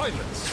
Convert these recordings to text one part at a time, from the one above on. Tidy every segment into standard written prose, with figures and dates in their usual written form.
Silence!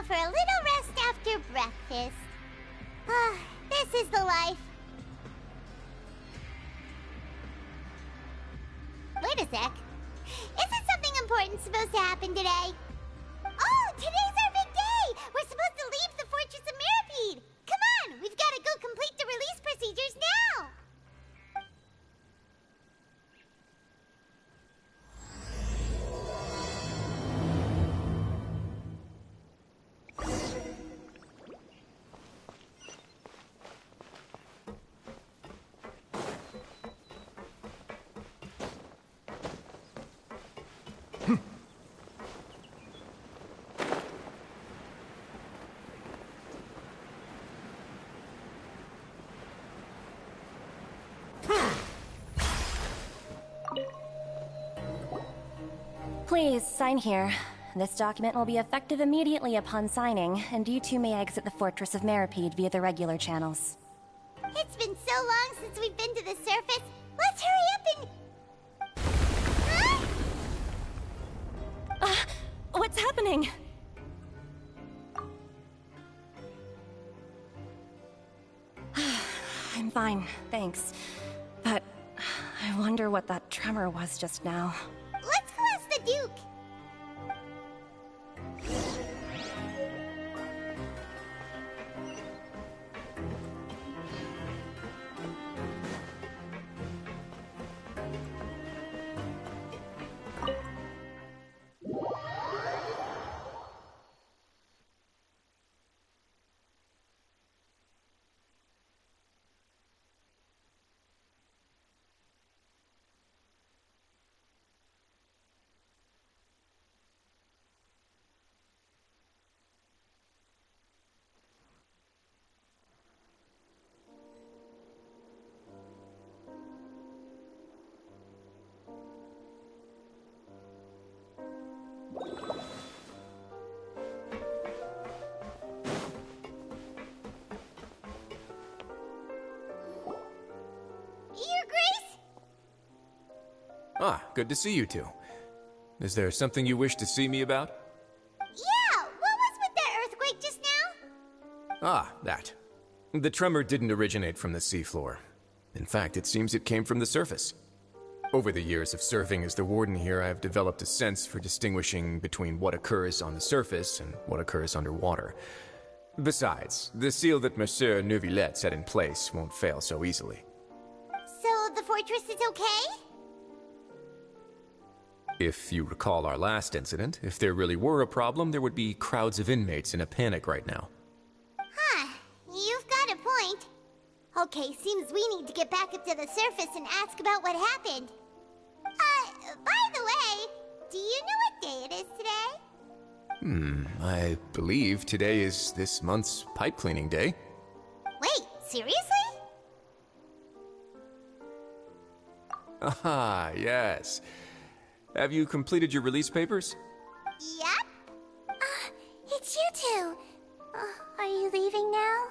For a little rest after breakfast. This is the life. Wait a sec. Isn't something important supposed to happen today? Oh, today's our big day! We're supposed to leave the Fortress of Mirapede! Come on, we've got to go complete the release procedures now! Please, sign here. This document will be effective immediately upon signing, and you two may exit the Fortress of Mirapede via the regular channels. It's been so long since we've been to the surface. Let's hurry up and... Huh? What's happening? I'm fine, thanks. But I wonder what that tremor was just now. Let's go ask the Duke. Ah, good to see you two. Is there something you wish to see me about? Yeah, what was with that earthquake just now? Ah, that. The tremor didn't originate from the seafloor. In fact, it seems it came from the surface. Over the years of serving as the warden here, I have developed a sense for distinguishing between what occurs on the surface and what occurs underwater. Besides, the seal that Monsieur Neuvillette set in place won't fail so easily. So the fortress is okay? If you recall our last incident, if there really were a problem, there would be crowds of inmates in a panic right now. Huh, you've got a point. Okay, seems we need to get back up to the surface and ask about what happened. By the way, do you know what day it is today? I believe today is this month's pipe cleaning day. Wait, seriously? Ah, yes. Have you completed your release papers? Yep. It's you two. Are you leaving now?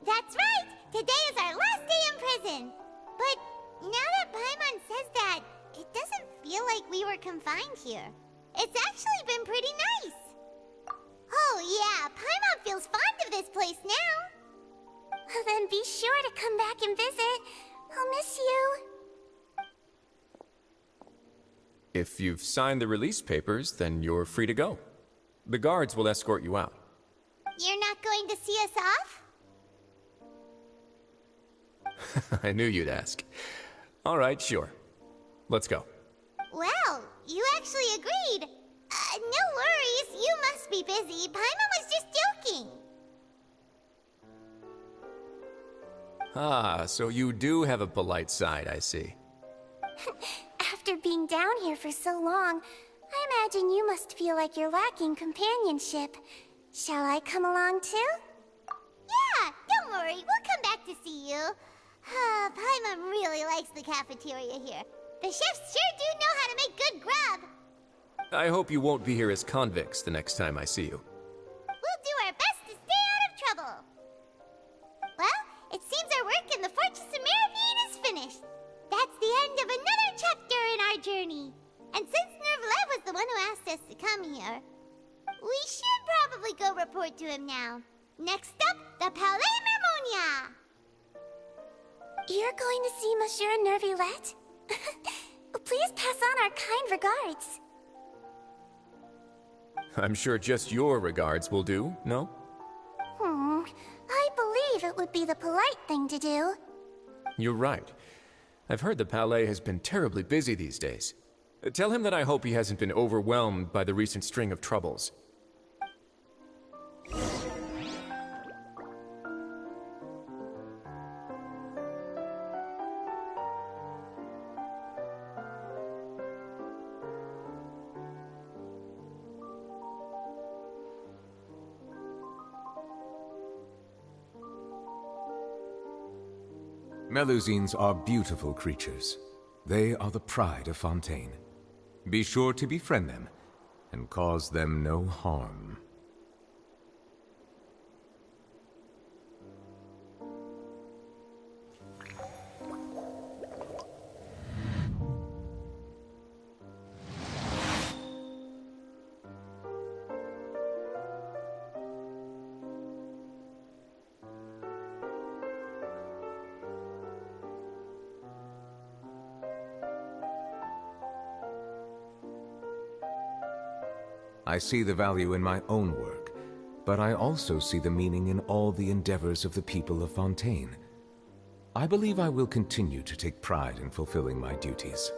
That's right! Today is our last day in prison! But now that Paimon says that, it doesn't feel like we were confined here. It's actually been pretty nice. Oh yeah, Paimon feels fond of this place now. Then be sure to come back and visit. I'll miss you. If you've signed the release papers, then you're free to go. The guards will escort you out. You're not going to see us off? I knew you'd ask. All right, sure. Let's go. Well, you actually agreed. No worries, you must be busy. Paimon was just joking. Ah, so you do have a polite side, I see. After being down here for so long, I imagine you must feel like you're lacking companionship. Shall I come along too? Yeah, don't worry, we'll come back to see you. Paimon really likes the cafeteria here. The chefs sure do know how to make good grub. I hope you won't be here as convicts the next time I see you. We'll do our best to stay out of trouble. Well, it seems our work in the Fortress of Meripede is finished. That's the end of another chapter in our journey. And since Neuvillette was the one who asked us to come here, we should probably go report to him now. Next up, the Palais Mermonia. You're going to see Monsieur Neuvillette? Please pass on our kind regards. I'm sure just your regards will do, no? I believe it would be the polite thing to do. You're right. I've heard the Palais has been terribly busy these days. Tell him that I hope he hasn't been overwhelmed by the recent string of troubles. Melusines are beautiful creatures. They are the pride of Fontaine. Be sure to befriend them, and cause them no harm. I see the value in my own work, but I also see the meaning in all the endeavors of the people of Fontaine. I believe I will continue to take pride in fulfilling my duties.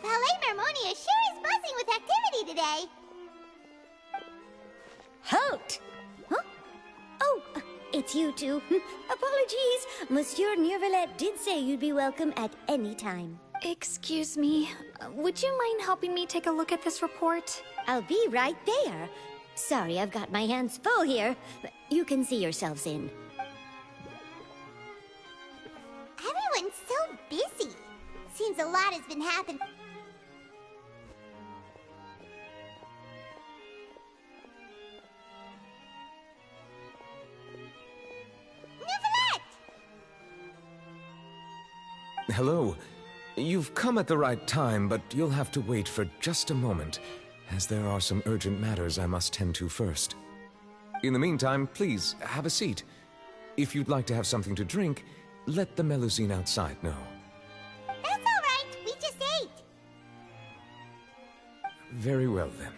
Palais Mermonia sure is buzzing with activity today. Halt! Huh? Oh, it's you two. Apologies. Monsieur Neuvillette did say you'd be welcome at any time. Excuse me, would you mind helping me take a look at this report? I'll be right there. Sorry, I've got my hands full here. You can see yourselves in. Everyone's so busy. Seems a lot has been happening. Neuvillette! Hello. You've come at the right time, but you'll have to wait for just a moment, as there are some urgent matters I must tend to first. In the meantime, please, have a seat. If you'd like to have something to drink, let the Melusine outside know. That's all right. We just ate. Very well, then.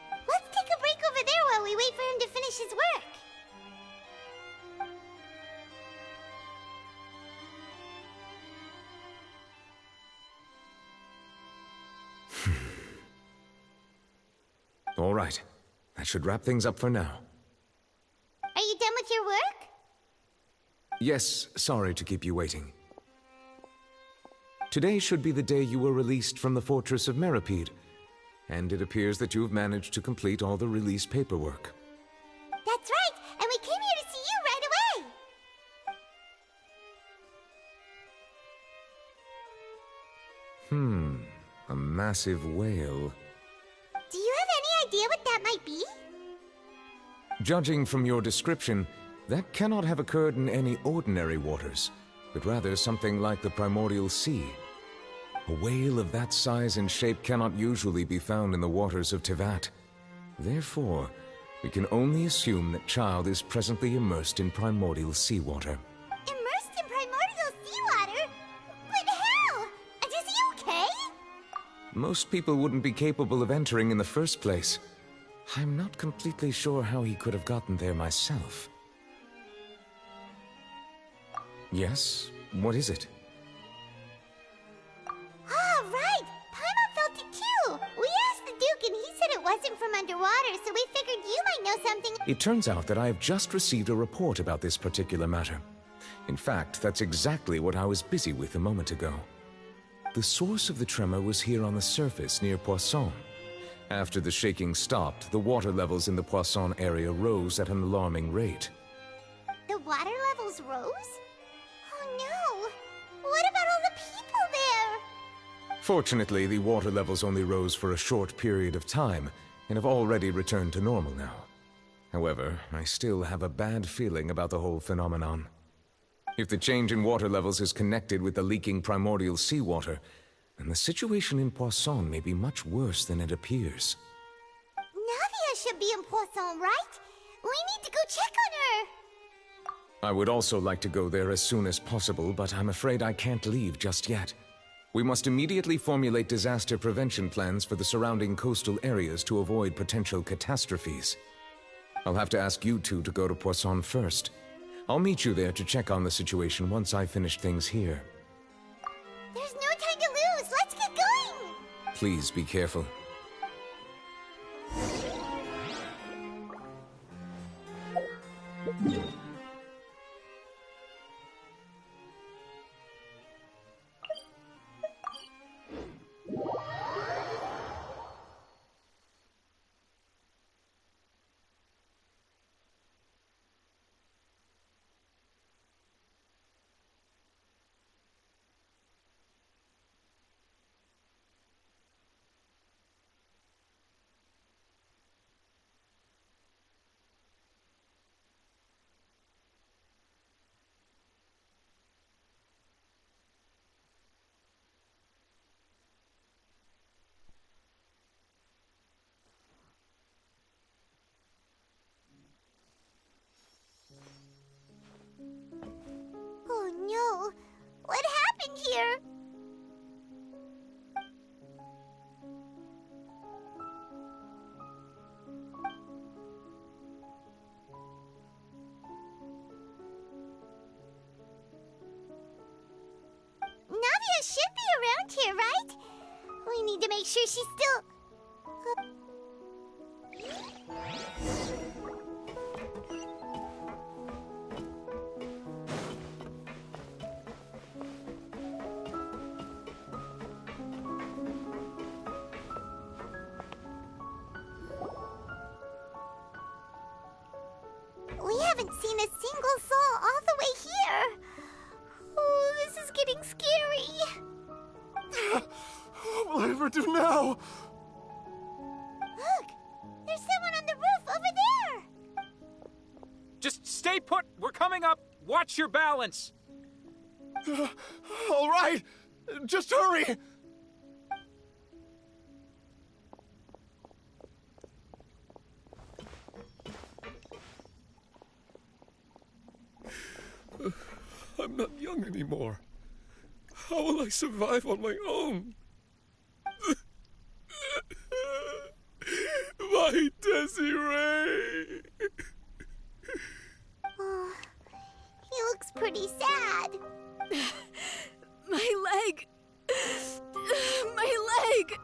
Let's take a break over there while we wait for him to finish his work. All right. That should wrap things up for now. Are you done with your work? Yes, sorry to keep you waiting. Today should be the day you were released from the Fortress of Meripede, and it appears that you've managed to complete all the release paperwork. That's right, and we came here to see you right away. A massive whale. Do you have any idea what that might be? Judging from your description, that cannot have occurred in any ordinary waters, but rather something like the primordial sea. A whale of that size and shape cannot usually be found in the waters of Tevat. Therefore, we can only assume that Child is presently immersed in primordial seawater. Immersed in primordial seawater? But how? Is he okay? Most people wouldn't be capable of entering in the first place. I'm not completely sure how he could have gotten there myself. Yes? What is it? Ah, right! Paimon felt it too! We asked the Duke and he said it wasn't from underwater, so we figured you might know something. It turns out that I have just received a report about this particular matter. In fact, that's exactly what I was busy with a moment ago. The source of the tremor was here on the surface near Poisson. After the shaking stopped, the water levels in the Poisson area rose at an alarming rate. The water levels rose? Oh no! What about all the people there? Fortunately, the water levels only rose for a short period of time, and have already returned to normal now. However, I still have a bad feeling about the whole phenomenon. If the change in water levels is connected with the leaking primordial seawater, then the situation in Poisson may be much worse than it appears. Navia should be in Poisson, right? We need to go check on her! I would also like to go there as soon as possible, but I'm afraid I can't leave just yet. We must immediately formulate disaster prevention plans for the surrounding coastal areas to avoid potential catastrophes. I'll have to ask you two to go to Poisson first. I'll meet you there to check on the situation once I finish things here. There's no time to lose! Let's get going! Please be careful. Oh no! What happened here? Navia should be around here, right? We need to make sure she's still... We haven't seen a single soul all the way here. Oh, this is getting scary. What will I ever do now? Look, there's someone on the roof over there. Just stay put. We're coming up. Watch your balance. All right, just hurry. I'm not young anymore. How will I survive on my own? My Desiree! Oh, he looks pretty sad. My leg! My leg!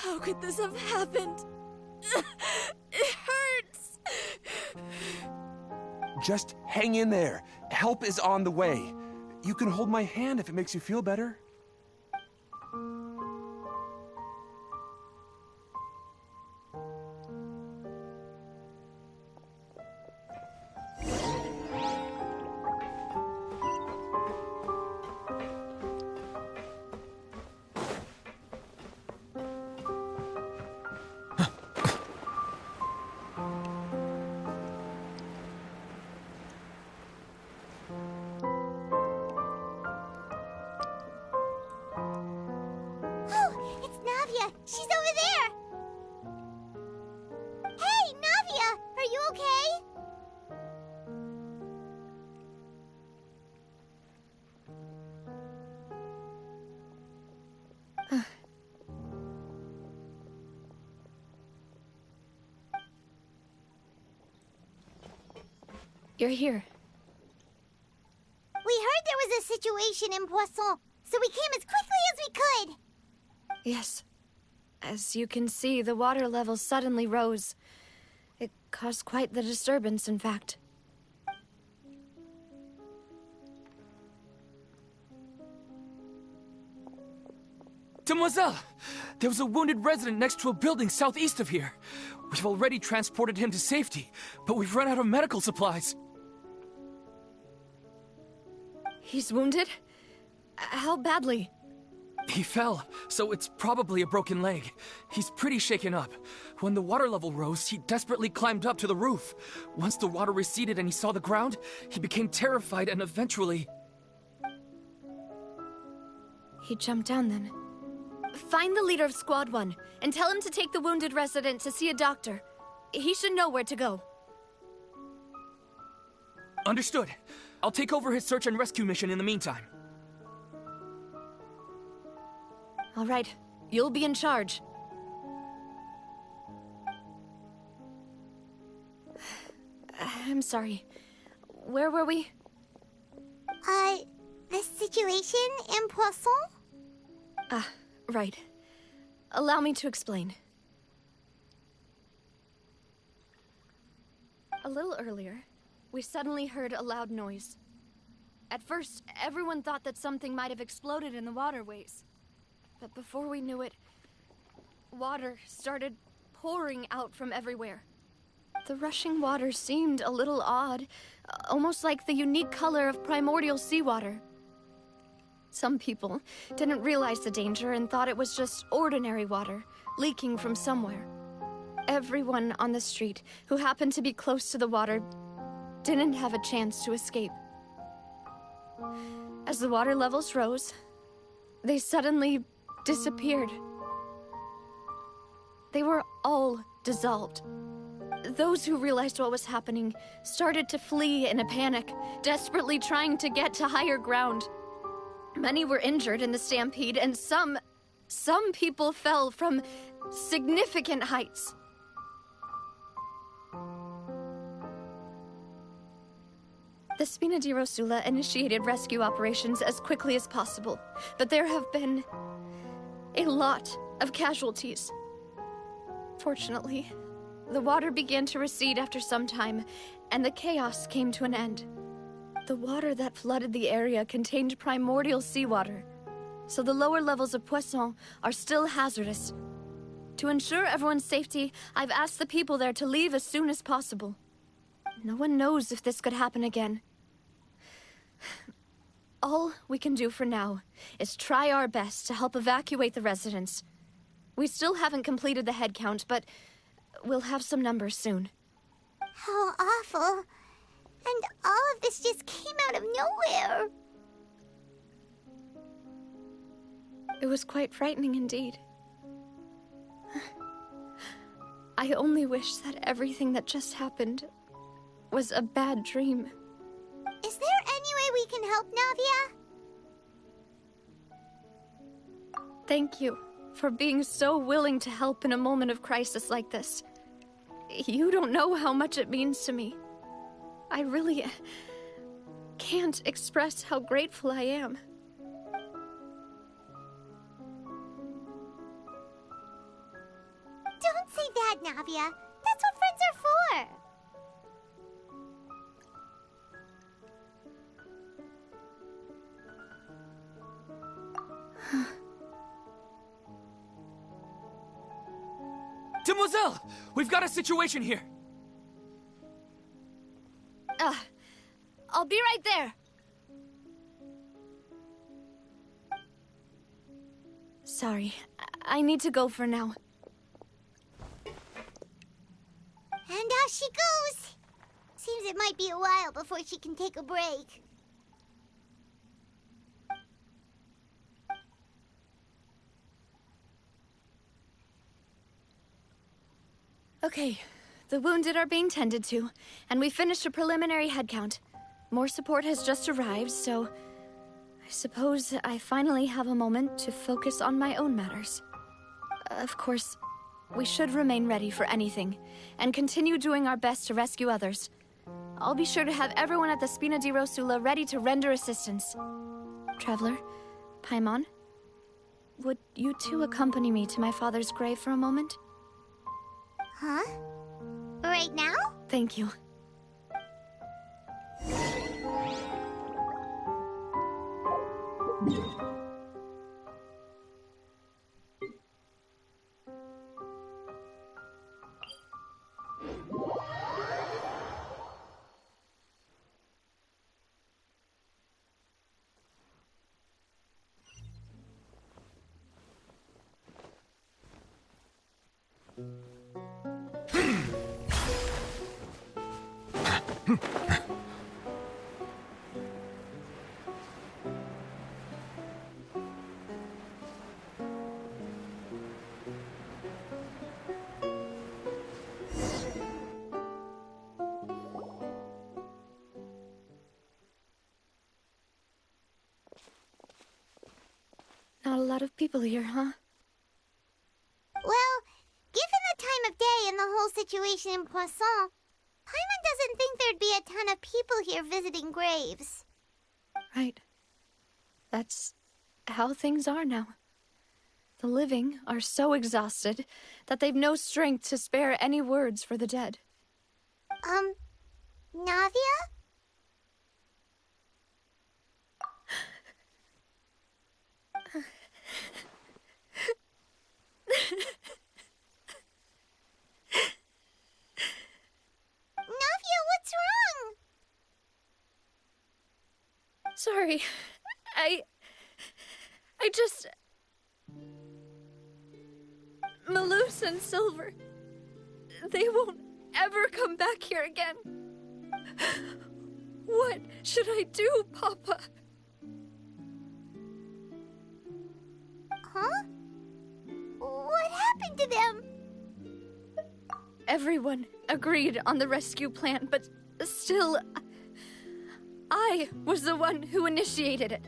How could this have happened? It hurts! Just hang in there. Help is on the way. You can hold my hand if it makes you feel better. She's over there! Hey, Navia! Are you okay? You're here. We heard there was a situation in Poisson, so we came as quickly as we could. Yes. As you can see, the water level suddenly rose. It caused quite the disturbance, in fact. Demoiselle! There was a wounded resident next to a building southeast of here. We've already transported him to safety, but we've run out of medical supplies. He's wounded? How badly? He fell, so it's probably a broken leg. He's pretty shaken up. When the water level rose, he desperately climbed up to the roof. Once the water receded and he saw the ground, he became terrified and eventually... He jumped down then. Find the leader of Squad 1 and tell him to take the wounded resident to see a doctor. He should know where to go. Understood. I'll take over his search and rescue mission in the meantime. All right, you'll be in charge. I'm sorry. Where were we? The situation in Poisson? Ah, right. Allow me to explain. A little earlier, we suddenly heard a loud noise. At first, everyone thought that something might have exploded in the waterways. But before we knew it, water started pouring out from everywhere. The rushing water seemed a little odd, almost like the unique color of primordial seawater. Some people didn't realize the danger and thought it was just ordinary water, leaking from somewhere. Everyone on the street who happened to be close to the water didn't have a chance to escape. As the water levels rose, they suddenly disappeared. They were all dissolved. Those who realized what was happening started to flee in a panic, desperately trying to get to higher ground. Many were injured in the stampede, and some people fell from significant heights. The Spina di Rosula initiated rescue operations as quickly as possible, but there have been a lot of casualties. Fortunately, the water began to recede after some time, and the chaos came to an end. The water that flooded the area contained primordial seawater, so the lower levels of Poisson are still hazardous. To ensure everyone's safety, I've asked the people there to leave as soon as possible. No one knows if this could happen again. All we can do for now is try our best to help evacuate the residents. We still haven't completed the head count, but we'll have some numbers soon. How awful. And all of this just came out of nowhere. It was quite frightening indeed. I only wish that everything that just happened was a bad dream. Is there any way we can help, Navia? Thank you for being so willing to help in a moment of crisis like this. You don't know how much it means to me. I really can't express how grateful I am. Don't say that, Navia. That's what friends are for. Demoiselle! We've got a situation here! I'll be right there. Sorry, I need to go for now. And out she goes. Seems it might be a while before she can take a break. Okay, the wounded are being tended to, and we finished a preliminary head count. More support has just arrived, so I suppose I finally have a moment to focus on my own matters. Of course, we should remain ready for anything, and continue doing our best to rescue others. I'll be sure to have everyone at the Spina di Rosula ready to render assistance. Traveler, Paimon, would you two accompany me to my father's grave for a moment? Huh? Right now? Thank you. Not a lot of people here, huh? Well, given the time of day and the whole situation in Poisson, Paimon doesn't think there'd be a ton of people here visiting graves. Right. That's how things are now. The living are so exhausted that they've no strength to spare any words for the dead. Navia? Navia, what's wrong? Sorry. I just... Malus and Silver, they won't ever come back here again. What should I do, Papa? Huh? What happened to them? Everyone agreed on the rescue plan, but still, I was the one who initiated it.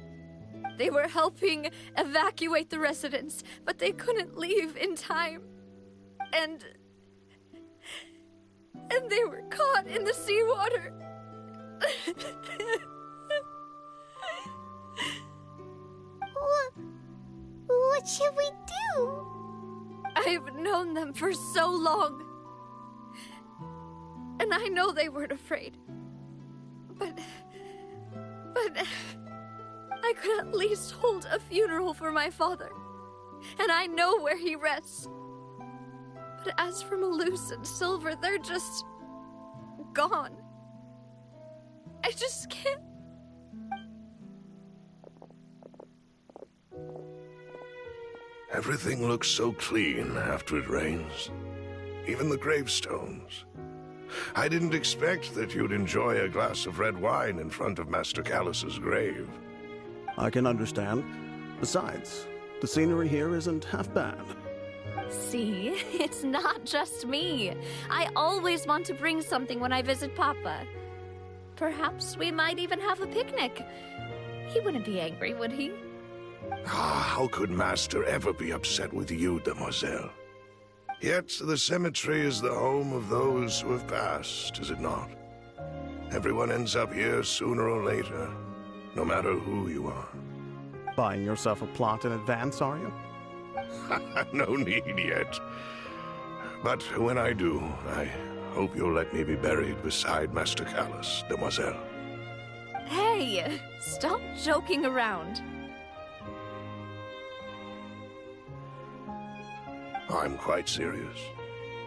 They were helping evacuate the residents, but they couldn't leave in time. And they were caught in the seawater. What should we do? too! I've known them for so long. And I know they weren't afraid. But I could at least hold a funeral for my father. And I know where he rests. But as for Malus and Silver, they're just gone. I just can't. Everything looks so clean after it rains. Even the gravestones. I didn't expect that you'd enjoy a glass of red wine in front of Master Callus's grave. I can understand. Besides, the scenery here isn't half bad. See, it's not just me. I always want to bring something when I visit Papa. Perhaps we might even have a picnic. He wouldn't be angry, would he? How could Master ever be upset with you, demoiselle? Yet the cemetery is the home of those who have passed, is it not? Everyone ends up here sooner or later, no matter who you are. Buying yourself a plot in advance, are you? No need yet. But when I do, I hope you'll let me be buried beside Master Callus, demoiselle. Hey, stop joking around. I'm quite serious.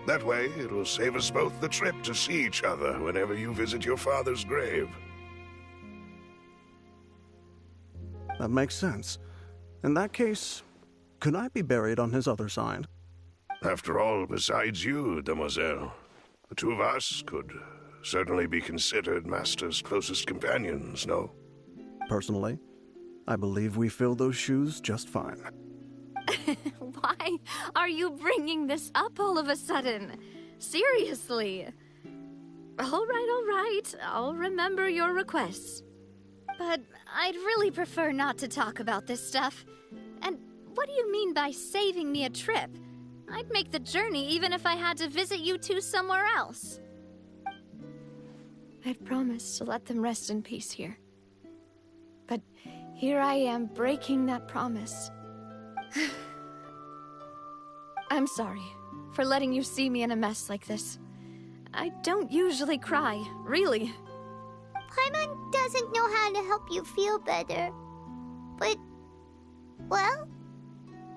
That way, it'll save us both the trip to see each other whenever you visit your father's grave. That makes sense. In that case, could I be buried on his other side? After all, besides you, demoiselle, the two of us could certainly be considered Master's closest companions, no? Personally, I believe we fill those shoes just fine. Why are you bringing this up all of a sudden? Seriously. All right. I'll remember your requests. But I'd really prefer not to talk about this stuff. And what do you mean by saving me a trip? I'd make the journey even if I had to visit you two somewhere else. I've promised to let them rest in peace here. But here I am breaking that promise. I'm sorry for letting you see me in a mess like this. I don't usually cry, really. Paimon doesn't know how to help you feel better. But, well,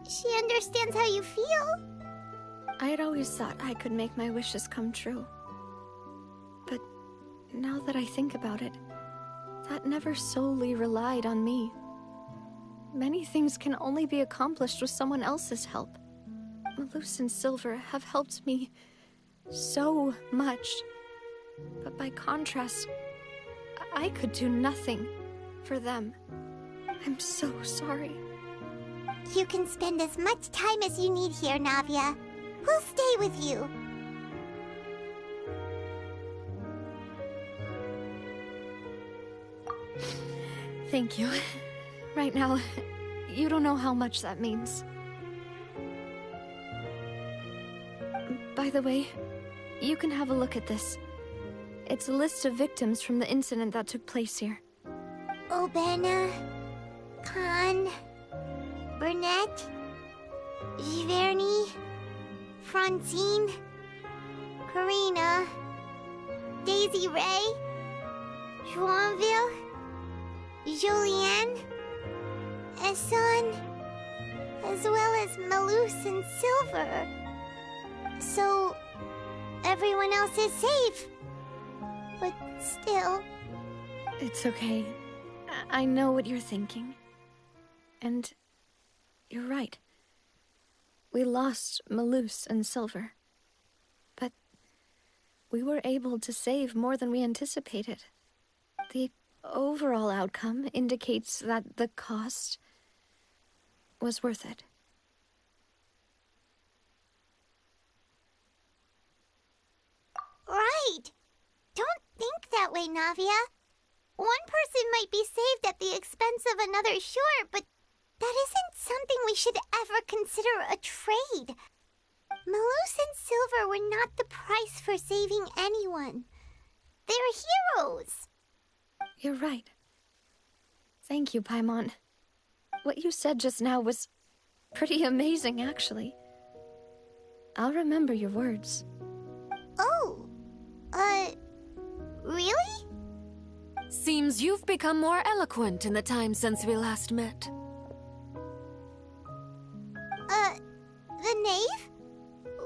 she understands how you feel. I had always thought I could make my wishes come true. But now that I think about it, that never solely relied on me. Many things can only be accomplished with someone else's help. Malus and Silver have helped me so much. But by contrast, I could do nothing for them. I'm so sorry. You can spend as much time as you need here, Navia. We'll stay with you. Thank you. Right now, you don't know how much that means. By the way, you can have a look at this. It's a list of victims from the incident that took place here. Obena, Khan, Burnett, Giverny, Francine, Karina, Daisy Ray, Joinville, Julianne, Esson, as well as Malus and Silver. So, everyone else is safe. But still... It's okay. I know what you're thinking. And you're right. We lost Malus and Silver. But we were able to save more than we anticipated. The overall outcome indicates that the cost was worth it. Right! Don't think that way, Navia. One person might be saved at the expense of another, sure, but that isn't something we should ever consider a trade. Malus and Silver were not the price for saving anyone. They're heroes. You're right. Thank you, Paimon. What you said just now was Pretty amazing, actually. I'll remember your words. Oh, really? Seems you've become more eloquent in the time since we last met. The knave?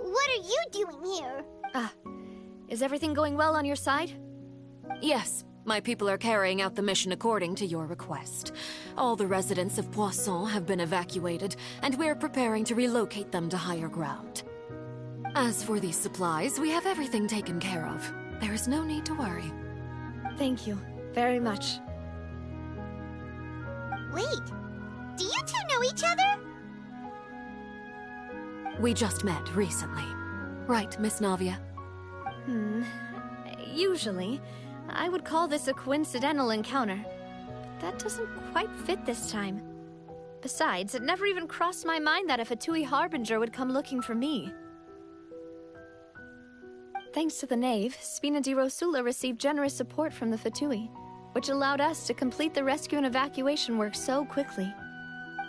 What are you doing here? Is everything going well on your side? Yes, my people are carrying out the mission according to your request. All the residents of Poisson have been evacuated, and we're preparing to relocate them to higher ground. As for these supplies, we have everything taken care of. There is no need to worry. Thank you very much. Wait, do you two know each other? We just met recently. Right, Miss Navia? Usually, I would call this a coincidental encounter. But that doesn't quite fit this time. Besides, it never even crossed my mind that a Fatui Harbinger would come looking for me. Thanks to the Knave, Spina di Rosula received generous support from the Fatui, which allowed us to complete the rescue and evacuation work so quickly.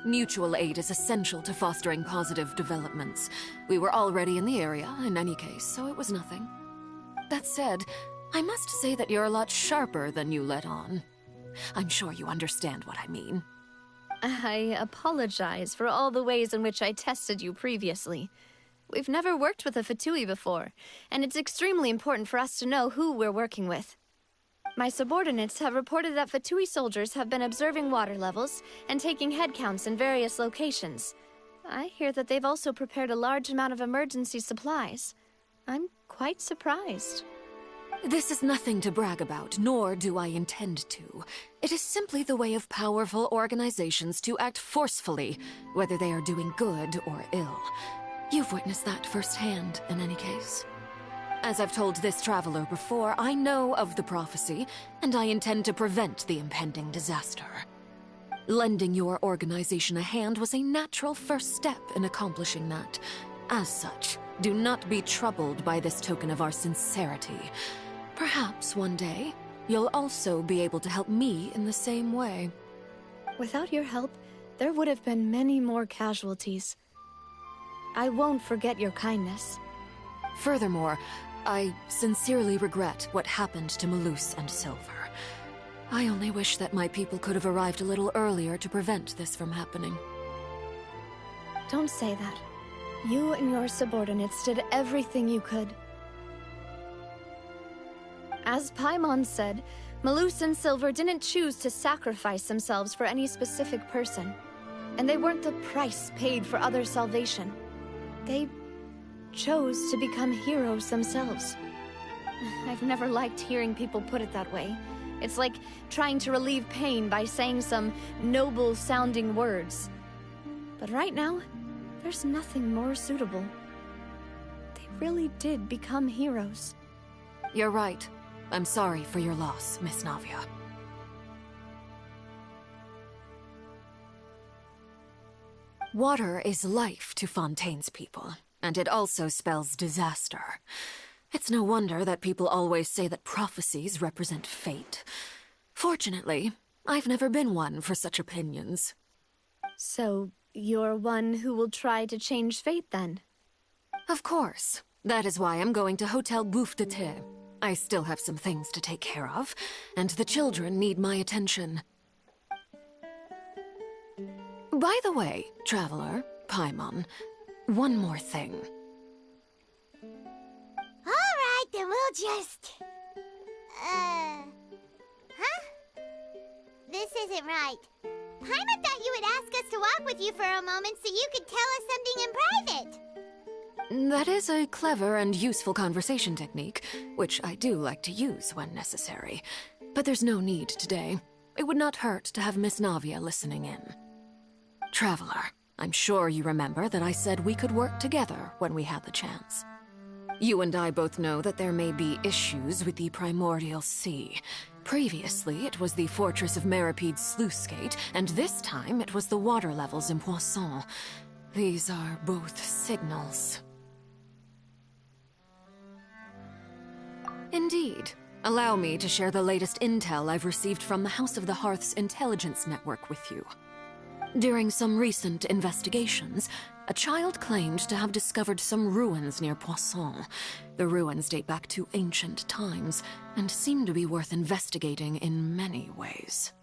Mutual aid is essential to fostering positive developments. We were already in the area, in any case, so it was nothing. That said, I must say that you're a lot sharper than you let on. I'm sure you understand what I mean. I apologize for all the ways in which I tested you previously. We've never worked with a Fatui before, and it's extremely important for us to know who we're working with. My subordinates have reported that Fatui soldiers have been observing water levels and taking head counts in various locations. I hear that they've also prepared a large amount of emergency supplies. I'm quite surprised. This is nothing to brag about, nor do I intend to. It is simply the way of powerful organizations to act forcefully, whether they are doing good or ill. You've witnessed that firsthand, in any case. As I've told this traveler before, I know of the prophecy, and I intend to prevent the impending disaster. Lending your organization a hand was a natural first step in accomplishing that. As such, do not be troubled by this token of our sincerity. Perhaps one day, you'll also be able to help me in the same way. Without your help, there would have been many more casualties. I won't forget your kindness. Furthermore, I sincerely regret what happened to Malus and Silver. I only wish that my people could have arrived a little earlier to prevent this from happening. Don't say that. You and your subordinates did everything you could. As Paimon said, Malus and Silver didn't choose to sacrifice themselves for any specific person. And they weren't the price paid for others' salvation. They chose to become heroes themselves. I've never liked hearing people put it that way. It's like trying to relieve pain by saying some noble-sounding words. But right now, there's nothing more suitable. They really did become heroes. You're right. I'm sorry for your loss, Miss Navia. Water is life to Fontaine's people, and it also spells disaster. It's no wonder that people always say that prophecies represent fate. Fortunately, I've never been one for such opinions. So, you're one who will try to change fate, then? Of course. That is why I'm going to Hotel Bouffe de Thé. I still have some things to take care of, and the children need my attention. By the way, Traveler, Paimon, one more thing. Alright, then we'll just... Huh? This isn't right. Paimon thought you would ask us to walk with you for a moment so you could tell us something in private. That is a clever and useful conversation technique, which I do like to use when necessary. But there's no need today. It would not hurt to have Miss Navia listening in. Traveler, I'm sure you remember that I said we could work together when we had the chance. You and I both know that there may be issues with the Primordial Sea. Previously, it was the Fortress of Meripede's sluice gate, and this time it was the water levels in Poisson. These are both signals. Indeed. Allow me to share the latest intel I've received from the House of the Hearth's intelligence network with you. During some recent investigations, a child claimed to have discovered some ruins near Poisson. The ruins date back to ancient times and seem to be worth investigating in many ways.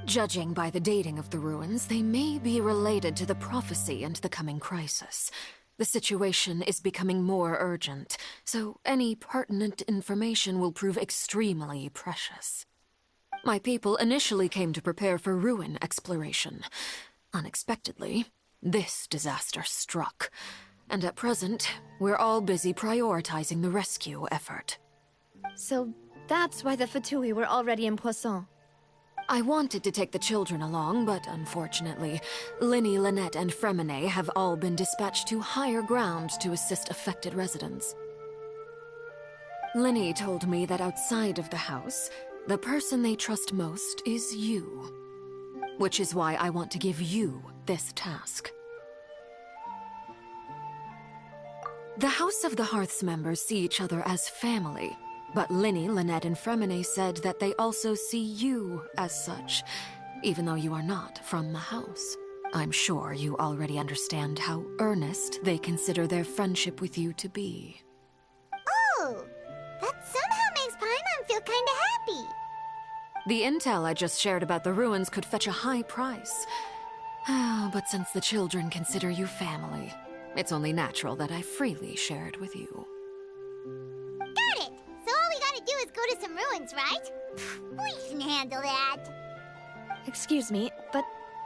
Judging by the dating of the ruins, they may be related to the prophecy and the coming crisis. The situation is becoming more urgent, so any pertinent information will prove extremely precious. My people initially came to prepare for ruin exploration. Unexpectedly, this disaster struck, and at present, we're all busy prioritizing the rescue effort. So that's why the Fatui were already in Poisson. I wanted to take the children along, but unfortunately, Linny, Lynette, and Fremine have all been dispatched to higher ground to assist affected residents. Linny told me that outside of the house, the person they trust most is you. Which is why I want to give you this task. The House of the Hearth's members see each other as family, but Linny, Lynette, and Fremine said that they also see you as such, even though you are not from the house. I'm sure you already understand how earnest they consider their friendship with you to be. Oh, that somehow makes Paimon feel kinda happy. The intel I just shared about the ruins could fetch a high price. But since the children consider you family, it's only natural that I freely share it with you. Got it! So all we gotta do is go to some ruins, right? We can handle that. Excuse me, but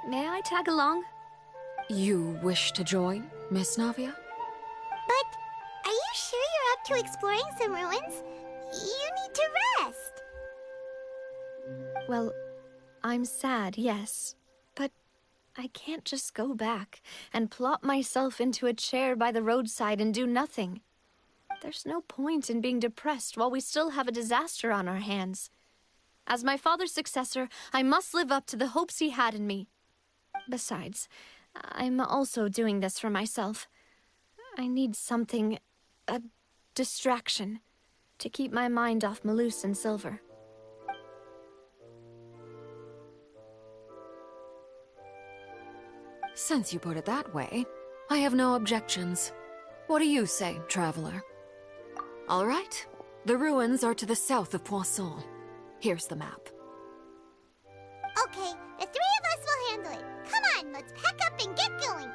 may I tag along? You wish to join, Miss Navia? But are you sure you're up to exploring some ruins? You need to rest. Well, I'm sad, yes. But I can't just go back and plop myself into a chair by the roadside and do nothing. There's no point in being depressed while we still have a disaster on our hands. As my father's successor, I must live up to the hopes he had in me. Besides, I'm also doing this for myself. I need something, a distraction, to keep my mind off Malus and Silver. Since you put it that way, I have no objections. What do you say, traveler? All right. The ruins are to the south of Poisson. Here's the map. Okay, the three of us will handle it. Come on, let's pack up and get going.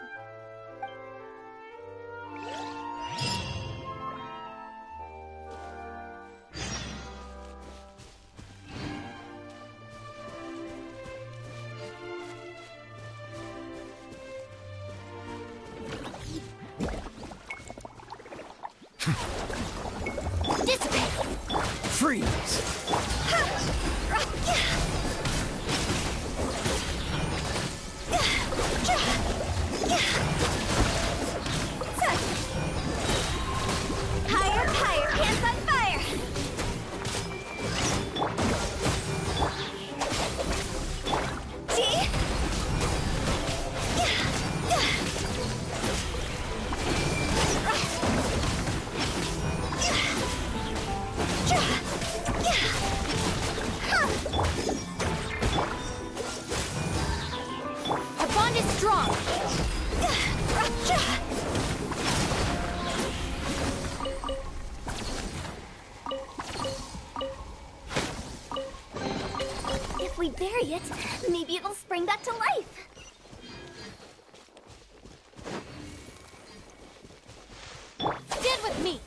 Dissipate! Freeze! Higher, higher, hands on fire! See? Our bond is strong! If we bury it, maybe it'll spring back to life. Stand with me!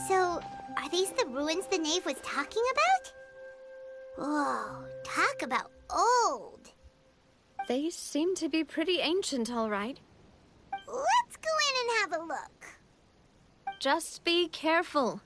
So, are these the ruins the knave was talking about? Whoa, talk about old. They seem to be pretty ancient, all right. Let's go in and have a look. Just be careful.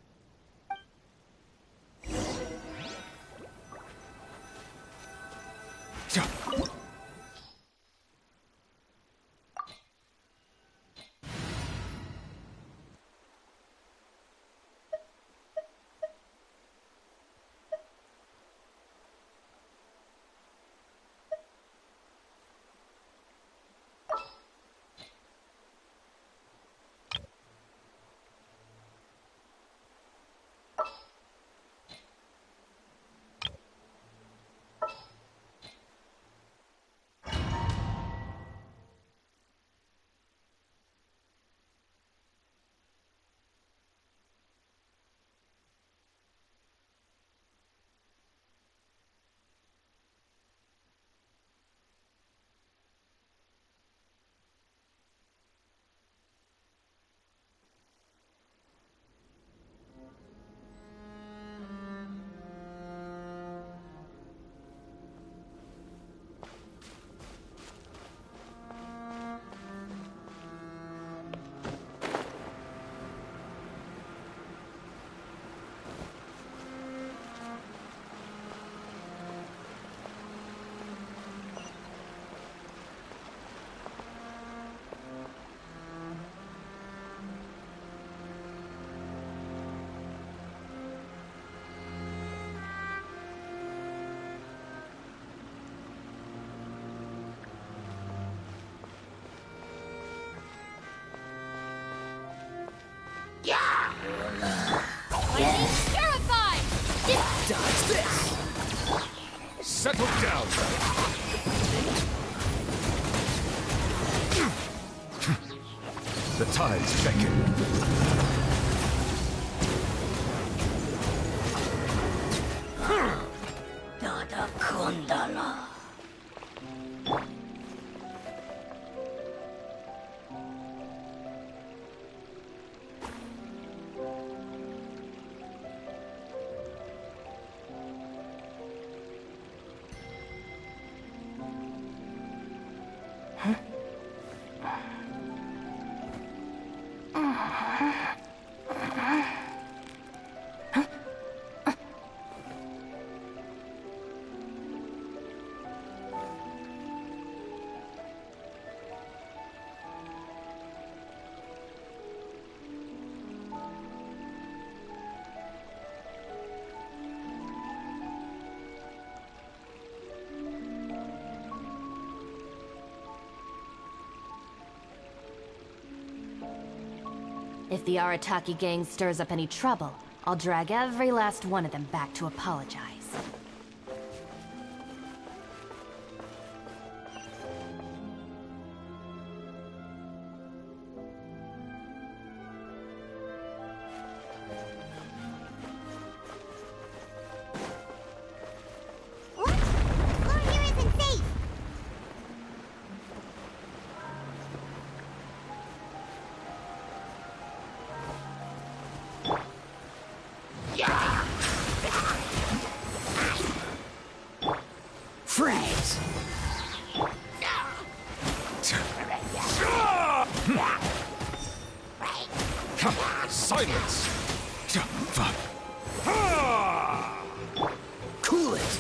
Dodge this! Settle down! The tides beckon. Dada Kundala. If the Arataki gang stirs up any trouble, I'll drag every last one of them back to apologize. Freeze! Silence! Cool it!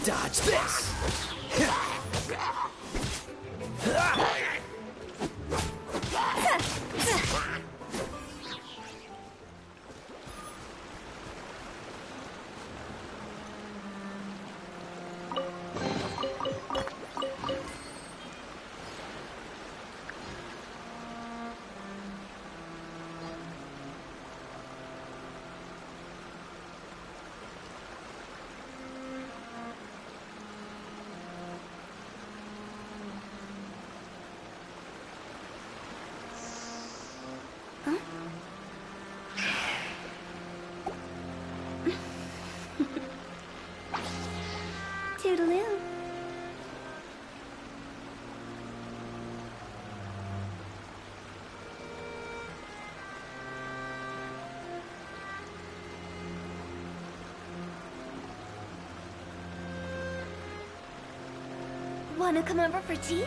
Dodge this! Toodaloo. Wanna come over for tea?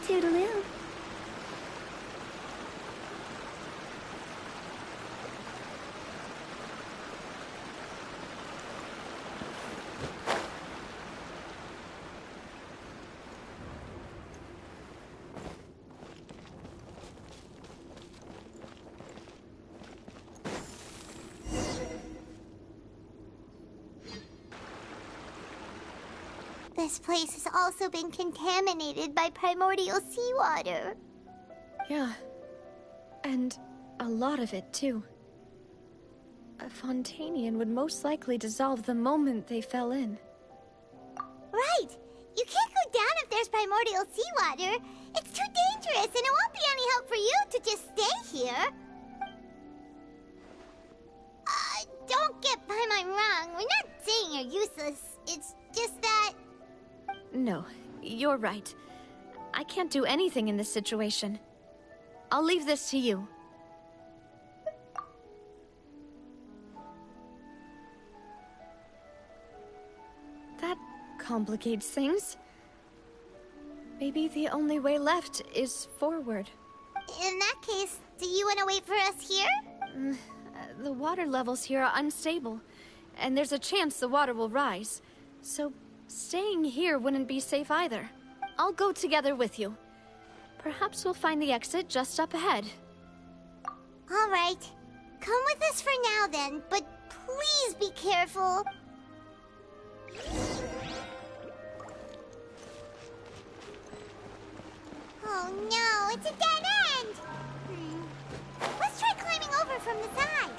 Toodaloo. This place has also been contaminated by primordial seawater. Yeah. And a lot of it, too. A Fontainian would most likely dissolve the moment they fell in. Right! You can't go down if there's primordial seawater. It's too dangerous, and it won't be any help for you to just stay here. Don't get by my wrong. We're not saying you're useless. It's just that... No, you're right. I can't do anything in this situation. I'll leave this to you. That complicates things. Maybe the only way left is forward. In that case, do you want to wait for us here? The water levels here are unstable, and there's a chance the water will rise. So staying here wouldn't be safe either. I'll go together with you. Perhaps we'll find the exit just up ahead. All right. Come with us for now then, but please be careful. Oh no, it's a dead end! Let's try climbing over from the side.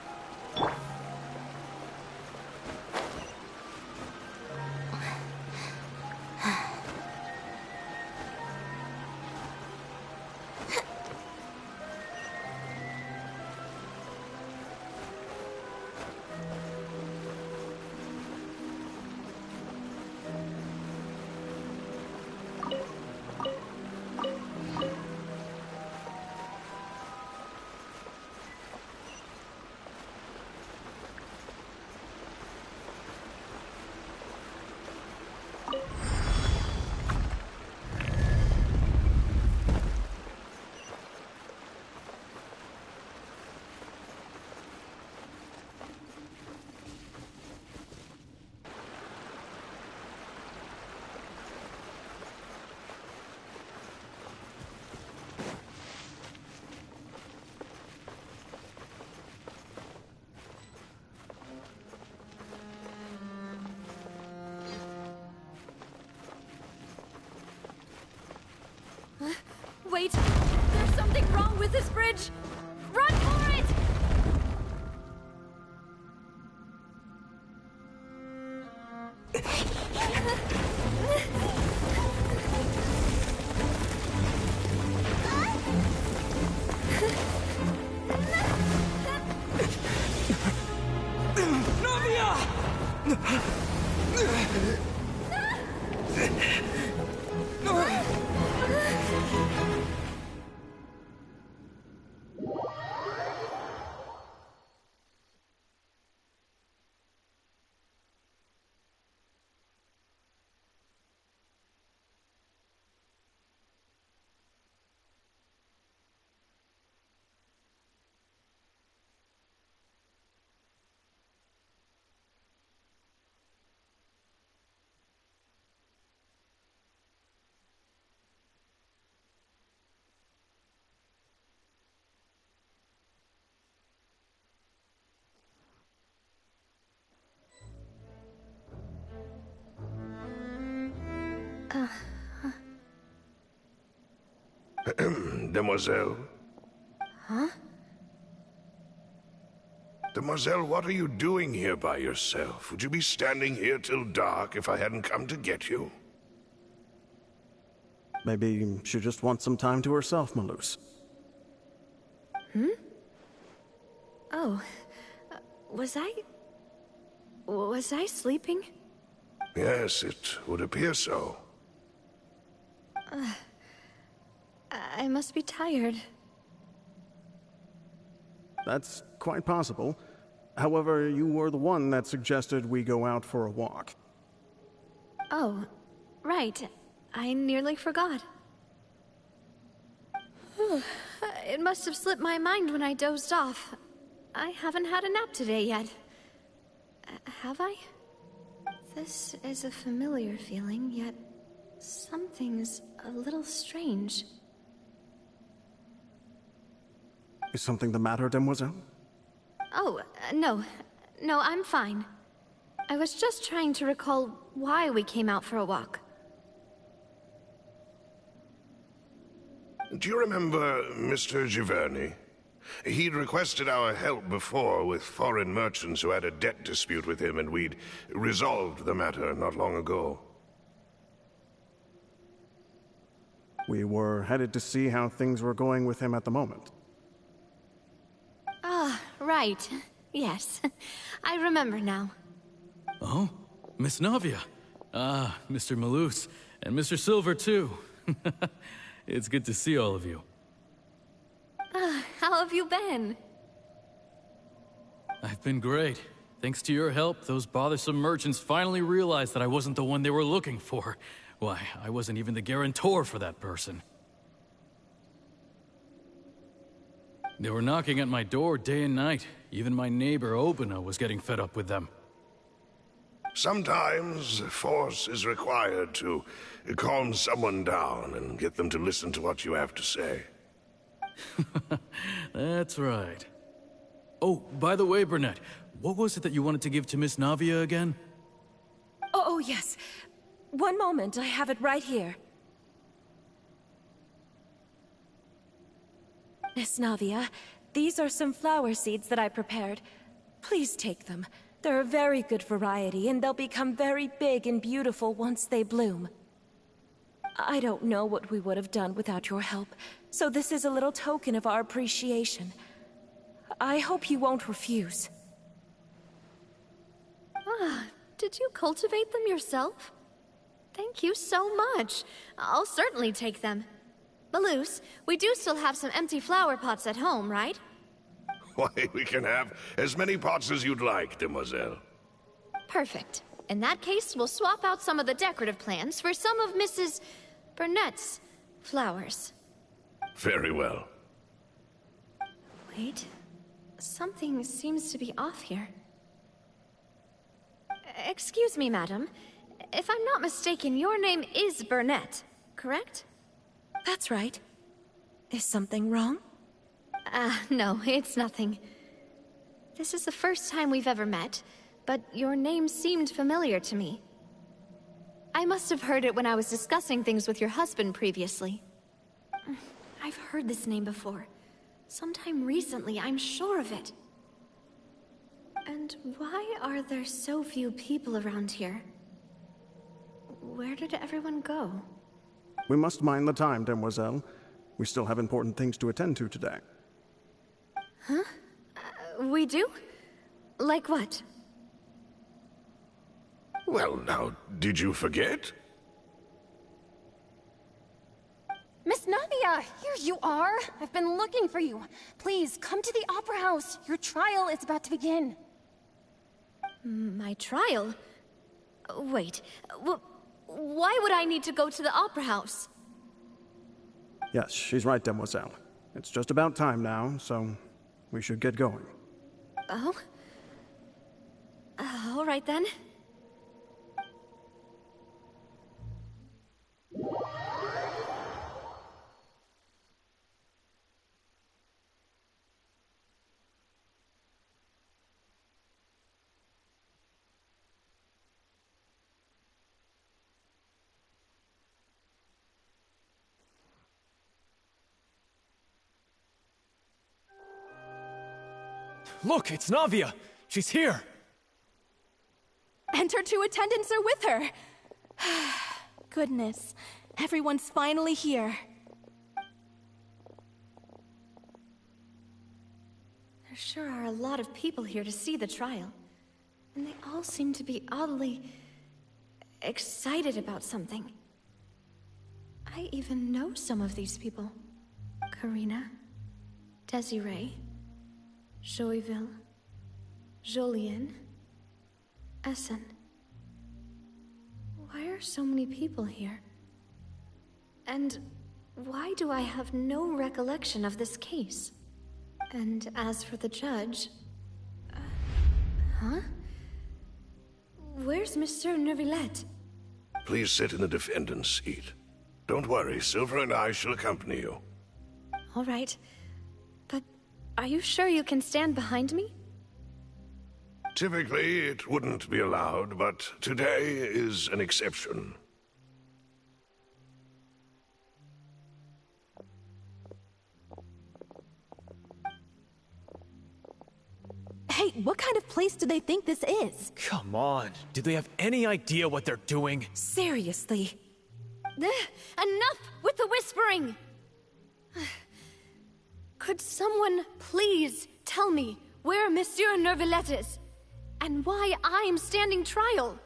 Wait! There's something wrong with this bridge! Run for it! Demoiselle? Huh? Demoiselle, what are you doing here by yourself? Would you be standing here till dark if I hadn't come to get you? Maybe she just wants some time to herself, Malus. Hmm? Oh. Was I Was I sleeping? Yes, it would appear so. I must be tired. That's quite possible. However, you were the one that suggested we go out for a walk. Oh, right. I nearly forgot. It must have slipped my mind when I dozed off. I haven't had a nap today yet. Have I? This is a familiar feeling, yet something's a little strange. Is something the matter, Demoiselle? Oh, no. No, I'm fine. I was just trying to recall why we came out for a walk. Do you remember Mr. Giverny? He'd requested our help before with foreign merchants who had a debt dispute with him, and we'd resolved the matter not long ago. We were headed to see how things were going with him at the moment. Ah, right. Yes. I remember now. Oh? Miss Navia. Ah, Mr. Malus. And Mr. Silver, too. It's good to see all of you. How have you been? I've been great. Thanks to your help, those bothersome merchants finally realized that I wasn't the one they were looking for. Why, I wasn't even the guarantor for that person. They were knocking at my door day and night. Even my neighbor, Obina, was getting fed up with them. Sometimes force is required to calm someone down and get them to listen to what you have to say. That's right. Oh, by the way, Burnett, what was it that you wanted to give to Miss Navia again? Oh, yes. One moment, I have it right here. Miss Navia, these are some flower seeds that I prepared. Please take them. They're a very good variety, and they'll become very big and beautiful once they bloom. I don't know what we would have done without your help, so this is a little token of our appreciation. I hope you won't refuse. Ah, did you cultivate them yourself? Thank you so much. I'll certainly take them. Malus, we do still have some empty flower pots at home, right? Why, we can have as many pots as you'd like, Demoiselle. Perfect. In that case, we'll swap out some of the decorative plants for some of Mrs. Burnett's flowers. Very well. Wait. Something seems to be off here. Excuse me, madam. If I'm not mistaken, your name is Burnett, correct? That's right. Is something wrong? No, it's nothing. This is the first time we've ever met, but your name seemed familiar to me. I must have heard it when I was discussing things with your husband previously. I've heard this name before. Sometime recently, I'm sure of it. And why are there so few people around here? Where did everyone go? We must mind the time, Demoiselle. We still have important things to attend to today. Huh? We do? Like what? Well, now, did you forget? Miss Navia, here you are. I've been looking for you. Please, come to the Opera House. Your trial is about to begin. My trial? Wait, why would I need to go to the Opera House? Yes, she's right, Demoiselle. It's just about time now, so we should get going. Oh? All right then. Look, it's Navia! She's here! And her two attendants are with her! Goodness, everyone's finally here. There sure are a lot of people here to see the trial. And they all seem to be oddly excited about something. I even know some of these people. Karina, Desiree, Joyville, Jolien, Essen. Why are so many people here? And why do I have no recollection of this case? And as for the judge... huh? Where's Monsieur Neuvillette? Please sit in the defendant's seat. Don't worry, Silver and I shall accompany you. All right. But are you sure you can stand behind me? Typically, it wouldn't be allowed, but today is an exception. Hey, what kind of place do they think this is? Come on. Do they have any idea what they're doing? Seriously. Enough with the whispering! Could someone please tell me where Monsieur Neuvillette is? And why I'm standing trial?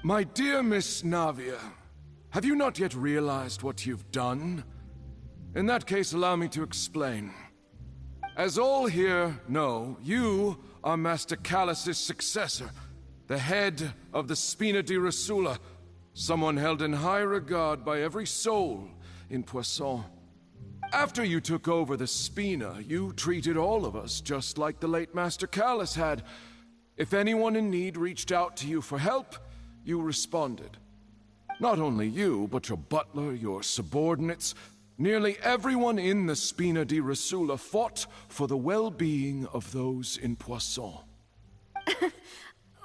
My dear Miss Navia, have you not yet realized what you've done? In that case, allow me to explain. As all here know, you are Master Callus's successor, the head of the Spina di Rosula, someone held in high regard by every soul in Poisson. After you took over the Spina, you treated all of us just like the late Master Callus had. If anyone in need reached out to you for help, you responded. Not only you, but your butler, your subordinates, nearly everyone in the Spina di Rosula fought for the well-being of those in Poisson.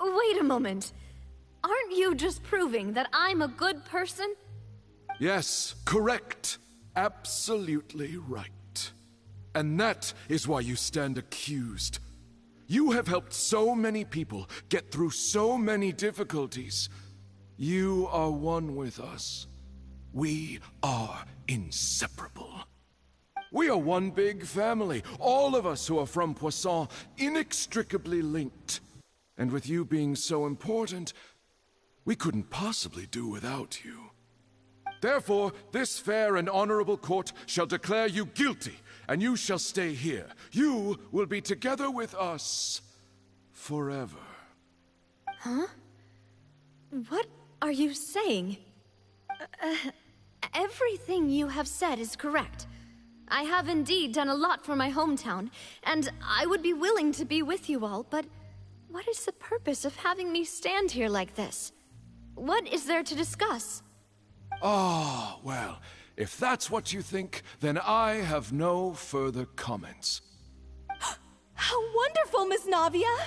Wait a moment. Aren't you just proving that I'm a good person? Yes, correct. Absolutely right. And that is why you stand accused. You have helped so many people get through so many difficulties. You are one with us. We are inseparable. We are one big family, all of us who are from Poisson, inextricably linked. And with you being so important, we couldn't possibly do without you. Therefore, this fair and honorable court shall declare you guilty, and you shall stay here. You will be together with us forever. Huh? What are you saying? Everything you have said is correct. I have indeed done a lot for my hometown, and I would be willing to be with you all, but what is the purpose of having me stand here like this? What is there to discuss? Ah, well, if that's what you think, then I have no further comments. How wonderful, Miss Navia!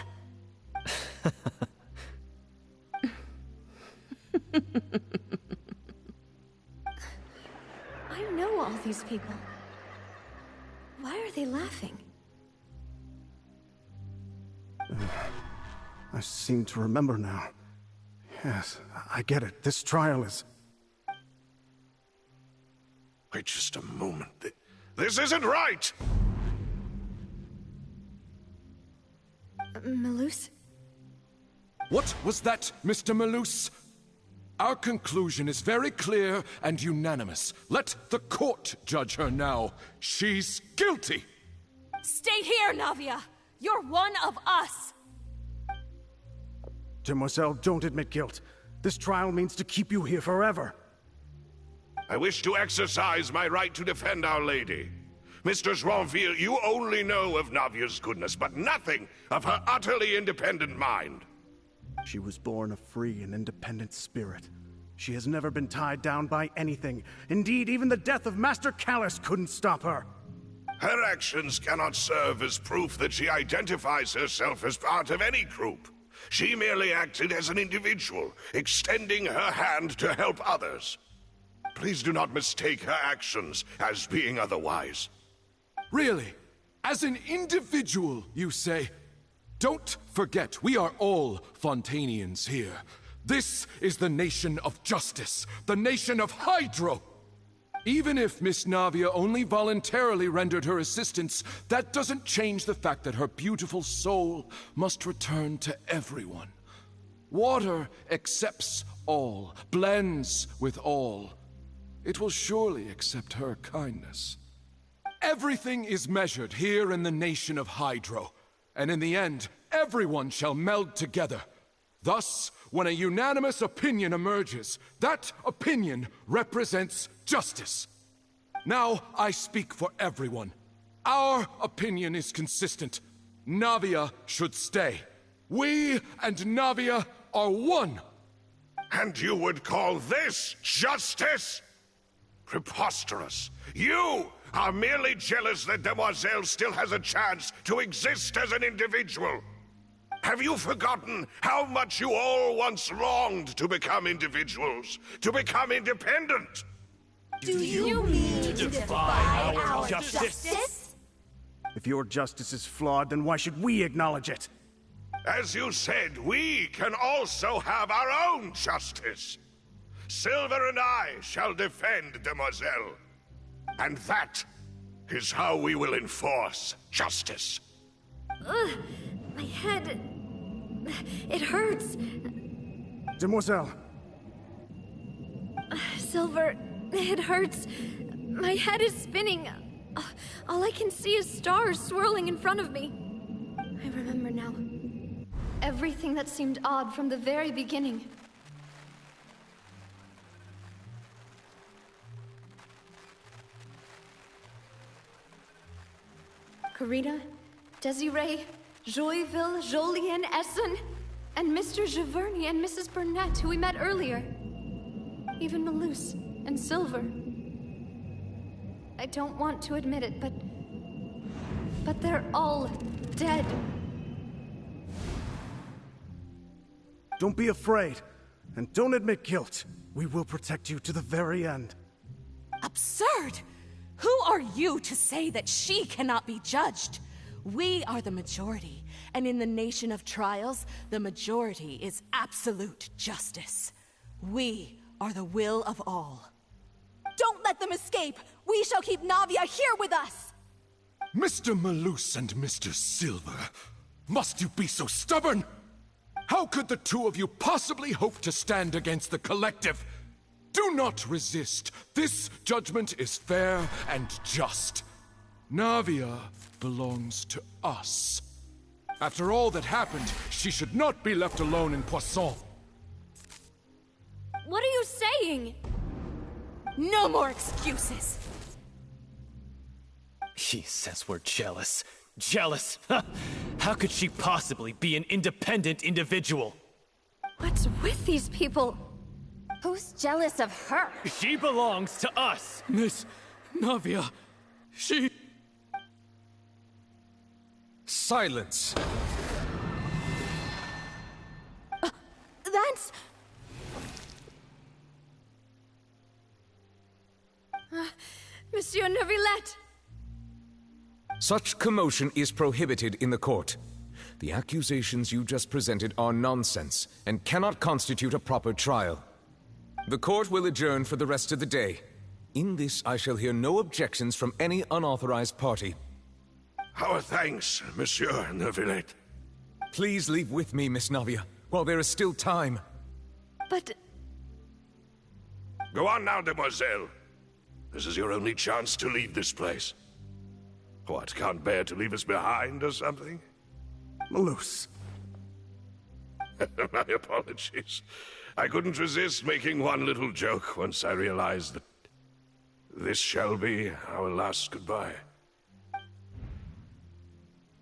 I know all these people. Why are they laughing? I seem to remember now. Yes, I get it. This trial is... Wait just a moment. This isn't right! Malus? What was that, Mr. Malus? Our conclusion is very clear and unanimous. Let the court judge her now. She's guilty! Stay here, Navia! You're one of us! Demoiselle, don't admit guilt. This trial means to keep you here forever. I wish to exercise my right to defend Our Lady. Mr. Joinville, you only know of Navia's goodness, but nothing of her utterly independent mind. She was born a free and independent spirit. She has never been tied down by anything. Indeed, even the death of Master Callus couldn't stop her. Her actions cannot serve as proof that she identifies herself as part of any group. She merely acted as an individual, extending her hand to help others. Please do not mistake her actions as being otherwise. Really? As an individual, you say? Don't forget, we are all Fontainians here. This is the nation of justice, the nation of Hydro. Even if Miss Navia only voluntarily rendered her assistance, that doesn't change the fact that her beautiful soul must return to everyone, Water accepts all, blends with all. It will surely accept her kindness. Everything is measured here in the nation of Hydro, and in the end, everyone shall meld together. Thus, when a unanimous opinion emerges, that opinion represents justice. Now I speak for everyone. Our opinion is consistent. Navia should stay. We and Navia are one. And you would call this justice? Preposterous. You are merely jealous that Demoiselle still has a chance to exist as an individual. Have you forgotten how much you all once longed to become individuals, to become independent? Do you mean to defy our justice? If your justice is flawed, then why should we acknowledge it? As you said, we can also have our own justice. Silver and I shall defend Demoiselle. And that is how we will enforce justice. Ugh, my head... it hurts. Demoiselle. Silver, it hurts. My head is spinning. All I can see is stars swirling in front of me. I remember now. Everything that seemed odd from the very beginning. Karina, Desiree, Joyville, Jolien, Essen, and Mr. Giverny and Mrs. Burnett, who we met earlier. Even Malus and Silver. I don't want to admit it, but they're all dead. Don't be afraid, and don't admit guilt. We will protect you to the very end. Absurd! Who are you to say that she cannot be judged? We are the majority, and in the nation of trials, the majority is absolute justice. We are the will of all. Don't let them escape! We shall keep Navia here with us! Mr. Malus and Mr. Silver, must you be so stubborn? How could the two of you possibly hope to stand against the collective? Do not resist. This judgment is fair and just. Navia belongs to us. After all that happened, she should not be left alone in Poisson. What are you saying? No more excuses! He says we're jealous. Jealous? How could she possibly be an independent individual? What's with these people? Who's jealous of her? She belongs to us! Miss Navia, she... Silence! That's... Monsieur Neuvillette! Such commotion is prohibited in the court. The accusations you just presented are nonsense and cannot constitute a proper trial. The court will adjourn for the rest of the day. In this, I shall hear no objections from any unauthorized party. Our thanks, Monsieur Neuvillette. Please leave with me, Miss Navia, while there is still time. But... Go on now, Demoiselle. This is your only chance to leave this place. What, can't bear to leave us behind or something? Malus. My apologies. I couldn't resist making one little joke once I realized that this shall be our last goodbye.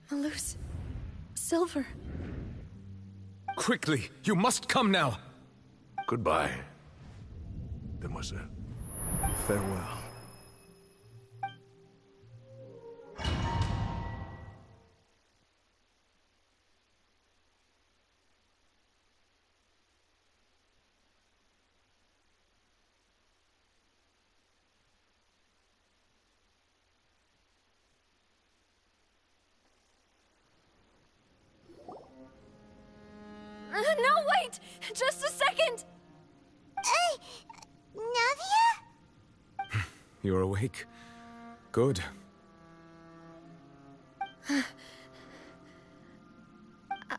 Malus... Silver... Quickly, you must come now! Goodbye, Demoiselle. Farewell. No, wait! Just a second! Navia? You're awake? Good.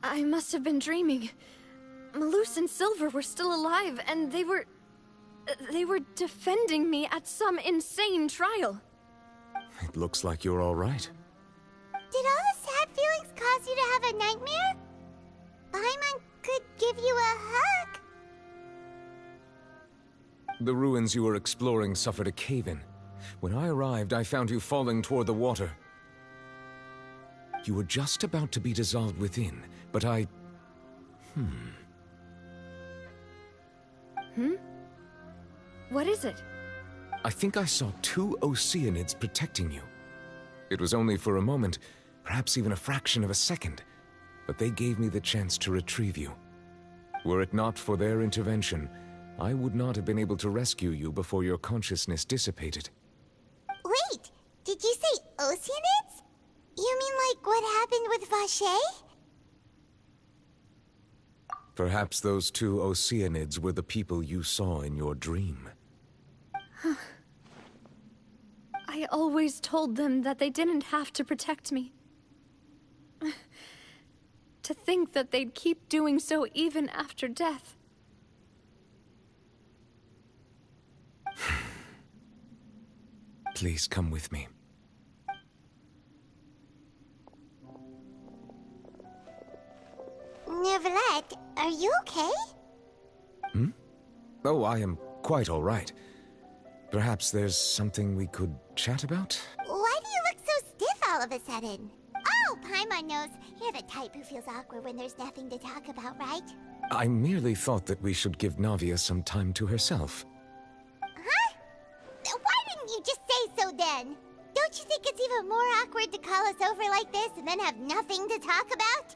I must have been dreaming. Malus and Silver were still alive, and they were defending me at some insane trial. It looks like you're all right. Did all the sad feelings cause you to have a nightmare? Paimon could give you a hug. The ruins you were exploring suffered a cave-in. When I arrived, I found you falling toward the water. You were just about to be dissolved within, but I... What is it? I think I saw 2 Oceanids protecting you. It was only for a moment, perhaps even a fraction of a second, but they gave me the chance to retrieve you. Were it not for their intervention, I would not have been able to rescue you before your consciousness dissipated. Wait, did you say Oceanids? You mean like what happened with Vache? Perhaps those 2 Oceanids were the people you saw in your dream. I always told them that they didn't have to protect me. To think that they'd keep doing so even after death. Please come with me. Neuvillette, are you okay? Oh, I am quite all right. Perhaps there's something we could chat about? Why do you look so stiff all of a sudden? Oh, Paimon knows. You're the type who feels awkward when there's nothing to talk about, right? I merely thought that we should give Navia some time to herself. Huh? Why didn't you just say so then? Don't you think it's even more awkward to call us over like this and then have nothing to talk about?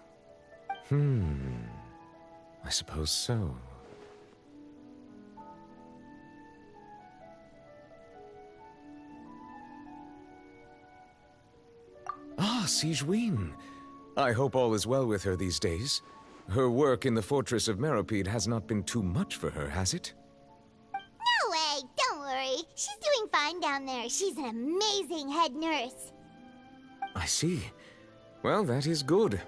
I suppose so. Ah, Sigewinne. I hope all is well with her these days. Her work in the Fortress of Meropide has not been too much for her, has it? No way, don't worry. She's doing fine down there. She's an amazing head nurse. I see. Well, that is good.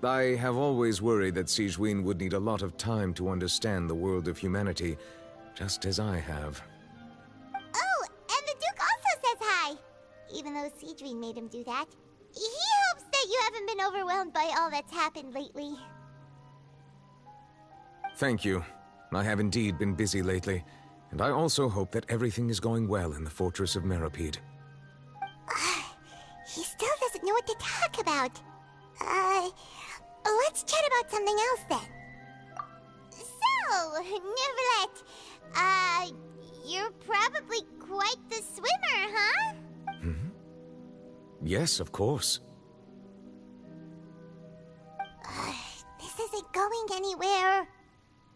I have always worried that Sigewinne would need a lot of time to understand the world of humanity, just as I have. Oh, and the Duke also says hi. Even though Sigewinne made him do that. He hopes that you haven't been overwhelmed by all that's happened lately. Thank you. I have indeed been busy lately, and I also hope that everything is going well in the Fortress of Meropide. He still doesn't know what to talk about. Let's chat about something else then. So, Neuvillette, you're probably quite the swimmer, huh? Yes, of course. This isn't going anywhere.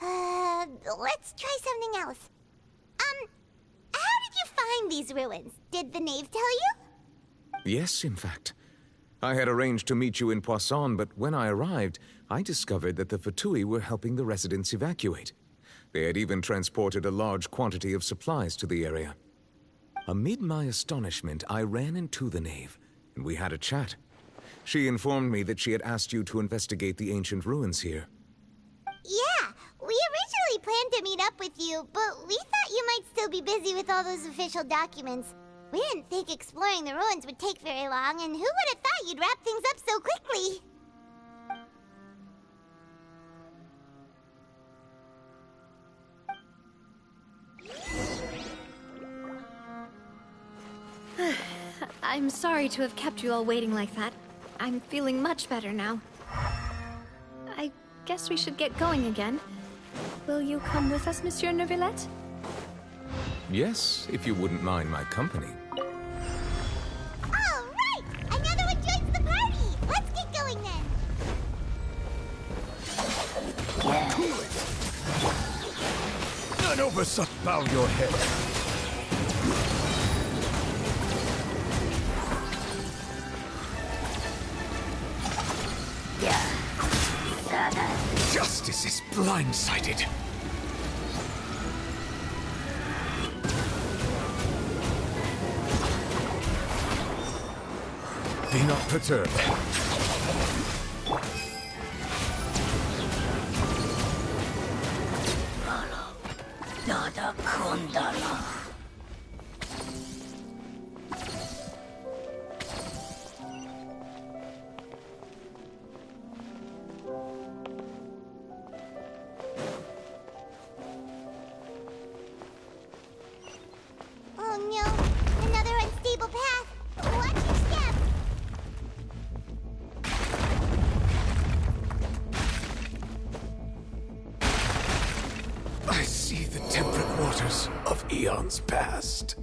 Let's try something else. How did you find these ruins? Did the knave tell you? Yes, in fact. I had arranged to meet you in Poisson, but when I arrived, I discovered that the Fatui were helping the residents evacuate. They had even transported a large quantity of supplies to the area. Amid my astonishment, I ran into the knave, and we had a chat. She informed me that she had asked you to investigate the ancient ruins here. Yeah, we originally planned to meet up with you, but we thought you might still be busy with all those official documents. We didn't think exploring the ruins would take very long, and who would have thought you'd wrap things up so quickly? I'm sorry to have kept you all waiting like that. I'm feeling much better now. I guess we should get going again. Will you come with us, Monsieur Neuvillette? Yes, if you wouldn't mind my company. All right! Another one joins the party! Let's get going then! None over such bow your head. Justice is blindsided. Be not perturbed. Oh no, another unstable path. Watch your step. I see the temperate waters of eons past.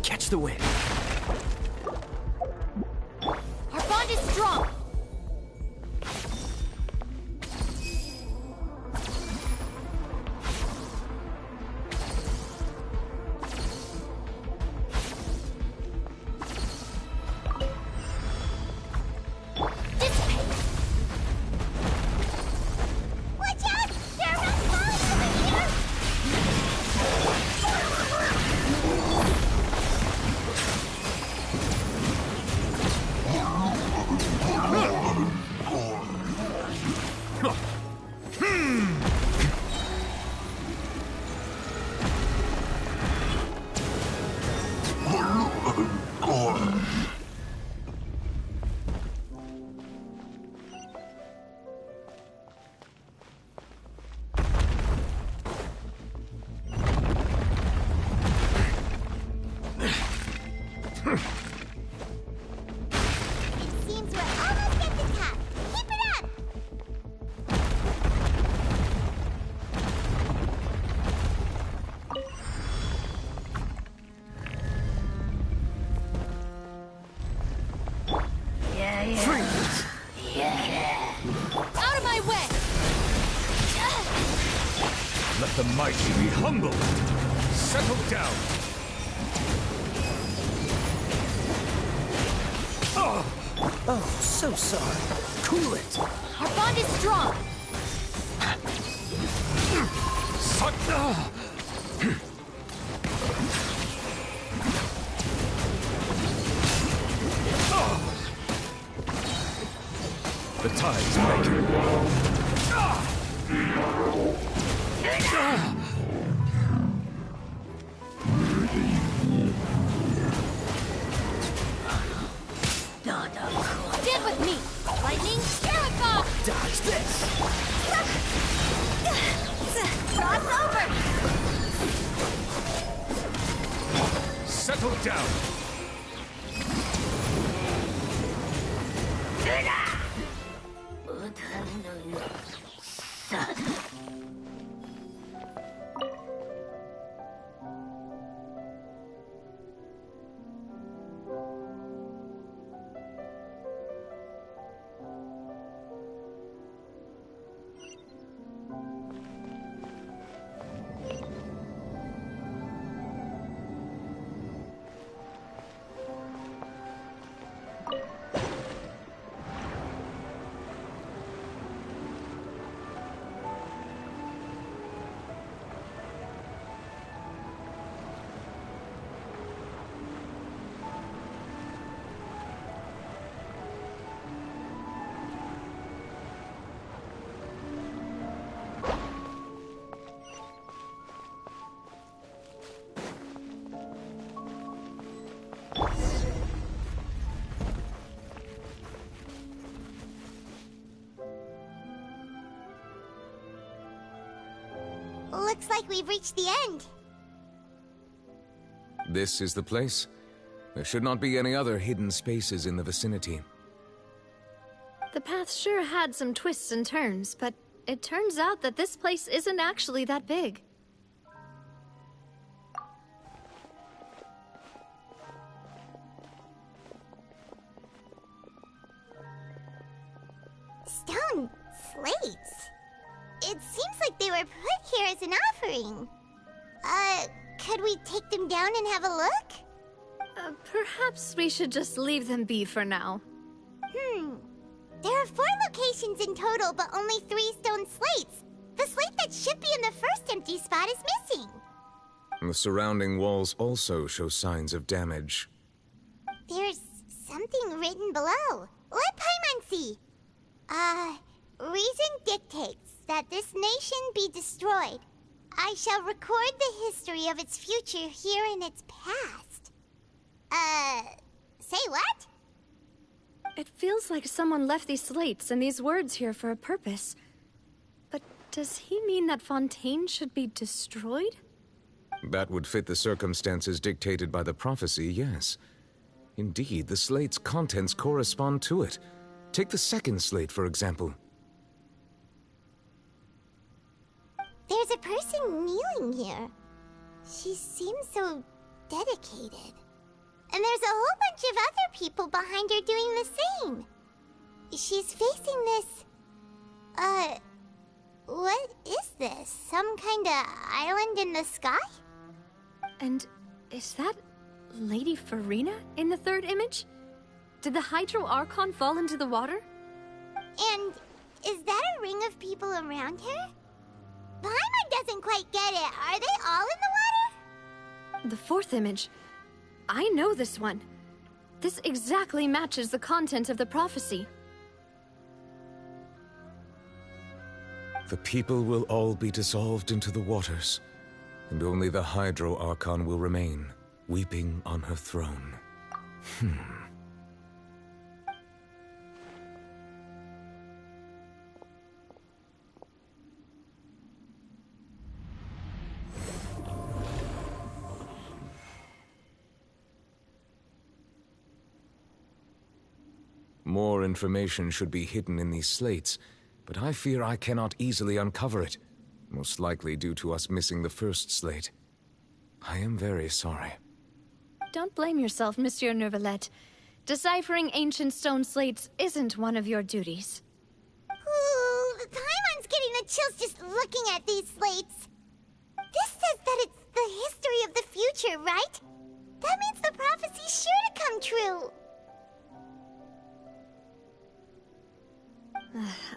Catch the wind. Our bond is strong. Watch out! There are rocks falling over here! It seems we're almost at the top. Keep it up! Freeze! Out of my way! Let the mighty be humbled. Settle down. Oh, so sorry. Cool it. Our bond is strong. The tide's making. Stand with me. Lightning, spirit bomb. Dodge this. Cross over! Settle down. Looks like we've reached the end. This is the place. There should not be any other hidden spaces in the vicinity. The path sure had some twists and turns, but it turns out that this place isn't actually that big. Stone slates. It seems like they were put here as an offering. Could we take them down and have a look? Perhaps we should just leave them be for now. There are 4 locations in total, but only 3 stone slates. The slate that should be in the first empty spot is missing. The surrounding walls also show signs of damage. There's something written below. Let Paimon see. Reason dictates that this nation be destroyed. I shall record the history of its future here in its past. Say what? It feels like someone left these slates and these words here for a purpose. But does he mean that Fontaine should be destroyed? That would fit the circumstances dictated by the prophecy, yes. Indeed, the slate's contents correspond to it. Take the second slate, for example. There's a person kneeling here. She seems so dedicated. And there's a whole bunch of other people behind her doing the same. She's facing this... what is this? Some kind of island in the sky? And is that Lady Farina in the third image? Did the Hydro Archon fall into the water? And is that a ring of people around her? Paimon doesn't quite get it. Are they all in the water? The fourth image. I know this one. This exactly matches the content of the prophecy. The people will all be dissolved into the waters, and only the Hydro Archon will remain, weeping on her throne. More information should be hidden in these slates, but I fear I cannot easily uncover it, most likely due to us missing the first slate. I am very sorry. Don't blame yourself, Monsieur Neuvillette. Deciphering ancient stone slates isn't one of your duties. Ooh, Paimon's getting the chills just looking at these slates. This says that it's the history of the future, right? That means the prophecy's sure to come true.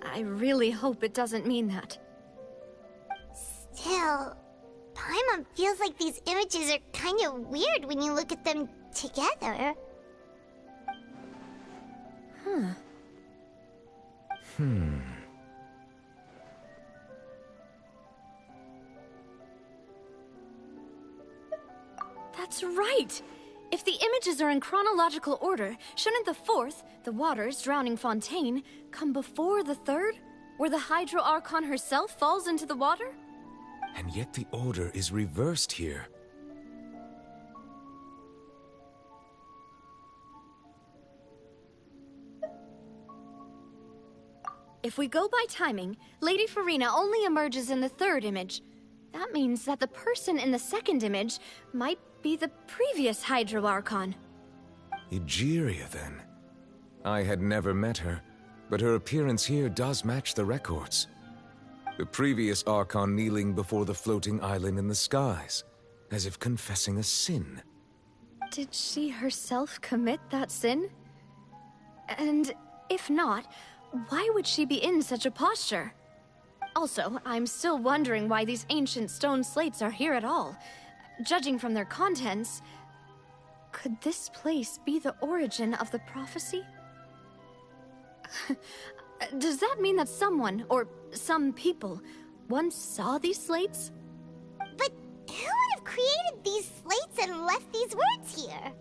I really hope it doesn't mean that. Still, Paimon feels like these images are kind of weird when you look at them together. That's right! If the images are in chronological order, shouldn't the fourth, the waters drowning Fontaine, come before the third, where the Hydro Archon herself falls into the water? And yet the order is reversed here. If we go by timing, Lady Farina only emerges in the third image. That means that the person in the second image might be the previous Hydro Archon. Egeria, then. I had never met her, but her appearance here does match the records. The previous Archon kneeling before the floating island in the skies, as if confessing a sin. Did she herself commit that sin? And if not, why would she be in such a posture? Also, I'm still wondering why these ancient stone slates are here at all. Judging from their contents, could this place be the origin of the prophecy? Does that mean that someone, or some people, once saw these slates? But who would have created these slates and left these words here?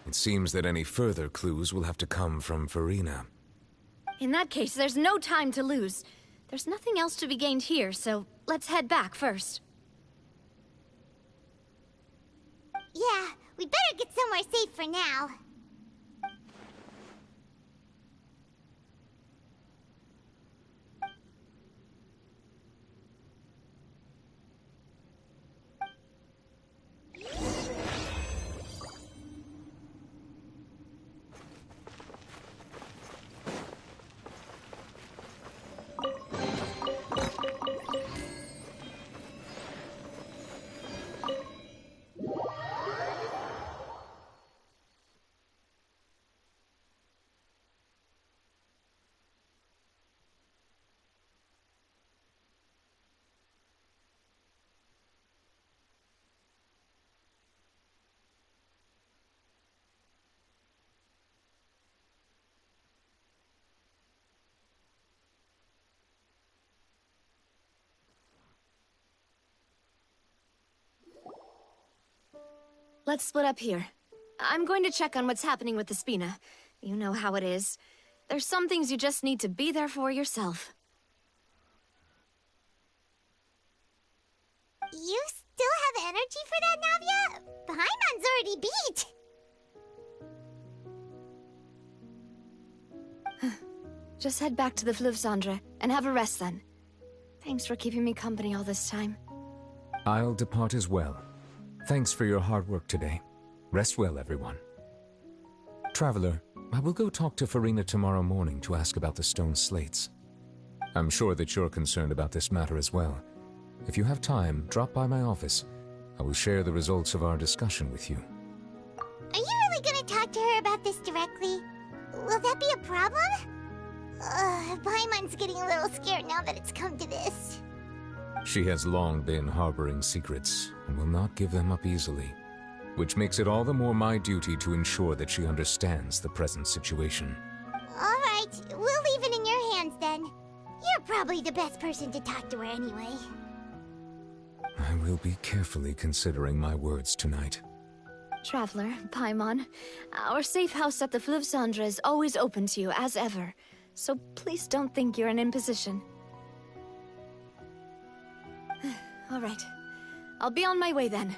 It seems that any further clues will have to come from Farina. In that case, there's no time to lose. There's nothing else to be gained here, so let's head back first. Yeah, we better get somewhere safe for now. let's split up here. I'm going to check on what's happening with the Spina. You know how it is. There's some things you just need to be there for yourself. You still have energy for that, Navia? Paimon's already beat! Just head back to the Fleuve Cendre and have a rest then. Thanks for keeping me company all this time. I'll depart as well. Thanks for your hard work today. Rest well, everyone. Traveler, I will go talk to Farina tomorrow morning to ask about the stone slates. I'm sure that you're concerned about this matter as well. If you have time, drop by my office. I will share the results of our discussion with you. Are you really gonna talk to her about this directly? Will that be a problem? Paimon's getting a little scared now that it's come to this. She has long been harboring secrets and will not give them up easily, which makes it all the more my duty to ensure that she understands the present situation. Alright, we'll leave it in your hands then. You're probably the best person to talk to her anyway. I will be carefully considering my words tonight. Traveler, Paimon, our safe house at the Fleuve Cendre is always open to you, as ever. So please don't think you're an imposition. All right. I'll be on my way then.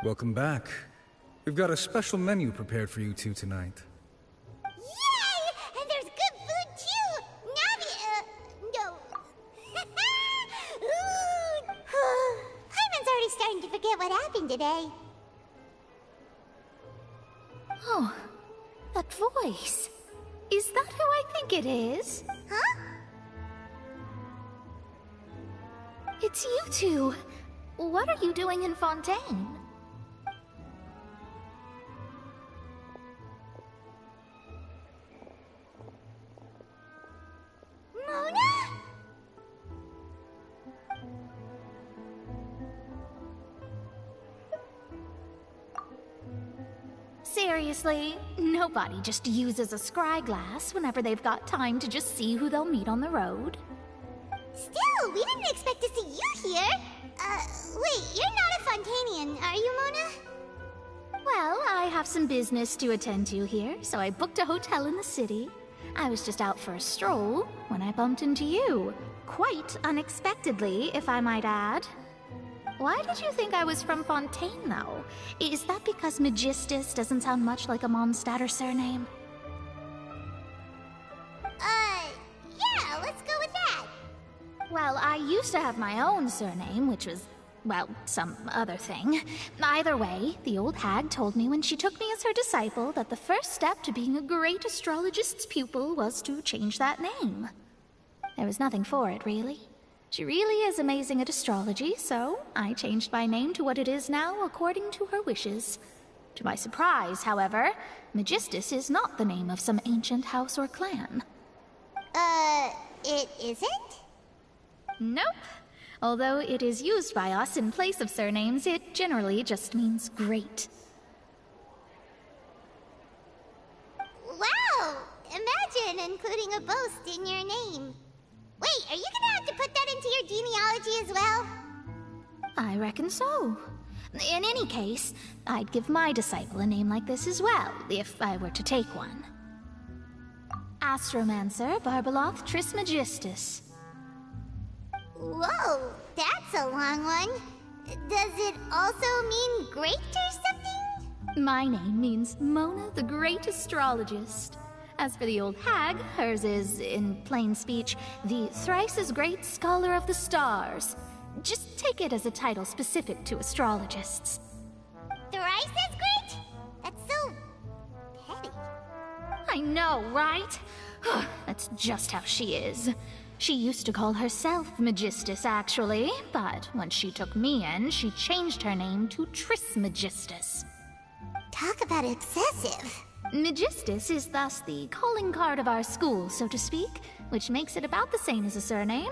Welcome back. We've got a special menu prepared for you two tonight. Yay! And there's good food too! Navi, no. Paimon's already starting to forget what happened today. Oh, that voice. Is that who I think it is? Huh? It's you two. What are you doing in Fontaine? Seriously, nobody just uses a scry glass whenever they've got time to just see who they'll meet on the road. Still, we didn't expect to see you here. Wait, you're not a Fontainian, are you, Mona? Well, I have some business to attend to here, so I booked a hotel in the city. I was just out for a stroll when I bumped into you. Quite unexpectedly, if I might add. Why did you think I was from Fontaine, though? Is that because Magistus doesn't sound much like a Mondstatter surname? Yeah, let's go with that. Well, I used to have my own surname, which was, well, some other thing. Either way, the old hag told me when she took me as her disciple that the first step to being a great astrologist's pupil was to change that name. There was nothing for it, really. She really is amazing at astrology, so I changed my name to what it is now according to her wishes. To my surprise, however, Magistus is not the name of some ancient house or clan. It isn't? Nope. Although it is used by us in place of surnames, it generally just means great. Wow! Imagine including a boast in your name. Wait, are you gonna have to put that into your genealogy as well? I reckon so. In any case, I'd give my disciple a name like this as well, if I were to take one. Astromancer Barbeloth Trismegistus. Whoa, that's a long one. Does it also mean great or something? My name means Mona the Great Astrologist. As for the old hag, hers is, in plain speech, the thrice-as-great Scholar of the Stars. Just take it as a title specific to astrologists. Thrice as great? That's so petty. I know, right? That's just how she is. She used to call herself Magistus, actually, but when she took me in, she changed her name to Trismegistus. Talk about excessive. Megistus is thus the calling card of our school, so to speak, which makes it about the same as a surname.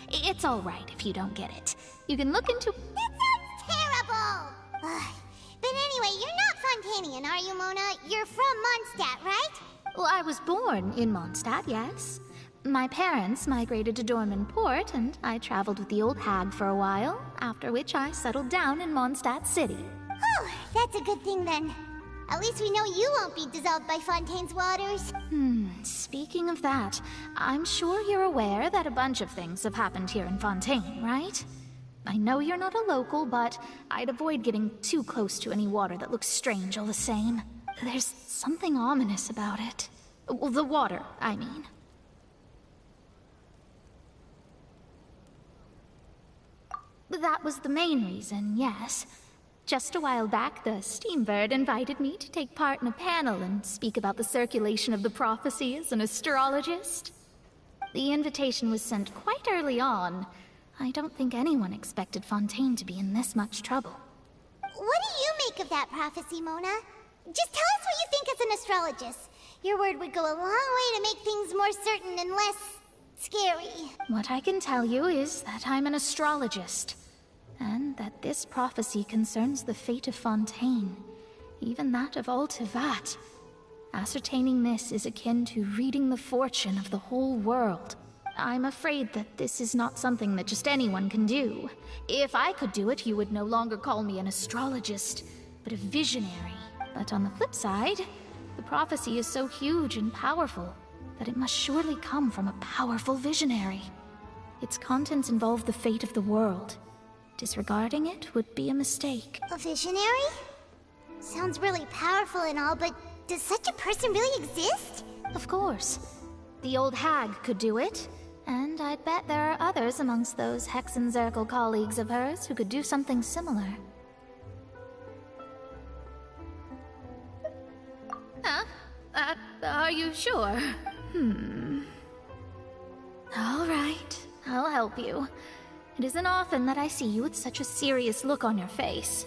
It's all right if you don't get it. You can look into... That sounds terrible! Ugh. But anyway, you're not Fontainian, are you, Mona? You're from Mondstadt, right? Well, I was born in Mondstadt, yes. My parents migrated to Dorman Port, and I traveled with the old hag for a while, after which I settled down in Mondstadt City. Oh, that's a good thing then. At least we know you won't be dissolved by Fontaine's waters. Speaking of that, I'm sure you're aware that a bunch of things have happened here in Fontaine, right? I know you're not a local, but I'd avoid getting too close to any water that looks strange all the same. There's something ominous about it. Well, the water, I mean. That was the main reason, yes. Just a while back, the Steambird invited me to take part in a panel and speak about the circulation of the prophecy as an astrologist. The invitation was sent quite early on. I don't think anyone expected Fontaine to be in this much trouble. What do you make of that prophecy, Mona? Just tell us what you think as an astrologist. Your word would go a long way to make things more certain and less... scary. What I can tell you is that I'm an astrologist, and that this prophecy concerns the fate of Fontaine, even that of all Tevat. Ascertaining this is akin to reading the fortune of the whole world. I'm afraid that this is not something that just anyone can do. If I could do it, you would no longer call me an astrologist, but a visionary. But on the flip side, the prophecy is so huge and powerful that it must surely come from a powerful visionary. Its contents involve the fate of the world. Disregarding it would be a mistake. A visionary? Sounds really powerful and all, but does such a person really exist? Of course. The old hag could do it, and I'd bet there are others amongst those Hexenzirkel colleagues of hers who could do something similar. Huh? Are you sure? All right, I'll help you. It isn't often that I see you with such a serious look on your face.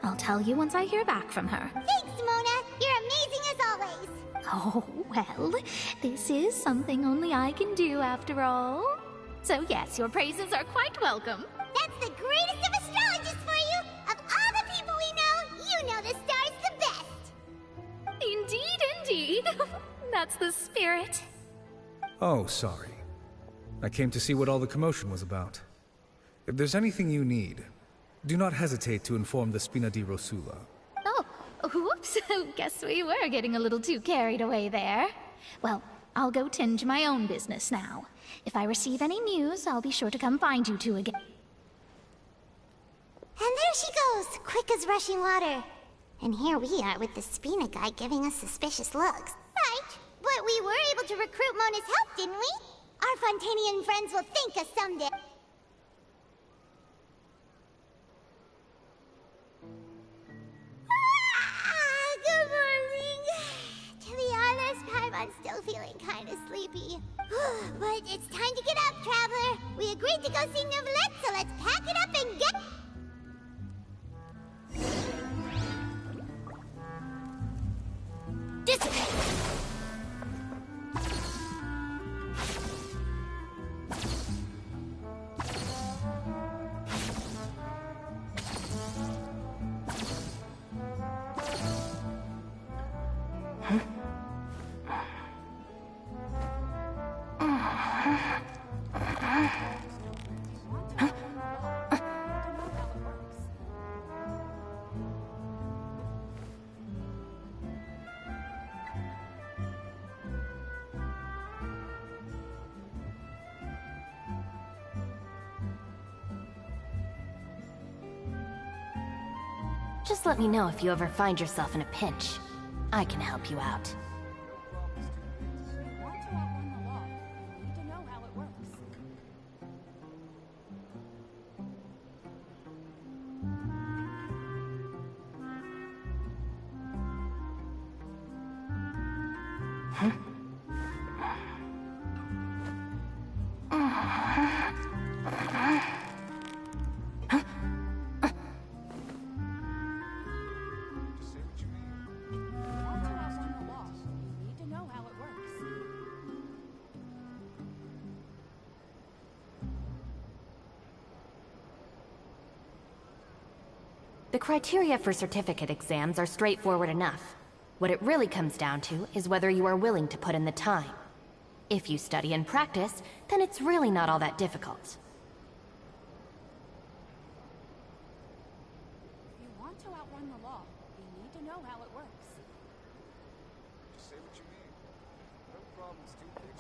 I'll tell you once I hear back from her. Thanks, Mona! You're amazing as always! Oh, well, this is something only I can do after all. So yes, your praises are quite welcome. That's the greatest of astrologists for you! Of all the people we know, you know the star's the best! Indeed, indeed. That's the spirit. Oh, sorry. I came to see what all the commotion was about. If there's anything you need, do not hesitate to inform the Spina di Rosula. Oh, whoops. Guess we were getting a little too carried away there. Well, I'll go tend to my own business now. If I receive any news, I'll be sure to come find you two again. And there she goes, quick as rushing water. And here we are with the Spina guy giving us suspicious looks. Right, but we were able to recruit Mona's help, didn't we? Our Fontainian friends will thank us someday. Good morning. To be honest, I'm still feeling kind of sleepy. But it's time to get up, traveler. We agreed to go see Neuvillette, so let's pack it up and get... Dissipate! Just let me know if you ever find yourself in a pinch. I can help you out. The criteria for certificate exams are straightforward enough. What it really comes down to is whether you are willing to put in the time. If you study and practice, then it's really not all that difficult. If you want to outrun the law, you need to know how it works. Just say what you mean. No problems, too big.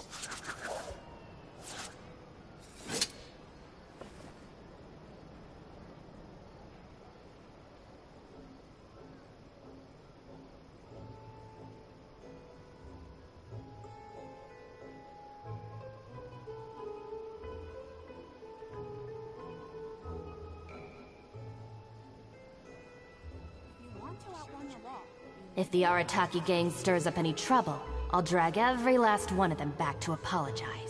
If the Arataki gang stirs up any trouble, I'll drag every last one of them back to apologize.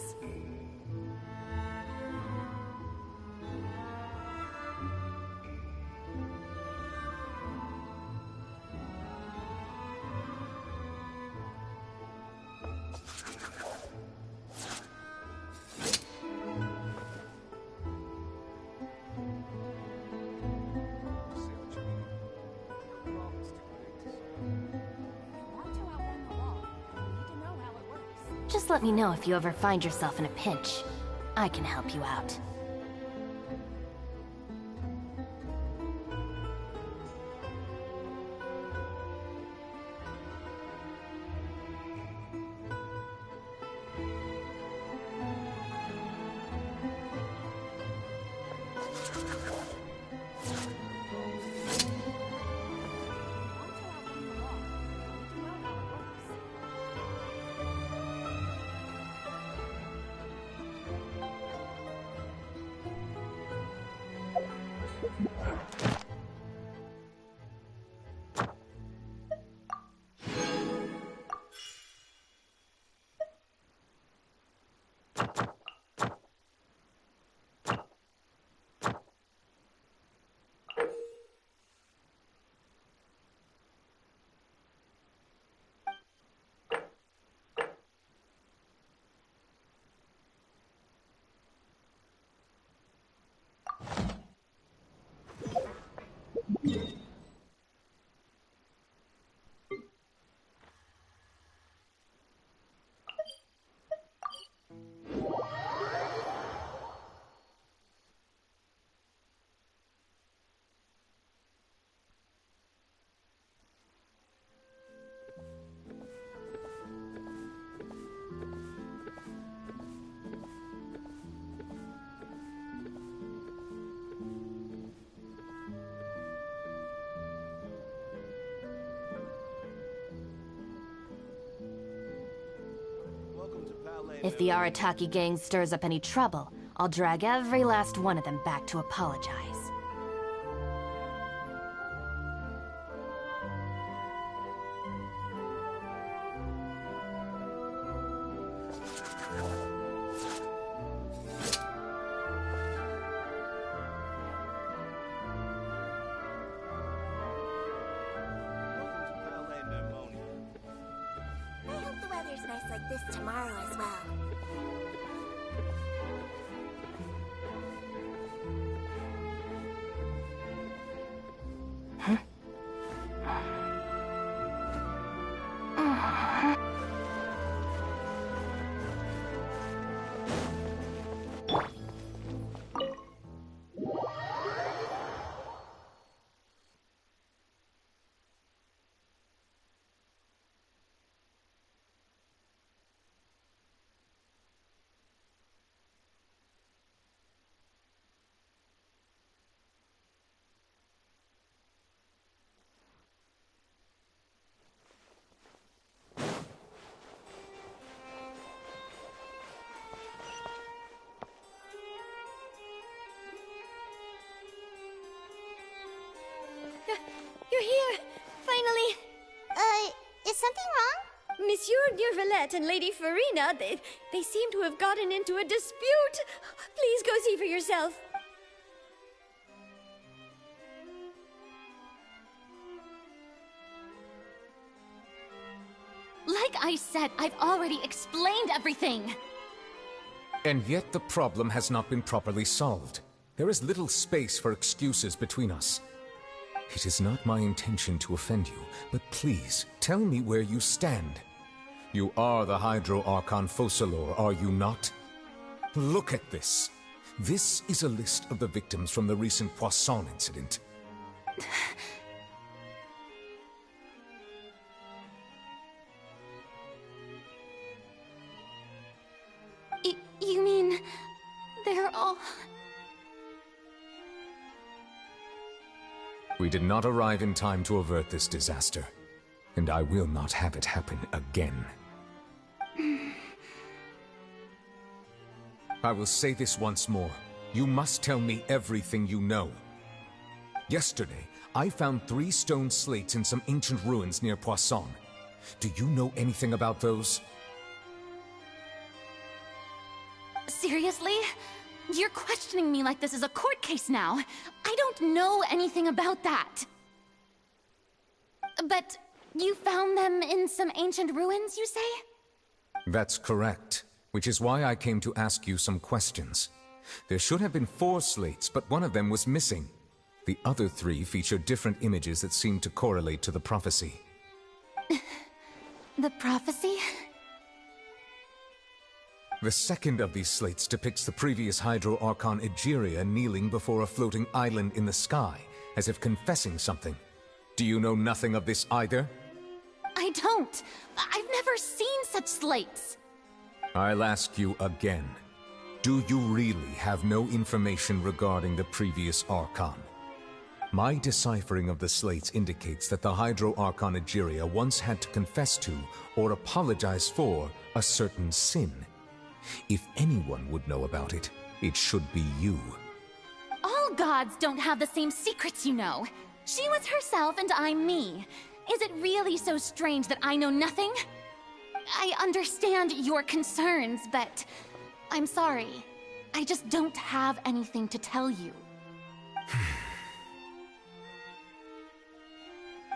Just let me know if you ever find yourself in a pinch. I can help you out. If the Arataki gang stirs up any trouble, I'll drag every last one of them back to apologize. I hope the weather's nice like this tomorrow as well. You're here! Finally! Is something wrong? Monsieur Neuvillette and Lady Farina, they seem to have gotten into a dispute. Please go see for yourself. Like I said, I've already explained everything! And yet the problem has not been properly solved. There is little space for excuses between us. It is not my intention to offend you, but please, tell me where you stand. You are the Hydro Archon Focalor, are you not? Look at this. This is a list of the victims from the recent Poisson incident. You mean... they're all... We did not arrive in time to avert this disaster, and I will not have it happen again. I will say this once more. You must tell me everything you know. Yesterday, I found 3 stone slates in some ancient ruins near Poisson. Do you know anything about those? Seriously? You're questioning me like this is a court case now. I don't know anything about that. But you found them in some ancient ruins, you say? That's correct, which is why I came to ask you some questions. There should have been 4 slates, but one of them was missing. The other 3 feature different images that seem to correlate to the prophecy. The prophecy? The second of these slates depicts the previous Hydro Archon Egeria kneeling before a floating island in the sky, as if confessing something. Do you know nothing of this either? I don't. I've never seen such slates. I'll ask you again. Do you really have no information regarding the previous Archon? My deciphering of the slates indicates that the Hydro Archon Egeria once had to confess to, or apologize for, a certain sin. If anyone would know about it, it should be you. All gods don't have the same secrets, you know. She was herself and I'm me. Is it really so strange that I know nothing? I understand your concerns, but I'm sorry. I just don't have anything to tell you.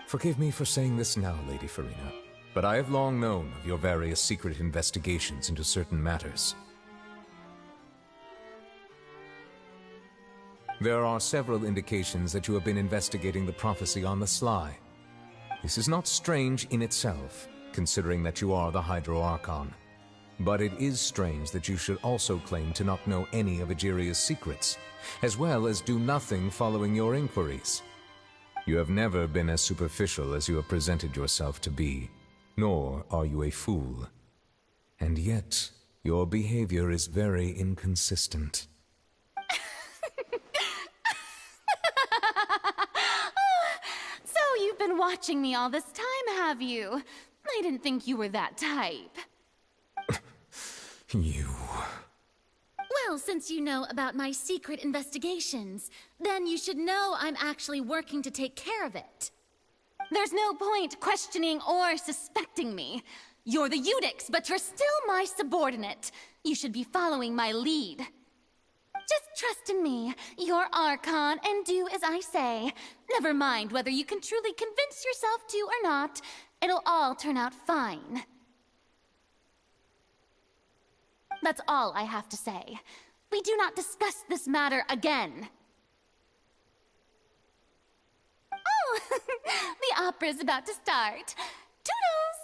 Forgive me for saying this now, Lady Farina, but I have long known of your various secret investigations into certain matters. There are several indications that you have been investigating the prophecy on the sly. This is not strange in itself, considering that you are the Hydro Archon. But it is strange that you should also claim to not know any of Egeria's secrets, as well as do nothing following your inquiries. You have never been as superficial as you have presented yourself to be, nor are you a fool. And yet, your behavior is very inconsistent. So you've been watching me all this time, have you? I didn't think you were that type. You... Well, since you know about my secret investigations, then you should know I'm actually working to take care of it. There's no point questioning or suspecting me. You're the Eudix, but you're still my subordinate. You should be following my lead. Just trust in me, your Archon, and do as I say. Never mind whether you can truly convince yourself to or not. It'll all turn out fine. That's all I have to say. We do not discuss this matter again. Oh, the opera's about to start. Toodles!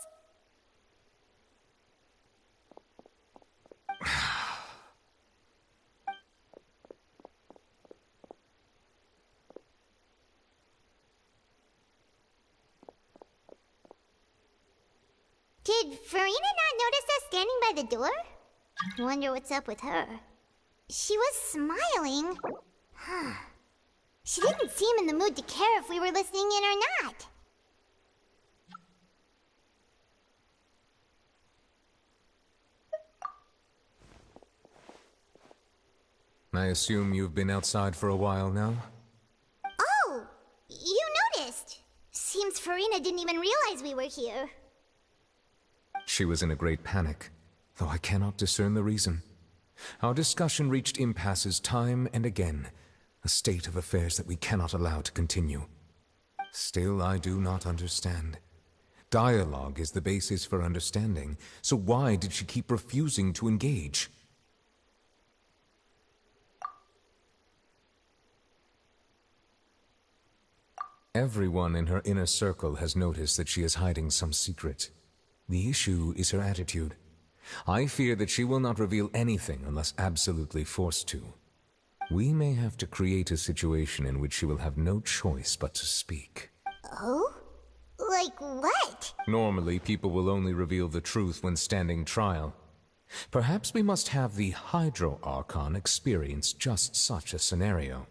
Did Farina not notice us standing by the door? Wonder what's up with her. She was smiling. She didn't seem in the mood to care if we were listening in or not. I assume you've been outside for a while now? Oh, you noticed. Seems Farina didn't even realize we were here. She was in a great panic, though I cannot discern the reason. Our discussion reached impasses time and again, a state of affairs that we cannot allow to continue. Still, I do not understand. Dialogue is the basis for understanding, so why did she keep refusing to engage? Everyone in her inner circle has noticed that she is hiding some secret. The issue is her attitude. I fear that she will not reveal anything unless absolutely forced to. We may have to create a situation in which she will have no choice but to speak. Oh? Like what? Normally, people will only reveal the truth when standing trial. Perhaps we must have the Hydro Archon experience just such a scenario.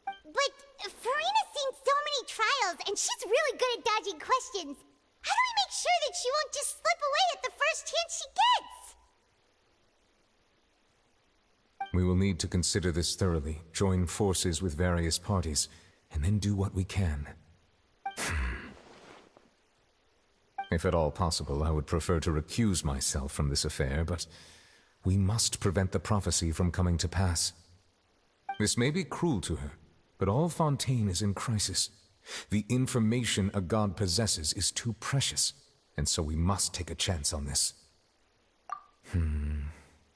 But Farina's seen so many trials, and she's really good at dodging questions. How do we make sure that she won't just slip away at the first chance she gets? We will need to consider this thoroughly, join forces with various parties, and then do what we can. If at all possible, I would prefer to recuse myself from this affair, but we must prevent the prophecy from coming to pass. This may be cruel to her, but all Fontaine is in crisis. The information a god possesses is too precious, and so we must take a chance on this.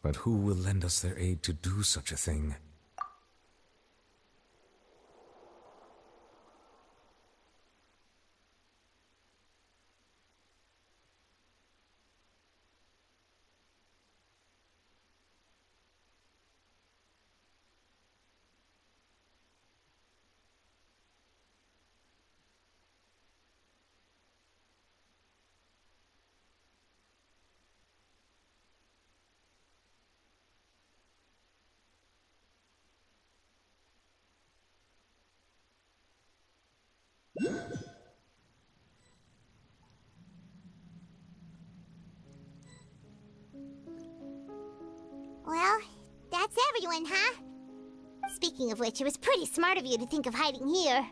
But who will lend us their aid to do such a thing? Well, that's everyone, huh? Speaking of which, it was pretty smart of you to think of hiding here.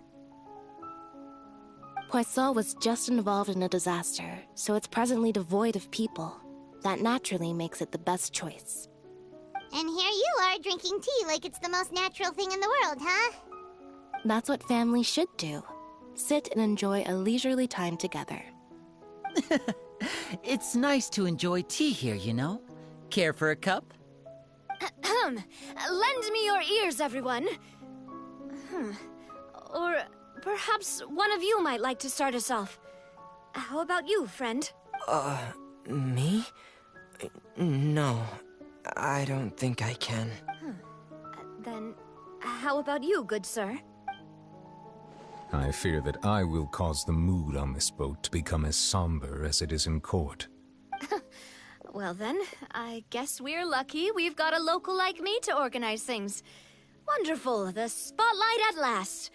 Poisson was just involved in a disaster, so it's presently devoid of people. That naturally makes it the best choice. And here you are drinking tea like it's the most natural thing in the world, huh? That's what families should do. Sit and enjoy a leisurely time together. It's nice to enjoy tea here, you know? Care for a cup? Lend me your ears, everyone. Or perhaps one of you might like to start us off. How about you, friend? Me? No, I don't think I can. Then, how about you, good sir? I fear that I will cause the mood on this boat to become as somber as it is in court. Well then, I guess we're lucky we've got a local like me to organize things. Wonderful, the spotlight at last.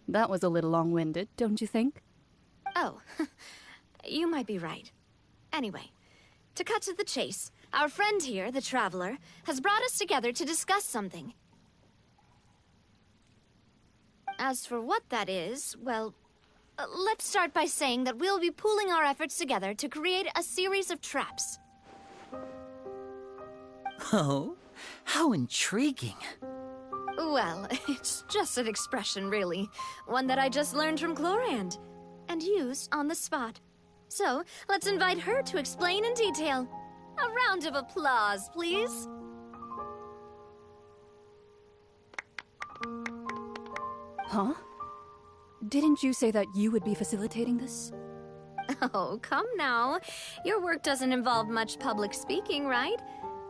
That was a little long-winded, don't you think? Oh, you might be right. Anyway, to cut to the chase, our friend here, the Traveler, has brought us together to discuss something. As for what that is, well, let's start by saying that we'll be pooling our efforts together to create a series of traps. Oh, how intriguing. Well, it's just an expression, really. One that I just learned from Chlorand, and used on the spot. So, let's invite her to explain in detail. A round of applause, please. Huh? Didn't you say that you would be facilitating this? Oh, come now. Your work doesn't involve much public speaking, right?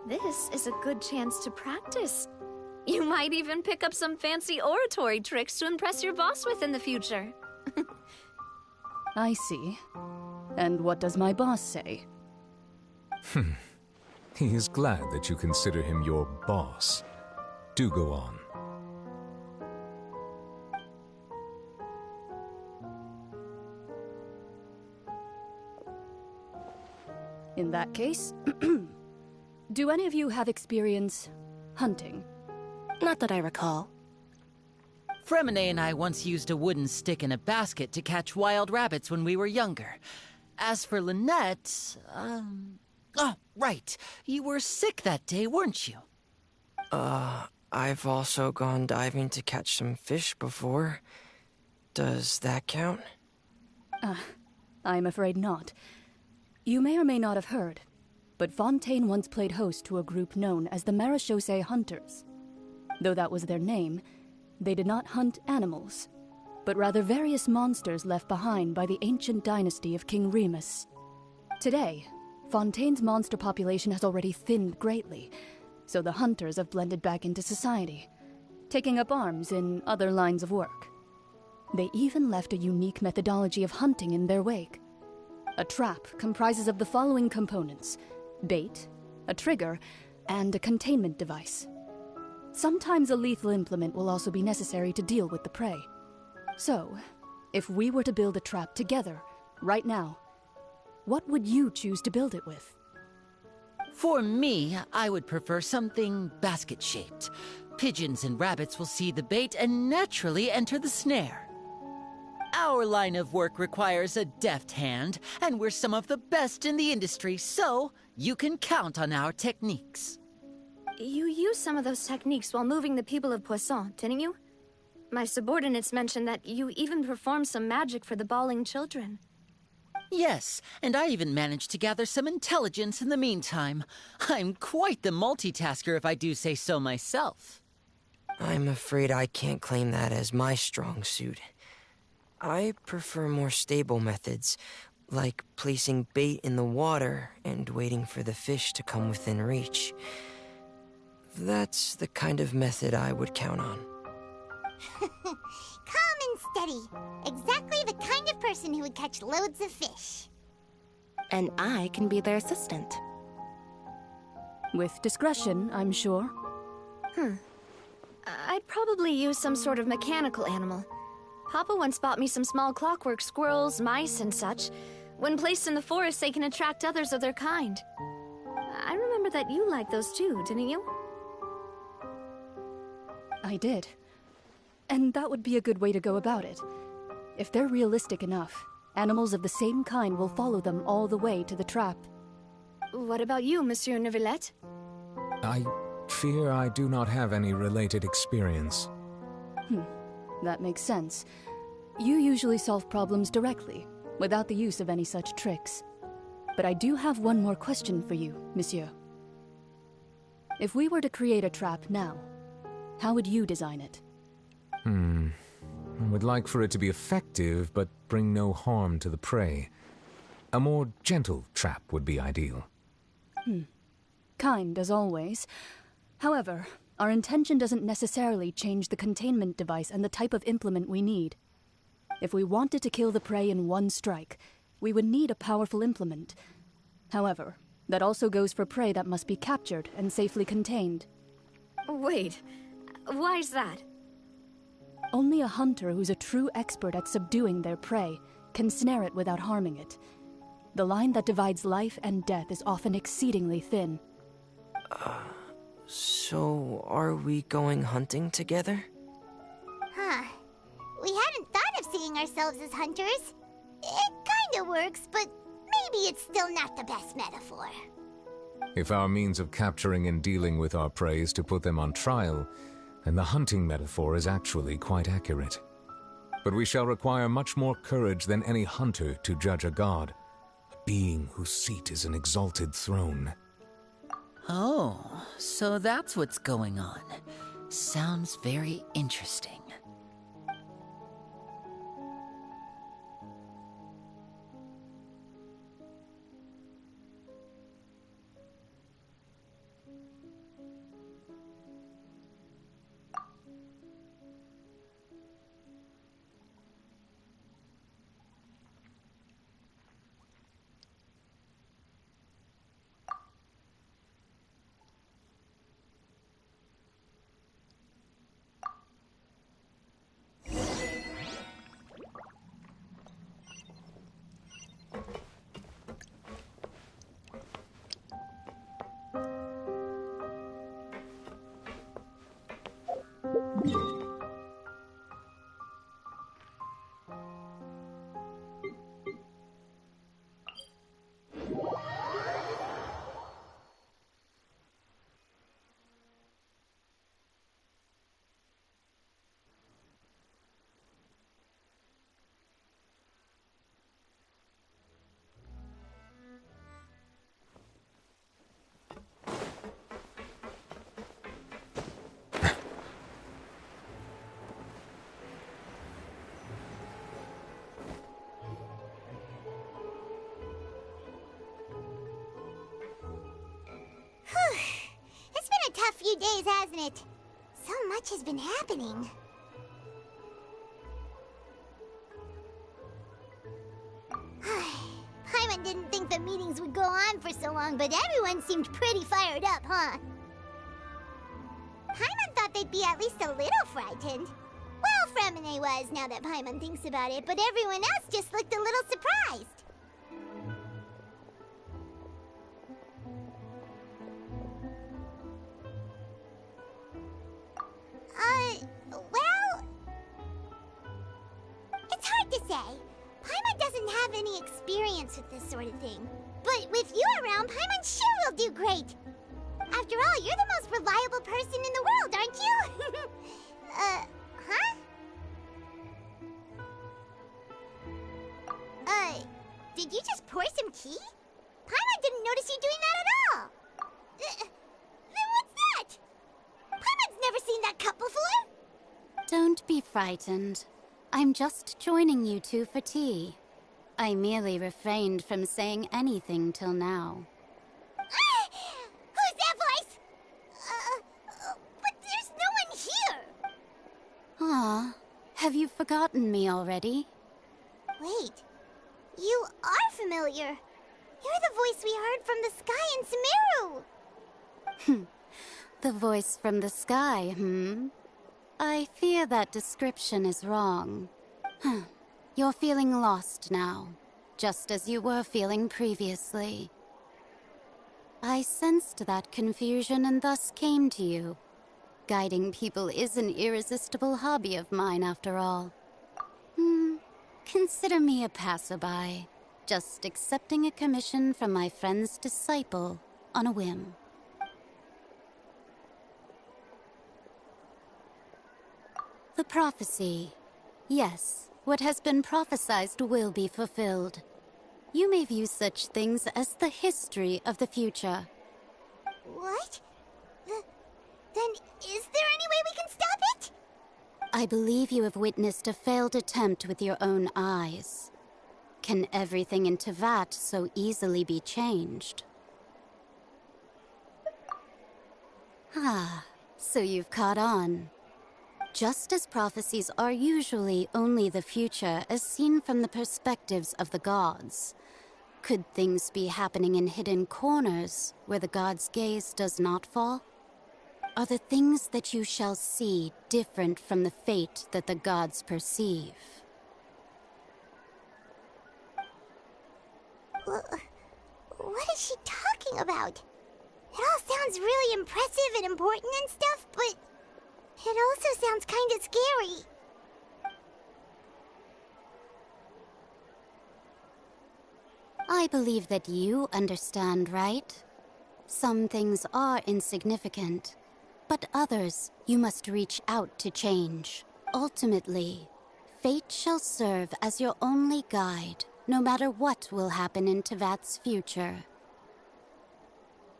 This is a good chance to practice. You might even pick up some fancy oratory tricks to impress your boss with in the future. I see. And what does my boss say? He is glad that you consider him your boss. Do go on. In that case, do any of you have experience hunting? Not that I recall. Fremine and I once used a wooden stick in a basket to catch wild rabbits when we were younger. As for Lynette, oh, right. You were sick that day, weren't you? I've also gone diving to catch some fish before. Does that count? I'm afraid not. You may or may not have heard, but Fontaine once played host to a group known as the Marechaussee Hunters. Though that was their name, they did not hunt animals. but rather various monsters left behind by the ancient dynasty of King Remus. Today, Fontaine's monster population has already thinned greatly, so the hunters have blended back into society, taking up arms in other lines of work. They even left a unique methodology of hunting in their wake. A trap comprises of the following components: bait, a trigger, and a containment device. Sometimes a lethal implement will also be necessary to deal with the prey. So, if we were to build a trap together, right now, what would you choose to build it with? For me, I would prefer something basket-shaped. Pigeons and rabbits will see the bait and naturally enter the snare. Our line of work requires a deft hand, and we're some of the best in the industry, so you can count on our techniques. You used some of those techniques while moving the people of Poisson, didn't you? My subordinates mentioned that you even performed some magic for the bawling children. Yes, and I even managed to gather some intelligence in the meantime. I'm quite the multitasker if I do say so myself. I'm afraid I can't claim that as my strong suit. I prefer more stable methods, like placing bait in the water and waiting for the fish to come within reach. That's the kind of method I would count on. Calm and steady. Exactly the kind of person who would catch loads of fish. And I can be their assistant. With discretion, I'm sure. I'd probably use some sort of mechanical animal. Papa once bought me some small clockwork squirrels, mice, and such. When placed in the forest, they can attract others of their kind. I remember that you liked those too, didn't you? I did. And that would be a good way to go about it. If they're realistic enough, animals of the same kind will follow them all the way to the trap. What about you, Monsieur Neuvillette? I fear I do not have any related experience. That makes sense. You usually solve problems directly, without the use of any such tricks. But I do have one more question for you, monsieur. If we were to create a trap now, how would you design it? I would like for it to be effective, but bring no harm to the prey. A more gentle trap would be ideal. Kind, as always. However, our intention doesn't necessarily change the containment device and the type of implement we need. If we wanted to kill the prey in one strike, we would need a powerful implement. However, that also goes for prey that must be captured and safely contained. Wait, why's that? Only a hunter who's a true expert at subduing their prey can snare it without harming it. The line that divides life and death is often exceedingly thin. So are we going hunting together? We hadn't thought of seeing ourselves as hunters. It kinda works, but maybe it's still not the best metaphor. If our means of capturing and dealing with our prey is to put them on trial, then the hunting metaphor is actually quite accurate. But we shall require much more courage than any hunter to judge a god, a being whose seat is an exalted throne. Oh, so that's what's going on. Sounds very interesting. few days, hasn't it? So much has been happening. Paimon didn't think the meetings would go on for so long, but everyone seemed pretty fired up, huh? Paimon thought they'd be at least a little frightened. Well, Fremine was, now that Paimon thinks about it, but everyone else just looked a little surprised. Well... It's hard to say. Paimon doesn't have any experience with this sort of thing. But with you around, Paimon sure will do great. After all, you're the most reliable person in the world, aren't you? Huh? Did you just pour some tea? Paimon didn't notice you doing that at all. Then what's that? Paimon's never seen that cup before. Don't be frightened. I'm just joining you two for tea. I merely refrained from saying anything till now. Who's that voice? But there's no one here. Ah, have you forgotten me already? Wait, you are familiar. You're the voice we heard from the sky in Sumeru. The voice from the sky, I fear that description is wrong. You're feeling lost now, just as you were feeling previously. I sensed that confusion and thus came to you. Guiding people is an irresistible hobby of mine, after all. Consider me a passerby, just accepting a commission from my friend's disciple on a whim. The prophecy. Yes, what has been prophesied will be fulfilled. You may view such things as the history of the future. What? Then is there any way we can stop it? I believe you have witnessed a failed attempt with your own eyes. Can everything in Tevat so easily be changed? Ah, so you've caught on. Just as prophecies are usually only the future as seen from the perspectives of the gods, could things be happening in hidden corners where the gods' gaze does not fall? Are the things that you shall see different from the fate that the gods perceive? What is she talking about? It all sounds really impressive and important and stuff, but it also sounds kind of scary. I believe that you understand, right? Some things are insignificant, but others you must reach out to change. Ultimately, fate shall serve as your only guide, no matter what will happen in Tevat's future.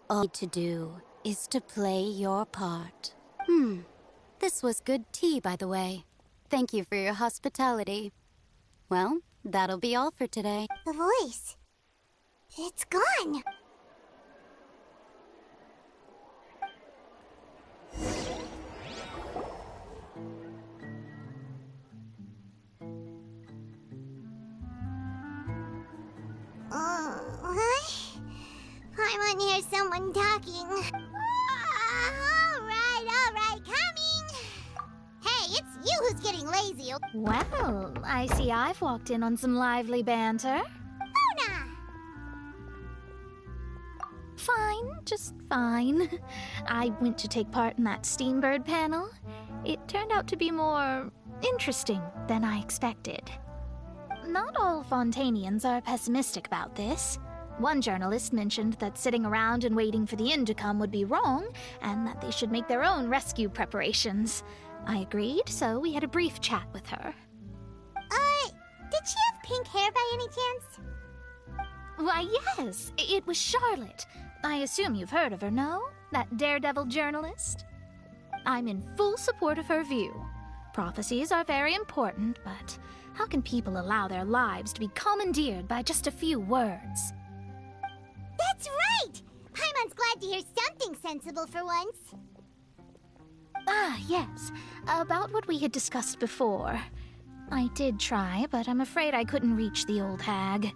All you need to do is to play your part. This was good tea, by the way. Thank you for your hospitality. Well, that'll be all for today. The voice. It's gone. What? I want to hear someone talking. All right, coming. Hey, it's you who's getting lazy. Well, I see I've walked in on some lively banter. Mona! Fine, just fine. I went to take part in that Steambird panel. It turned out to be more interesting than I expected. Not all Fontainians are pessimistic about this. One journalist mentioned that sitting around and waiting for the end to come would be wrong, and that they should make their own rescue preparations. I agreed, so we had a brief chat with her. Did she have pink hair by any chance? Why, yes, it was Charlotte. I assume you've heard of her, no? That daredevil journalist? I'm in full support of her view. Prophecies are very important, but how can people allow their lives to be commandeered by just a few words? That's right! Paimon's glad to hear something sensible for once. Yes. About what we had discussed before. I did try, but I'm afraid I couldn't reach the old hag.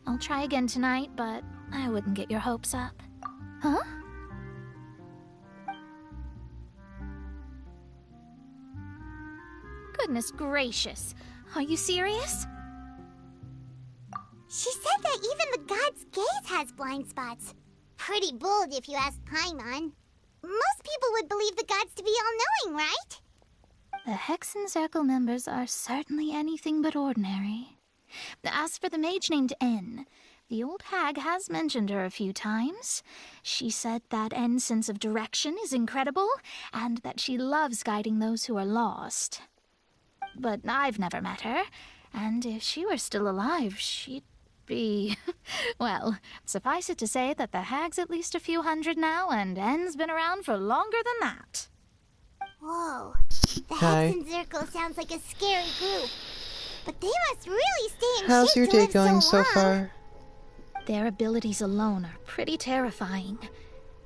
I'll try again tonight, but I wouldn't get your hopes up. Huh? Goodness gracious. Are you serious? She said that even the god's gaze has blind spots. Pretty bold if you ask Paimon. Most people would believe the gods to be all-knowing, right? The Hexen Circle members are certainly anything but ordinary. As for the mage named N, the old hag has mentioned her a few times. She said that N's sense of direction is incredible, and that she loves guiding those who are lost. But I've never met her, and if she were still alive, she'd be... Well, suffice it to say that the hag's at least a few hundred now, and N's been around for longer than that. Whoa. The Hi. Hexen Circle sounds like a scary group. But they must really stay in How's shape your to day live going so so long. far? Their abilities alone are pretty terrifying.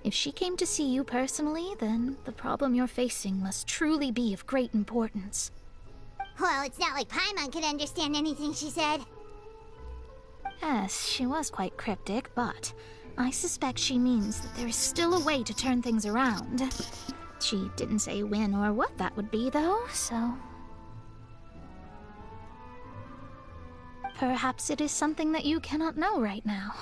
If she came to see you personally, then the problem you're facing must truly be of great importance. Well, it's not like Paimon could understand anything she said. Yes, she was quite cryptic, but I suspect she means that there is still a way to turn things around. She didn't say when or what that would be, though, so... Perhaps it is something that you cannot know right now.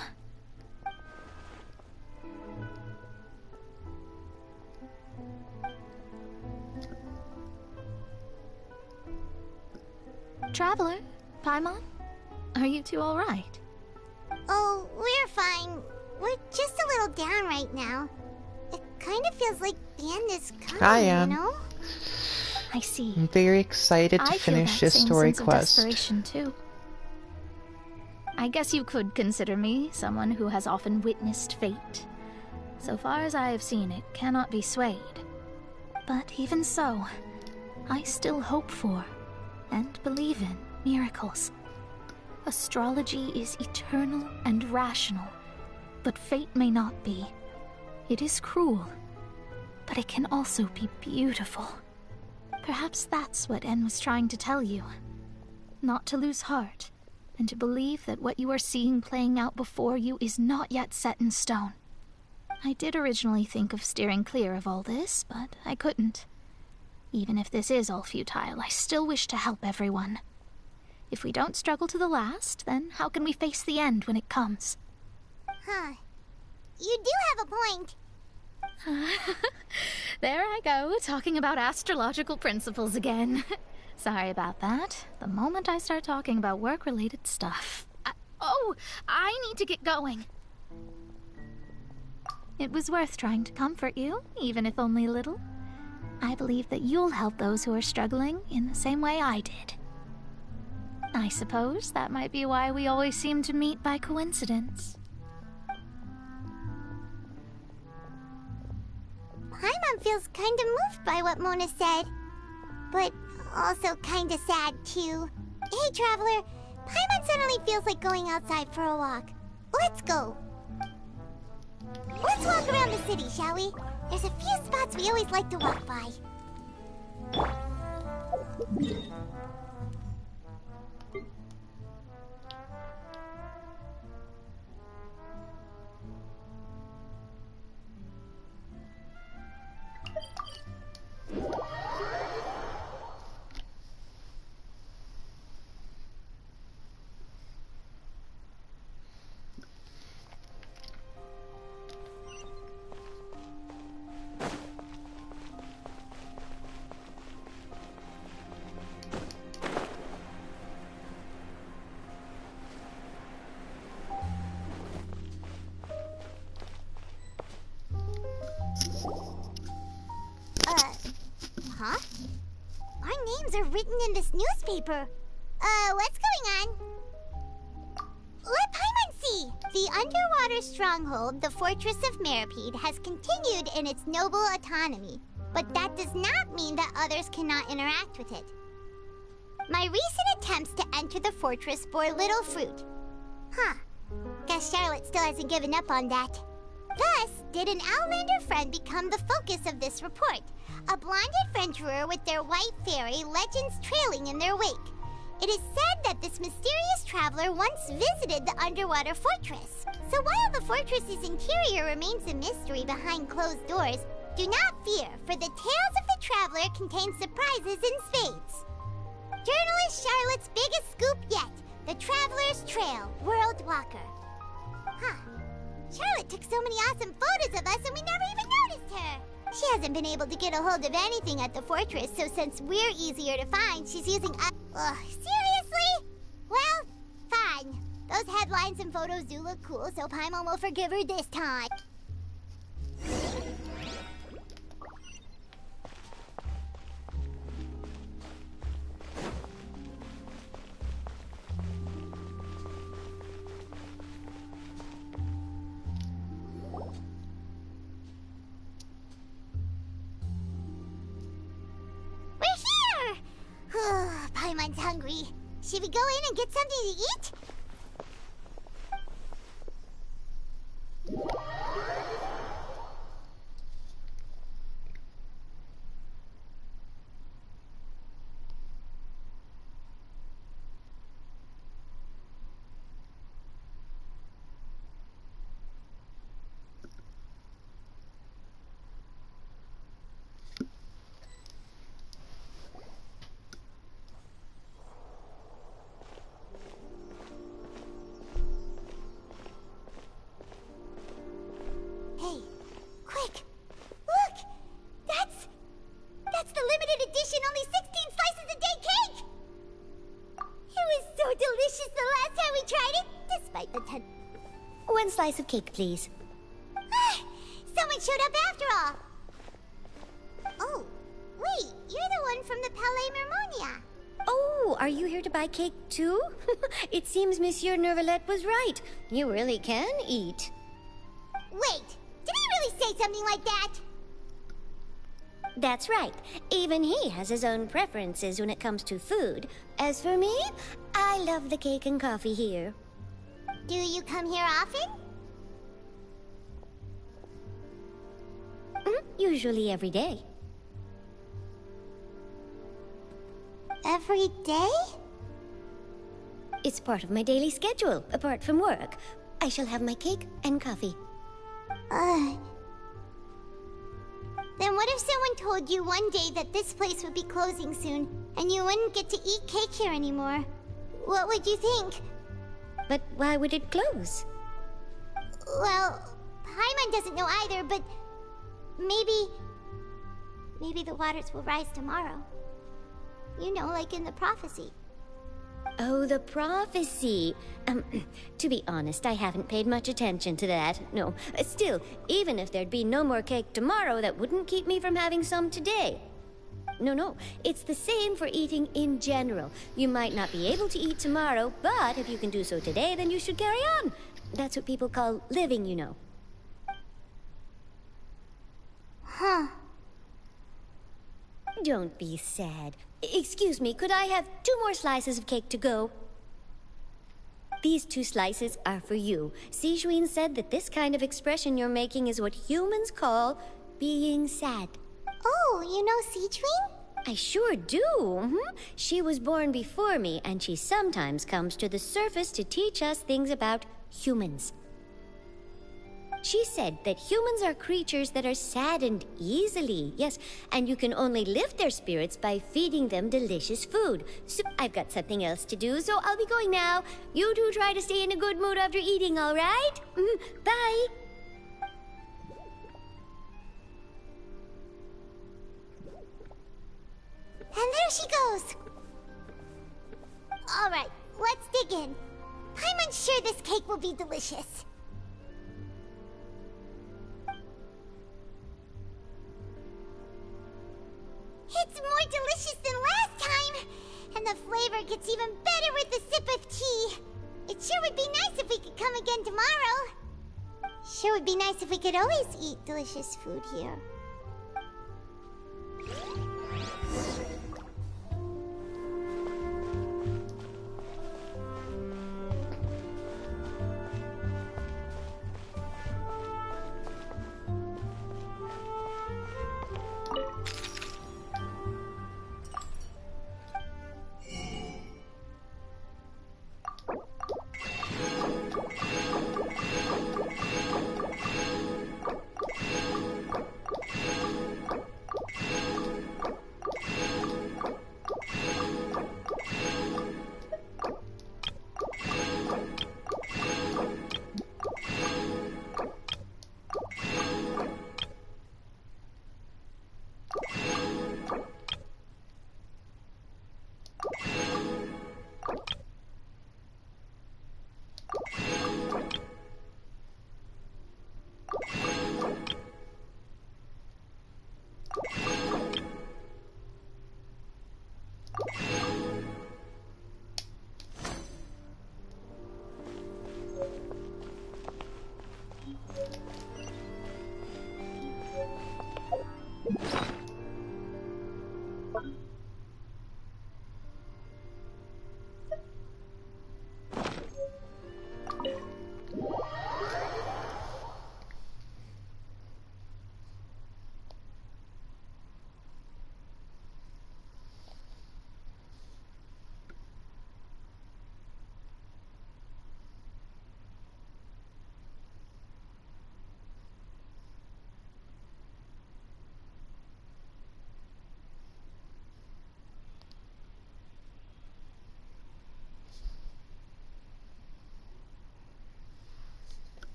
Traveler, Paimon, are you two all right? Oh, we're fine. We're just a little down right now. It kind of feels like the end is coming, I am. you know? I see. I'm very excited to I finish feel that this same story sense of quest. desperation too. I guess you could consider me someone who has often witnessed fate. So far as I have seen, it cannot be swayed. But even so, I still hope for and believe in miracles. Astrology is eternal and rational, but fate may not be. It is cruel, but it can also be beautiful. Perhaps that's what En was trying to tell you. Not to lose heart, and to believe that what you are seeing playing out before you is not yet set in stone. I did originally think of steering clear of all this, but I couldn't. Even if this is all futile, I still wish to help everyone. If we don't struggle to the last, then how can we face the end when it comes? Huh. You do have a point. There I go, talking about astrological principles again. Sorry about that. The moment I start talking about work-related stuff... I need to get going. It was worth trying to comfort you, even if only a little. I believe that you'll help those who are struggling in the same way I did. I suppose that might be why we always seem to meet by coincidence. Paimon feels kind of moved by what Mona said. But also kind of sad, too. Hey, Traveler. Paimon suddenly feels like going outside for a walk. Let's go. Let's walk around the city, shall we? There's a few spots we always like to walk by. Huh? Our names are written in this newspaper. What's going on? Let Paimon see! The underwater stronghold, the Fortress of Meripede, has continued in its noble autonomy. But that does not mean that others cannot interact with it. My recent attempts to enter the fortress bore little fruit. Huh. Guess Charlotte still hasn't given up on that. Thus, did an Outlander friend become the focus of this report. A blonde adventurer with their white fairy legends trailing in their wake. It is said that this mysterious traveler once visited the underwater fortress. So while the fortress's interior remains a mystery behind closed doors, do not fear, for the tales of the traveler contain surprises in spades. Journalist Charlotte's biggest scoop yet, the Traveler's Trail, World Walker. Huh. Charlotte took so many awesome photos of us and we never even noticed her. She hasn't been able to get a hold of anything at the fortress, so since we're easier to find, she's using us. Ugh, seriously? Well, fine. Those headlines and photos do look cool, so Paimon will forgive her this time. Paimon's hungry. Should we go in and get something to eat? That's the limited edition, only 16 slices a day cake! It was so delicious the last time we tried it, despite the 10... One slice of cake, please. Someone showed up after all! Oh, wait, you're the one from the Palais Mermonia. Oh, are you here to buy cake too? It seems Monsieur Neuvillette was right. You really can eat. Wait, did he really say something like that? That's right. Even he has his own preferences when it comes to food. As for me, I love the cake and coffee here. Do you come here often? Usually every day. Every day? It's part of my daily schedule, apart from work. I shall have my cake and coffee. Then what if someone told you one day that this place would be closing soon, and you wouldn't get to eat cake here anymore? What would you think? But why would it close? Well, Paimon doesn't know either, but maybe the waters will rise tomorrow. You know, like in the prophecy. Oh, the prophecy. To be honest, I haven't paid much attention to that. No, still, even if there'd be no more cake tomorrow, that wouldn't keep me from having some today. No, it's the same for eating in general. You might not be able to eat tomorrow, but if you can do so today, then you should carry on. That's what people call living, you know. Huh. Don't be sad. Excuse me, could I have 2 more slices of cake to go? These 2 slices are for you. Sijuin said that this kind of expression you're making is what humans call being sad. Oh, you know Sijuin? I sure do. She was born before me, and she sometimes comes to the surface to teach us things about humans. She said that humans are creatures that are saddened easily, yes, and you can only lift their spirits by feeding them delicious food. So I've got something else to do, so I'll be going now. You two try to stay in a good mood after eating, all right? Bye. And there she goes. All right, let's dig in. I'm sure this cake will be delicious. It's more delicious than last time! And the flavor gets even better with a sip of tea. It sure would be nice if we could come again tomorrow. Sure would be nice if we could always eat delicious food here.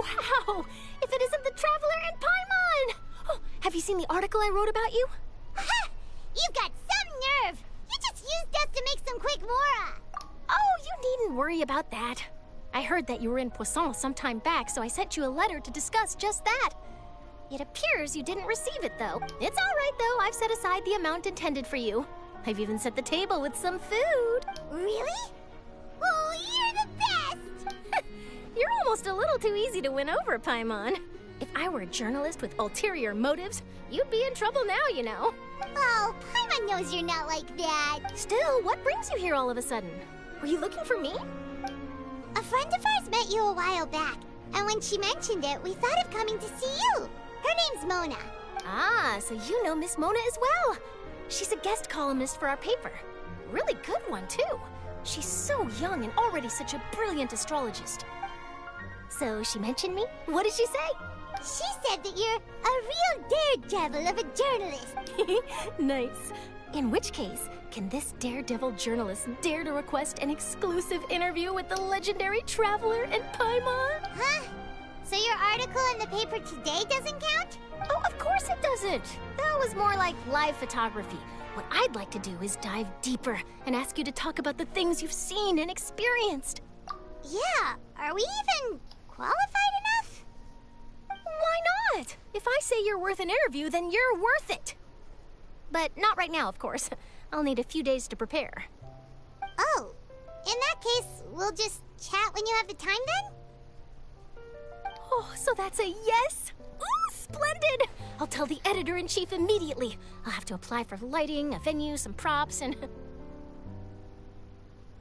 Wow! If it isn't the Traveler and Paimon! Oh, have you seen the article I wrote about you? Ha! You've got some nerve! You just used us to make some quick mora! Oh, you needn't worry about that. I heard that you were in Poisson some time back, so I sent you a letter to discuss just that. It appears you didn't receive it, though. It's all right, though. I've set aside the amount intended for you. I've even set the table with some food. Really? Oh, you're the best! You're almost a little too easy to win over, Paimon. If I were a journalist with ulterior motives, you'd be in trouble now, you know. Oh, Paimon knows you're not like that. Still, what brings you here all of a sudden? Were you looking for me? A friend of ours met you a while back, and when she mentioned it, we thought of coming to see you. Her name's Mona. Ah, so you know Miss Mona as well. She's a guest columnist for our paper. Really good one, too. She's so young and already such a brilliant astrologist. So she mentioned me? What did she say? She said that you're a real daredevil of a journalist. Nice. In which case, can this daredevil journalist dare to request an exclusive interview with the legendary Traveler and Paimon? Huh? So your article in the paper today doesn't count? Oh, of course it doesn't. That was more like live photography. What I'd like to do is dive deeper and ask you to talk about the things you've seen and experienced. Yeah, are we even qualified enough? Why not? If I say you're worth an interview, then you're worth it. But not right now, of course. I'll need a few days to prepare. Oh, in that case, we'll just chat when you have the time then? Oh, so that's a yes? Ooh, splendid! I'll tell the editor-in-chief immediately. I'll have to apply for lighting, a venue, some props, and...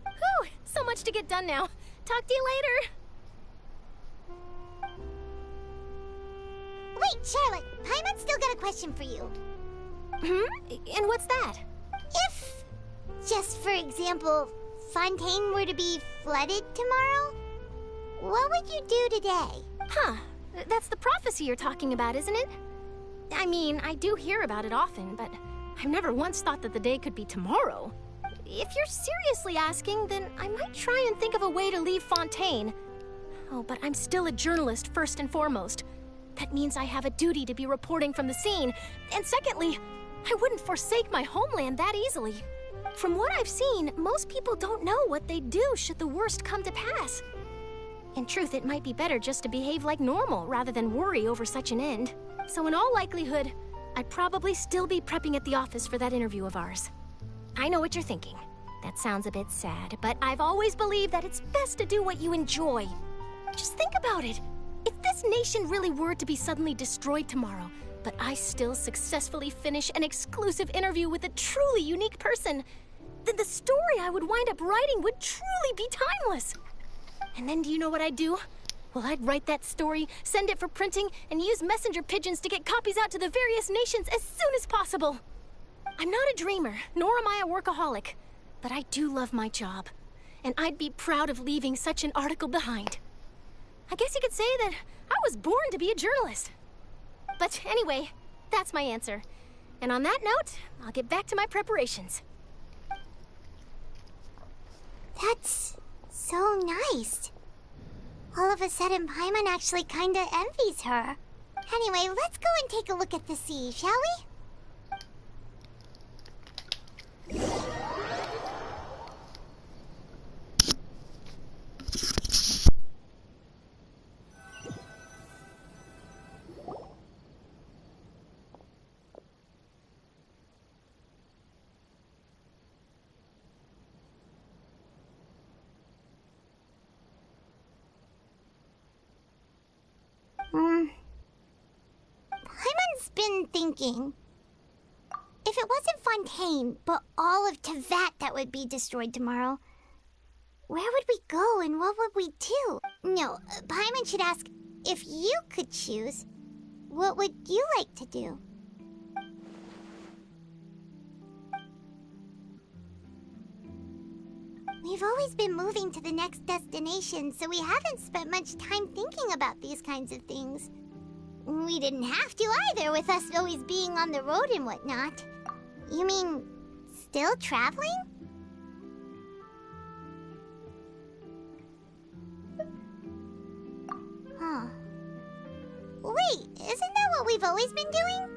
Whew, so much to get done now. Talk to you later. Wait, Charlotte, Paimon's still got a question for you. And what's that? If, just for example, Fontaine were to be flooded tomorrow, what would you do today? Huh. That's the prophecy you're talking about, isn't it? I mean, I do hear about it often, but I've never once thought that the day could be tomorrow. If you're seriously asking, then I might try and think of a way to leave Fontaine. Oh, but I'm still a journalist first and foremost. That means I have a duty to be reporting from the scene. And secondly, I wouldn't forsake my homeland that easily. From what I've seen, most people don't know what they'd do should the worst come to pass. In truth, it might be better just to behave like normal rather than worry over such an end. So in all likelihood, I'd probably still be prepping at the office for that interview of ours. I know what you're thinking. That sounds a bit sad, but I've always believed that it's best to do what you enjoy. Just think about it. If this nation really were to be suddenly destroyed tomorrow, but I still successfully finish an exclusive interview with a truly unique person, then the story I would wind up writing would truly be timeless. And then do you know what I'd do? Well, I'd write that story, send it for printing, and use messenger pigeons to get copies out to the various nations as soon as possible. I'm not a dreamer, nor am I a workaholic, but I do love my job, and I'd be proud of leaving such an article behind. I guess you could say that I was born to be a journalist. But anyway, that's my answer. And on that note, I'll get back to my preparations. That's so nice. All of a sudden, Paimon actually kinda envies her. Anyway, let's go and take a look at the sea, shall we? thinking. If it wasn't Fontaine, but all of Tevat that would be destroyed tomorrow, where would we go and what would we do? No, Paimon should ask, if you could choose, what would you like to do? We've always been moving to the next destination, so we haven't spent much time thinking about these kinds of things. We didn't have to either, with us always being on the road and whatnot. You mean, still traveling? Huh. Wait, isn't that what we've always been doing?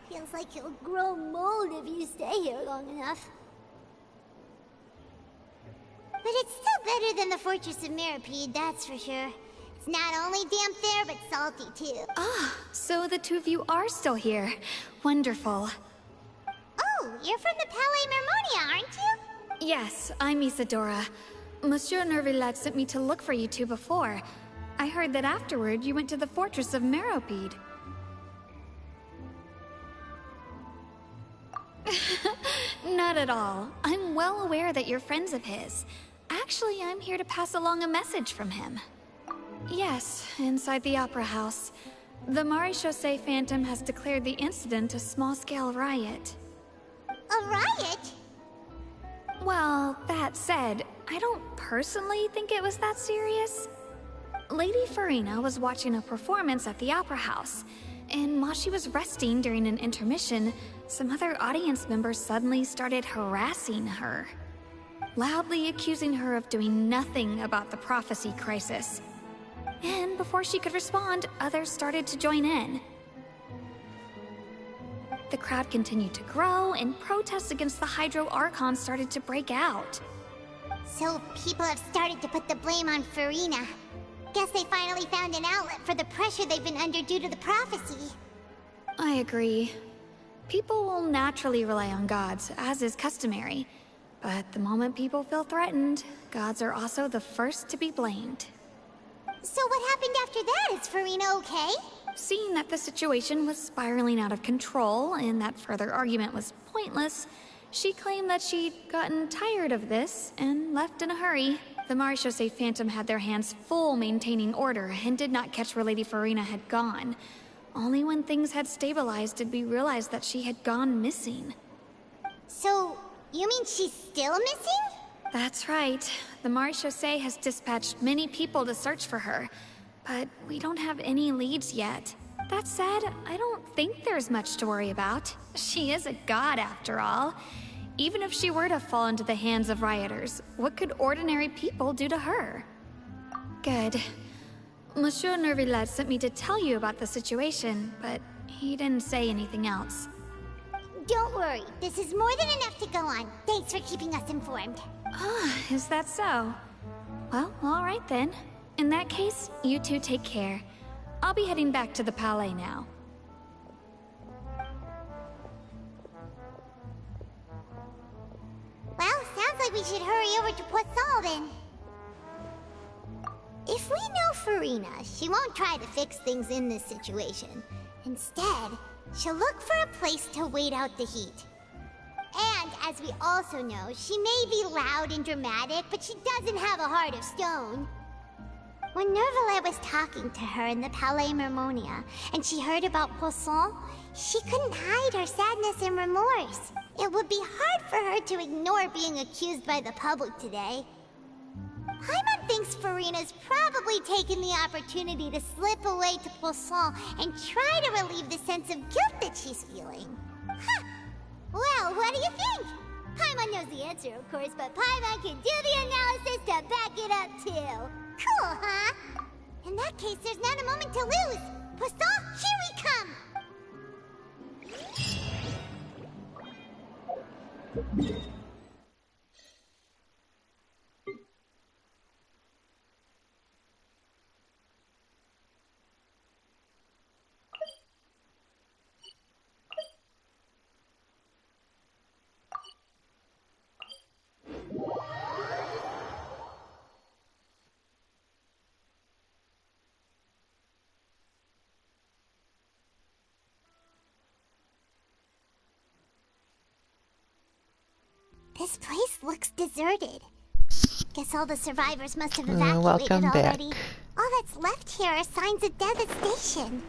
Feels like you'll grow mold if you stay here long enough. But it's still better than the Fortress of Mirapede, that's for sure. It's not only damp there, but salty too. Ah, so the two of you are still here. Wonderful. Oh, you're from the Palais Mermonia, aren't you? Yes, I'm Isadora. Monsieur Nervillet sent me to look for you two before. I heard that afterward you went to the Fortress of Mirapede. Not at all. I'm well aware that you're friends of his. Actually, I'm here to pass along a message from him. Yes, inside the Opera House. The Maréchaussée Phantom has declared the incident a small-scale riot. A riot? Well, that said, I don't personally think it was that serious. Lady Farina was watching a performance at the Opera House, and while she was resting during an intermission, some other audience members suddenly started harassing her, loudly accusing her of doing nothing about the prophecy crisis. And before she could respond, others started to join in. The crowd continued to grow, and protests against the Hydro Archon started to break out. So people have started to put the blame on Farina. Guess they finally found an outlet for the pressure they've been under due to the prophecy. I agree. People will naturally rely on gods, as is customary. But the moment people feel threatened, gods are also the first to be blamed. So what happened after that? Is Farina okay? Seeing that the situation was spiraling out of control and that further argument was pointless, she claimed that she'd gotten tired of this and left in a hurry. The Maréchaussée Phantom had their hands full maintaining order and did not catch where Lady Farina had gone. Only when things had stabilized did we realize that she had gone missing. So, you mean she's still missing? That's right. The Maréchaussée has dispatched many people to search for her, but we don't have any leads yet. That said, I don't think there's much to worry about. She is a god after all. Even if she were to fall into the hands of rioters, what could ordinary people do to her? Good. Monsieur Nervillet sent me to tell you about the situation, but he didn't say anything else. Don't worry, this is more than enough to go on. Thanks for keeping us informed. Ah, is that so? Well, all right then. In that case, you two take care. I'll be heading back to the Palais now. Well, sounds like we should hurry over to Poisson then. If we know Farina, she won't try to fix things in this situation. Instead, she'll look for a place to wait out the heat. And, as we also know, she may be loud and dramatic, but she doesn't have a heart of stone. When Nervillet was talking to her in the Palais Mermonia, and she heard about Poisson, she couldn't hide her sadness and remorse. It would be hard for her to ignore being accused by the public today. Paimon thinks Farina's probably taken the opportunity to slip away to Poisson and try to relieve the sense of guilt that she's feeling. Huh. Well, what do you think? Paimon knows the answer, of course, but Paimon can do the analysis to back it up, too. Cool, huh? In that case, there's not a moment to lose. Postal, here we come! This place looks deserted. Guess all the survivors must have evacuated welcome already. back. All that's left here are signs of devastation.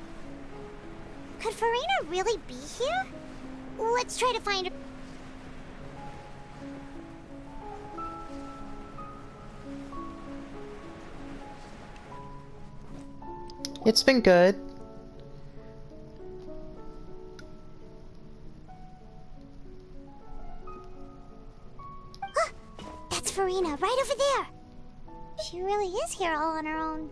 Could Farina really be here? Let's try to find her. It's been good. That's Farina, right over there. She really is here all on her own.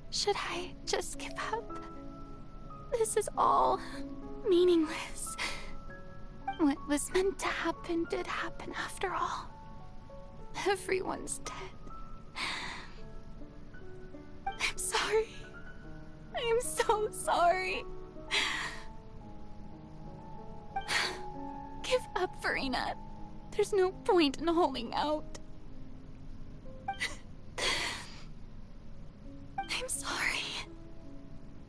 Should I just give up? This is all meaningless. What was meant to happen did happen after all. Everyone's dead. I'm sorry. I am so sorry. Give up, Farina. There's no point in holding out. I'm sorry.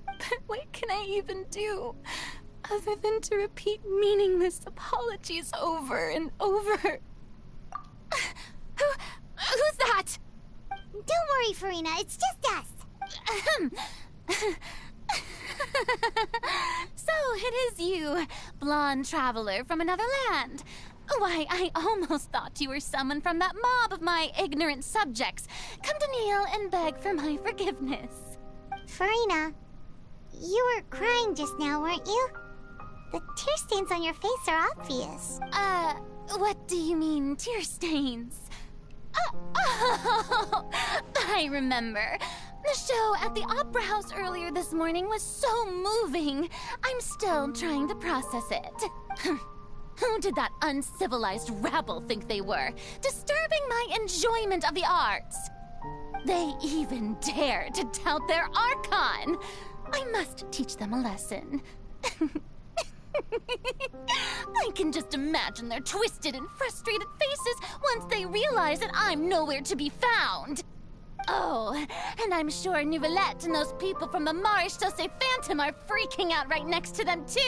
But what can I even do other than to repeat meaningless apologies over and over? Who's that? Don't worry, Farina. It's just us. So it is you, blonde traveler from another land. Why, I almost thought you were someone from that mob of my ignorant subjects, come to kneel and beg for my forgiveness. Farina, you were crying just now, weren't you? The tear stains on your face are obvious. What do you mean, tear stains? Oh, I remember. The show at the Opera House earlier this morning was so moving. I'm still trying to process it. Who did that uncivilized rabble think they were, disturbing my enjoyment of the arts? They even dared to tout their archon. I must teach them a lesson. I can just imagine their twisted and frustrated faces once they realize that I'm nowhere to be found. Oh, and I'm sure Nouvellette and those people from the Marche Sauce Phantom are freaking out right next to them, too.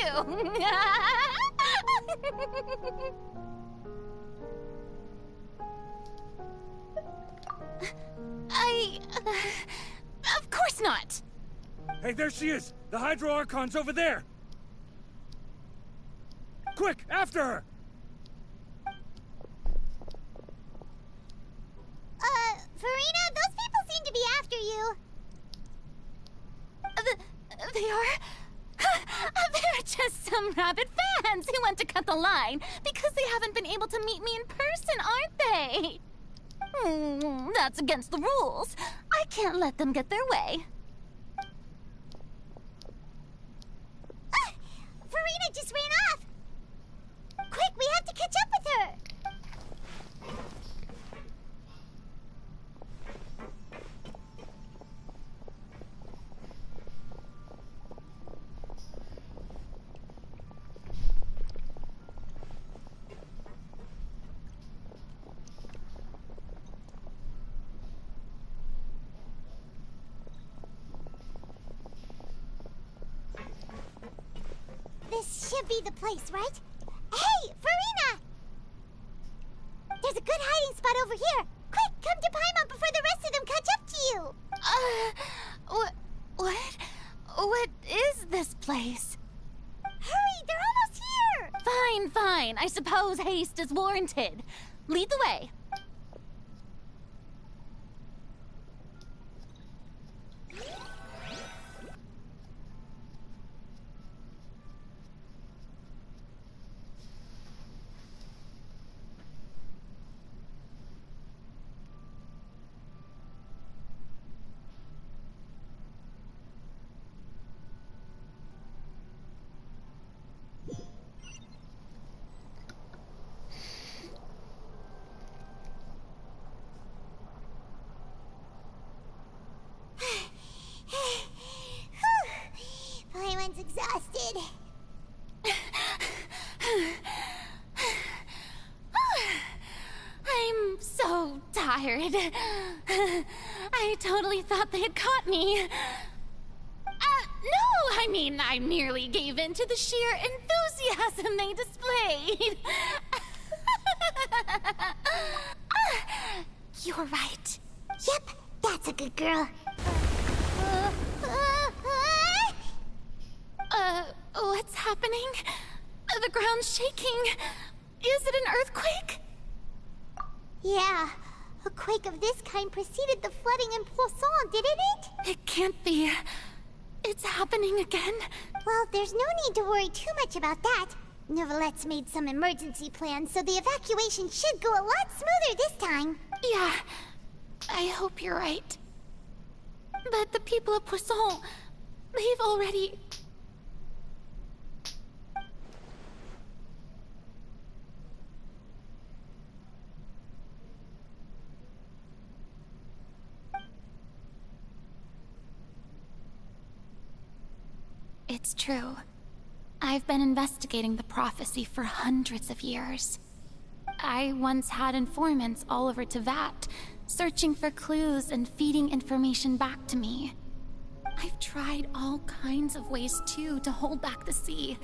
Of course not. Hey, there she is! The Hydro Archon's over there! Quick, after her! Farina, those people seem to be after you. They are? They're just some rabid fans who want to cut the line because they haven't been able to meet me in person, aren't they? That's against the rules. I can't let them get their way. Farina just ran off! Quick, we have to catch up with her! This should be the place, right? Hey, Farina! There's a good hiding spot over here. Quick, come to Paimon before the rest of them catch up to you. What is this place? Hurry, they're almost here. Fine. I suppose haste is warranted. Lead the way. tired. I totally thought they had caught me. No, I mean, I merely gave in to the sheer enthusiasm they displayed. You're right. Yep, that's a good girl. What's happening? The ground's shaking. Is it an earthquake? Yeah, a quake of this kind preceded the flooding in Poisson, didn't it? It can't be. It's happening again. Well, there's no need to worry too much about that. Neverlette's made some emergency plans, so the evacuation should go a lot smoother this time. Yeah, I hope you're right. But the people of Poisson, they've already... It's true. I've been investigating the prophecy for hundreds of years. I once had informants all over Tevat, searching for clues and feeding information back to me. I've tried all kinds of ways too to hold back the sea.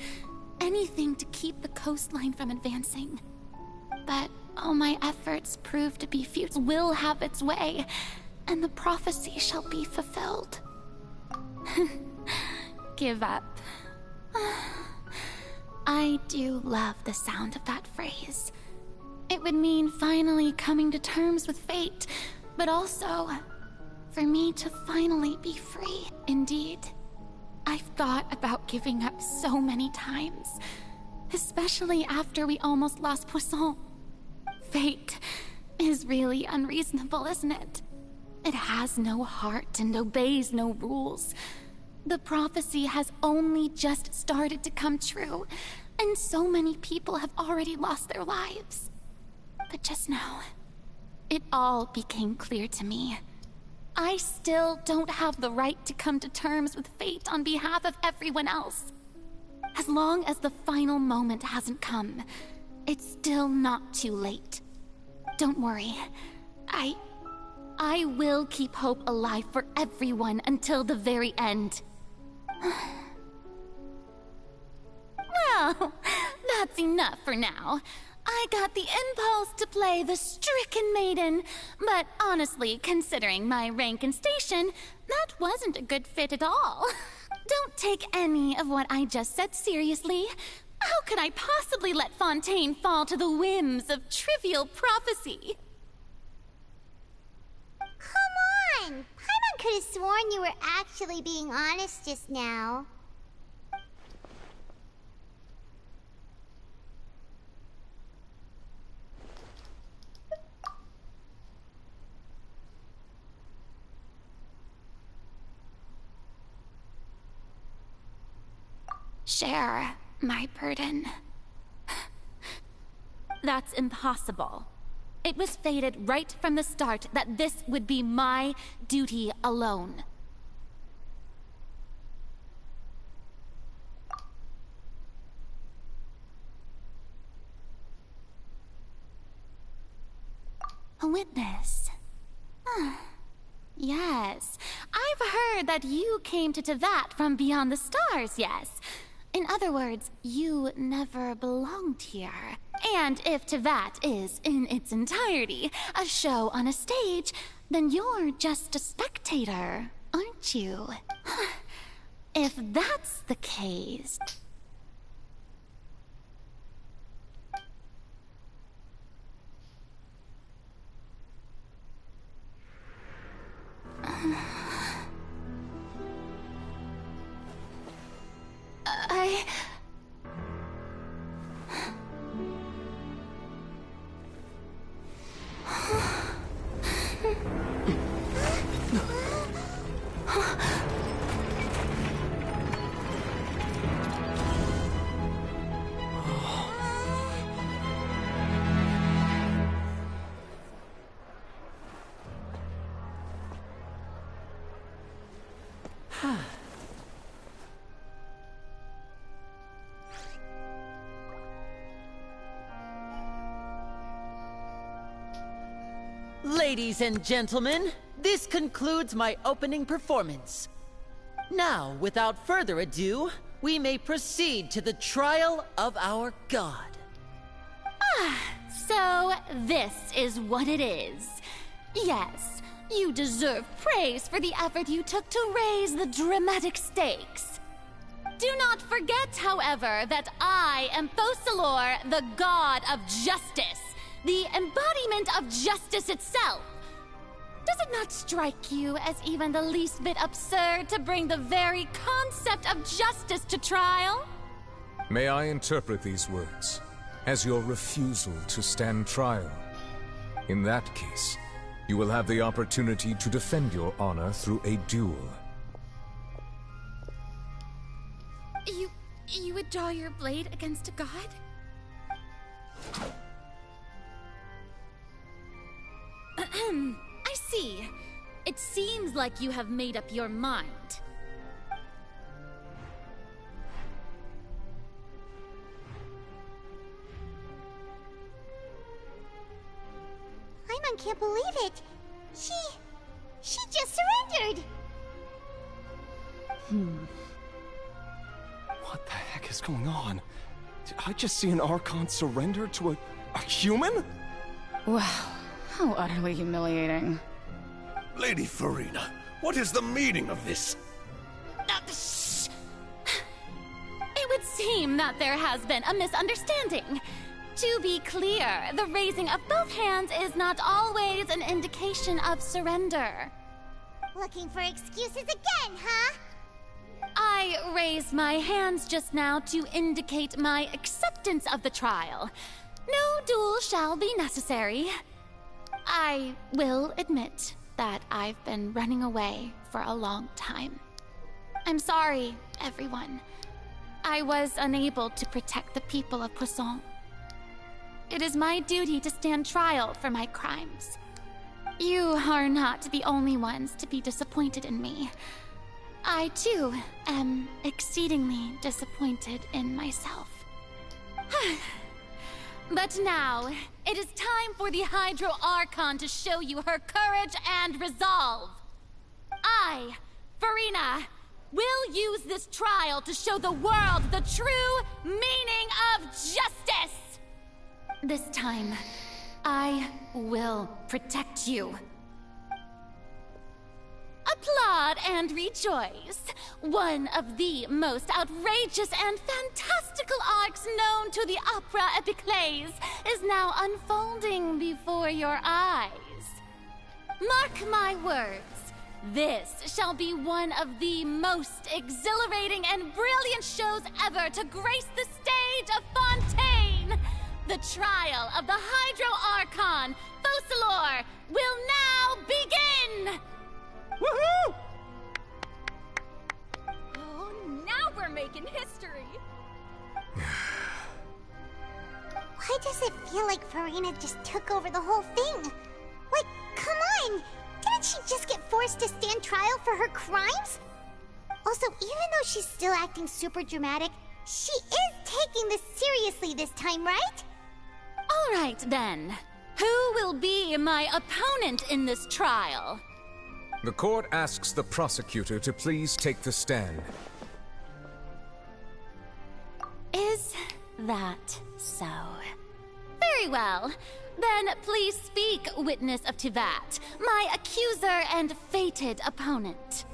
Anything to keep the coastline from advancing. But all my efforts proved to be futile. Will have its way, and the prophecy shall be fulfilled. Give up. I do love the sound of that phrase. It would mean finally coming to terms with fate, but also for me to finally be free. Indeed, I've thought about giving up so many times, especially after we almost lost Poisson. Fate is really unreasonable, isn't it? It has no heart and obeys no rules. The prophecy has only just started to come true, and so many people have already lost their lives. But just now, it all became clear to me. I still don't have the right to come to terms with fate on behalf of everyone else. As long as the final moment hasn't come, it's still not too late. Don't worry. I will keep hope alive for everyone until the very end. Well, that's enough for now. I got the impulse to play the stricken maiden, but honestly, considering my rank and station, that wasn't a good fit at all. Don't take any of what I just said seriously. How could I possibly let Fontaine fall to the whims of trivial prophecy? Come on! Paimon could have sworn you were actually being honest just now. Share my burden. That's impossible. It was fated right from the start that this would be my duty alone. A witness. Yes, I've heard that you came to Tevat from beyond the stars, yes. In other words, you never belonged here. And if Tevat is, in its entirety, a show on a stage, then you're just a spectator, aren't you? If that's the case... Ladies and gentlemen, this concludes my opening performance. Now, without further ado, we may proceed to the trial of our god. So this is what it is. Yes, you deserve praise for the effort you took to raise the dramatic stakes. Do not forget, however, that I am Focalor, the god of justice, the embodiment of justice itself. Does it not strike you as even the least bit absurd to bring the very concept of justice to trial? May I interpret these words as your refusal to stand trial? In that case, you will have the opportunity to defend your honor through a duel. You would draw your blade against a god? I see. It seems like you have made up your mind. Paimon can't believe it. She just surrendered. What the heck is going on? Did I just see an archon surrender to a human? Wow, how utterly humiliating. Lady Farina, what is the meaning of this? Shh! It would seem that there has been a misunderstanding. To be clear, the raising of both hands is not always an indication of surrender. Looking for excuses again, huh? I raised my hands just now to indicate my acceptance of the trial. No duel shall be necessary. I will admit that I've been running away for a long time. I'm sorry, everyone. I was unable to protect the people of Poisson. It is my duty to stand trial for my crimes. You are not the only ones to be disappointed in me. I, too, am exceedingly disappointed in myself. But now, it is time for the Hydro Archon to show you her courage and resolve. I, Farina, will use this trial to show the world the true meaning of justice! This time, I will protect you. Applaud and rejoice. One of the most outrageous and fantastical arcs known to the opera epiclese is now unfolding before your eyes. Mark my words, this shall be one of the most exhilarating and brilliant shows ever to grace the stage of Fontaine. The trial of the Hydro Archon, Focalor, will now begin! Woohoo! Oh, now we're making history! Why does it feel like Farina just took over the whole thing? Like, come on! Didn't she just get forced to stand trial for her crimes? Also, even though she's still acting super dramatic, she is taking this seriously this time, right? All right, then. Who will be my opponent in this trial? The court asks the prosecutor to please take the stand. Is that so? Very well. Then please speak, witness of Tivat, my accuser and fated opponent.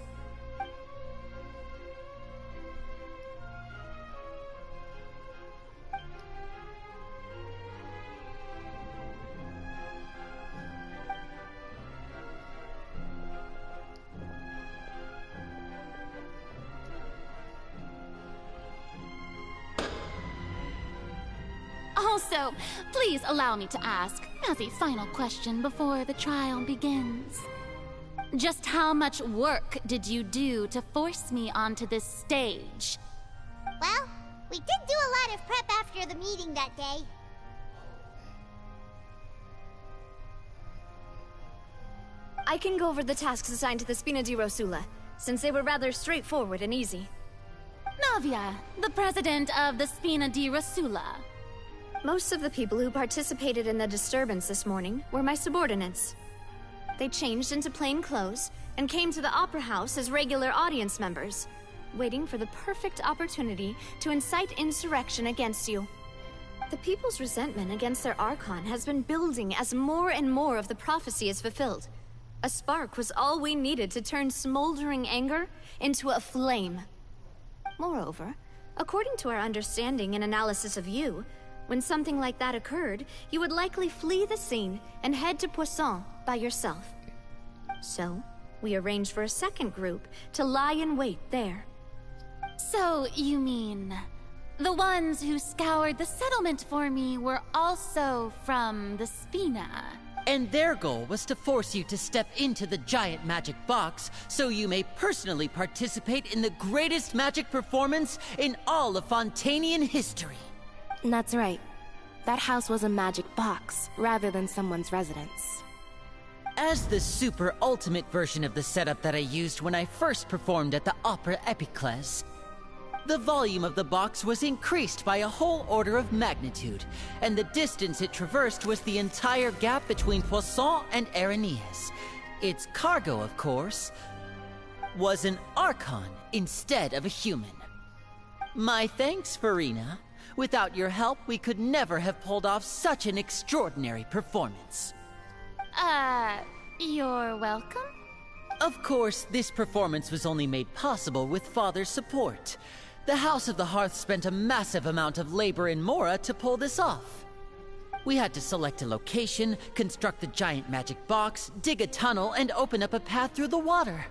Also, please allow me to ask, as a final question before the trial begins. Just how much work did you do to force me onto this stage? Well, we did do a lot of prep after the meeting that day. I can go over the tasks assigned to the Spina di Rosula, since they were rather straightforward and easy. Navia, the president of the Spina di Rosula. Most of the people who participated in the disturbance this morning were my subordinates. They changed into plain clothes and came to the Opera House as regular audience members, waiting for the perfect opportunity to incite insurrection against you. The people's resentment against their archon has been building as more and more of the prophecy is fulfilled. A spark was all we needed to turn smoldering anger into a flame. Moreover, according to our understanding and analysis of you, when something like that occurred, you would likely flee the scene and head to Poisson by yourself. So, we arranged for a second group to lie in wait there. So, you mean... the ones who scoured the settlement for me were also from the Spina? And their goal was to force you to step into the giant magic box so you may personally participate in the greatest magic performance in all of Fontainian history. That's right. That house was a magic box, rather than someone's residence. As the super ultimate version of the setup that I used when I first performed at the Opera Epiclese, the volume of the box was increased by a whole order of magnitude, and the distance it traversed was the entire gap between Poisson and Araneas. Its cargo, of course, was an archon instead of a human. My thanks, Farina. Without your help, we could never have pulled off such an extraordinary performance. You're welcome? Of course, this performance was only made possible with Father's support. The House of the Hearth spent a massive amount of labor in Mora to pull this off. We had to select a location, construct the giant magic box, dig a tunnel, and open up a path through the water.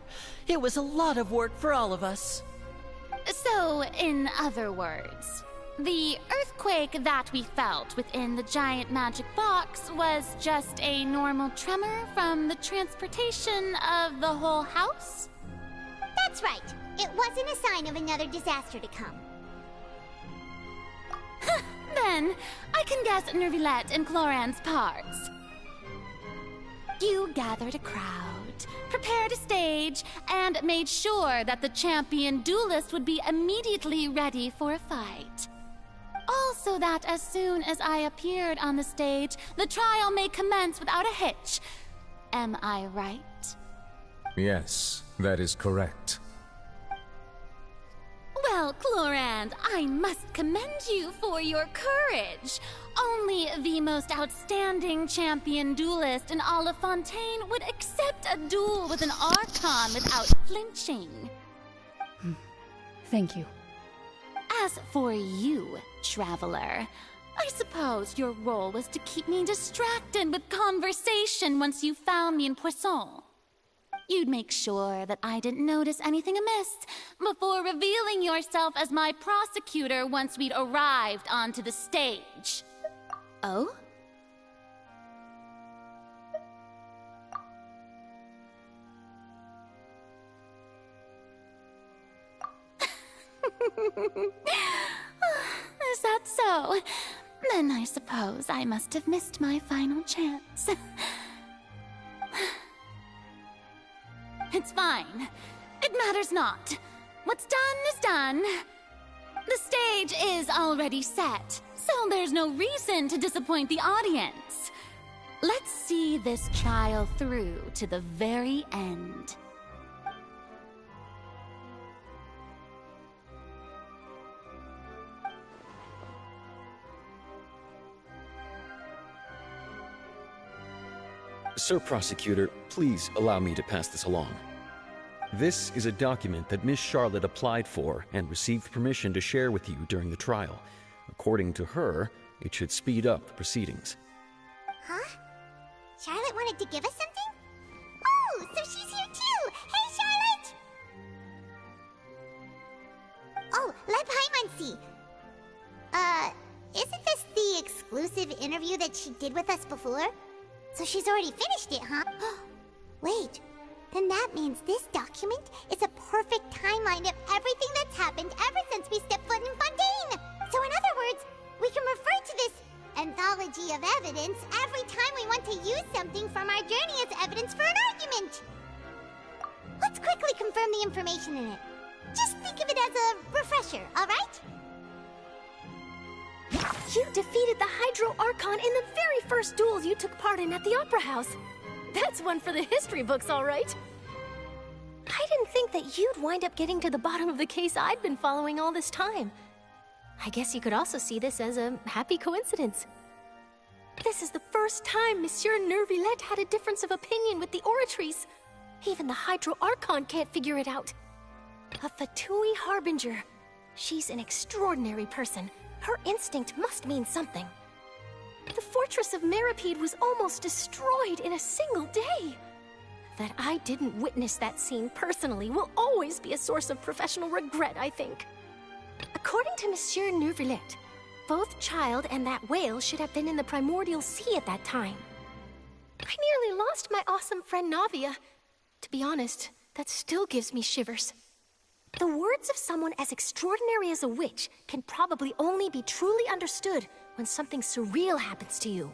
It was a lot of work for all of us. So, in other words, the earthquake that we felt within the giant magic box was just a normal tremor from the transportation of the whole house? That's right. It wasn't a sign of another disaster to come. Then, I can guess Nervilette and Cloran's parts. You gathered a crowd, prepared a stage, and made sure that the champion duelist would be immediately ready for a fight. Also that as soon as I appeared on the stage, the trial may commence without a hitch. Am I right? Yes, that is correct. Well, Clorand, I must commend you for your courage. Only the most outstanding champion duelist in all of Fontaine would accept a duel with an archon without flinching. Thank you. As for you, traveler, I suppose your role was to keep me distracted with conversation once you found me in Poisson. You'd make sure that I didn't notice anything amiss before revealing yourself as my prosecutor once we'd arrived onto the stage. Oh? Is that so? Then I suppose I must have missed my final chance. It's fine. It matters not. What's done is done. The stage is already set, so there's no reason to disappoint the audience. Let's see this trial through to the very end. Sir Prosecutor, please allow me to pass this along. This is a document that Miss Charlotte applied for and received permission to share with you during the trial. According to her, it should speed up the proceedings. Huh? Charlotte wanted to give us something? Oh, so she's here too! Hey, Charlotte! Oh, let Paimon see. Isn't this the exclusive interview that she did with us before? So she's already finished it, huh? Wait, then that means this document is a perfect timeline of everything that's happened ever since we stepped foot in Fontaine! So in other words, we can refer to this anthology of evidence every time we want to use something from our journey as evidence for an argument! Let's quickly confirm the information in it. Just think of it as a refresher, alright? You defeated the Hydro Archon in the very first duel you took part in at the Opera House. That's one for the history books, all right. I didn't think that you'd wind up getting to the bottom of the case I'd been following all this time. I guess you could also see this as a happy coincidence. This is the first time Monsieur Neuvillette had a difference of opinion with the Oratories. Even the Hydro Archon can't figure it out. A Fatui Harbinger. She's an extraordinary person. Her instinct must mean something. The fortress of Meripede was almost destroyed in a single day. That I didn't witness that scene personally will always be a source of professional regret, I think. According to Monsieur Neuvillette, both Child and that whale should have been in the primordial sea at that time. I nearly lost my awesome friend Navia. To be honest, that still gives me shivers. The words of someone as extraordinary as a witch can probably only be truly understood when something surreal happens to you.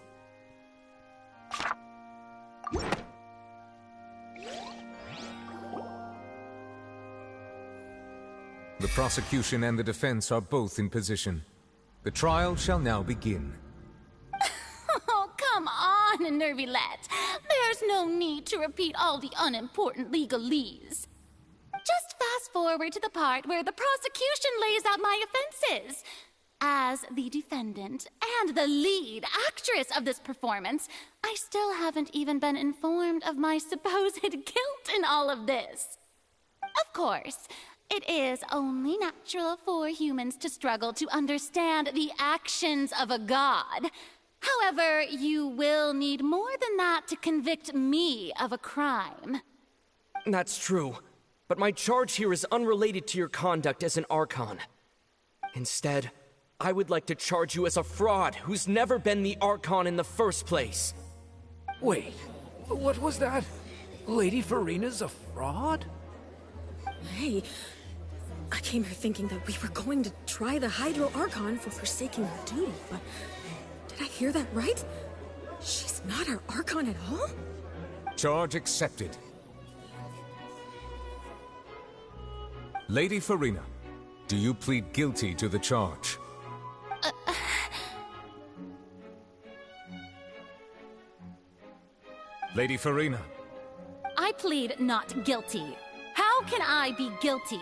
The prosecution and the defense are both in position. The trial shall now begin. Oh, come on, Neuvillette. There's no need to repeat all the unimportant legalese. Just fast forward to the part where the prosecution lays out my offenses. As the defendant and the lead actress of this performance, I still haven't even been informed of my supposed guilt in all of this. Of course, it is only natural for humans to struggle to understand the actions of a god. However, you will need more than that to convict me of a crime. That's true, but my charge here is unrelated to your conduct as an Archon. Instead, I would like to charge you as a fraud who's never been the Archon in the first place. Wait, what was that? Lady Farina's a fraud? Hey, I came here thinking that we were going to try the Hydro Archon for forsaking her duty, but did I hear that right? She's not our Archon at all? Charge accepted. Lady Farina, do you plead guilty to the charge? Lady Farina. I plead not guilty. How can I be guilty?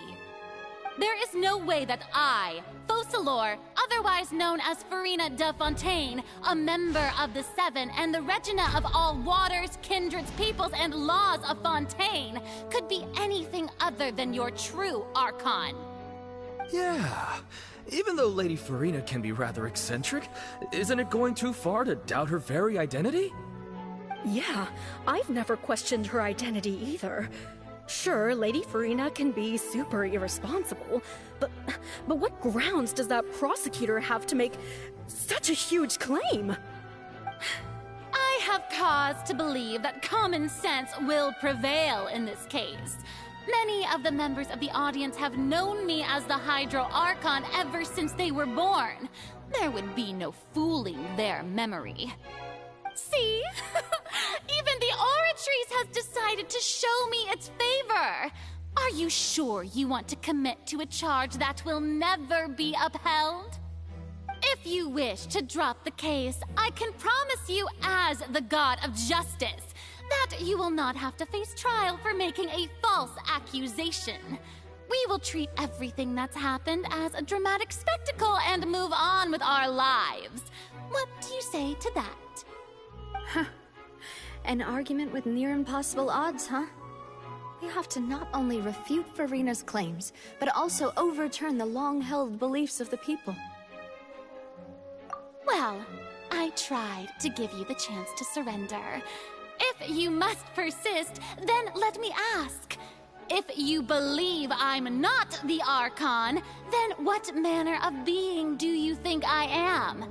There is no way that I, Focalor, otherwise known as Farina de Fontaine, a member of the Seven and the Regina of all waters, kindreds, peoples, and laws of Fontaine, could be anything other than your true Archon. Yeah, even though Lady Farina can be rather eccentric, isn't it going too far to doubt her very identity? Yeah, I've never questioned her identity either. Sure, Lady Farina can be super irresponsible, but what grounds does that prosecutor have to make such a huge claim? I have cause to believe that common sense will prevail in this case. Many of the members of the audience have known me as the Hydro Archon ever since they were born. There would be no fooling their memory. See? Even the Oratories has decided to show me its favor. Are you sure you want to commit to a charge that will never be upheld? If you wish to drop the case, I can promise you as the God of Justice that you will not have to face trial for making a false accusation. We will treat everything that's happened as a dramatic spectacle and move on with our lives. What do you say to that? Huh. An argument with near impossible odds, huh? We have to not only refute Farina's claims, but also overturn the long-held beliefs of the people. Well, I tried to give you the chance to surrender. If you must persist, then let me ask. If you believe I'm not the Archon, then what manner of being do you think I am?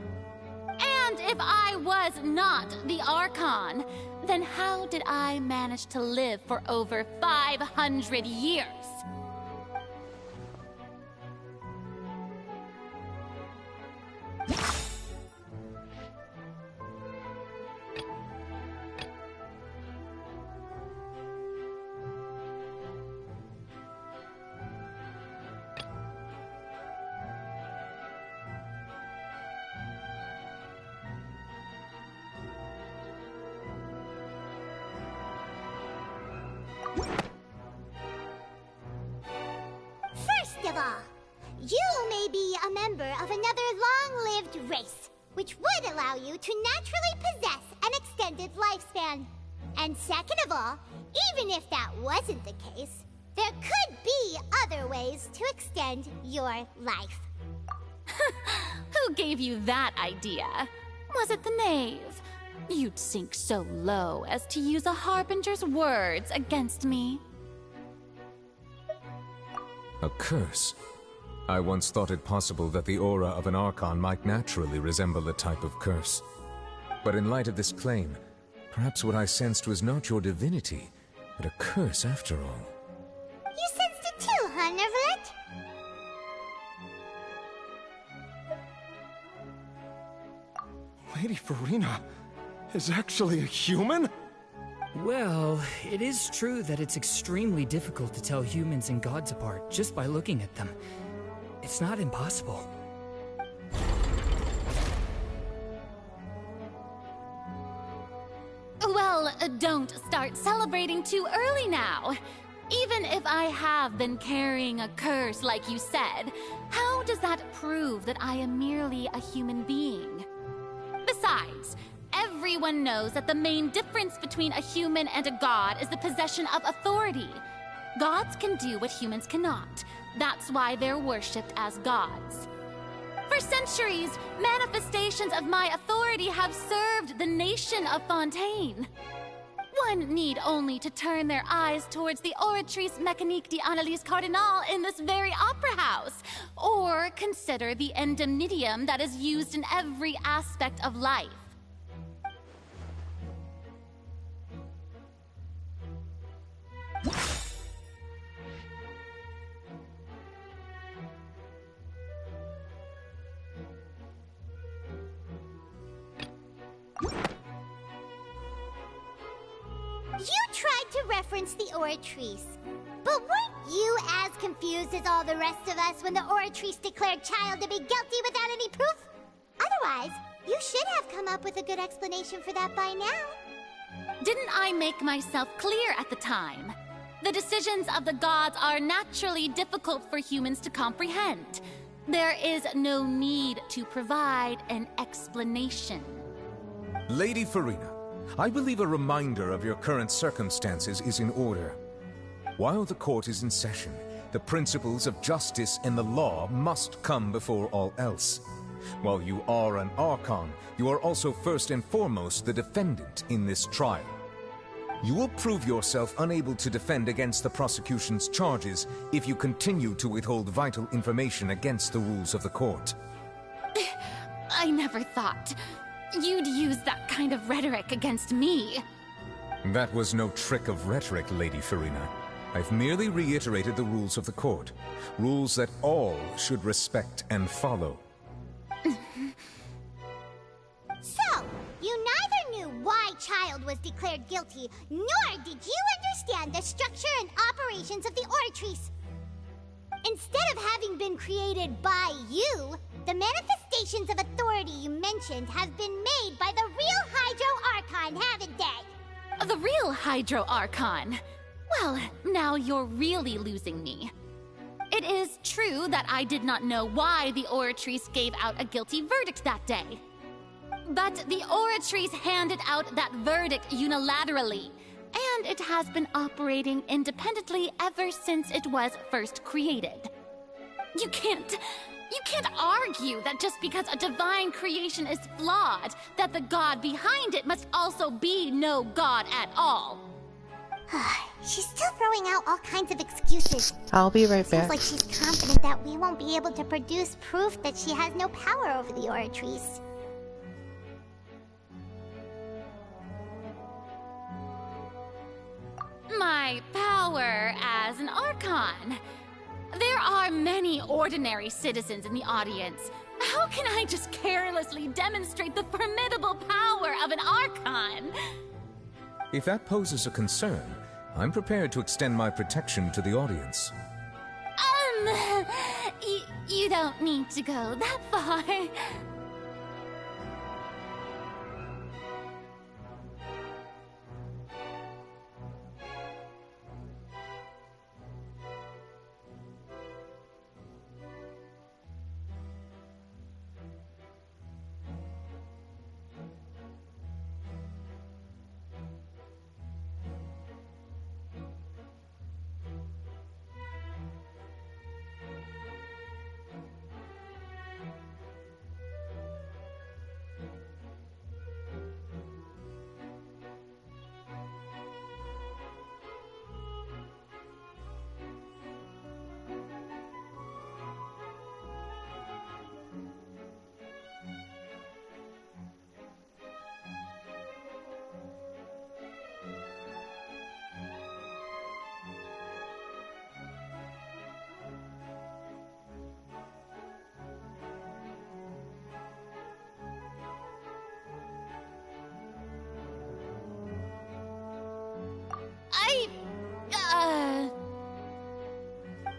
And if I was not the Archon, then how did I manage to live for over 500 years? First of all, you may be a member of another long-lived race, which would allow you to naturally possess an extended lifespan. And second of all, even if that wasn't the case, there could be other ways to extend your life. Who gave you that idea? Was it the knave? You'd sink so low as to use a harbinger's words against me. A curse? I once thought it possible that the aura of an archon might naturally resemble a type of curse. But in light of this claim, perhaps what I sensed was not your divinity, but a curse after all. You sensed it too, huh, Neverlet? Lady Farina is actually a human? Well, it is true that it's extremely difficult to tell humans and gods apart just by looking at them. It's not impossible. Well, don't start celebrating too early now. Even if I have been carrying a curse like you said, how does that prove that I am merely a human being? Besides, everyone knows that the main difference between a human and a god is the possession of authority. Gods can do what humans cannot. That's why they're worshipped as gods. For centuries, manifestations of my authority have served the nation of Fontaine. One need only to turn their eyes towards the Oratrice Mécanique d'Analyse Cardinal in this very opera house, or consider the indemnitium that is used in every aspect of life. You tried to reference the Oratrice, but weren't you as confused as all the rest of us when the Oratrice declared Child to be guilty without any proof? Otherwise, you should have come up with a good explanation for that by now. Didn't I make myself clear at the time? The decisions of the gods are naturally difficult for humans to comprehend. There is no need to provide an explanation. Lady Farina, I believe a reminder of your current circumstances is in order. While the court is in session, the principles of justice and the law must come before all else. While you are an archon, you are also first and foremost the defendant in this trial. You will prove yourself unable to defend against the prosecution's charges if you continue to withhold vital information against the rules of the court. I never thought you'd use that kind of rhetoric against me. That was no trick of rhetoric, Lady Farina. I've merely reiterated the rules of the court. Rules that all should respect and follow. So, you neither knew why Child was declared guilty, nor did you understand the structure and operations of the Oratrice. Instead of having been created by you, the manifestations of authority you mentioned have been made by the real Hydro Archon, haven't they? The real Hydro Archon? Well, now you're really losing me. It is true that I did not know why the Oratrice gave out a guilty verdict that day. But the Oratrice handed out that verdict unilaterally, and it has been operating independently ever since it was first created. You can't argue that just because a divine creation is flawed, that the god behind it must also be no god at all. She's still throwing out all kinds of excuses. I'll be right Seems back. like she's confident that we won't be able to produce proof that she has no power over the Oratrice. My power as an Archon. There are many ordinary citizens in the audience. How can I just carelessly demonstrate the formidable power of an Archon? If that poses a concern, I'm prepared to extend my protection to the audience. You don't need to go that far.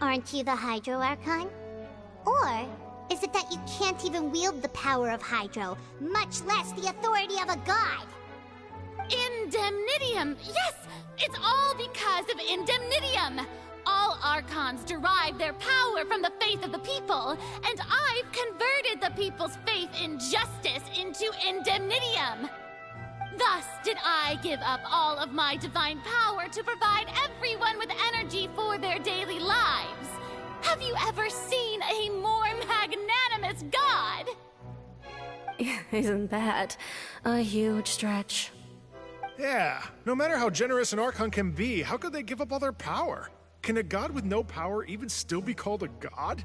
Aren't you the Hydro Archon? Or is it that you can't even wield the power of Hydro, much less the authority of a god? Indemnitium! Yes! It's all because of Indemnitium! All Archons derive their power from the faith of the people, and I've converted the people's faith in justice into Indemnitium! Thus did I give up all of my divine power to provide everyone with energy for their daily lives. Have you ever seen a more magnanimous god? Isn't that a huge stretch? Yeah, no matter how generous an Archon can be, how could they give up all their power? Can a god with no power even still be called a god?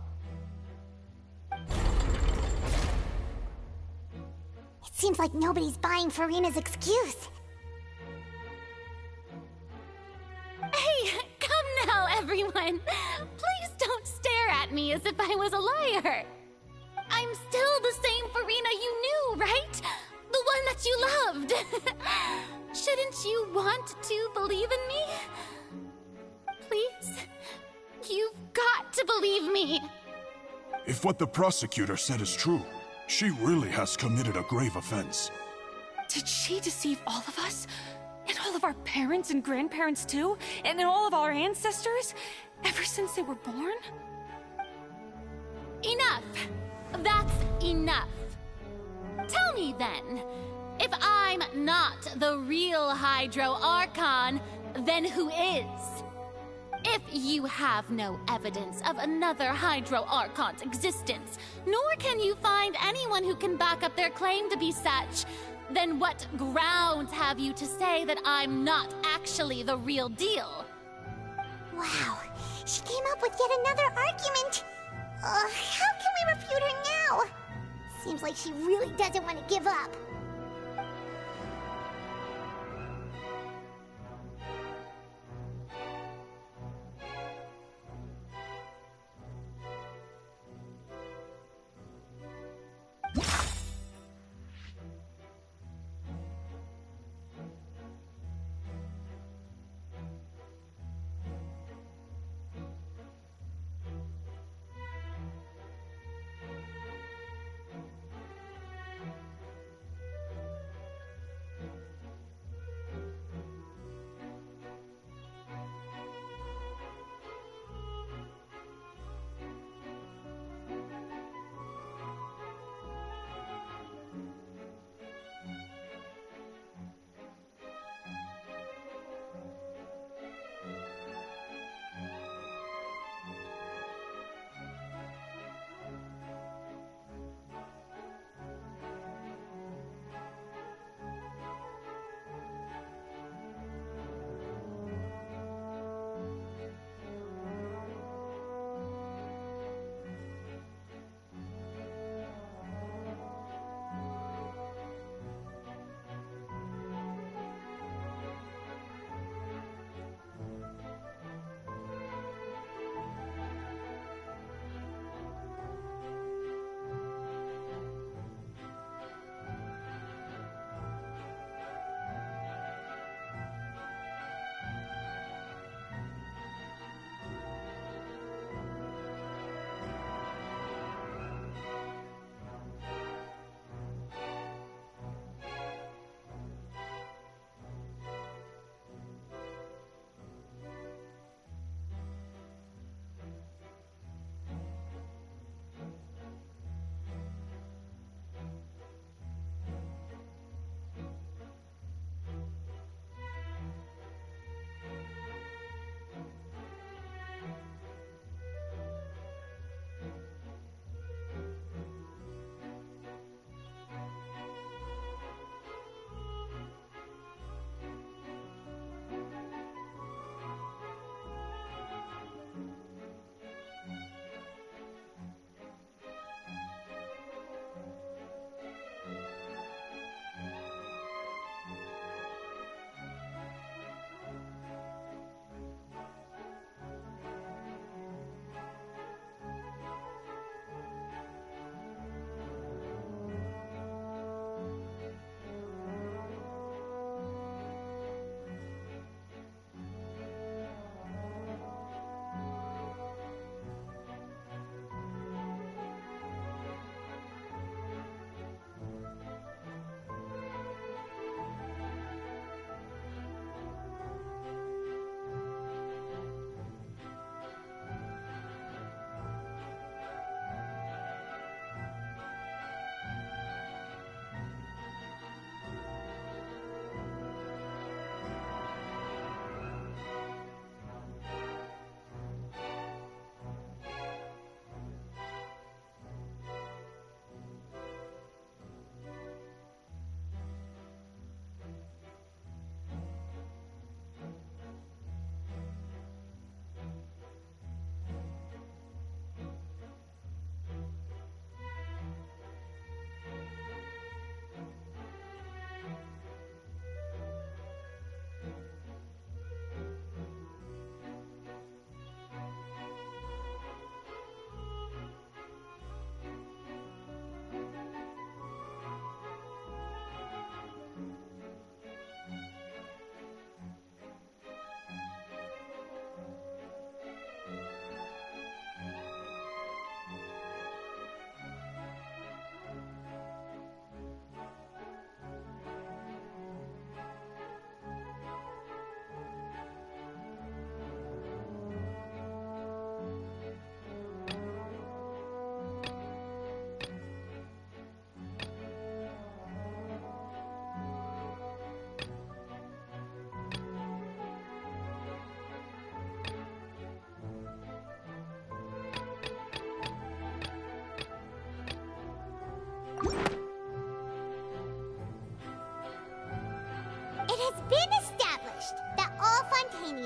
It seems like nobody's buying Farina's excuse. Hey, come now, everyone. Please don't stare at me as if I was a liar. I'm still the same Farina you knew, right? The one that you loved. Shouldn't you want to believe in me? Please? You've got to believe me. If what the prosecutor said is true, she really has committed a grave offense. Did she deceive all of us? And all of our parents and grandparents too? And all of our ancestors? Ever since they were born? Enough! That's enough. Tell me then, if I'm not the real Hydro Archon, then who is? If you have no evidence of another Hydro Archon's existence, nor can you find anyone who can back up their claim to be such, then what grounds have you to say that I'm not actually the real deal? Wow, she came up with yet another argument. How can we refute her now? Seems like she really doesn't want to give up.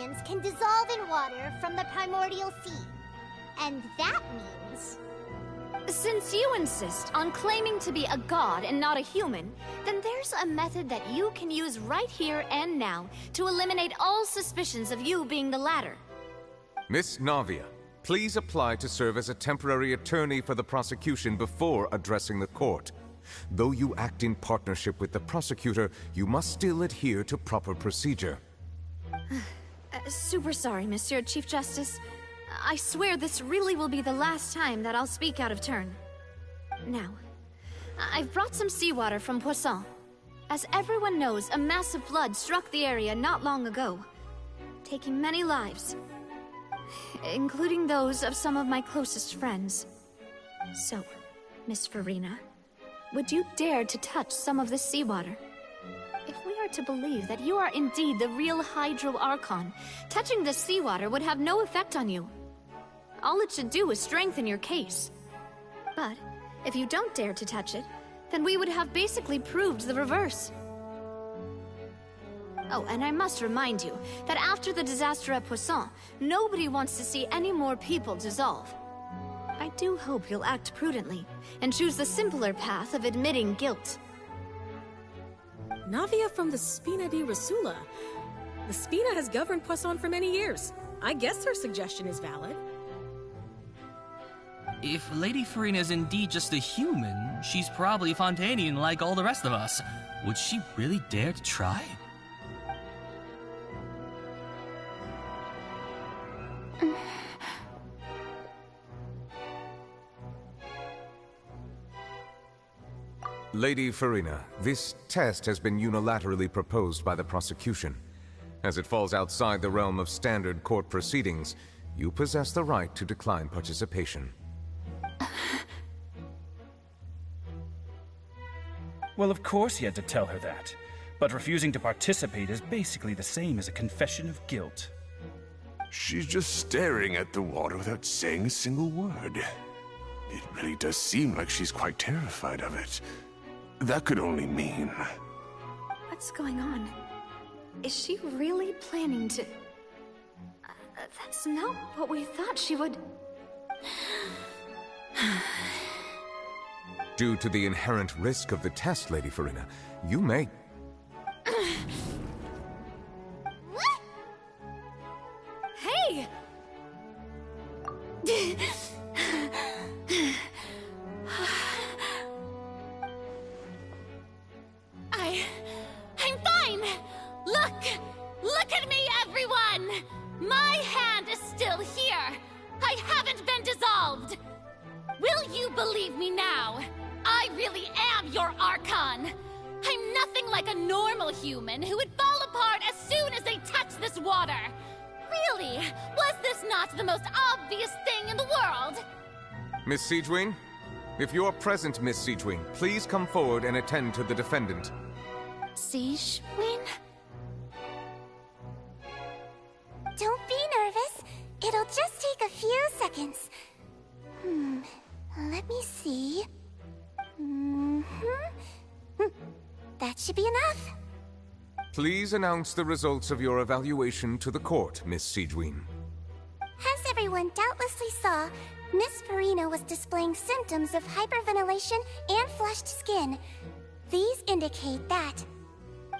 humans can dissolve in water from the primordial sea. And that means... Since you insist on claiming to be a god and not a human, then there's a method that you can use right here and now to eliminate all suspicions of you being the latter. Miss Navia, please apply to serve as a temporary attorney for the prosecution before addressing the court. Though you act in partnership with the prosecutor, you must still adhere to proper procedure. Super sorry, Monsieur Chief Justice. I swear this really will be the last time that I'll speak out of turn. Now, I've brought some seawater from Poisson. As everyone knows, a massive flood struck the area not long ago, taking many lives, including those of some of my closest friends. So, Miss Farina, would you dare to touch some of this seawater? If we are to believe that you are indeed the real Hydro Archon, touching this seawater would have no effect on you. All it should do is strengthen your case. But if you don't dare to touch it, then we would have basically proved the reverse. Oh, and I must remind you that after the disaster at Poisson, nobody wants to see any more people dissolve. I do hope you'll act prudently and choose the simpler path of admitting guilt. Navia from the Spina di Rasula. The Spina has governed Poisson for many years. I guess her suggestion is valid. If Lady Farina is indeed just a human, she's probably Fontainian like all the rest of us. Would she really dare to try? Lady Farina, this test has been unilaterally proposed by the prosecution. As it falls outside the realm of standard court proceedings, you possess the right to decline participation. Well, of course he had to tell her that. But refusing to participate is basically the same as a confession of guilt. She's just staring at the water without saying a single word. It really does seem like she's quite terrified of it. That could only mean... What's going on? Is she really planning to... that's not what we thought she would... Due to the inherent risk of the test, Lady Farina, you may... What? Hey! I'm fine! Look at me, everyone! My hand is still here! I haven't been dissolved! Will you believe me now? I really am your Archon! I'm nothing like a normal human who would fall apart as soon as they touch this water! Really? Was this not the most obvious thing in the world? Miss Siegewin? If you're present, Miss Siegewin, please come forward and attend to the defendant. Siegewin? Don't be nervous. It'll just take a few seconds. Let me see. That should be enough. Please announce the results of your evaluation to the court, Miss Siegewin. As everyone doubtlessly saw, Miss Farina was displaying symptoms of hyperventilation and flushed skin. These indicate that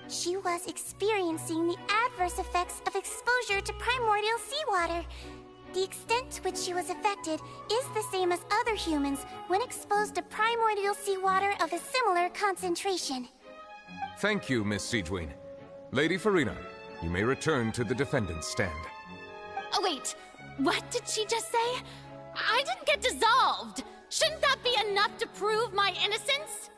she was experiencing the adverse effects of exposure to primordial seawater. The extent to which she was affected is the same as other humans when exposed to primordial seawater of a similar concentration. Thank you, Miss Siegewin. Lady Farina, you may return to the defendant's stand. Oh, wait. What did she just say? I didn't get dissolved! Shouldn't that be enough to prove my innocence?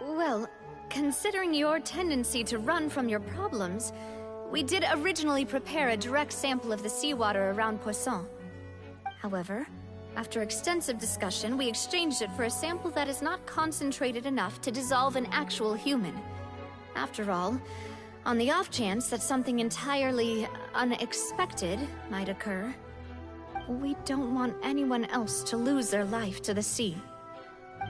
Well, considering your tendency to run from your problems, we did originally prepare a direct sample of the seawater around Poisson. However, after extensive discussion, we exchanged it for a sample that is not concentrated enough to dissolve an actual human. After all, on the off chance that something entirely unexpected might occur, we don't want anyone else to lose their life to the sea.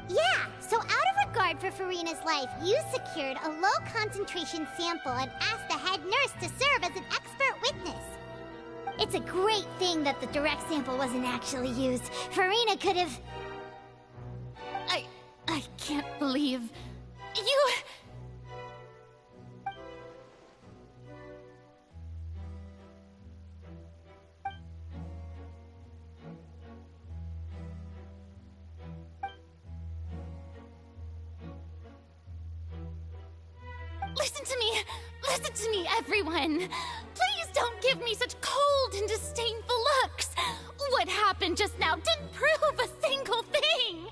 Yeah, so out of regard for Farina's life, you secured a low-concentration sample and asked the head nurse to serve as an expert witness. It's a great thing that the direct sample wasn't actually used. Farina could have... I can't believe... you... Listen to me, everyone! Please don't give me such cold and disdainful looks! What happened just now didn't prove a single thing!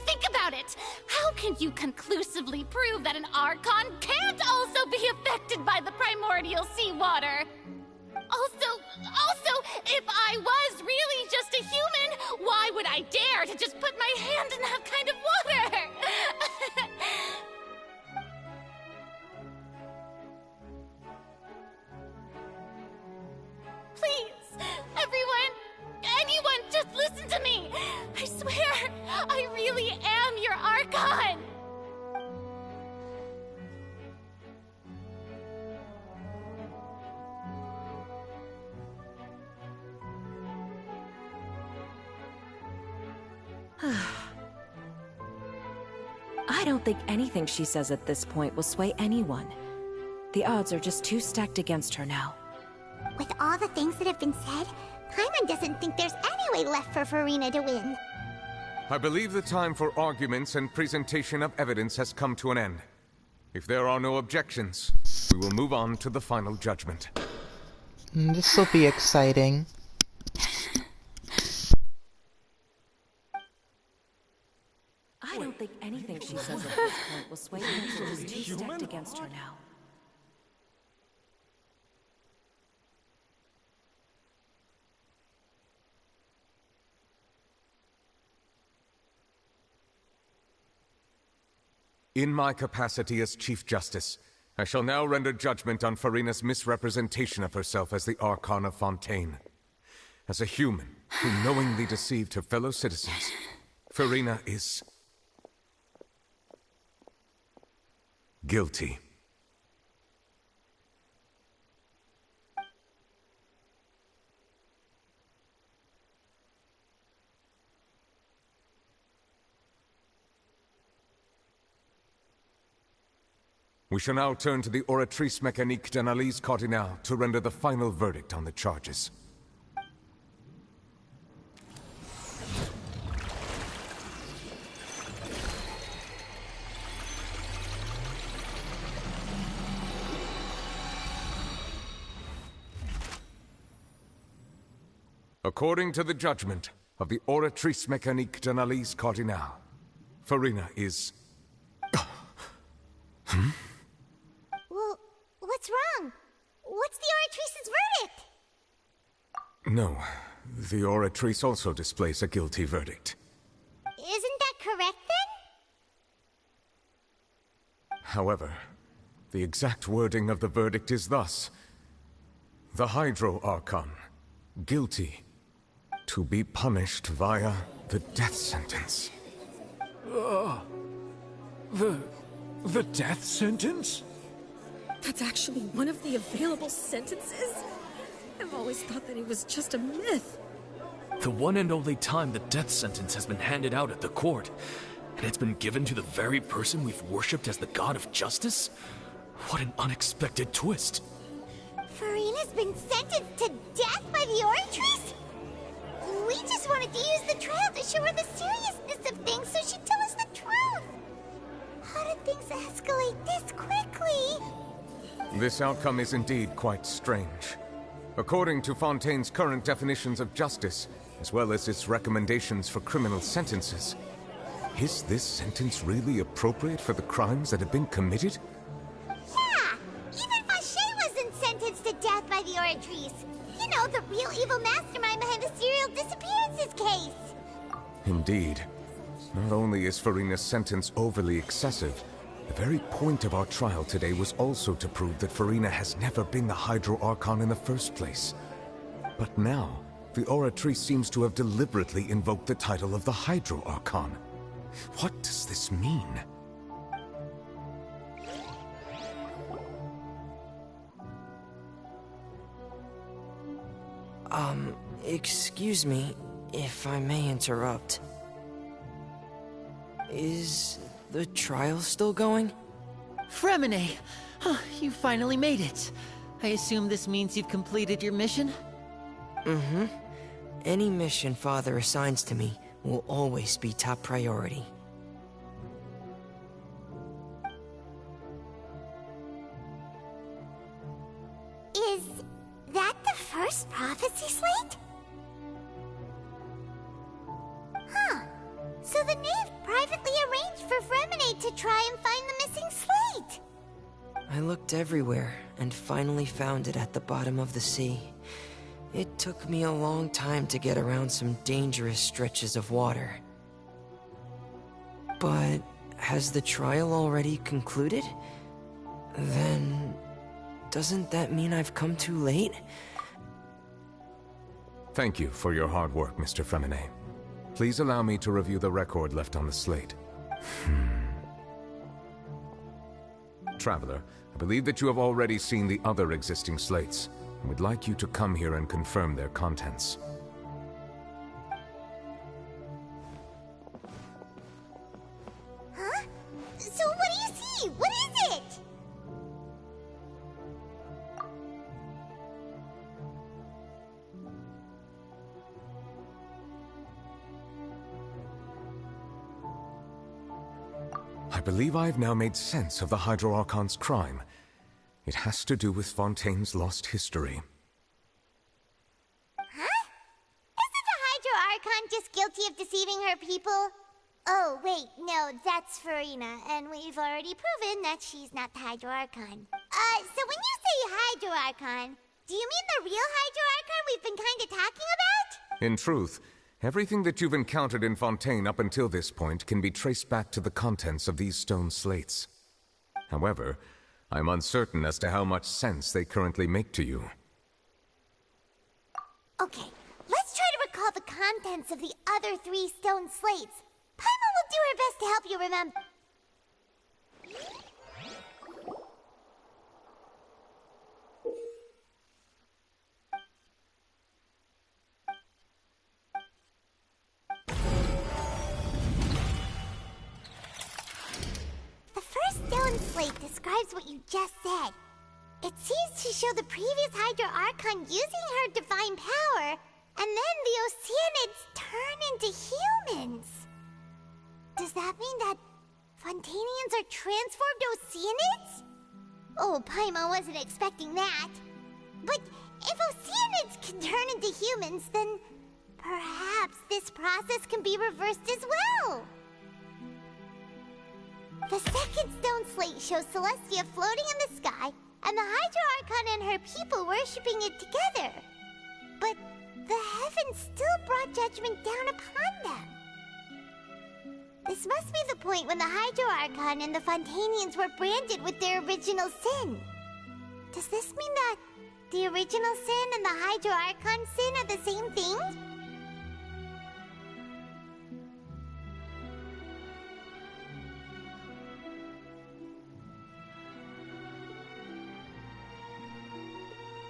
Think about it! How can you conclusively prove that an archon can't also be affected by the primordial seawater? Also, if I was really just a human, why would I dare to just put my hand in that kind of water? Please, anyone, just listen to me! I swear, I really am your archon! I don't think anything she says at this point will sway anyone. The odds are just too stacked against her now. With all the things that have been said, Paimon doesn't think there's any way left for Farina to win. I believe the time for arguments and presentation of evidence has come to an end. If there are no objections, we will move on to the final judgment. This will be exciting. I don't think anything she says at this point will sway anyone. She's too stacked against her now. In my capacity as Chief Justice, I shall now render judgment on Farina's misrepresentation of herself as the Archon of Fontaine. As a human who knowingly deceived her fellow citizens, Farina is... guilty. We shall now turn to the Oratrice Mécanique d'Analyse Cardinale to render the final verdict on the charges. According to the judgment of the Oratrice Mécanique d'Analyse Cardinale, Farina is... Well, what's wrong? What's the Oratrice's verdict? No, the Oratrice also displays a guilty verdict. Isn't that correct, then? However, the exact wording of the verdict is thus: the Hydro Archon, guilty, to be punished via the death sentence. The death sentence? That's actually one of the available sentences? I've always thought that it was just a myth. The one and only time the death sentence has been handed out at the court, and it's been given to the very person we've worshipped as the god of justice? What an unexpected twist. Farina's been sentenced to death by the Oratrice? We just wanted to use the trial to show her the seriousness of things so she'd tell us the truth. How did things escalate this quickly? This outcome is indeed quite strange. According to Fontaine's current definitions of justice, as well as its recommendations for criminal sentences, is this sentence really appropriate for the crimes that have been committed? Yeah! Even Fauché wasn't sentenced to death by the Oratrice. You know, the real evil mastermind behind the serial disappearances case. Indeed. Not only is Farina's sentence overly excessive, the very point of our trial today was also to prove that Farina has never been the Hydro Archon in the first place. But now, the Oratrice seems to have deliberately invoked the title of the Hydro Archon. What does this mean? Excuse me, if I may interrupt. Is the trial still going? Fremine! Huh, you finally made it. I assume this means you've completed your mission? Mm-hmm. Any mission Father assigns to me will always be top priority. Is that the first prophecy slate? Huh. So the knave privately arranged for Fremine to try and find the missing slate. I looked everywhere and finally found it at the bottom of the sea. It took me a long time to get around some dangerous stretches of water. But has the trial already concluded? Then doesn't that mean I've come too late? Thank you for your hard work, Mr. Fremine. Please allow me to review the record left on the slate. Traveler, I believe that you have already seen the other existing slates, and would like you to come here and confirm their contents. Huh? So what do you see? What is it? I believe I have now made sense of the Hydro Archon's crime. It has to do with Fontaine's lost history. Huh? Isn't the Hydro Archon just guilty of deceiving her people? Oh, wait, no, that's Farina, and we've already proven that she's not the Hydro Archon. So when you say Hydro Archon, do you mean the real Hydro Archon we've been kinda talking about? In truth, everything that you've encountered in Fontaine up until this point can be traced back to the contents of these stone slates. However, I'm uncertain as to how much sense they currently make to you. Okay, let's try to recall the contents of the other 3 stone slates. Paimon will do her best to help you remember. The first stone slate describes what you just said. It seems to show the previous Hydro Archon using her divine power, and then the Oceanids turn into humans. Does that mean that Fontainians are transformed Oceanids? Oh, Paimon wasn't expecting that. But if Oceanids can turn into humans, then perhaps this process can be reversed as well. The second stone slate shows Celestia floating in the sky, and the Hydro Archon and her people worshipping it together. But the heavens still brought judgment down upon them. This must be the point when the Hydro Archon and the Fontainians were branded with their original sin. Does this mean that the original sin and the Hydro Archon sin are the same thing?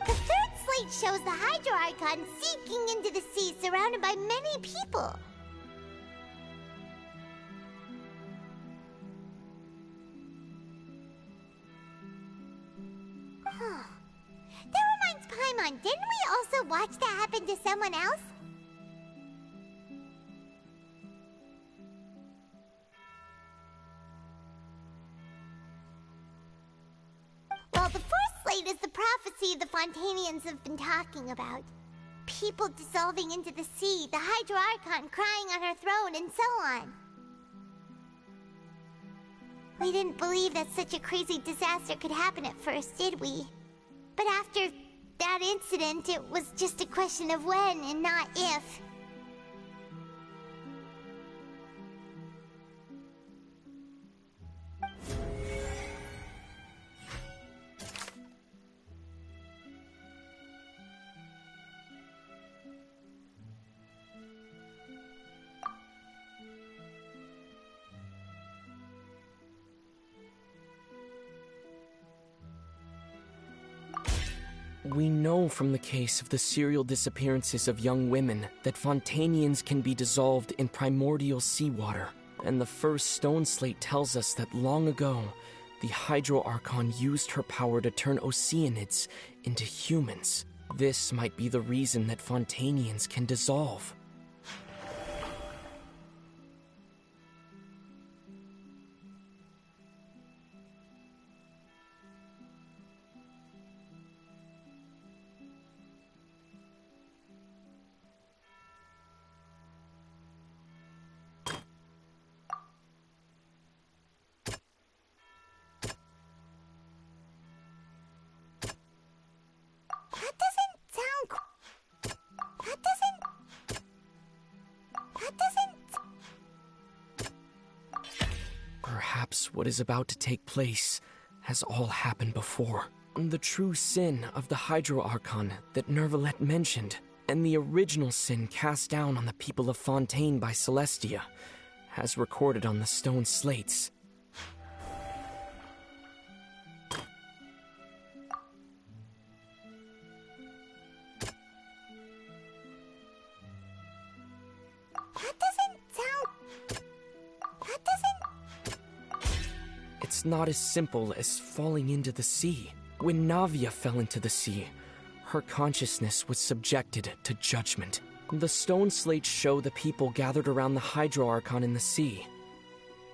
The third slate shows the Hydro Archon sinking into the sea surrounded by many people. That reminds Paimon, didn't we also watch that happen to someone else? Well, the fourth slate is the prophecy the Fontainians have been talking about. People dissolving into the sea, the Hydro Archon crying on her throne, and so on. We didn't believe that such a crazy disaster could happen at first, did we? But after that incident, it was just a question of when and not if. We know from the case of the serial disappearances of young women that Fontainians can be dissolved in primordial seawater. And the first stone slate tells us that long ago, the Hydro Archon used her power to turn Oceanids into humans. This might be the reason that Fontainians can dissolve. Perhaps what is about to take place has all happened before. The true sin of the Hydro Archon that Nervalette mentioned, and the original sin cast down on the people of Fontaine by Celestia, as recorded on the stone slates. It's not as simple as falling into the sea. When Navia fell into the sea, her consciousness was subjected to judgment. The stone slates show the people gathered around the Hydro Archon in the sea.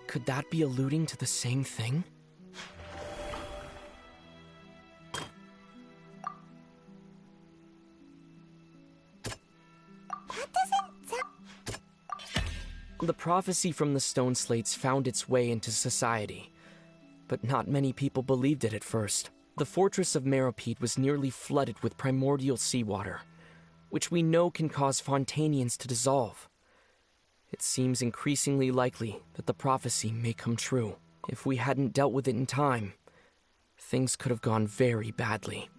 Could that be alluding to the same thing? The prophecy from the stone slates found its way into society, but not many people believed it at first. The fortress of Meropide was nearly flooded with primordial seawater, which we know can cause Fontainians to dissolve. It seems increasingly likely that the prophecy may come true. If we hadn't dealt with it in time, things could have gone very badly.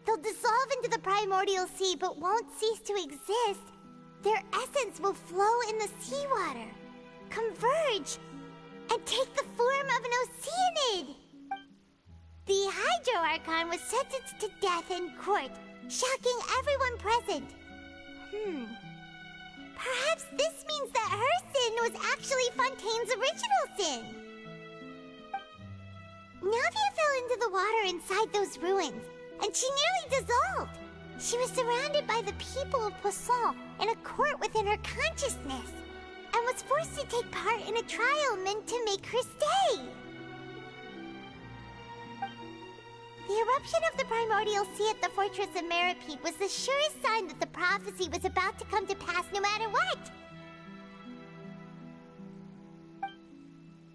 They'll dissolve into the primordial sea but won't cease to exist. Their essence will flow in the seawater, converge, and take the form of an Oceanid. The Hydro Archon was sentenced to death in court, shocking everyone present. Perhaps this means that her sin was actually Fontaine's original sin. Navia fell into the water inside those ruins, and she nearly dissolved. She was surrounded by the people of Poisson in a court within her consciousness, and was forced to take part in a trial meant to make her stay. The eruption of the primordial sea at the fortress of Meropide was the surest sign that the prophecy was about to come to pass no matter what.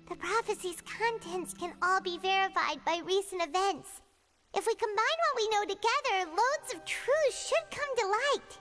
The prophecy's contents can all be verified by recent events. If we combine what we know together, loads of truths should come to light.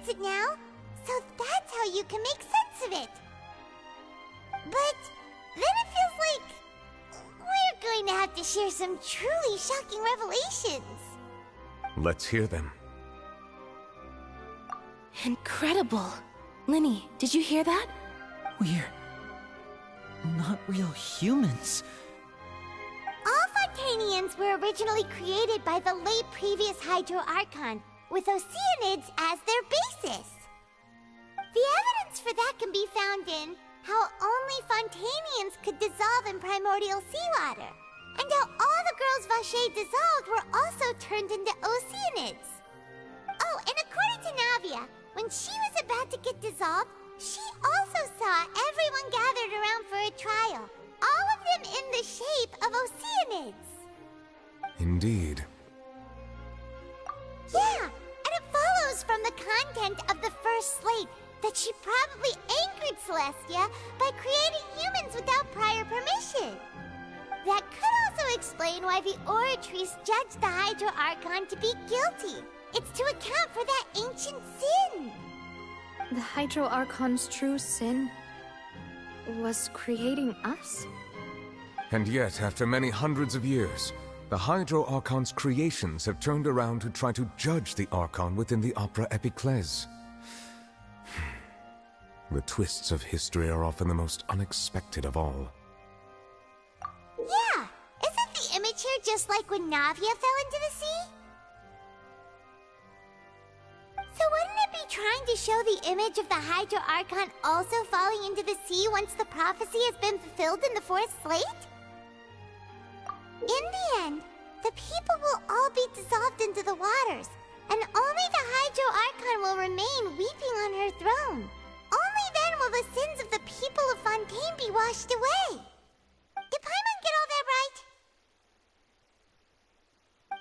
It now, so that's how you can make sense of it. But then it feels like we're going to have to share some truly shocking revelations. Let's hear them. Incredible. Linny, did you hear that? We're not real humans. All Fontainians were originally created by the late previous Hydro Archon, with Oceanids as their basis. The evidence for that can be found in how only Fontainians could dissolve in primordial seawater, and how all the girls Vacher dissolved were also turned into Oceanids. Oh, and according to Navia, when she was about to get dissolved, she also saw everyone gathered around for a trial, all of them in the shape of Oceanids. Indeed. Yeah, and it follows from the content of the first slate that she probably angered Celestia by creating humans without prior permission. That could also explain why the Oratrice judged the Hydro Archon to be guilty. It's to account for that ancient sin. The Hydro Archon's true sin was creating us? And yet, after many hundreds of years, the Hydro Archon's creations have turned around to try to judge the Archon within the Opera Epiclese. The twists of history are often the most unexpected of all. Yeah! Isn't the image here just like when Navia fell into the sea? So wouldn't it be trying to show the image of the Hydro Archon also falling into the sea once the prophecy has been fulfilled in the fourth slate? In the end, the people will all be dissolved into the waters, and only the Hydro Archon will remain weeping on her throne. Only then will the sins of the people of Fontaine be washed away. Did Paimon get all that right?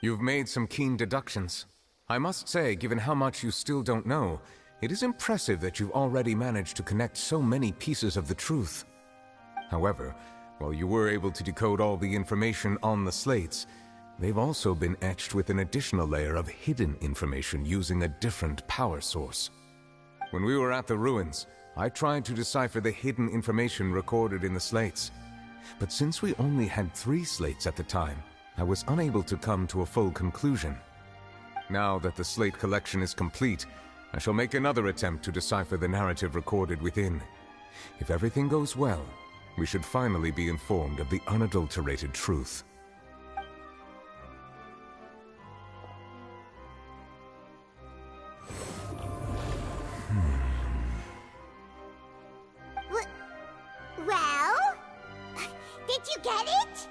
You've made some keen deductions. I must say, given how much you still don't know, it is impressive that you've already managed to connect so many pieces of the truth. However, while you were able to decode all the information on the slates, they've also been etched with an additional layer of hidden information using a different power source. When we were at the ruins, I tried to decipher the hidden information recorded in the slates. But since we only had 3 slates at the time, I was unable to come to a full conclusion. Now that the slate collection is complete, I shall make another attempt to decipher the narrative recorded within. If everything goes well, we should finally be informed of the unadulterated truth. Well? Did you get it?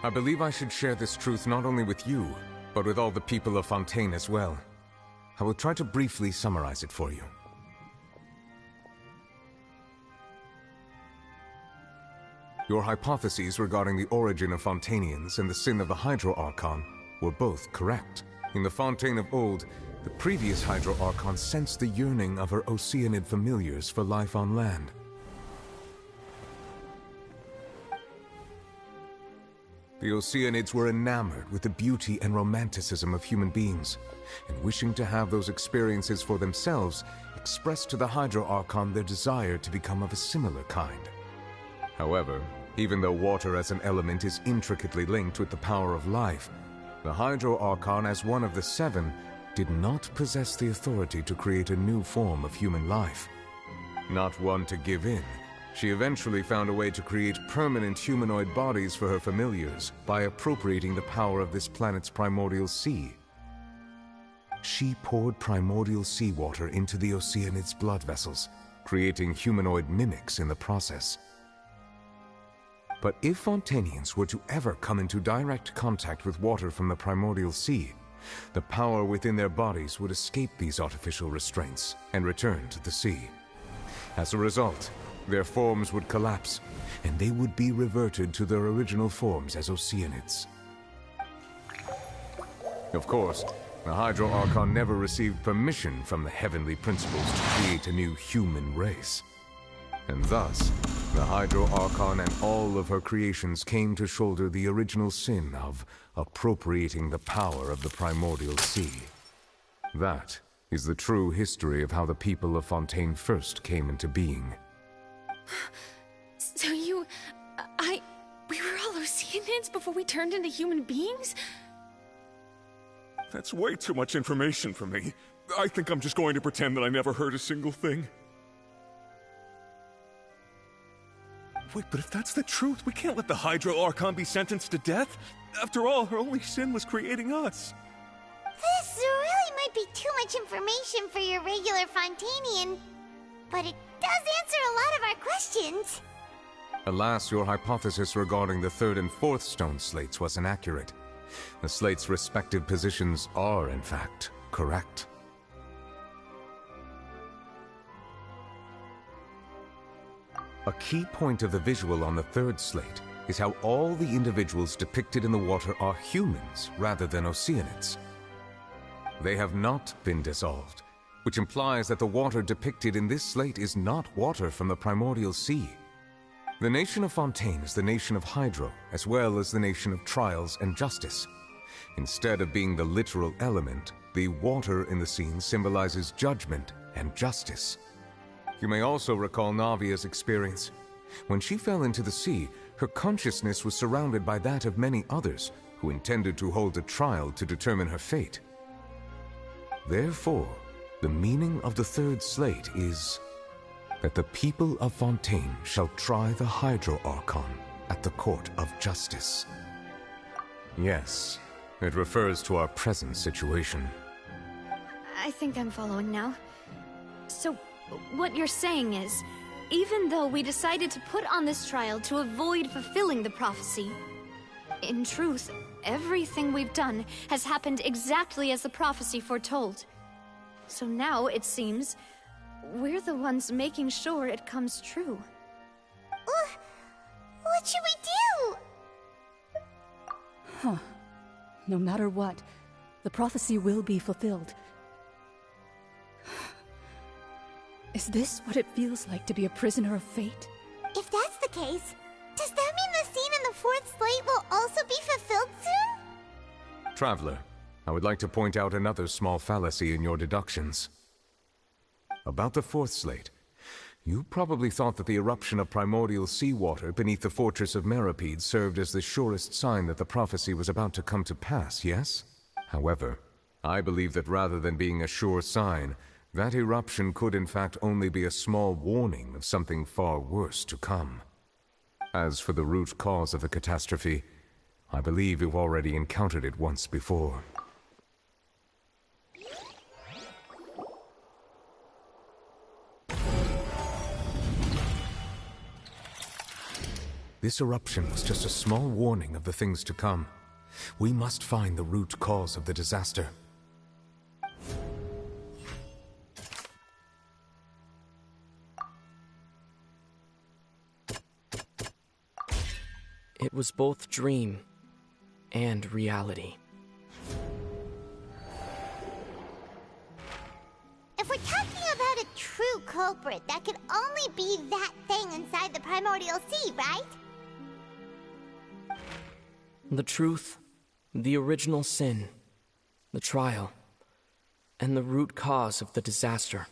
I believe I should share this truth not only with you, but with all the people of Fontaine as well. I will try to briefly summarize it for you. Your hypotheses regarding the origin of Fontainians and the sin of the Hydro Archon were both correct. In the Fontaine of old, the previous Hydro Archon sensed the yearning of her Oceanid familiars for life on land. The Oceanids were enamored with the beauty and romanticism of human beings, and wishing to have those experiences for themselves, expressed to the Hydro Archon their desire to become of a similar kind. However, even though water as an element is intricately linked with the power of life, the Hydro Archon, as one of the 7, did not possess the authority to create a new form of human life. Not one to give in, she eventually found a way to create permanent humanoid bodies for her familiars by appropriating the power of this planet's primordial sea. She poured primordial seawater into the Oceanids' blood vessels, creating humanoid mimics in the process. But if Fontainians were to ever come into direct contact with water from the primordial sea, the power within their bodies would escape these artificial restraints and return to the sea. As a result, their forms would collapse, and they would be reverted to their original forms as Oceanids. Of course, the Hydro Archon never received permission from the heavenly principles to create a new human race. And thus, the Hydro Archon and all of her creations came to shoulder the original sin of appropriating the power of the primordial sea. That is the true history of how the people of Fontaine first came into being. So we were all Oceanids before we turned into human beings? That's way too much information for me. I think I'm just going to pretend that I never heard a single thing. Wait, but if that's the truth, we can't let the Hydro Archon be sentenced to death. After all, her only sin was creating us. This really might be too much information for your regular Fontainian, but it does answer a lot of our questions. Alas, your hypothesis regarding the 3rd and 4th stone slates was inaccurate. The slates' respective positions are, in fact, correct. A key point of the visual on the 3rd slate is how all the individuals depicted in the water are humans rather than Oceanids. They have not been dissolved, which implies that the water depicted in this slate is not water from the primordial sea. The nation of Fontaine is the nation of Hydro, as well as the nation of trials and justice. Instead of being the literal element, the water in the scene symbolizes judgment and justice. You may also recall Navia's experience. When she fell into the sea, her consciousness was surrounded by that of many others who intended to hold a trial to determine her fate. Therefore, the meaning of the third slate is that the people of Fontaine shall try the Hydro Archon at the court of justice. Yes, it refers to our present situation. I think I'm following now. So, what you're saying is, even though we decided to put on this trial to avoid fulfilling the prophecy, in truth, everything we've done has happened exactly as the prophecy foretold. So now, it seems, we're the ones making sure it comes true. What should we do? Huh. No matter what, the prophecy will be fulfilled. Is this what it feels like to be a prisoner of fate? If that's the case, does that mean the scene in the fourth slate will also be fulfilled soon? Traveler, I would like to point out another small fallacy in your deductions. About the fourth slate, you probably thought that the eruption of primordial seawater beneath the fortress of Meripede served as the surest sign that the prophecy was about to come to pass, yes? However, I believe that rather than being a sure sign, that eruption could in fact only be a small warning of something far worse to come. As for the root cause of the catastrophe, I believe you've already encountered it once before. This eruption was just a small warning of the things to come. We must find the root cause of the disaster. It was both dream and reality. If we're talking about a true culprit, that could only be that thing inside the primordial sea, right? The truth, the original sin, the trial, and the root cause of the disaster.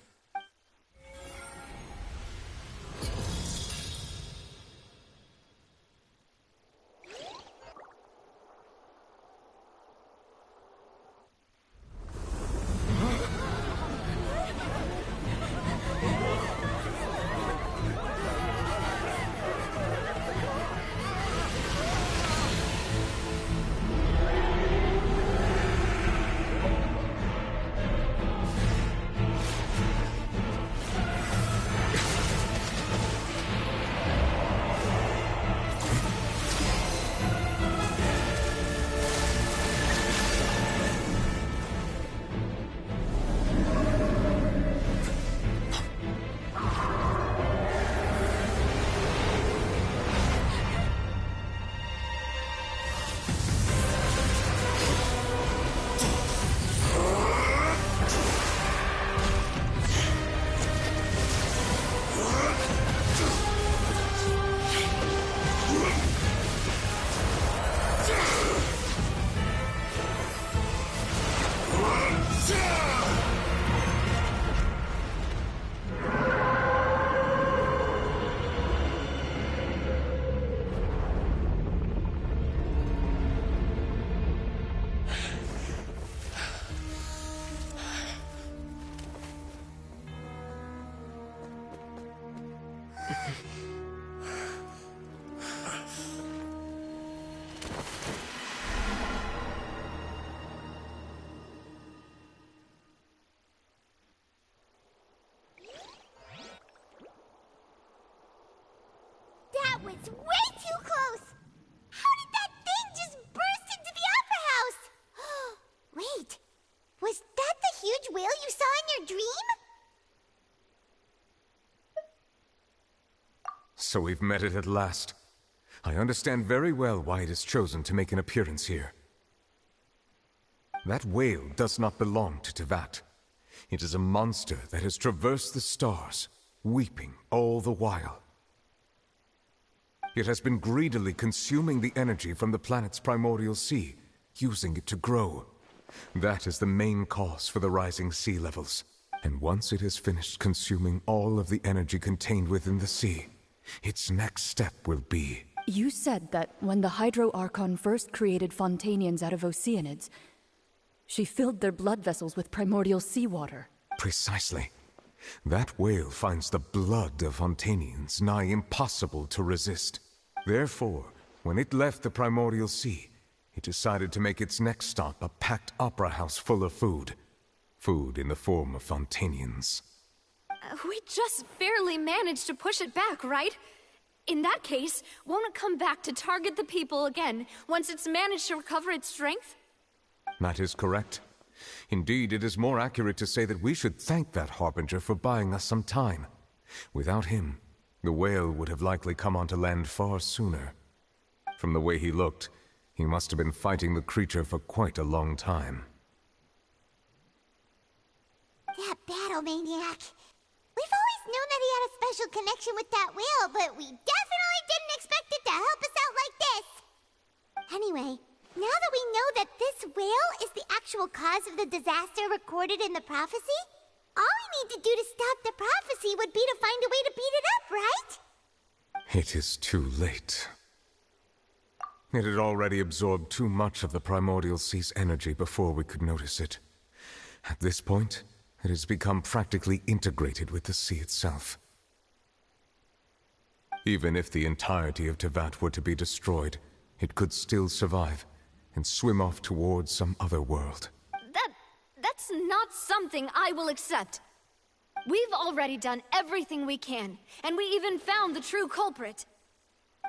That was way too close! How did that thing just burst into the Opera House? Wait, was that the huge whale you saw in your dream? So we've met it at last. I understand very well why it has chosen to make an appearance here. That whale does not belong to Tevat. It is a monster that has traversed the stars, weeping all the while. It has been greedily consuming the energy from the planet's primordial sea, using it to grow. That is the main cause for the rising sea levels. And once it has finished consuming all of the energy contained within the sea, its next step will be... You said that when the Hydro Archon first created Fontainians out of Oceanids, she filled their blood vessels with primordial seawater. Precisely. That whale finds the blood of Fontainians nigh impossible to resist. Therefore, when it left the primordial sea, it decided to make its next stop a packed opera house full of food. Food in the form of Fontainians. We just barely managed to push it back, right? In that case, won't it come back to target the people again once it's managed to recover its strength? That is correct. Indeed, it is more accurate to say that we should thank that Harbinger for buying us some time. Without him, the whale would have likely come onto land far sooner. From the way he looked, he must have been fighting the creature for quite a long time. That battle maniac. We've always known that he had a special connection with that whale, but we definitely didn't expect it to help us out like this. Anyway, now that we know that this whale is the actual cause of the disaster recorded in the prophecy, all we need to do to stop the prophecy would be to find a way to beat it up, right? It is too late. It had already absorbed too much of the primordial sea's energy before we could notice it. At this point, it has become practically integrated with the sea itself. Even if the entirety of Tevat were to be destroyed, it could still survive and swim off towards some other world. That's not something I will accept. We've already done everything we can, and we even found the true culprit.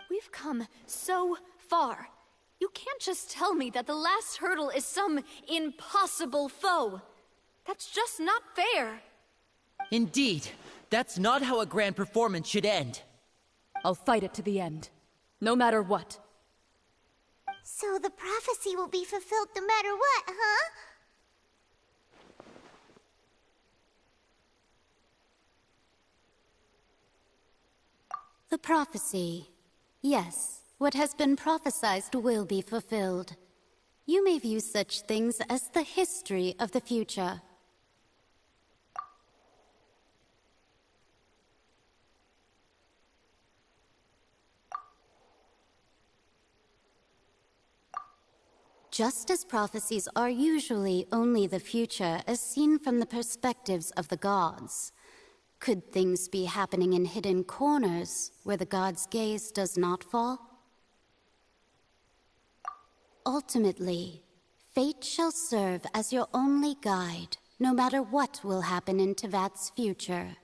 We've come so far. You can't just tell me that the last hurdle is some impossible foe. That's just not fair. Indeed. That's not how a grand performance should end. I'll fight it to the end. No matter what. So the prophecy will be fulfilled no matter what, huh? The prophecy. Yes, what has been prophesied will be fulfilled. You may view such things as the history of the future. Just as prophecies are usually only the future as seen from the perspectives of the gods, could things be happening in hidden corners where the gods' gaze does not fall? Ultimately, fate shall serve as your only guide, no matter what will happen in Tevat's future.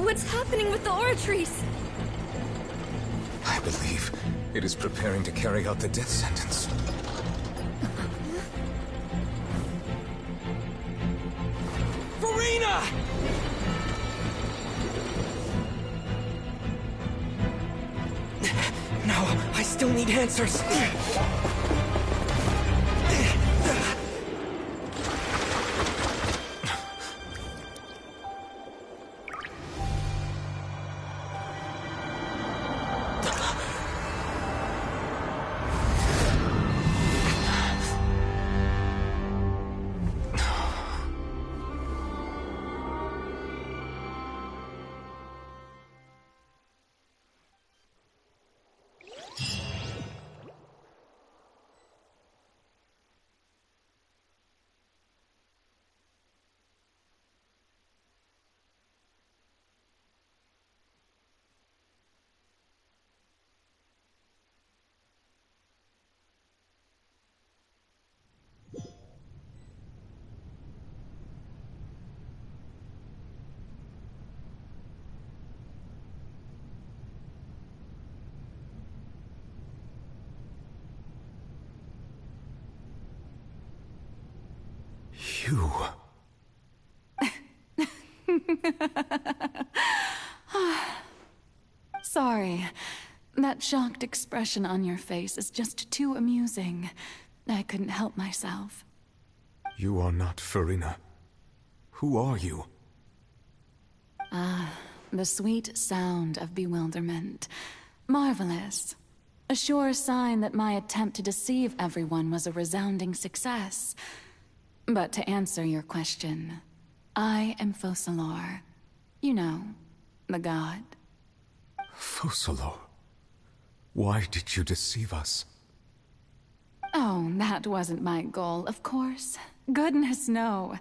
What's happening with the oratories? I believe it is preparing to carry out the death sentence. Farina! No, I still need answers. You... Sorry. That shocked expression on your face is just too amusing. I couldn't help myself. You are not Farina. Who are you? Ah, the sweet sound of bewilderment. Marvelous. A sure sign that my attempt to deceive everyone was a resounding success. But to answer your question, I am Focalor. You know, the god. Focalor? Why did you deceive us? Oh, that wasn't my goal, of course. Goodness, no.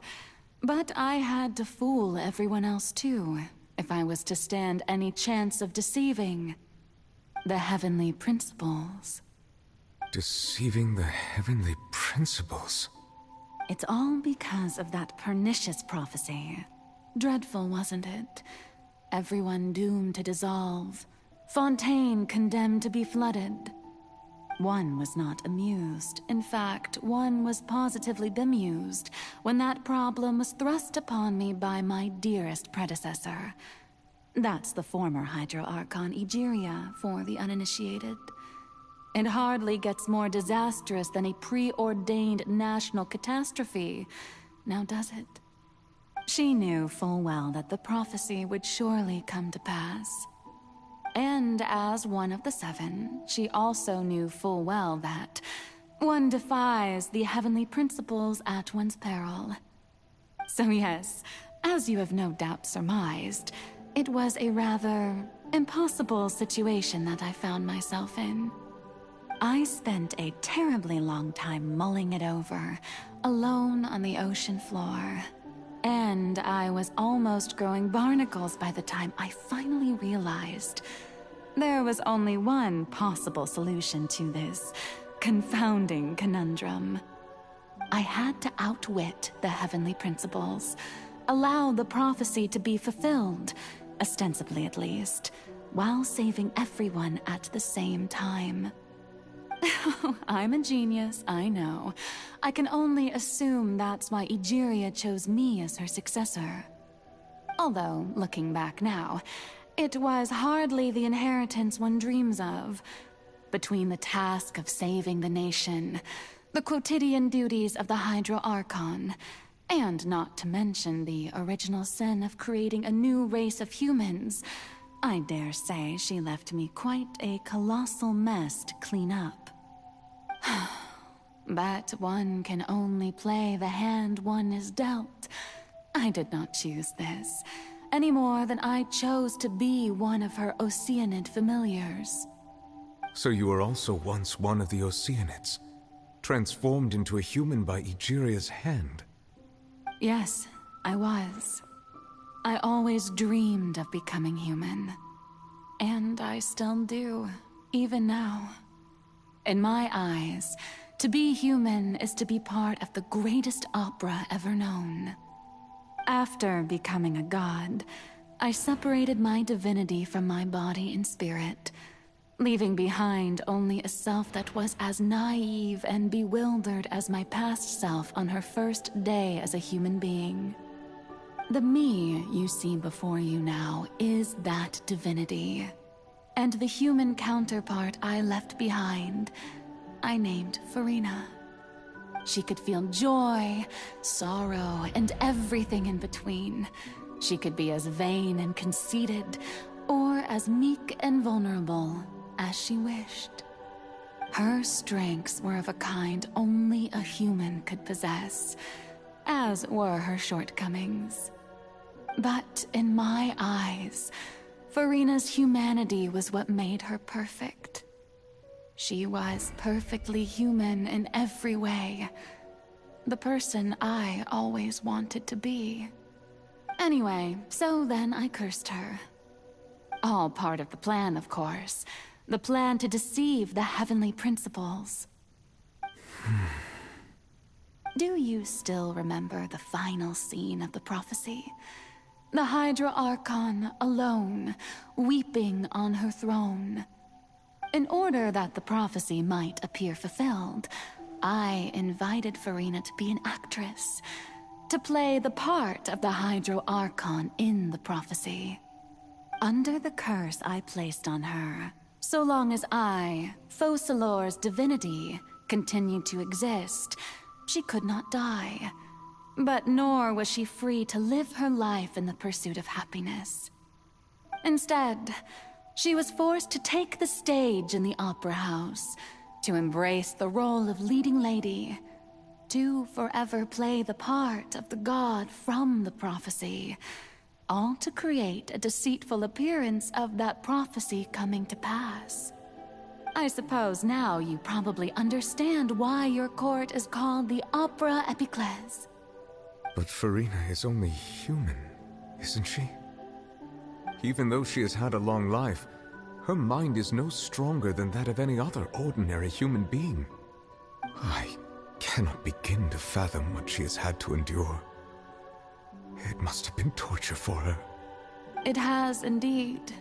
But I had to fool everyone else too, if I was to stand any chance of deceiving the heavenly principles. Deceiving the heavenly principles? It's all because of that pernicious prophecy. Dreadful, wasn't it? Everyone doomed to dissolve. Fontaine condemned to be flooded. One was not amused. In fact, one was positively bemused when that problem was thrust upon me by my dearest predecessor. That's the former Hydro Archon Egeria, for the uninitiated. It hardly gets more disastrous than a preordained national catastrophe, now does it? She knew full well that the prophecy would surely come to pass. And as one of the seven, she also knew full well that one defies the heavenly principles at one's peril. So yes, as you have no doubt surmised, it was a rather impossible situation that I found myself in. I spent a terribly long time mulling it over, alone on the ocean floor. And I was almost growing barnacles by the time I finally realized there was only one possible solution to this confounding conundrum. I had to outwit the heavenly principles, allow the prophecy to be fulfilled, ostensibly at least, while saving everyone at the same time. I'm a genius, I know. I can only assume that's why Egeria chose me as her successor. Although, looking back now, it was hardly the inheritance one dreams of. Between the task of saving the nation, the quotidian duties of the Hydro Archon, and not to mention the original sin of creating a new race of humans, I dare say she left me quite a colossal mess to clean up. But one can only play the hand one is dealt. I did not choose this, any more than I chose to be one of her Oceanid familiars. So you were also once one of the Oceanids, transformed into a human by Egeria's hand? Yes, I was. I always dreamed of becoming human. And I still do, even now. In my eyes, to be human is to be part of the greatest opera ever known. After becoming a god, I separated my divinity from my body and spirit, leaving behind only a self that was as naive and bewildered as my past self on her first day as a human being. The me you see before you now is that divinity. And the human counterpart I left behind, I named Farina. She could feel joy, sorrow, and everything in between. She could be as vain and conceited, or as meek and vulnerable as she wished. Her strengths were of a kind only a human could possess, as were her shortcomings. But in my eyes, Farina's humanity was what made her perfect. She was perfectly human in every way. The person I always wanted to be. Anyway, so then I cursed her. All part of the plan, of course. The plan to deceive the heavenly principles. Do you still remember the final scene of the prophecy? The Hydra Archon alone, weeping on her throne. In order that the prophecy might appear fulfilled, I invited Farina to be an actress, to play the part of the Hydro Archon in the prophecy. Under the curse I placed on her, so long as I, Focalor's divinity, continued to exist, she could not die. But nor was she free to live her life in the pursuit of happiness. Instead, she was forced to take the stage in the opera house, to embrace the role of leading lady, to forever play the part of the god from the prophecy, all to create a deceitful appearance of that prophecy coming to pass. I suppose now you probably understand why your court is called the Opera Epiclese. But Farina is only human, isn't she? Even though she has had a long life, her mind is no stronger than that of any other ordinary human being. I cannot begin to fathom what she has had to endure. It must have been torture for her. It has indeed.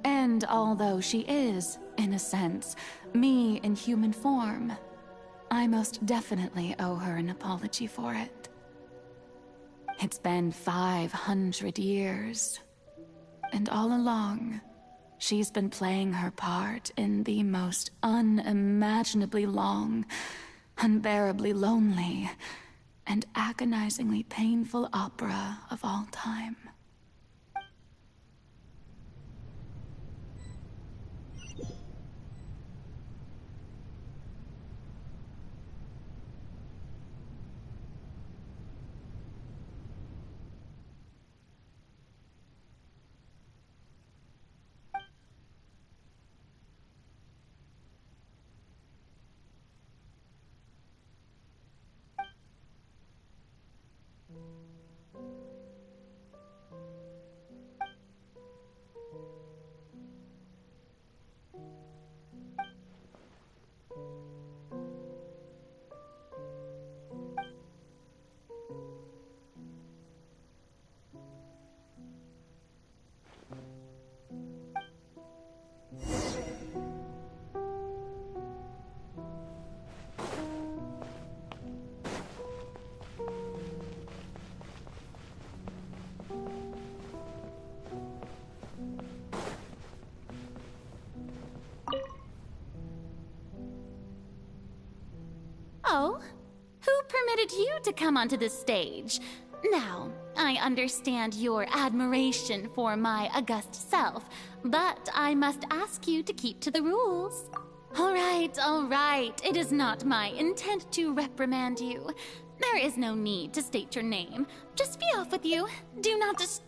And although she is, in a sense, me in human form, I most definitely owe her an apology for it. It's been 500 years. And all along, she's been playing her part in the most unimaginably long, unbearably lonely, and agonizingly painful opera of all time. Oh, who permitted you to come onto the stage? Now, I understand your admiration for my august self, but I must ask you to keep to the rules. All right. It is not my intent to reprimand you. There is no need to state your name. Just be off with you. Do not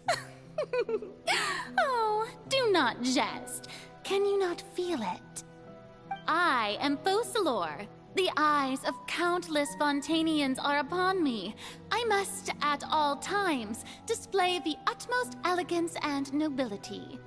Oh, do not jest. Can you not feel it? I am Focalor. The eyes of countless Fontainians are upon me. I must, at all times, display the utmost elegance and nobility.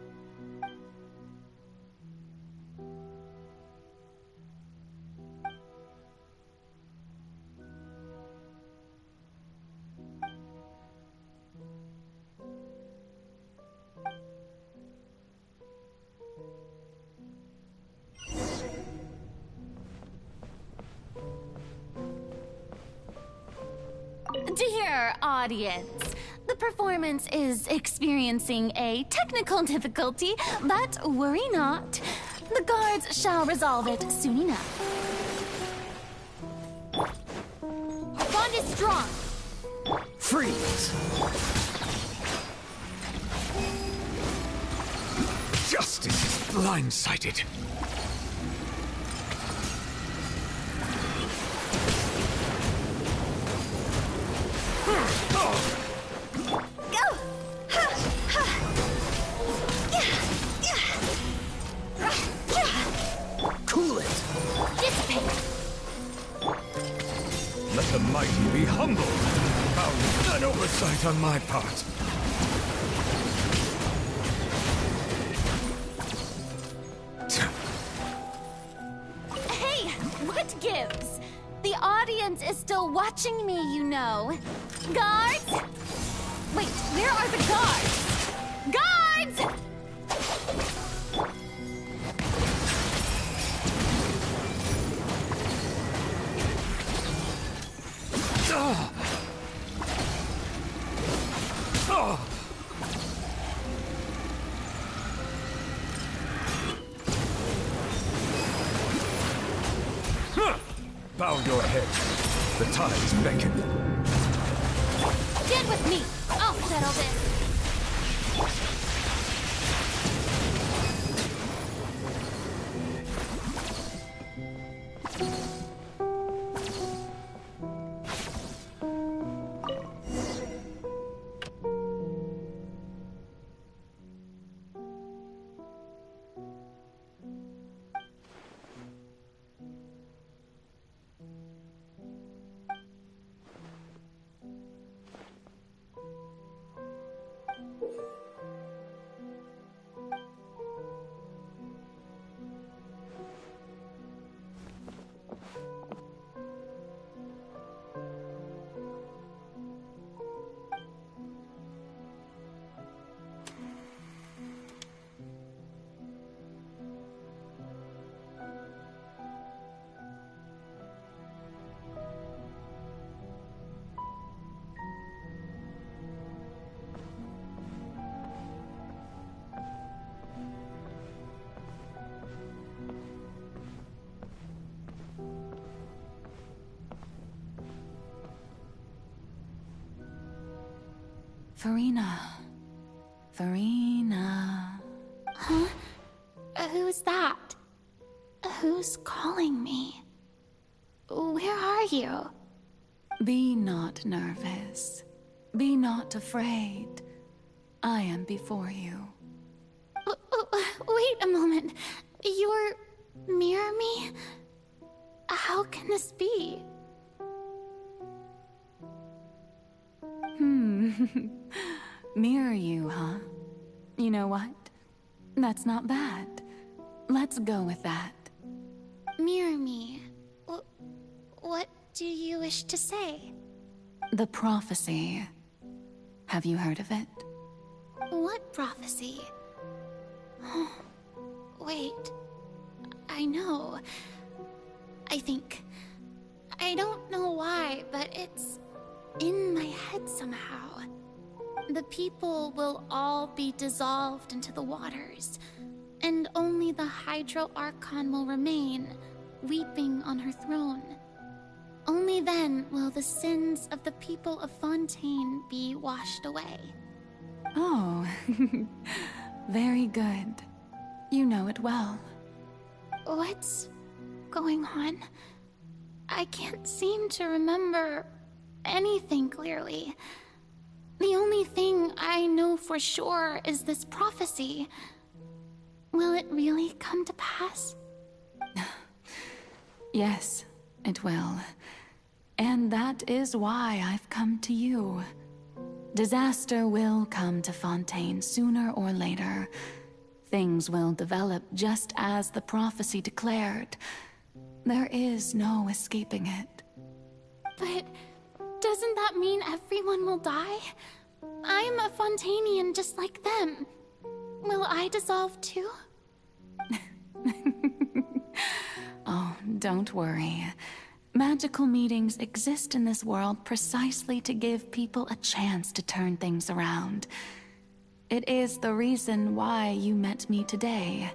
Dear audience, the performance is experiencing a technical difficulty, but worry not. The guards shall resolve it soon enough. Our bond is strong. Freeze! Justice is blindsided. Cool it! Dissipate! Let the mighty be humbled. Found an oversight on my part. Hey, what gives? The audience is still watching me, you know. Guards? Wait, where are the guards? Guards! Bow your head. The tides beckon. Stand with me. I'll settle this. Farina. Huh? Who's that? Who's calling me? Where are you? Be not nervous. Be not afraid. I am before you. Wait a moment. You're near me? How can this be? Mirror you, huh? You know what? That's not bad. Let's go with that. Mirror me. What do you wish to say? The prophecy. Have you heard of it? What prophecy? Wait. I know. I think. I don't know why, but it's in my head somehow. The people will all be dissolved into the waters, and only the Hydro Archon will remain, weeping on her throne. Only then will the sins of the people of Fontaine be washed away. Oh, very good. You know it well. What's going on? I can't seem to remember anything clearly. The only thing I know for sure is this prophecy. Will it really come to pass? Yes, it will. And that is why I've come to you. Disaster will come to Fontaine sooner or later. Things will develop just as the prophecy declared. There is no escaping it. But doesn't that mean everyone will die? I'm a Fontainian just like them. Will I dissolve too? Oh, don't worry. Magical meetings exist in this world precisely to give people a chance to turn things around. It is the reason why you met me today.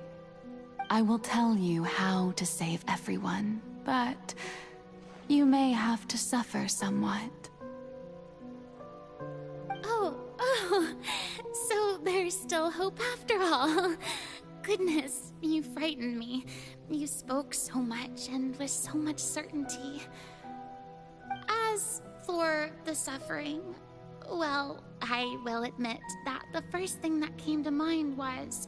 I will tell you how to save everyone, but you may have to suffer somewhat. Oh, so there's still hope after all. Goodness, you frightened me. You spoke so much and with so much certainty. As for the suffering, well, I will admit that the first thing that came to mind was,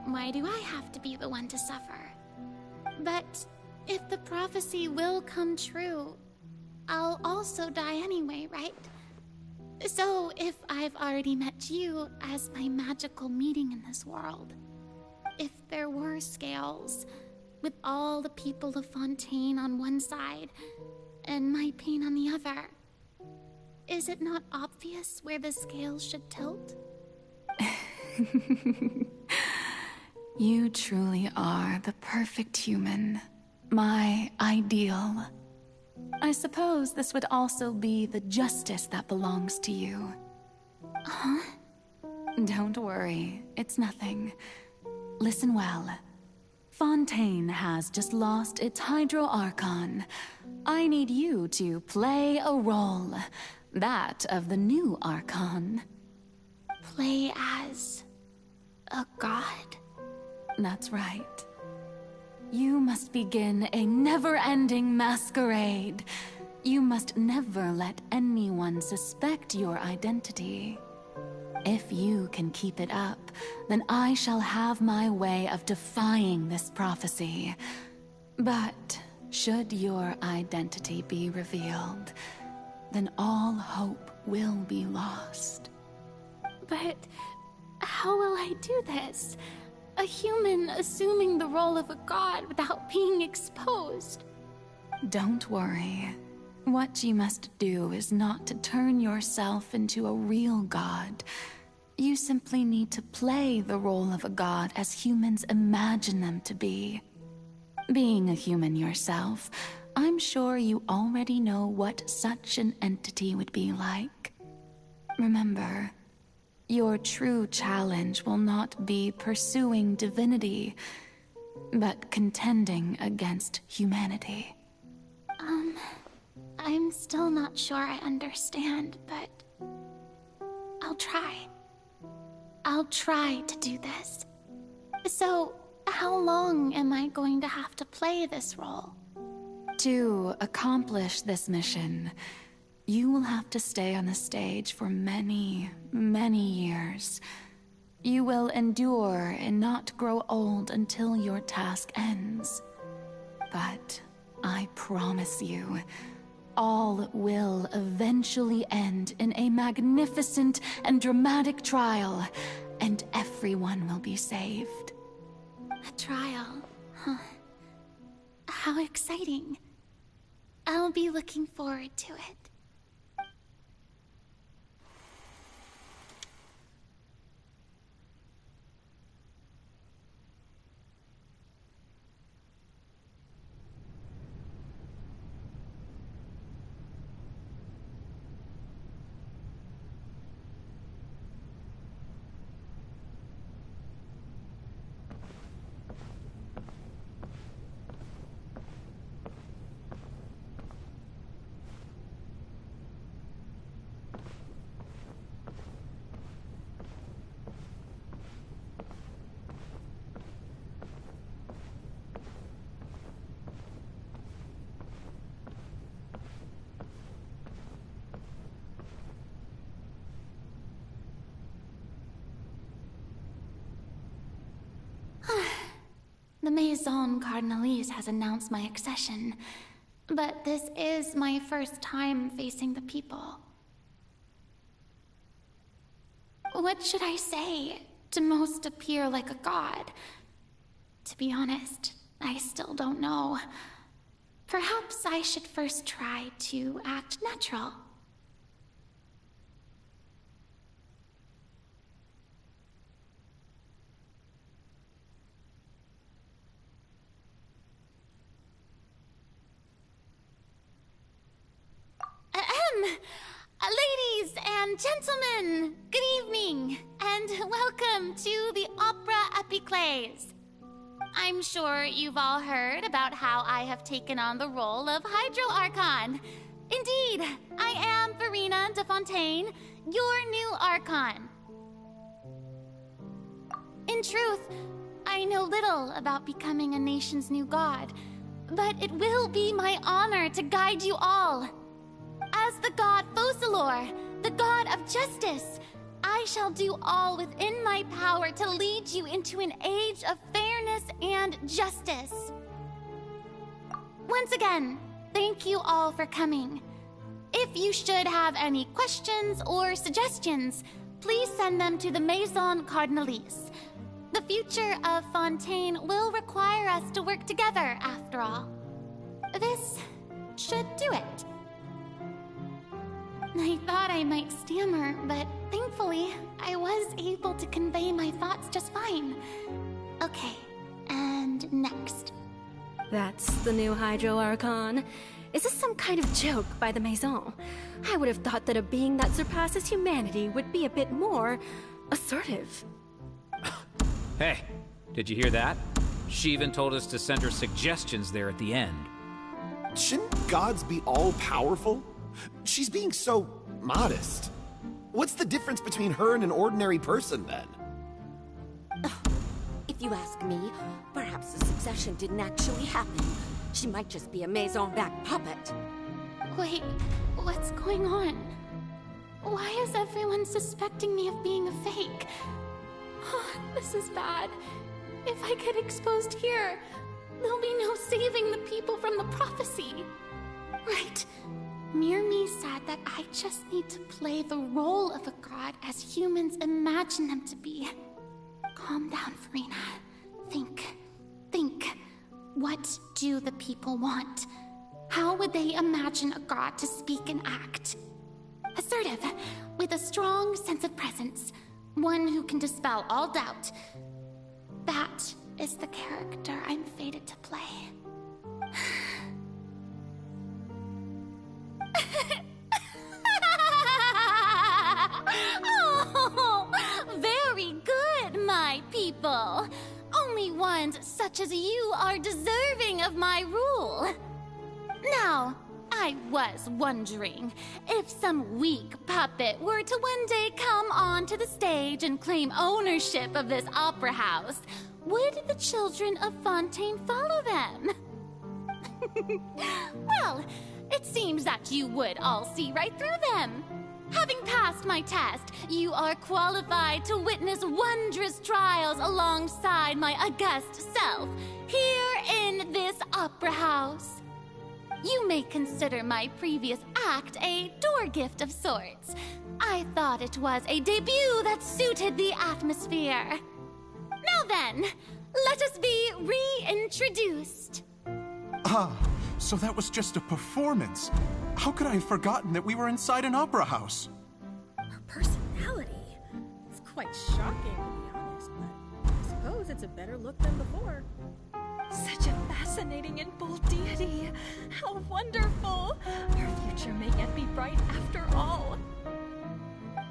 why do I have to be the one to suffer? But if the prophecy will come true, I'll also die anyway, right? So if I've already met you as my magical meeting in this world, if there were scales, with all the people of Fontaine on one side, and my pain on the other, is it not obvious where the scales should tilt? You truly are the perfect human. My ideal. I suppose this would also be the justice that belongs to you. Huh? Don't worry, it's nothing. Listen well. Fontaine Fontaine has just lost its Hydro Archon. I need you to play a role. That of the new Archon. Play as a god? That's right. You must begin a never-ending masquerade. You must never let anyone suspect your identity. If you can keep it up, then I shall have my way of defying this prophecy. But should your identity be revealed, then all hope will be lost. But how will I do this? A human assuming the role of a god without being exposed. Don't worry. What you must do is not to turn yourself into a real god. You simply need to play the role of a god as humans imagine them to be. Being a human yourself, I'm sure you already know what such an entity would be like. Remember, your true challenge will not be pursuing divinity, but contending against humanity. I'm still not sure I understand, but I'll try. I'll try to do this. So, how long am I going to have to play this role? To accomplish this mission, you will have to stay on the stage for many, many years. You will endure and not grow old until your task ends. But I promise you, all will eventually end in a magnificent and dramatic trial, and everyone will be saved. A trial, huh? How exciting. I'll be looking forward to it. The Maison Cardinalise has announced my accession, but this is my first time facing the people. What should I say to most appear like a god? To be honest, I still don't know. Perhaps I should first try to act natural. Ladies and gentlemen, good evening, and welcome to the Opera Epiclese. I'm sure you've all heard about how I have taken on the role of Hydro Archon. Indeed, I am Farina de Fontaine, your new Archon. In truth, I know little about becoming a nation's new god, but it will be my honor to guide you all. As the god Focalor, the god of justice, I shall do all within my power to lead you into an age of fairness and justice. Once again, thank you all for coming. If you should have any questions or suggestions, please send them to the Maison Cardinalise. The future of Fontaine will require us to work together, after all. This should do it. I thought I might stammer, but thankfully, I was able to convey my thoughts just fine. Okay, and next. That's the new Hydro Archon. Is this some kind of joke by the Maison? I would have thought that a being that surpasses humanity would be a bit more assertive. Hey, did you hear that? She even told us to send her suggestions there at the end. Shouldn't gods be all-powerful? She's being so modest. What's the difference between her and an ordinary person, then? If you ask me, perhaps the succession didn't actually happen. She might just be a maison back puppet. Wait, what's going on? Why is everyone suspecting me of being a fake? Oh, this is bad. If I get exposed here, there'll be no saving the people from the prophecy. Right. Mirmi said that I just need to play the role of a god as humans imagine them to be. Calm down, Farina. Think. What do the people want? How would they imagine a god to speak and act? Assertive, with a strong sense of presence. One who can dispel all doubt. That is the character I'm fated to play. Oh, very good, my people. Only ones such as you are deserving of my rule. Now, I was wondering if some weak puppet were to one day come onto the stage and claim ownership of this opera house, would the children of Fontaine follow them? Well, it seems that you would all see right through them. Having passed my test, you are qualified to witness wondrous trials alongside my august self, here in this opera house. You may consider my previous act a door gift of sorts. I thought it was a debut that suited the atmosphere. Now then, let us be reintroduced. Ah, so that was just a performance. How could I have forgotten that we were inside an opera house? Her personality. It's quite shocking, to be honest, but I suppose it's a better look than before. Such a fascinating and bold deity. How wonderful. Our future may yet be bright after all.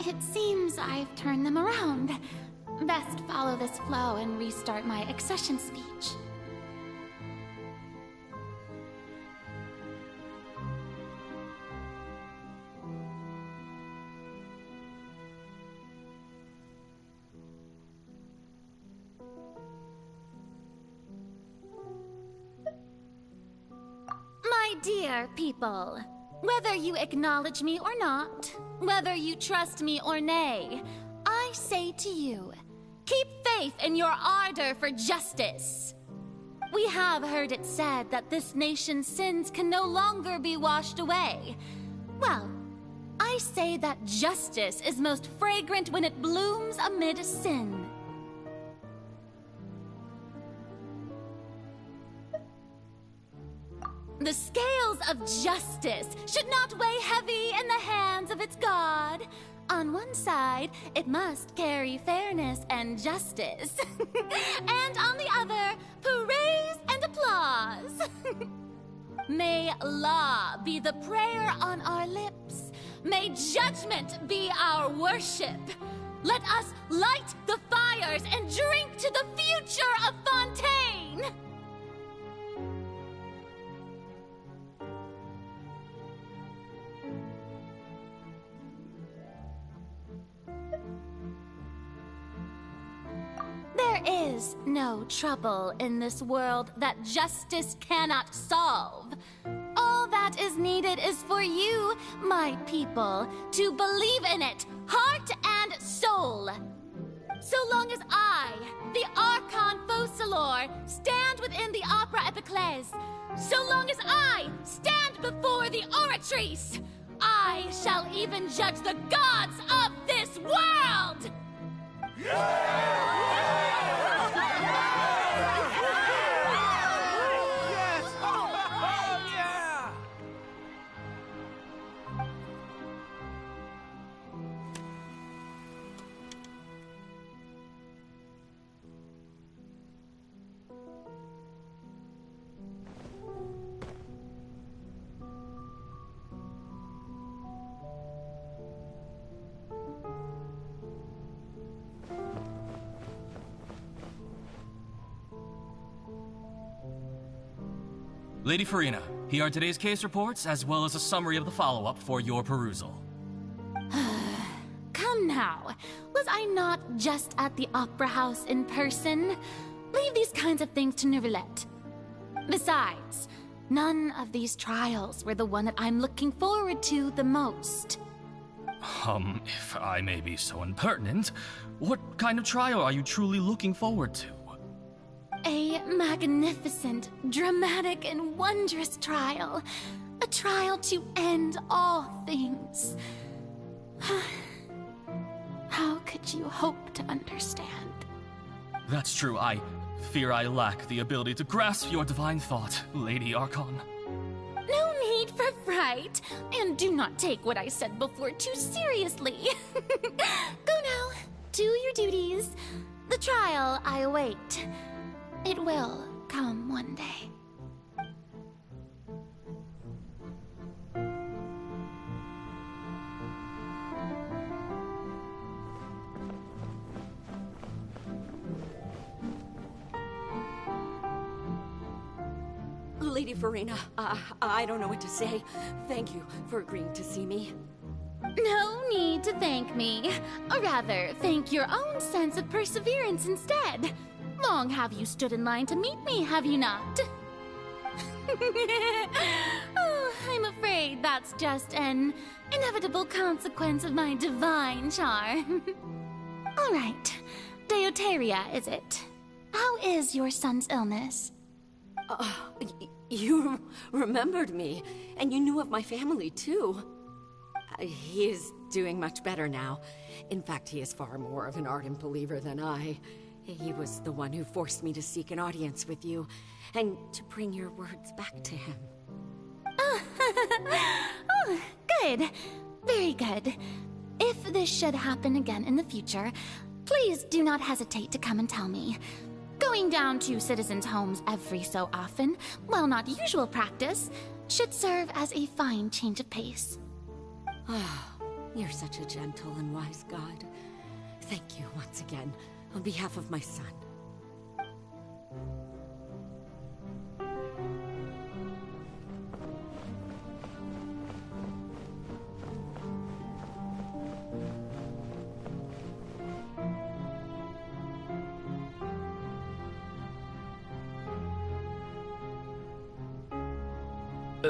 It seems I've turned them around. Best follow this flow and restart my accession speech. My dear people, whether you acknowledge me or not, whether you trust me or nay, I say to you, keep faith in your ardor for justice. We have heard it said that this nation's sins can no longer be washed away. Well, I say that justice is most fragrant when it blooms amid sin. The scales of justice should not weigh heavy in the hands of its God. On one side, it must carry fairness and justice. And on the other, praise and applause. May law be the prayer on our lips. May judgment be our worship. Let us light the fires and drink to the future of Fontaine. There is no trouble in this world that justice cannot solve. All that is needed is for you, my people, to believe in it, heart and soul. So long as I, the Archon Focalor, stand within the Opera Epiclese, so long as I stand before the Oratrice, I shall even judge the gods of this world! Lady Farina, here are today's case reports, as well as a summary of the follow-up for your perusal. Come now. Was I not just at the Opera House in person? Leave these kinds of things to Neuvillette. Besides, none of these trials were the one that I'm looking forward to the most. If I may be so impertinent, what kind of trial are you truly looking forward to? A magnificent, dramatic, and wondrous trial. A trial to end all things. How could you hope to understand? That's true. I fear I lack the ability to grasp your divine thought, Lady Archon. No need for fright, and do not take what I said before too seriously. Go now, do your duties. The trial I await. It will come one day. Lady Farina, I don't know what to say. Thank you for agreeing to see me. No need to thank me. Or rather, thank your own sense of perseverance instead. Long have you stood in line to meet me, have you not? Oh, I'm afraid that's just an inevitable consequence of my divine charm. All right. Deoteria, is it? How is your son's illness? You remembered me, and you knew of my family, too. He is doing much better now. In fact, he is far more of an ardent believer than I. He was the one who forced me to seek an audience with you, and to bring your words back to him. Oh, good. Very good. If this should happen again in the future, please do not hesitate to come and tell me. Going down to citizens' homes every so often, while not usual practice, should serve as a fine change of pace. You're such a gentle and wise god. Thank you once again, on behalf of my son.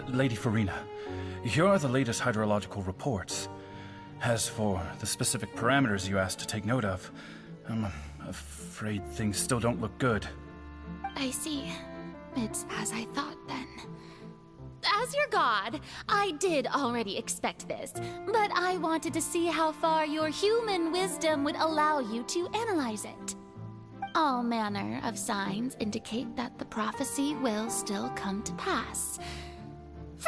Lady Farina, here are the latest hydrological reports. As for the specific parameters you asked to take note of, I'm afraid things still don't look good. I see. It's as I thought, then. As your god, I did already expect this, but I wanted to see how far your human wisdom would allow you to analyze it. All manner of signs indicate that the prophecy will still come to pass.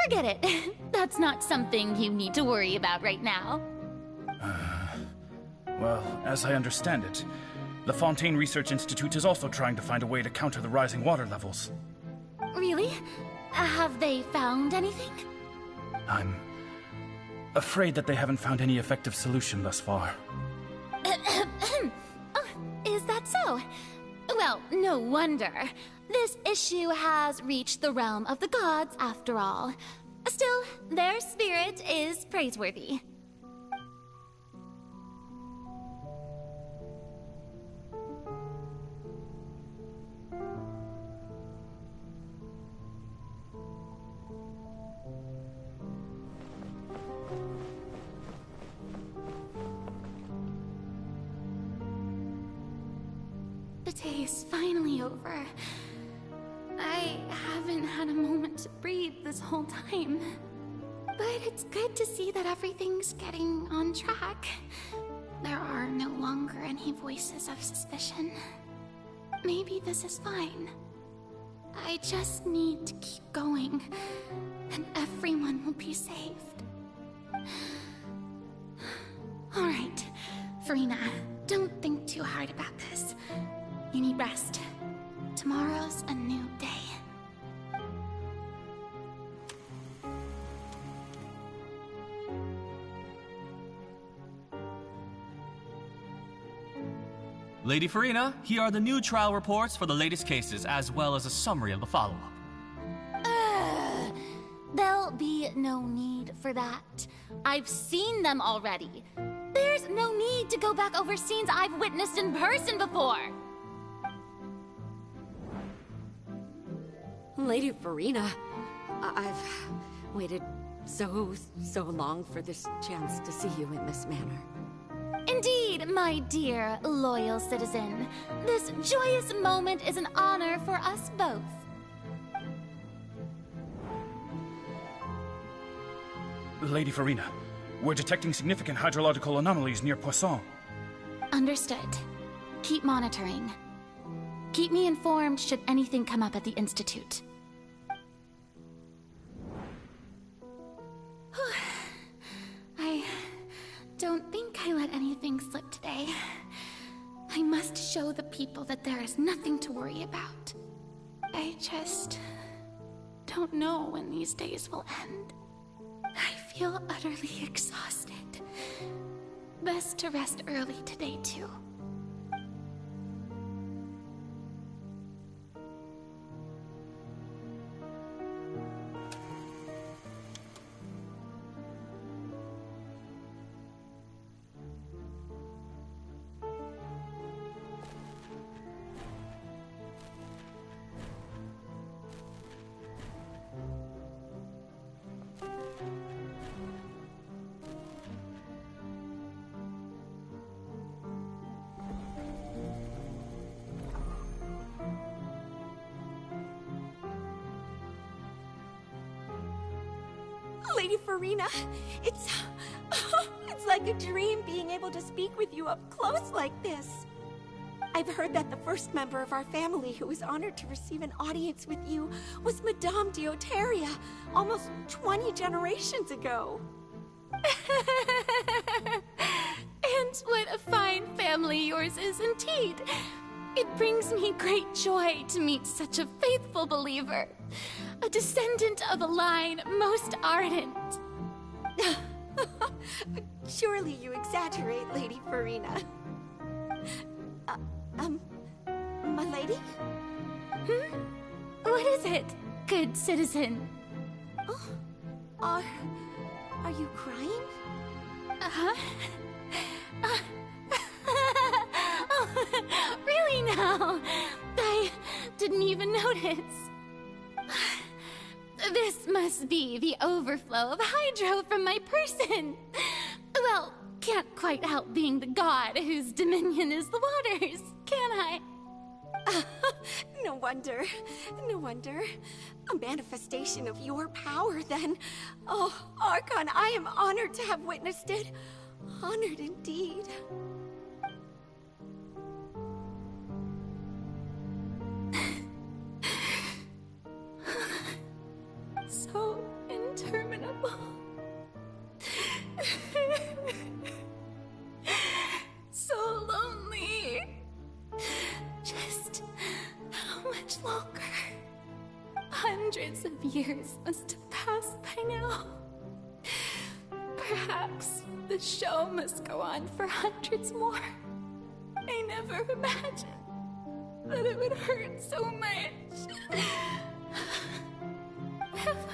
Forget it. That's not something you need to worry about right now. Well, as I understand it, the Fontaine Research Institute is also trying to find a way to counter the rising water levels. Really? Have they found anything? I'm afraid that they haven't found any effective solution thus far. Oh, is that so? Well, no wonder. This issue has reached the realm of the gods, after all. Still, their spirit is praiseworthy. The day is finally over. I haven't had a moment to breathe this whole time. But it's good to see that everything's getting on track. There are no longer any voices of suspicion. Maybe this is fine. I just need to keep going, and everyone will be saved. Alright, Farina, don't think too hard about this. You need rest. Tomorrow's a new day. Lady Farina, here are the new trial reports for the latest cases, as well as a summary of the follow-up. There'll be no need for that. I've seen them already. There's no need to go back over scenes I've witnessed in person before. Lady Farina, I've waited so long for this chance to see you in this manner. Indeed, my dear, loyal citizen. This joyous moment is an honor for us both. Lady Farina, we're detecting significant hydrological anomalies near Poisson. Understood. Keep monitoring. Keep me informed should anything come up at the Institute. I don't think I let anything slip today. I must show the people that there is nothing to worry about. I just don't know when these days will end. I feel utterly exhausted. Best to rest early today, too. Lady Farina, it's like a dream being able to speak with you up close like this. I've heard that the first member of our family who was honored to receive an audience with you was Madame Deoteria, almost 20 generations ago. And what a fine family yours is indeed. It brings me great joy to meet such a faithful believer. A descendant of a line most ardent. Surely you exaggerate, Lady Farina. My lady? What is it, good citizen? Oh, are you crying? Oh, really now? I didn't even notice. This must be the overflow of hydro from my person. Well, can't quite help being the god whose dominion is the waters, can I? No wonder. No wonder. A manifestation of your power, then. Oh, Archon, I am honored to have witnessed it. Honored indeed. So interminable. So lonely. Just how much longer? Hundreds of years must have passed by now. Perhaps the show must go on for hundreds more. I never imagined that it would hurt so much. Have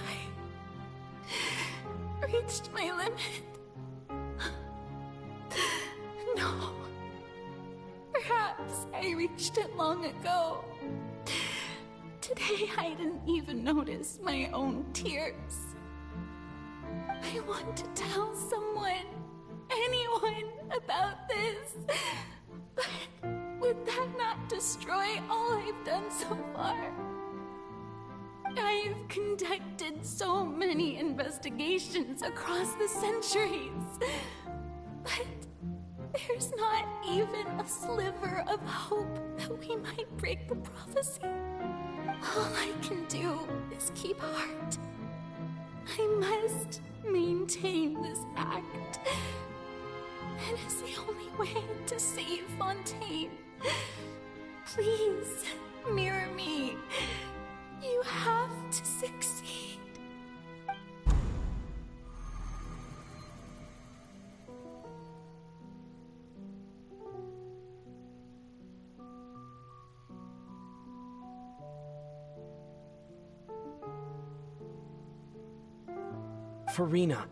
I reached my limit? No. Perhaps I reached it long ago. Today I didn't even notice my own tears. I want to tell someone, anyone, about this. But would that not destroy all I've done so far? I've conducted so many investigations across the centuries, but there's not even a sliver of hope that we might break the prophecy. All I can do is keep heart. I must maintain this act. It is the only way to save Fontaine. Please, mirror me. You have to succeed. Farina,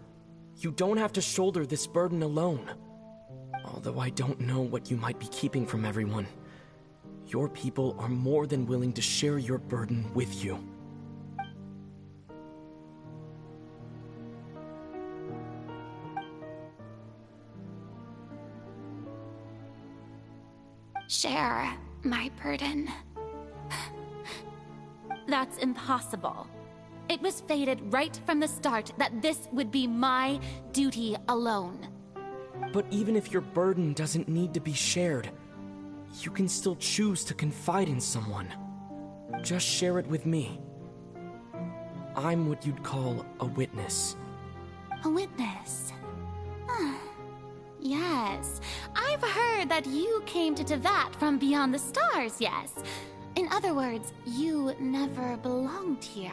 you don't have to shoulder this burden alone. Although I don't know what you might be keeping from everyone, your people are more than willing to share your burden with you. Share my burden. That's impossible. It was fated right from the start that this would be my duty alone. But even if your burden doesn't need to be shared, you can still choose to confide in someone. Just share it with me. I'm what you'd call a witness. A witness? Yes. I've heard that you came to Tevat from beyond the stars, yes. In other words, you never belonged here.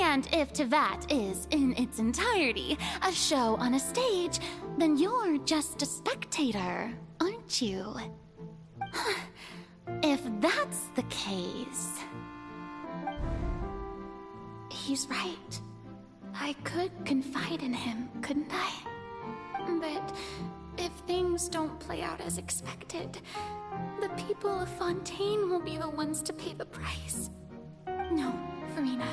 And if Tevat is, in its entirety, a show on a stage, then you're just a spectator, aren't you? If that's the case... He's right. I could confide in him, couldn't I? But if things don't play out as expected, the people of Fontaine will be the ones to pay the price. No, Farina.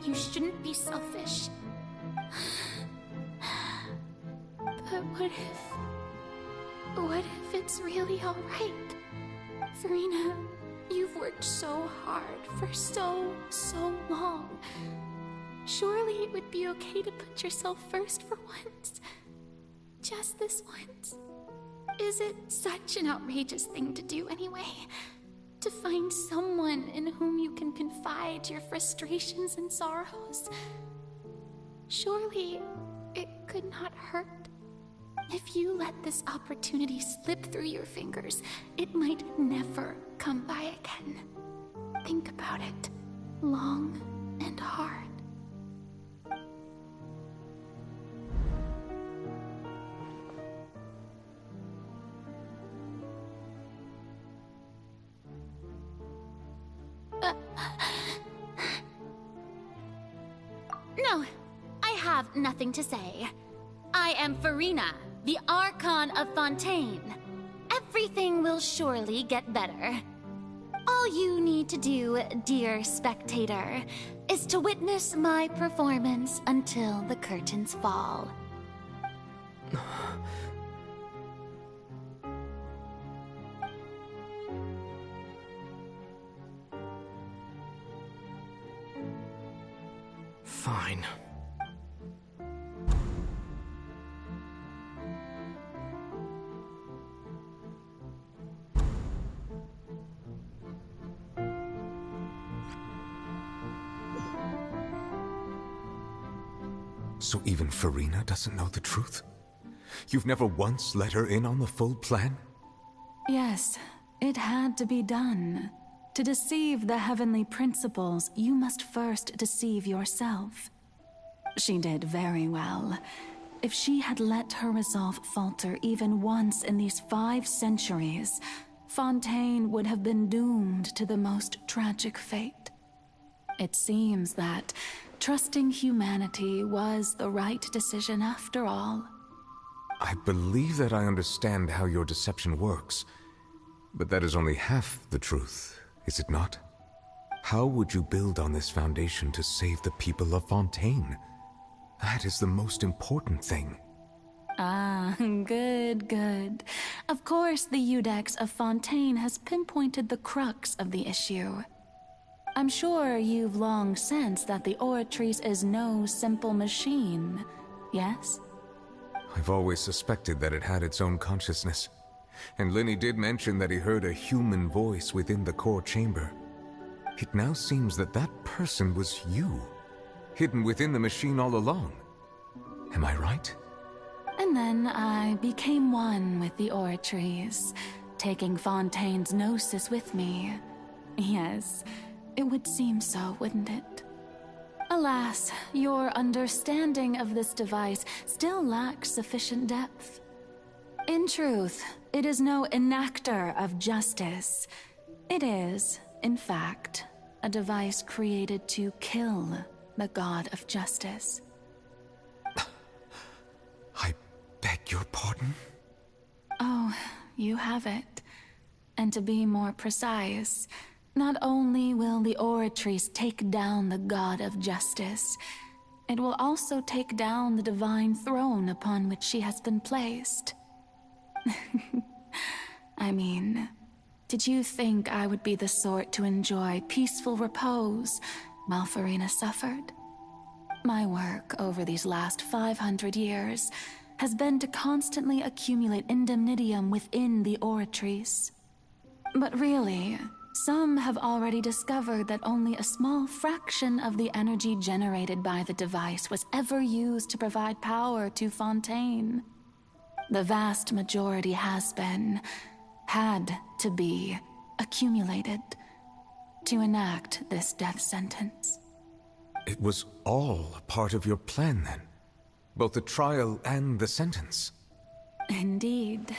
You shouldn't be selfish. But what if it's really alright? Farina, you've worked so hard for so long. Surely it would be okay to put yourself first for once. Just this once. Is it such an outrageous thing to do anyway? To find someone in whom you can confide your frustrations and sorrows? Surely it could not hurt. If you let this opportunity slip through your fingers, it might never come by again. Think about it long and hard. No, I have nothing to say. I am Farina, the Archon of Fontaine. Everything will surely get better. All you need to do, dear spectator, is to witness my performance until the curtains fall. Fine. So even Farina doesn't know the truth? You've never once let her in on the full plan? Yes, it had to be done. To deceive the heavenly principles, you must first deceive yourself. She did very well. If she had let her resolve falter even once in these 5 centuries, Fontaine would have been doomed to the most tragic fate. It seems that trusting humanity was the right decision after all. I believe that I understand how your deception works, but that is only half the truth, is it not? How would you build on this foundation to save the people of Fontaine? That is the most important thing. Ah, good. Of course, the Iudex of Fontaine has pinpointed the crux of the issue. I'm sure you've long sensed that the Oratrice is no simple machine, yes? I've always suspected that it had its own consciousness. And Linny did mention that he heard a human voice within the core chamber. It now seems that that person was you, hidden within the machine all along. Am I right? And then I became one with the Oratrice, taking Fontaine's gnosis with me. Yes, it would seem so, wouldn't it? Alas, your understanding of this device still lacks sufficient depth. In truth, it is no enactor of justice. It is, in fact, a device created to kill the god of justice. your pardon? Oh, you have it. And to be more precise, not only will the Oratrice take down the God of Justice, it will also take down the divine throne upon which she has been placed. I mean, did you think I would be the sort to enjoy peaceful repose while Farina suffered? My work over these last 500 years has been to constantly accumulate indemnitium within the Oratrice. But really, some have already discovered that only a small fraction of the energy generated by the device was ever used to provide power to Fontaine. The vast majority had to be, accumulated to enact this death sentence. It was all a part of your plan, then? Both the trial and the sentence? Indeed.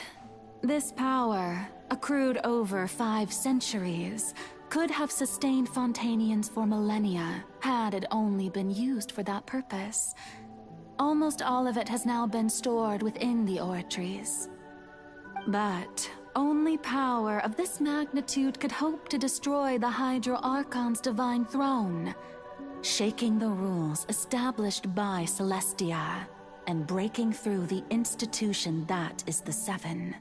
This power, accrued over 5 centuries, could have sustained Fontainians for millennia had it only been used for that purpose. Almost all of it has now been stored within the Oratrice. But only power of this magnitude could hope to destroy the Hydro Archon's divine throne, shaking the rules established by Celestia and breaking through the institution that is the Seven.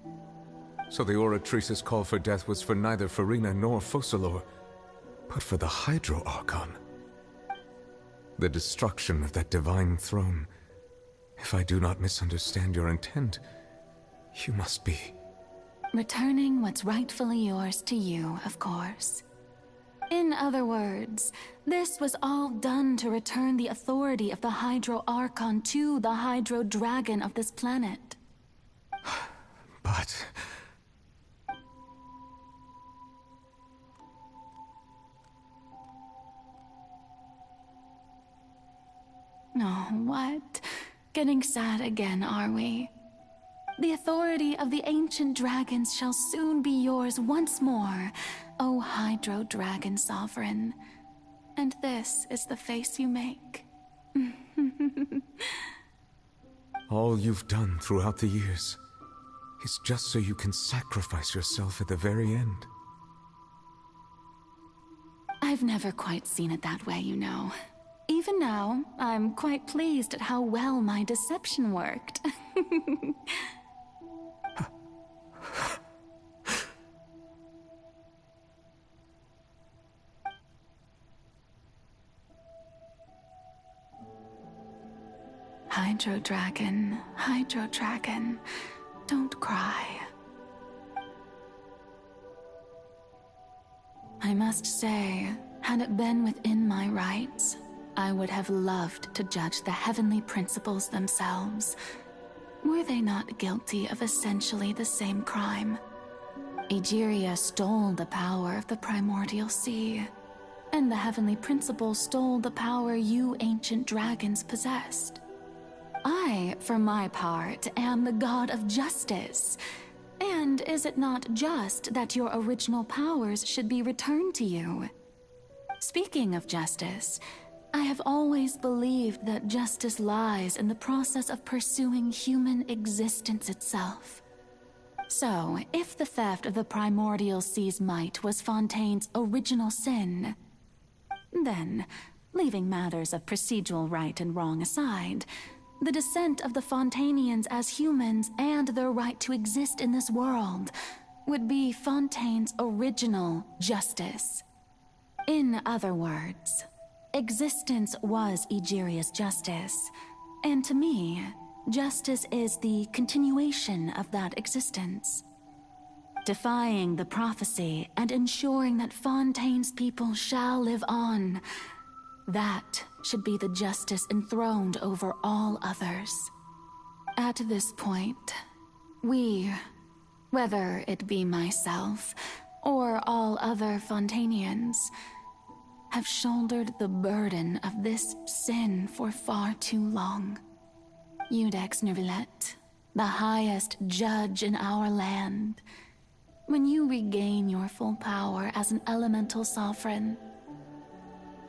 So the Oratrice's call for death was for neither Farina nor Focalor, but for the Hydro Archon. The destruction of that divine throne. If I do not misunderstand your intent, you must be... returning what's rightfully yours to you, of course. In other words, this was all done to return the authority of the Hydro Archon to the Hydro Dragon of this planet. But... Oh, what? Getting sad again, are we? The authority of the ancient dragons shall soon be yours once more, O Hydro Dragon Sovereign. And this is the face you make. All you've done throughout the years is just so you can sacrifice yourself at the very end. I've never quite seen it that way, you know. Even now, I'm quite pleased at how well my deception worked. Hydro Dragon, don't cry. I must say, had it been within my rights, I would have loved to judge the heavenly principles themselves. Were they not guilty of essentially the same crime? Egeria stole the power of the primordial sea, and the heavenly principles stole the power you ancient dragons possessed. I, for my part, am the god of justice. And is it not just that your original powers should be returned to you? Speaking of justice, I have always believed that justice lies in the process of pursuing human existence itself. So, if the theft of the primordial sea's might was Fontaine's original sin, then, leaving matters of procedural right and wrong aside, the descent of the Fontainians as humans and their right to exist in this world would be Fontaine's original justice. In other words, existence was Egeria's justice, and to me, justice is the continuation of that existence. Defying the prophecy and ensuring that Fontaine's people shall live on, that should be the justice enthroned over all others. At this point, we, whether it be myself or all other Fontainians, have shouldered the burden of this sin for far too long. Iudex Nervillet, the highest judge in our land, when you regain your full power as an elemental sovereign,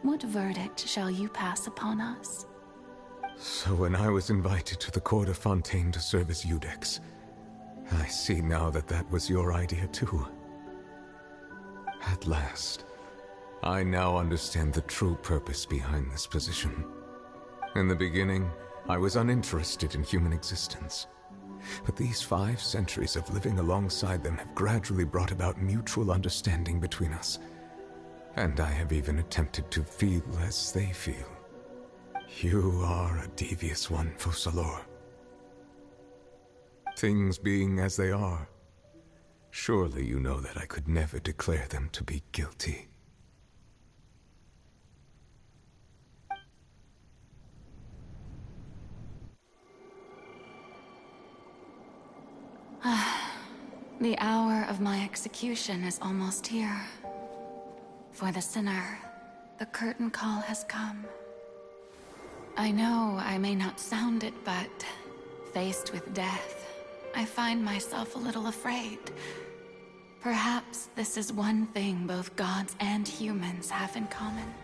what verdict shall you pass upon us? So when I was invited to the court of Fontaine to serve as Eudex, I see now that that was your idea too. At last, I now understand the true purpose behind this position. In the beginning, I was uninterested in human existence. But these 5 centuries of living alongside them have gradually brought about mutual understanding between us. And I have even attempted to feel as they feel. You are a devious one, Focalors. Things being as they are, surely you know that I could never declare them to be guilty. The hour of my execution is almost here. For the sinner, the curtain call has come. I know I may not sound it, but faced with death, I find myself a little afraid. Perhaps this is one thing both gods and humans have in common.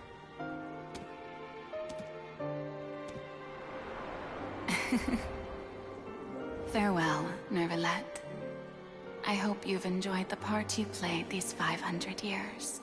Farewell, Nervalette. I hope you've enjoyed the part you played these 500 years.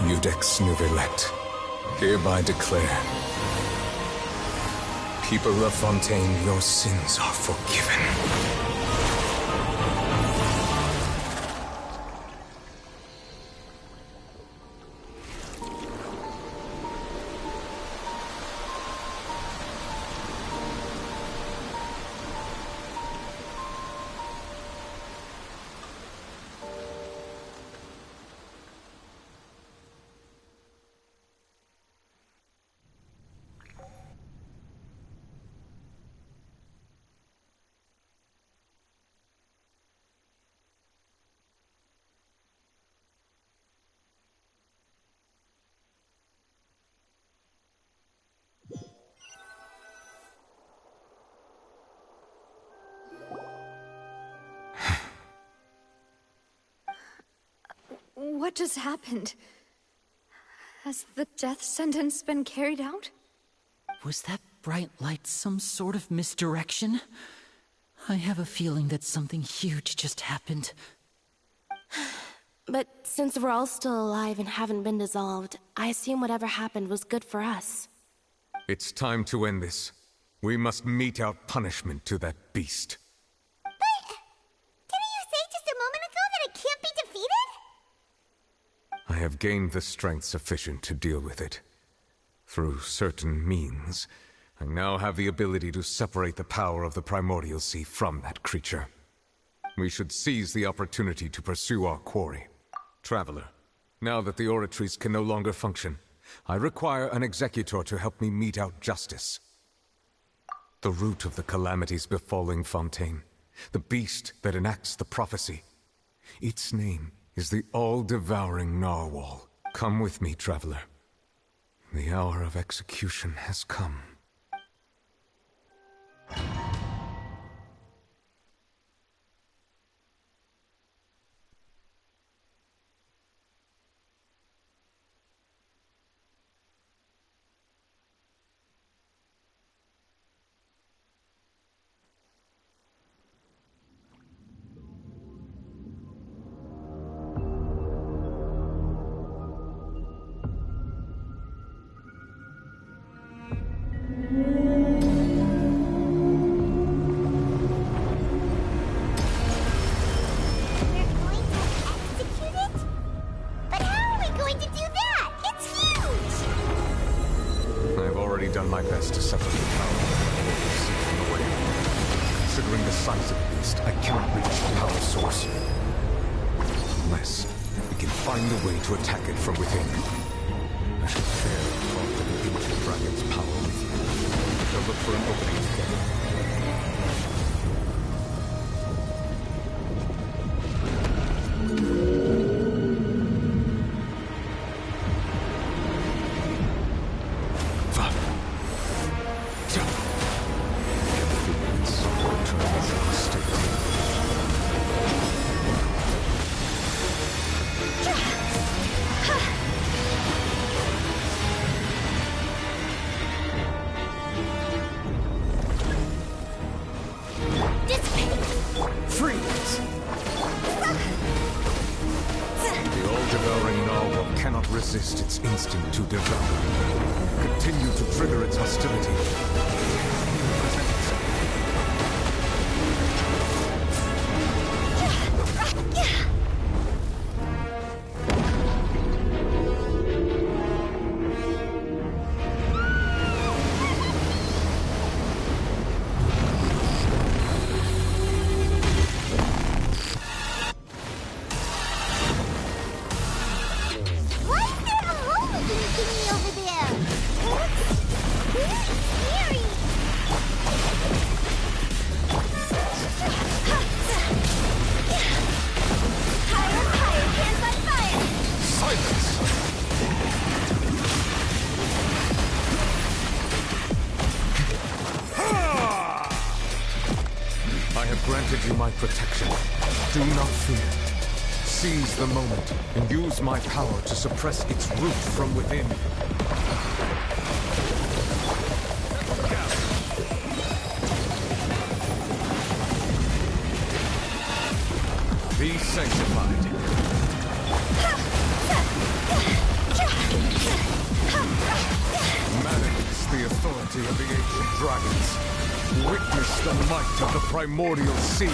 Eudex Nervalette, hereby declare, people of Fontaine, your sins are forgiven. What just happened? Has the death sentence been carried out? Was that bright light some sort of misdirection? I have a feeling that something huge just happened. But since we're all still alive and haven't been dissolved, I assume whatever happened was good for us. It's time to end this. We must mete out punishment to that beast. Didn't you say just a moment ago that it can't be defeated? I have gained the strength sufficient to deal with it. Through certain means, I now have the ability to separate the power of the Primordial Sea from that creature. We should seize the opportunity to pursue our quarry. Traveler, now that the oratories can no longer function, I require an executor to help me mete out justice. The root of the calamities befalling Fontaine, the beast that enacts the prophecy. Its name is the all-devouring narwhal. Come with me, traveler. The hour of execution has come. Done my best to separate the power from the way. Considering the size of the beast, I cannot reach the power source. Unless we can find a way to attack it from within. I should fairly talk to the ancient dragon's power with you. They'll look for an opening together. Resist its instinct to devour. Continue to trigger its hostility. Granted you my protection. Do not fear. Seize the moment and use my power to suppress its root from within. Be sanctified. Manifest the authority of the ancient dragons. Witness the might of the primordial sea.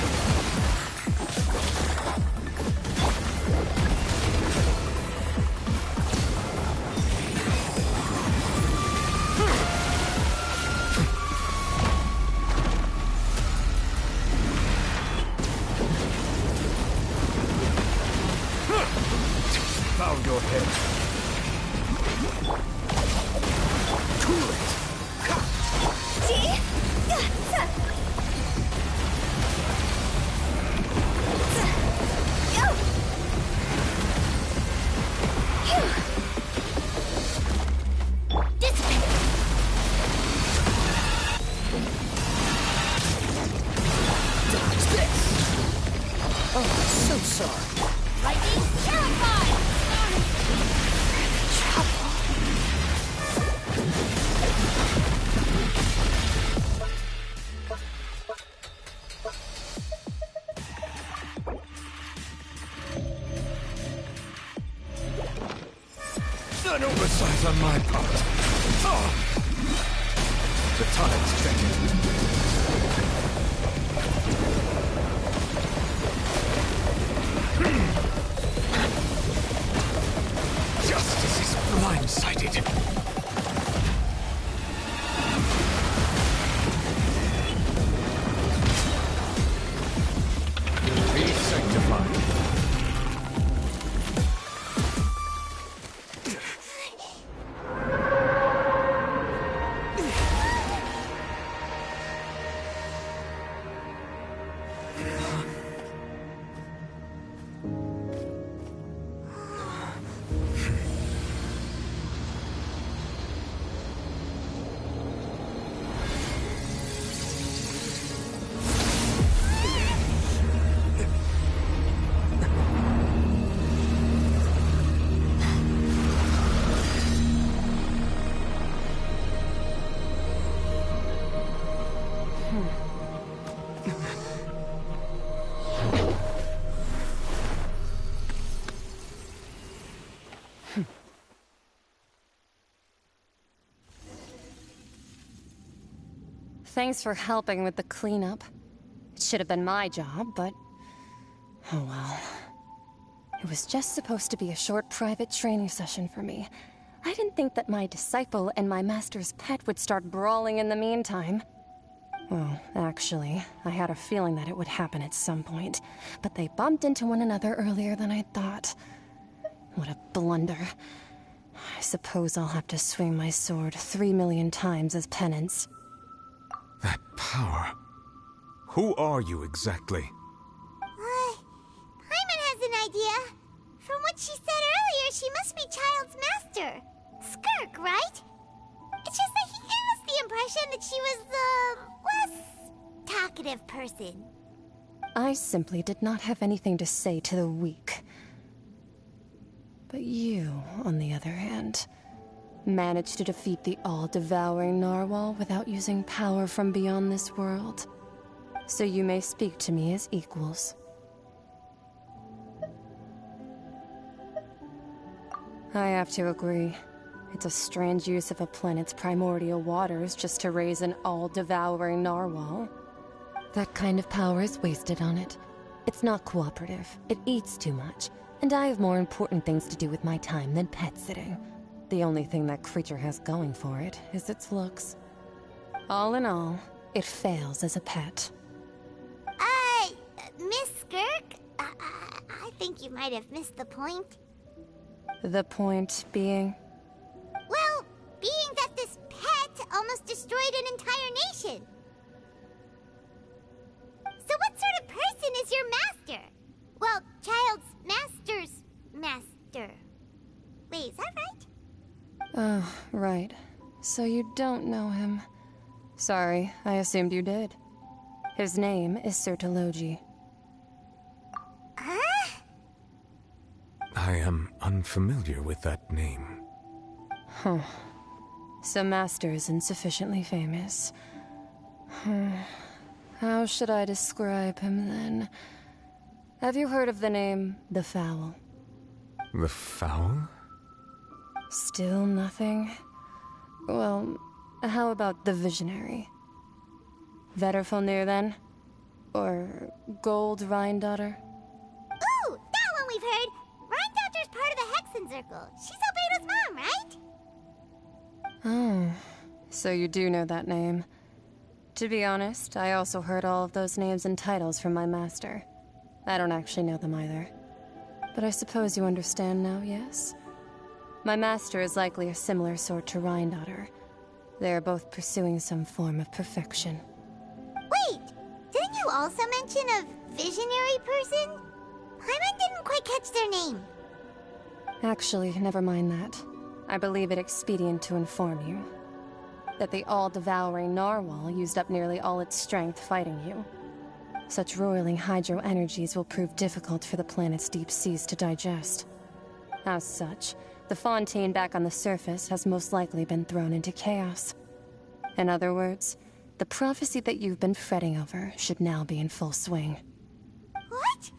Bow your head. Cool it. An oversight on my part. The tide's changing. Justice is blindsided. Be sanctified. Thanks for helping with the cleanup. It should have been my job, but... oh well. It was just supposed to be a short private training session for me. I didn't think that my disciple and my master's pet would start brawling in the meantime. Well, actually, I had a feeling that it would happen at some point, but they bumped into one another earlier than I thought. What a blunder. I suppose I'll have to swing my sword 3 million times as penance. That power. Who are you exactly? Paimon has an idea. From what she said earlier, she must be Child's master. Skirk, right? It's just that he gave us the impression that she was the less talkative person. I simply did not have anything to say to the weak. But you, on the other hand, managed to defeat the all-devouring narwhal without using power from beyond this world. So you may speak to me as equals. I have to agree. It's a strange use of a planet's primordial waters just to raise an all-devouring narwhal. That kind of power is wasted on it. It's not cooperative. It eats too much. And I have more important things to do with my time than pet sitting. The only thing that creature has going for it is its looks. All in all, it fails as a pet. Miss Skirk? I think you might have missed the point. The point being? Well, being that this pet almost destroyed an entire nation. So what sort of person is your master? Well, Child's master's master. Wait, is that right? Oh, right. So you don't know him. Sorry, I assumed you did. His name is Sertologi. Huh? I am unfamiliar with that name. Huh. So Master isn't sufficiently famous. How should I describe him then? Have you heard of the name The Fowl? The Fowl? Still nothing? Well, how about the Visionary? Vetterfulnir then? Or Gold Rhindaughter? Ooh, that one we've heard! Rhindaughter's part of the Hexen Circle. She's Albedo's mom, right? Oh, so you do know that name. To be honest, I also heard all of those names and titles from my master. I don't actually know them either. But I suppose you understand now, yes? My master is likely a similar sort to Rhindaughter. They are both pursuing some form of perfection. Wait! Didn't you also mention a visionary person? Paimon didn't quite catch their name. Actually, never mind that. I believe it expedient to inform you that the all-devouring narwhal used up nearly all its strength fighting you. Such roiling hydro energies will prove difficult for the planet's deep seas to digest. As such, the Fontaine back on the surface has most likely been thrown into chaos. In other words, the prophecy that you've been fretting over should now be in full swing. What?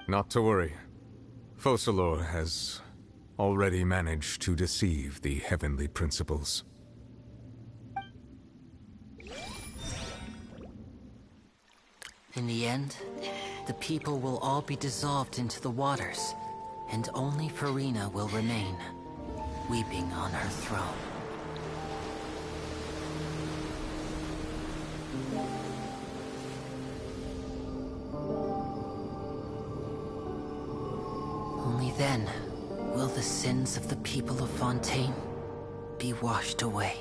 Not to worry. Focalor has already managed to deceive the heavenly principles. In the end, the people will all be dissolved into the waters, and only Furina will remain, weeping on her throne. Only then will the sins of the people of Fontaine be washed away.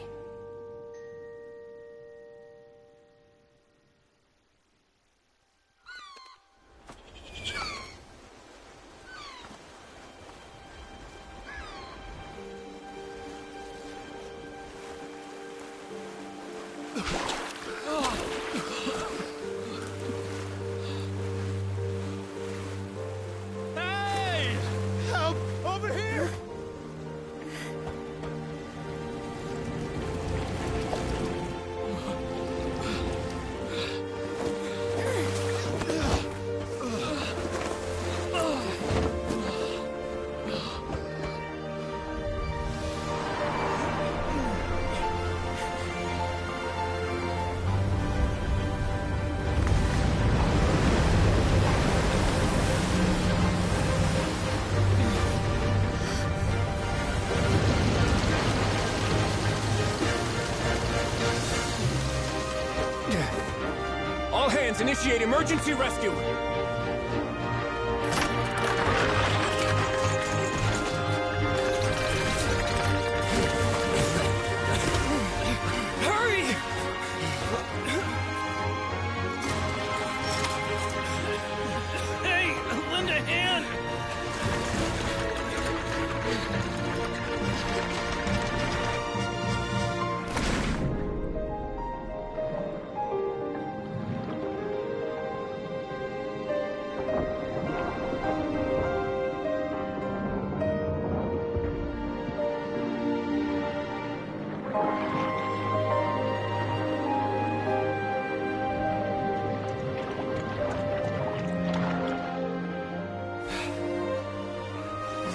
Hey! Help! Over here! Commands initiate emergency rescue! Hurry! Hey, lend a hand!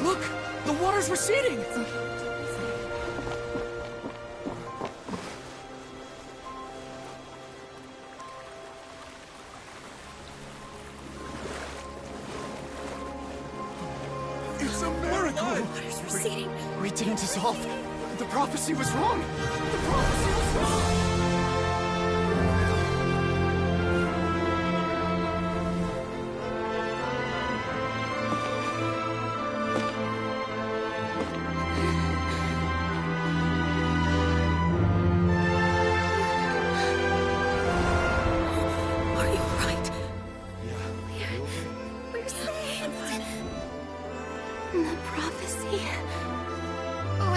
Look! The water's receding! It's a miracle! Water's receding. We didn't dissolve. The prophecy was wrong. The prophecy was wrong. Are you right? Yeah. We're safe. The prophecy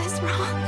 was wrong.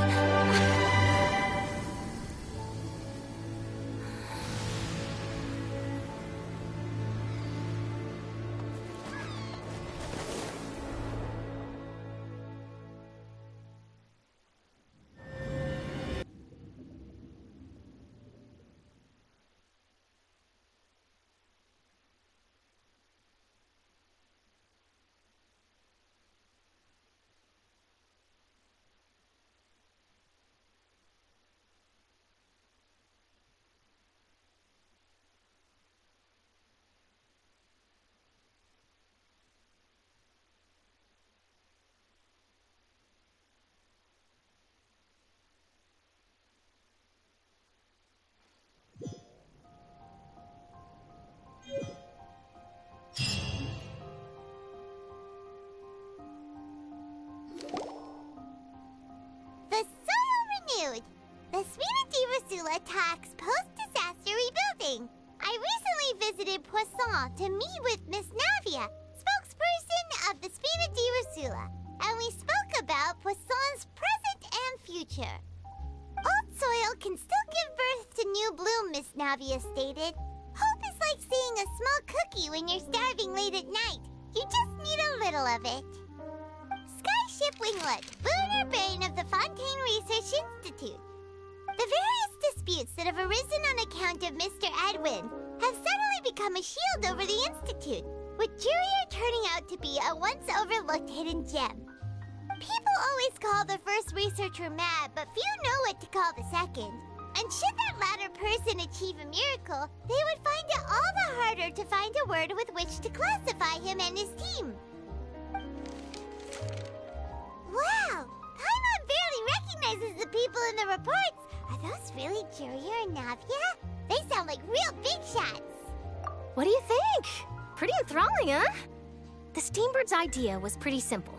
The soil renewed. The Spina di Rosula talks post-disaster rebuilding. I recently visited Poisson to meet with Miss Navia, spokesperson of the Spina di Rosula, and we spoke about Poisson's present and future. Old soil can still give birth to new bloom, Miss Navia stated. Hope is like seeing a small cookie when you're starving late at night. You just need a little of it. Skyship Winglet, lunar brain of the Fontaine Research Institute. The various disputes that have arisen on account of Mr. Edwin have suddenly become a shield over the Institute, with Jurier turning out to be a once overlooked hidden gem. People always call the first researcher mad, but few know what to call the second. And should that latter person achieve a miracle, they would find it all the harder to find a word with which to classify him and his team. Wow! Paimon barely recognizes the people in the reports. Are those really Jurier and Navia? They sound like real big shots. What do you think? Pretty enthralling, huh? The Steambird's idea was pretty simple.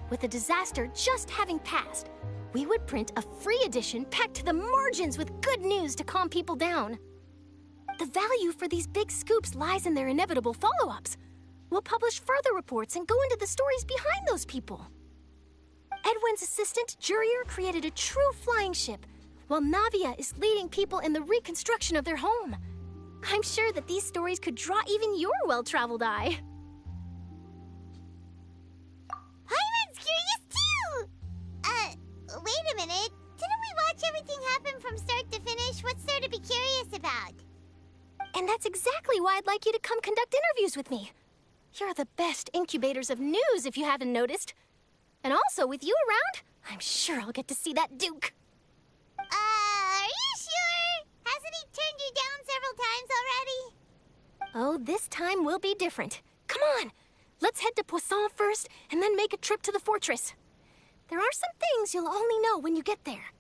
With the disaster just having passed, we would print a free edition packed to the margins with good news to calm people down. The value for these big scoops lies in their inevitable follow-ups. We'll publish further reports and go into the stories behind those people. Edwin's assistant, Jurier, created a true flying ship, while Navia is leading people in the reconstruction of their home. I'm sure that these stories could draw even your well-traveled eye. Paimon's curious too! Wait a minute. Didn't we watch everything happen from start to finish? What's there to be curious about? And that's exactly why I'd like you to come conduct interviews with me. You're the best incubators of news, if you haven't noticed. And also, with you around, I'm sure I'll get to see that Duke. Are you sure? Hasn't he turned you down several times already? Oh, this time will be different. Come on, let's head to Poisson first, and then make a trip to the fortress. There are some things you'll only know when you get there.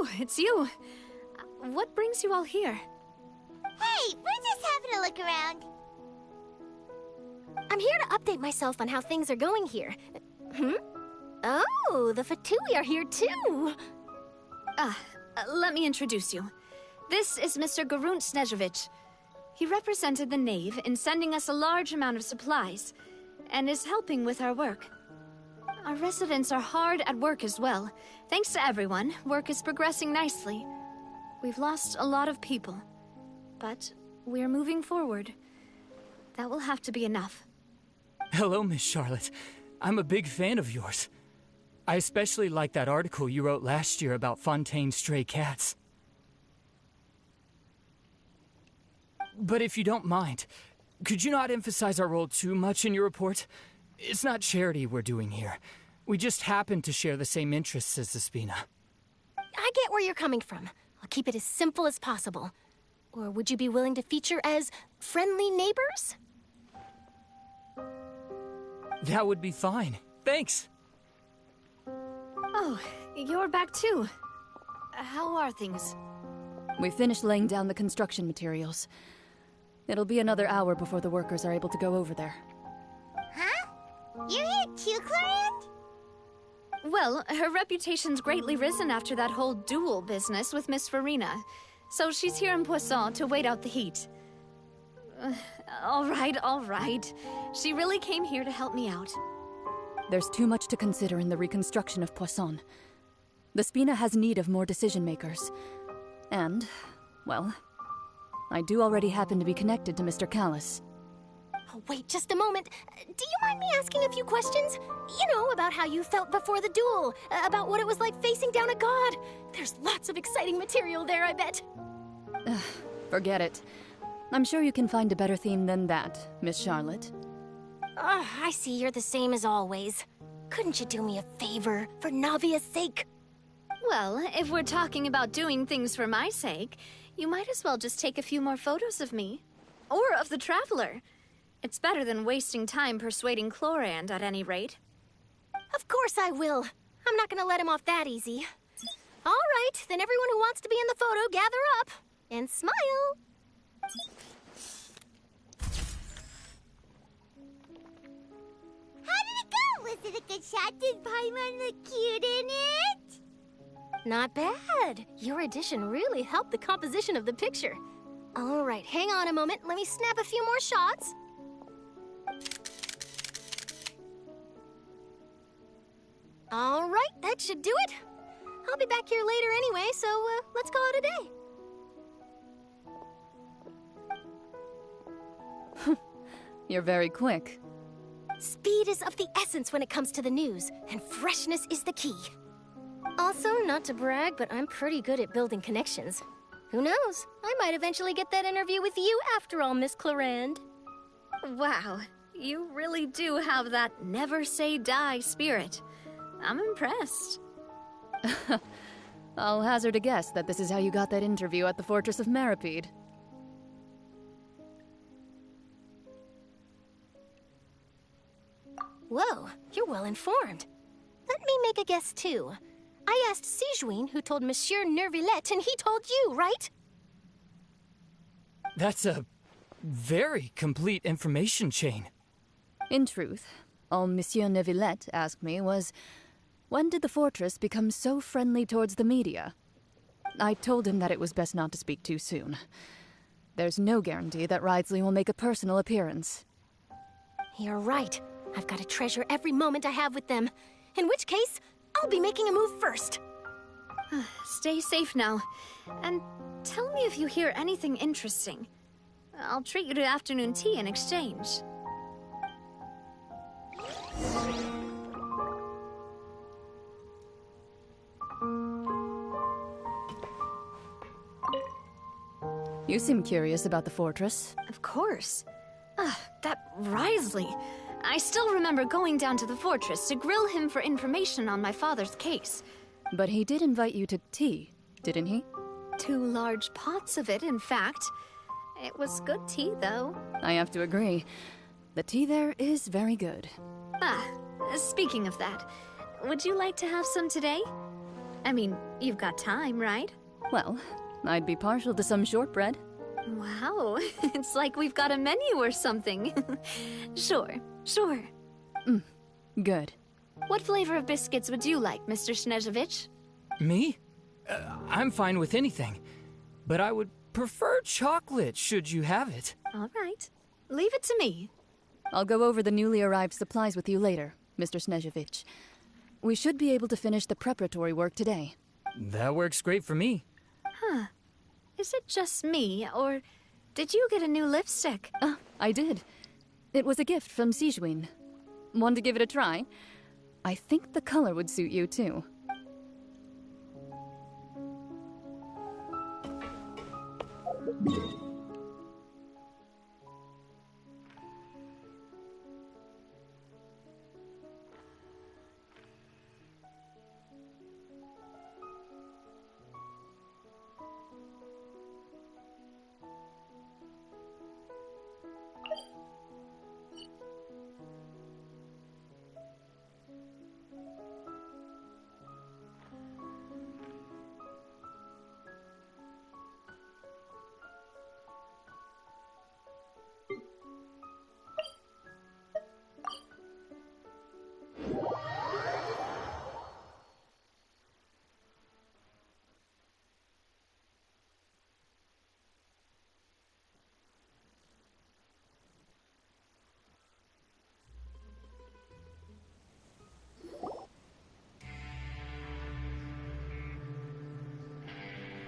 Oh, it's you. What brings you all here? Hey, we're just having a look around. I'm here to update myself on how things are going here. Oh, the Fatui are here too! Let me introduce you. This is Mr. Garunt Snezhevich. He represented the Knave in sending us a large amount of supplies, and is helping with our work. Our residents are hard at work as well. Thanks to everyone, work is progressing nicely. We've lost a lot of people, but we're moving forward. That will have to be enough. Hello, Miss Charlotte. I'm a big fan of yours. I especially like that article you wrote last year about Fontaine's stray cats. But if you don't mind, could you not emphasize our role too much in your report? It's not charity we're doing here. We just happen to share the same interests as the Spina. I get where you're coming from. I'll keep it as simple as possible. Or would you be willing to feature as friendly neighbors? That would be fine. Thanks. Oh, you're back too. How are things? We finished laying down the construction materials. It'll be another hour before the workers are able to go over there. Huh? You're here too, Clorand? Well, her reputation's greatly risen after that whole duel business with Miss Farina, so she's here in Poisson to wait out the heat. All right. She really came here to help me out. There's too much to consider in the reconstruction of Poisson. The Spina has need of more decision-makers. And, well, I do already happen to be connected to Mr. Callis. Oh, wait just a moment. Do you mind me asking a few questions? You know, about how you felt before the duel, about what it was like facing down a god. There's lots of exciting material there, I bet. Forget it. I'm sure you can find a better theme than that, Miss Charlotte. I see you're the same as always. Couldn't you do me a favor, for Navia's sake? Well, if we're talking about doing things for my sake, you might as well just take a few more photos of me. Or of the Traveler. It's better than wasting time persuading Clorand, at any rate. Of course I will. I'm not gonna let him off that easy. All right, then everyone who wants to be in the photo, gather up. And smile. How did it go? Was it a good shot? Did Paimon look cute in it? Not bad. Your addition really helped the composition of the picture. All right, hang on a moment. Let me snap a few more shots. All right, that should do it. I'll be back here later anyway, so let's call it a day. You're very quick. Speed is of the essence when it comes to the news, and freshness is the key. Also, not to brag, but I'm pretty good at building connections. Who knows? I might eventually get that interview with you after all, Miss Clorand. Wow, you really do have that never say die spirit. I'm impressed. I'll hazard a guess that this is how you got that interview at the Fortress of Meripede. Whoa, you're well informed. Let me make a guess too. I asked Sijuin who told Monsieur Nervillette, and he told you, right? That's a very complete information chain. In truth, all Monsieur Nervillette asked me was, when did the fortress become so friendly towards the media? I told him that it was best not to speak too soon. There's no guarantee that Ridsley will make a personal appearance. You're right. I've got to treasure every moment I have with them. In which case, I'll be making a move first. Stay safe now. And tell me if you hear anything interesting. I'll treat you to afternoon tea in exchange. You seem curious about the fortress. Of course. That Wriothesley. I still remember going down to the fortress to grill him for information on my father's case. But he did invite you to tea, didn't he? 2 large pots of it, in fact. It was good tea, though. I have to agree. The tea there is very good. Speaking of that, would you like to have some today? I mean, you've got time, right? Well, I'd be partial to some shortbread. Wow, it's like we've got a menu or something. Sure. Good. What flavor of biscuits would you like, Mr. Snezhevich? Me? I'm fine with anything. But I would prefer chocolate, should you have it. All right. Leave it to me. I'll go over the newly arrived supplies with you later, Mr. Snezhevich. We should be able to finish the preparatory work today. That works great for me. Huh. Is it just me, or did you get a new lipstick? I did. It was a gift from Zhongli. Want to give it a try? I think the color would suit you, too.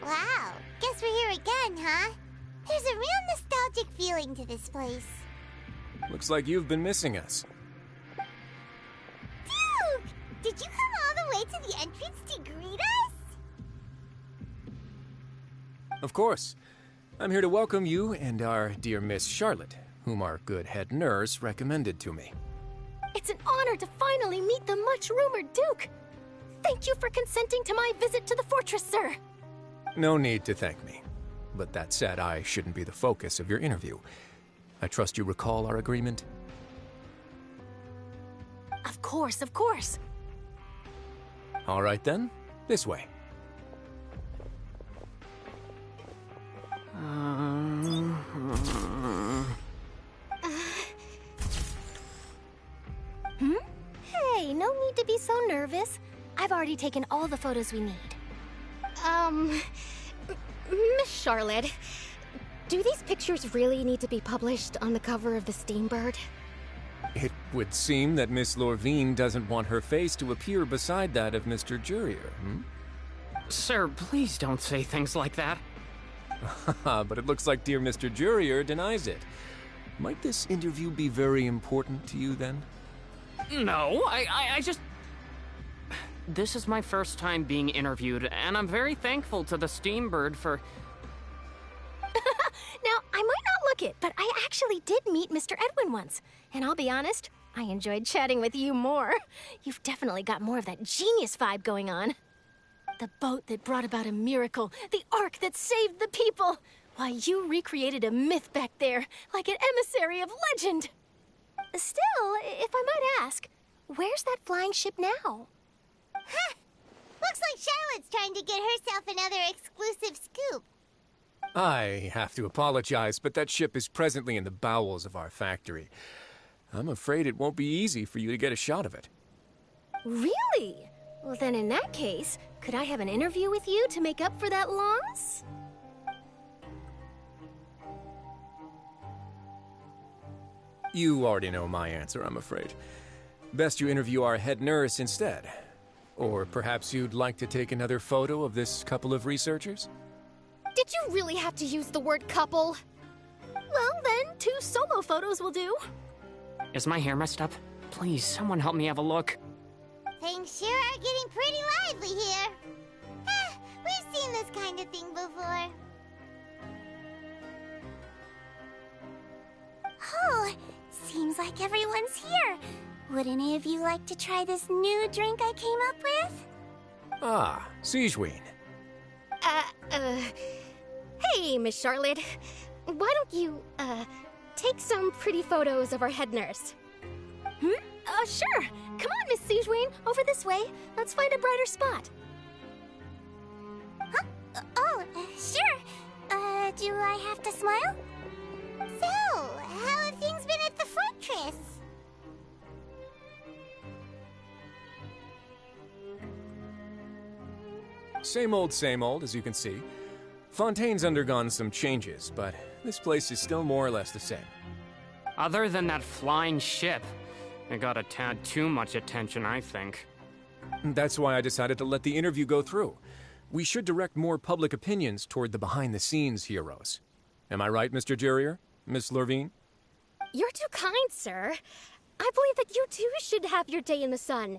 Wow, guess we're here again, huh? There's a real nostalgic feeling to this place. Looks like you've been missing us. Duke! Did you come all the way to the entrance to greet us? Of course. I'm here to welcome you and our dear Miss Charlotte, whom our good head nurse recommended to me. It's an honor to finally meet the much-rumored Duke. Thank you for consenting to my visit to the fortress, sir. No need to thank me. But that said, I shouldn't be the focus of your interview. I trust you recall our agreement? Of course, of course. All right then, this way. Hey, no need to be so nervous. I've already taken all the photos we need. Miss Charlotte, do these pictures really need to be published on the cover of the Steambird? It would seem that Miss Lorvine doesn't want her face to appear beside that of Mr. Jurier, Sir, please don't say things like that. But it looks like dear Mr. Jurier denies it. Might this interview be very important to you, then? No, I just... This is my first time being interviewed, and I'm very thankful to the Steambird for... Now, I might not look it, but I actually did meet Mr. Edwin once. And I'll be honest, I enjoyed chatting with you more. You've definitely got more of that genius vibe going on. The boat that brought about a miracle, the ark that saved the people. Why, you recreated a myth back there, like an emissary of legend. Still, if I might ask, where's that flying ship now? Huh! Looks like Charlotte's trying to get herself another exclusive scoop. I have to apologize, but that ship is presently in the bowels of our factory. I'm afraid it won't be easy for you to get a shot of it. Really? Well, then in that case, could I have an interview with you to make up for that loss? You already know my answer, I'm afraid. Best you interview our head nurse instead. Or perhaps you'd like to take another photo of this couple of researchers? Did you really have to use the word couple? Well, then, 2 solo photos will do. Is my hair messed up? Please, someone help me have a look. Things sure are getting pretty lively here. We've seen this kind of thing before. Oh, seems like everyone's here. Would any of you like to try this new drink I came up with? Ah, Zhongli. Hey, Miss Charlotte. Why don't you, take some pretty photos of our head nurse? Sure. Come on, Miss Zhongli, over this way. Let's find a brighter spot. Sure. Do I have to smile? So, how have things been at the fortress? Same old, as you can see. Fontaine's undergone some changes, but this place is still more or less the same. Other than that flying ship, it got a tad too much attention, I think. That's why I decided to let the interview go through. We should direct more public opinions toward the behind-the-scenes heroes. Am I right, Mr. Jurrier? Miss Lurvine? You're too kind, sir. I believe that you too should have your day in the sun.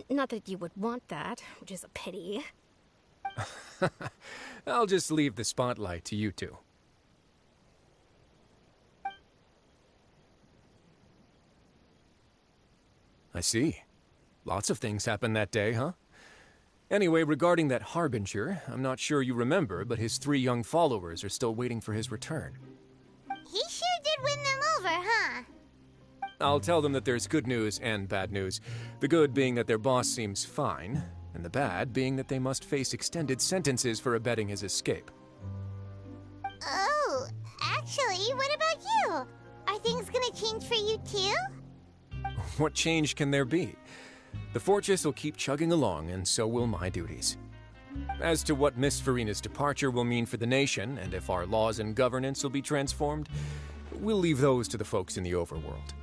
Not that you would want that, which is a pity. I'll just leave the spotlight to you two. I see. Lots of things happened that day, huh? Anyway, regarding that Harbinger, I'm not sure you remember, but his 3 young followers are still waiting for his return. He sure did win them over, huh? I'll tell them that there's good news and bad news. The good being that their boss seems fine, and the bad being that they must face extended sentences for abetting his escape. Oh, actually, what about you? Are things gonna change for you too? What change can there be? The fortress will keep chugging along, and so will my duties. As to what Miss Furina's departure will mean for the nation, and if our laws and governance will be transformed, we'll leave those to the folks in the overworld.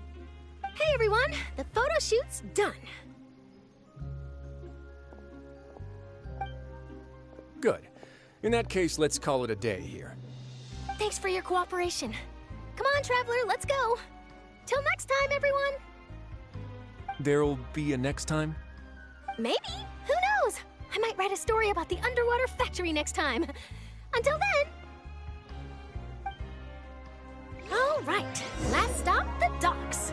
Hey everyone, the photo shoot's done. Good. In that case, let's call it a day here. Thanks for your cooperation. Come on, Traveler, let's go. Till next time, everyone. There'll be a next time? Maybe. Who knows? I might write a story about the underwater factory next time. Until then. All right. Last stop, the docks.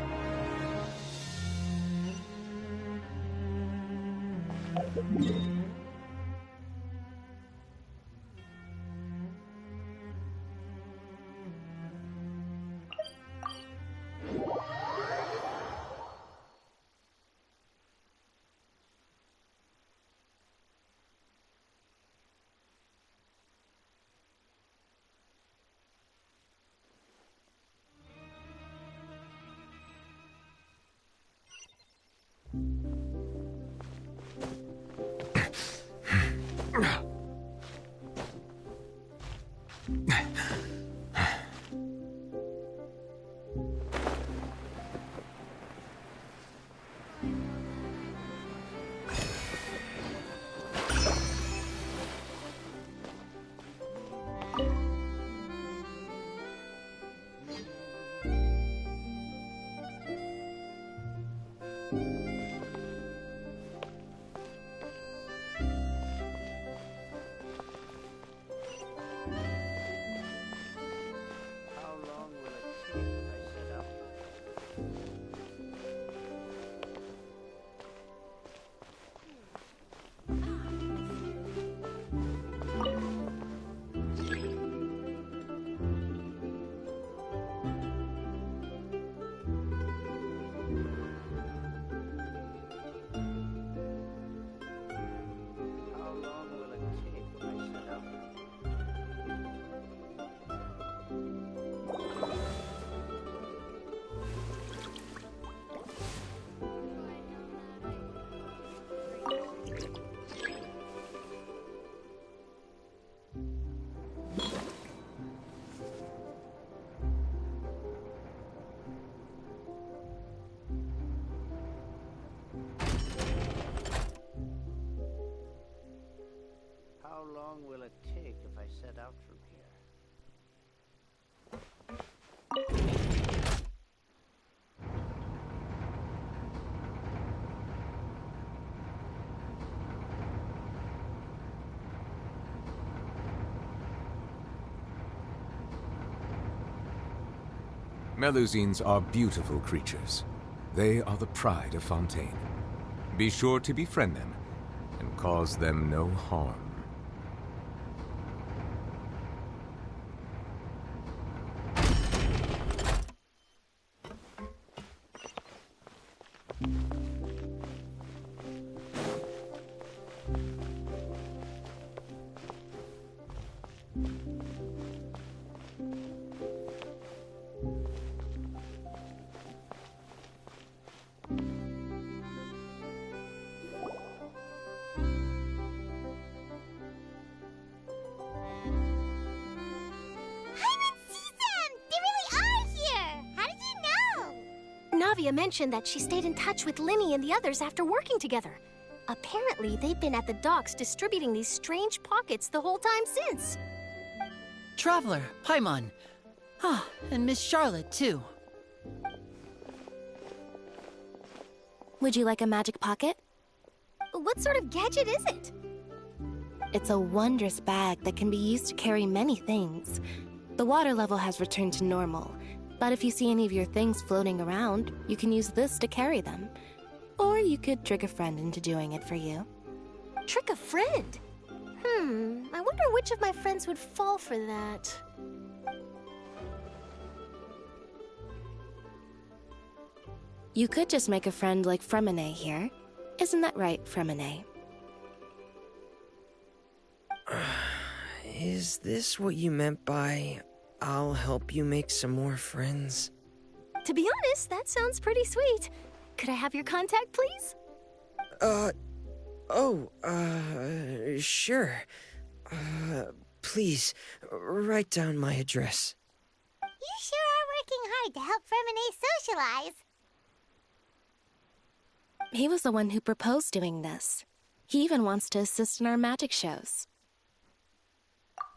How long will it take if I set out from here? Melusines are beautiful creatures. They are the pride of Fontaine. Be sure to befriend them and cause them no harm. Navia mentioned that she stayed in touch with Linny and the others after working together. Apparently, they've been at the docks distributing these strange pockets the whole time since. Traveler, Paimon. Ah, and Miss Charlotte, too. Would you like a magic pocket? What sort of gadget is it? It's a wondrous bag that can be used to carry many things. The water level has returned to normal, but if you see any of your things floating around, you can use this to carry them. Or you could trick a friend into doing it for you. Trick a friend? I wonder which of my friends would fall for that. You could just make a friend like Fremine here. Isn't that right, Fremine? Is this what you meant by, I'll help you make some more friends? To be honest, that sounds pretty sweet. Could I have your contact, please? Sure. Please, write down my address. You sure are working hard to help Fremine socialize. He was the one who proposed doing this. He even wants to assist in our magic shows.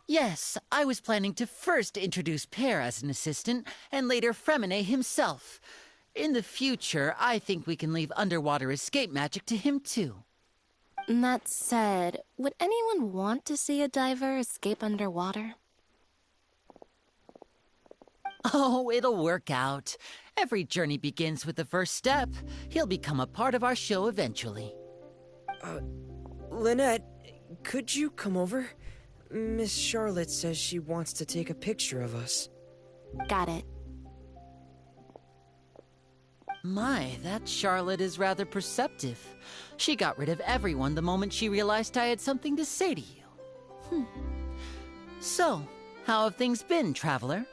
Yes, I was planning to first introduce Pear as an assistant, and later Fremine himself. In the future, I think we can leave underwater escape magic to him too. That said, would anyone want to see a diver escape underwater? Oh, it'll work out. Every journey begins with the first step. He'll become a part of our show eventually. Lynette, could you come over? Miss Charlotte says she wants to take a picture of us. Got it. My, that Charlotte is rather perceptive. She got rid of everyone the moment she realized I had something to say to you. So, how have things been, Traveler?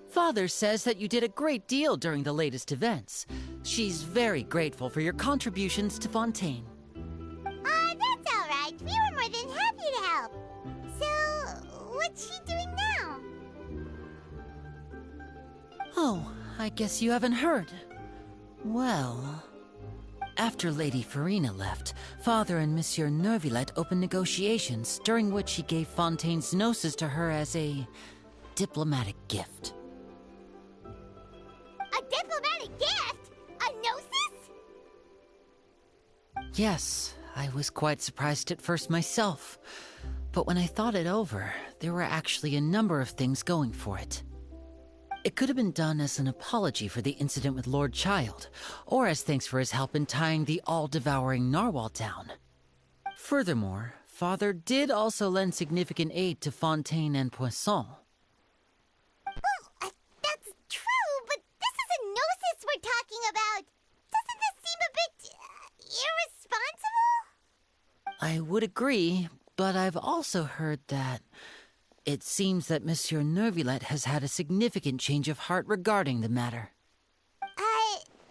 Father says that you did a great deal during the latest events. She's very grateful for your contributions to Fontaine. That's all right. We were more than happy to help. So, what's she doing now? Oh, I guess you haven't heard. Well, after Lady Farina left, Father and Monsieur Neuvillette opened negotiations, during which he gave Fontaine's gnosis to her as a diplomatic gift. A diplomatic gift? A gnosis? Yes, I was quite surprised at first myself. But when I thought it over, there were actually a number of things going for it. It could have been done as an apology for the incident with Lord Child, or as thanks for his help in tying the all-devouring narwhal down. Furthermore, Father did also lend significant aid to Fontaine and Poisson. Well, that's true, but this is a gnosis we're talking about. Doesn't this seem a bit irresponsible? I would agree, but I've also heard that it seems that Monsieur Neuvillette has had a significant change of heart regarding the matter.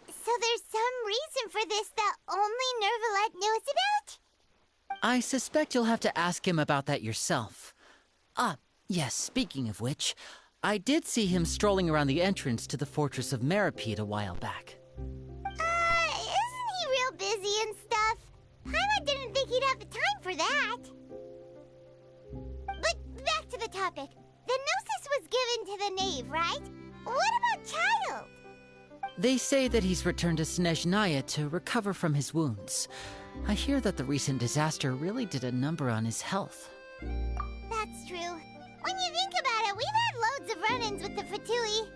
So there's some reason for this that only Neuvillette knows about? I suspect you'll have to ask him about that yourself. Ah, yes, speaking of which, I did see him strolling around the entrance to the Fortress of Meripede a while back. Isn't he real busy and stuff? Paimon didn't think he'd have the time for that. But back to the topic. The gnosis was given to the knave, right? What about Child? They say that he's returned to Snezhnaya to recover from his wounds. I hear that the recent disaster really did a number on his health. That's true. When you think about it, we've had loads of run-ins with the Fatui.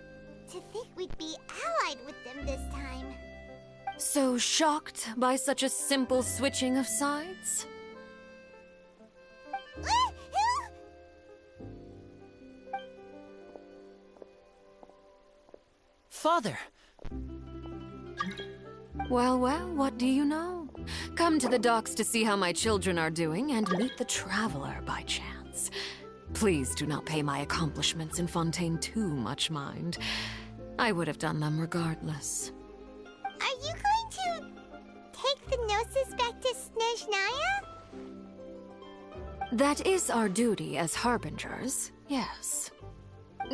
To think we'd be allied with them this time. So shocked by such a simple switching of sides? Father! Well, what do you know? Come to the docks to see how my children are doing and meet the Traveler by chance. Please do not pay my accomplishments in Fontaine too much mind. I would have done them regardless. Are you going to take the Gnosis back to Snezhnaya? That is our duty as harbingers, yes.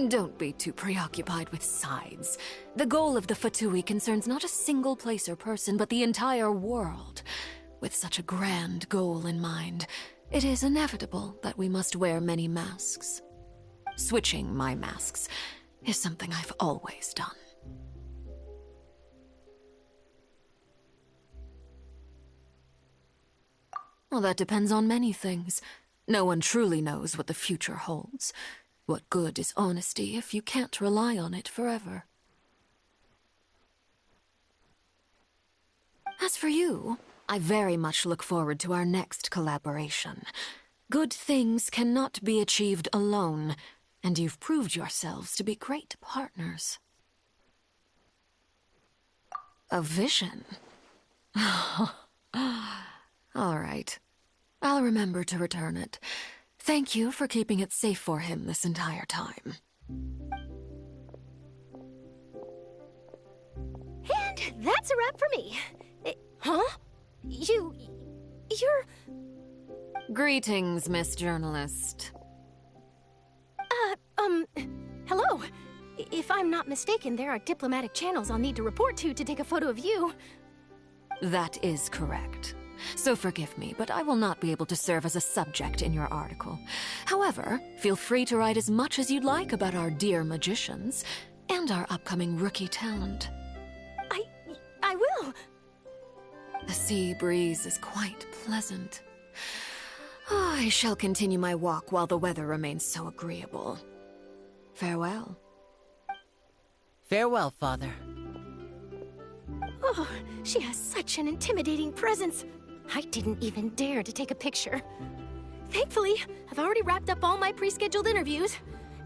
Don't be too preoccupied with sides. The goal of the Fatui concerns not a single place or person, but the entire world. With such a grand goal in mind, it is inevitable that we must wear many masks. Switching my masks is something I've always done. Well, that depends on many things. No one truly knows what the future holds. What good is honesty if you can't rely on it forever? As for you, I very much look forward to our next collaboration. Good things cannot be achieved alone, and you've proved yourselves to be great partners. A vision? All right. I'll remember to return it. Thank you for keeping it safe for him this entire time. And that's a wrap for me. Huh? You're... Greetings, Miss Journalist. Hello. If I'm not mistaken, there are diplomatic channels I'll need to report to take a photo of you. That is correct. So forgive me, but I will not be able to serve as a subject in your article. However, feel free to write as much as you'd like about our dear magicians and our upcoming rookie talent. I will. The sea breeze is quite pleasant. Oh, I shall continue my walk while the weather remains so agreeable. Farewell. Farewell, Father. Oh, she has such an intimidating presence. I didn't even dare to take a picture. Thankfully, I've already wrapped up all my pre-scheduled interviews.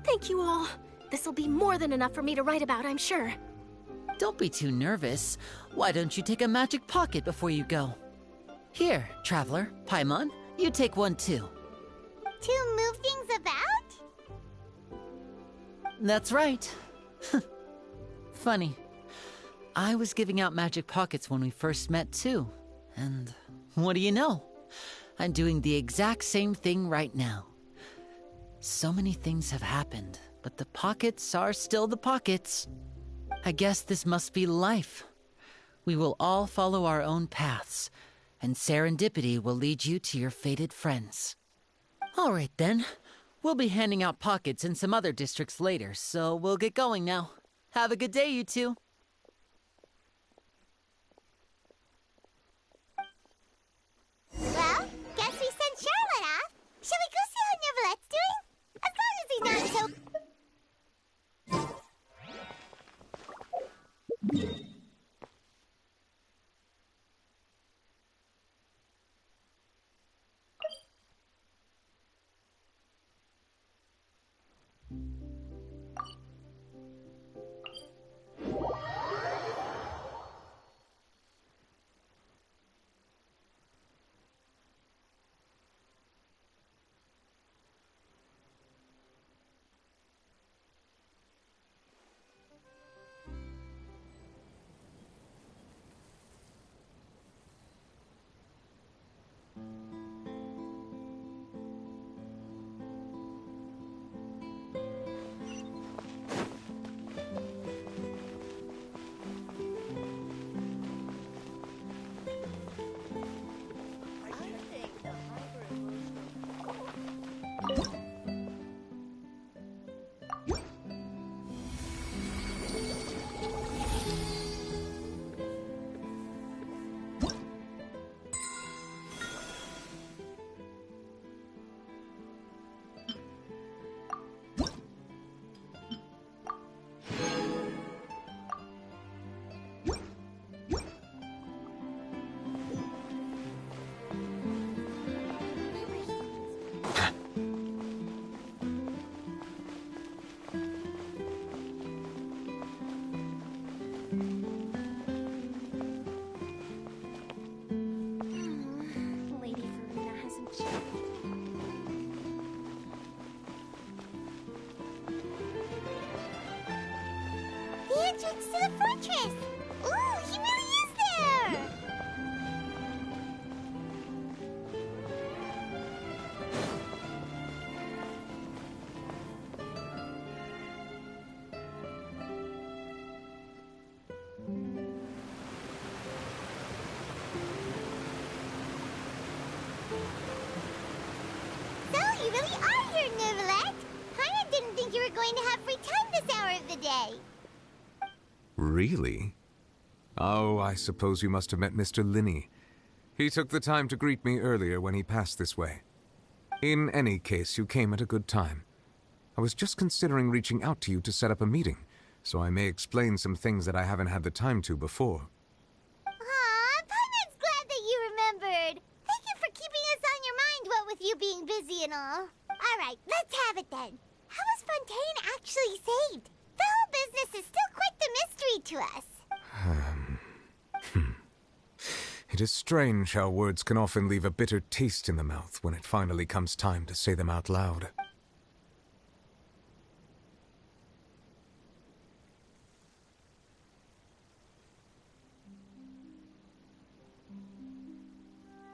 Thank you all. This'll be more than enough for me to write about, I'm sure. Don't be too nervous. Why don't you take a magic pocket before you go? Here, Traveler, Paimon, you take one too. To move things about? That's right. Funny. I was giving out magic pockets when we first met too. And what do you know? I'm doing the exact same thing right now. So many things have happened, but the pockets are still the pockets. I guess this must be life. We will all follow our own paths, and serendipity will lead you to your fated friends. All right then. We'll be handing out pockets in some other districts later, so we'll get going now. Have a good day, you two. Well, guess we sent Charlotte off. Shall we go see how Neuvillett's doing? As long as he's not so... entrance to the fortress! Ooh, he really is there! So, you really are here, Neuvillette! Paimon didn't think you were going to have free time this hour of the day. Really? Oh, I suppose you must have met Mr. Linney. He took the time to greet me earlier when he passed this way. In any case, you came at a good time. I was just considering reaching out to you to set up a meeting, so I may explain some things that I haven't had the time to before. Aw, Paimon's glad that you remembered. Thank you for keeping us on your mind, what with you being busy and all. Alright, let's have it then. How was Fontaine actually saved? The whole business is still quite the mystery to us. It is strange how words can often leave a bitter taste in the mouth when it finally comes time to say them out loud.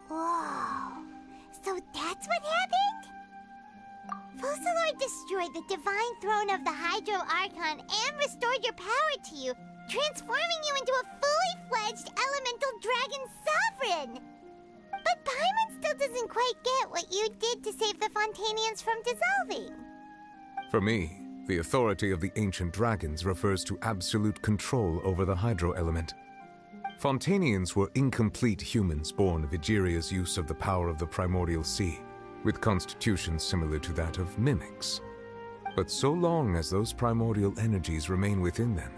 Whoa. So that's what happened? Focalor destroyed the divine throne of the Hydro Archon and restored your power to you, transforming you into a fully fledged elemental dragon sovereign! But Paimon still doesn't quite get what you did to save the Fontainians from dissolving. For me, the authority of the ancient dragons refers to absolute control over the hydro element. Fontainians were incomplete humans born of Egeria's use of the power of the primordial sea, with constitutions similar to that of mimics. But so long as those primordial energies remain within them,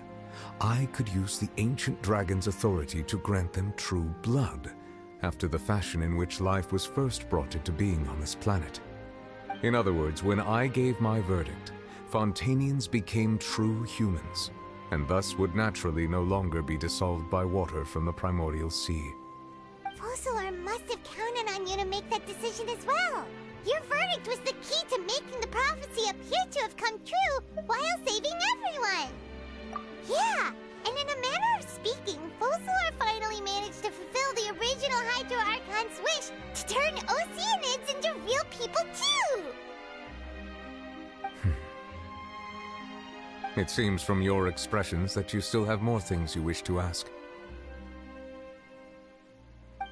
I could use the ancient dragon's authority to grant them true blood, after the fashion in which life was first brought into being on this planet. In other words, when I gave my verdict, Fontainians became true humans, and thus would naturally no longer be dissolved by water from the primordial sea. Focalor must have counted on you to make that decision as well. Your verdict was the key to making the prophecy appear to have come true while saving everyone. Yeah, and in a manner of speaking, Focalor finally managed to fulfill the original Hydro Archon's wish to turn Oceanids into real people too! It seems from your expressions that you still have more things you wish to ask.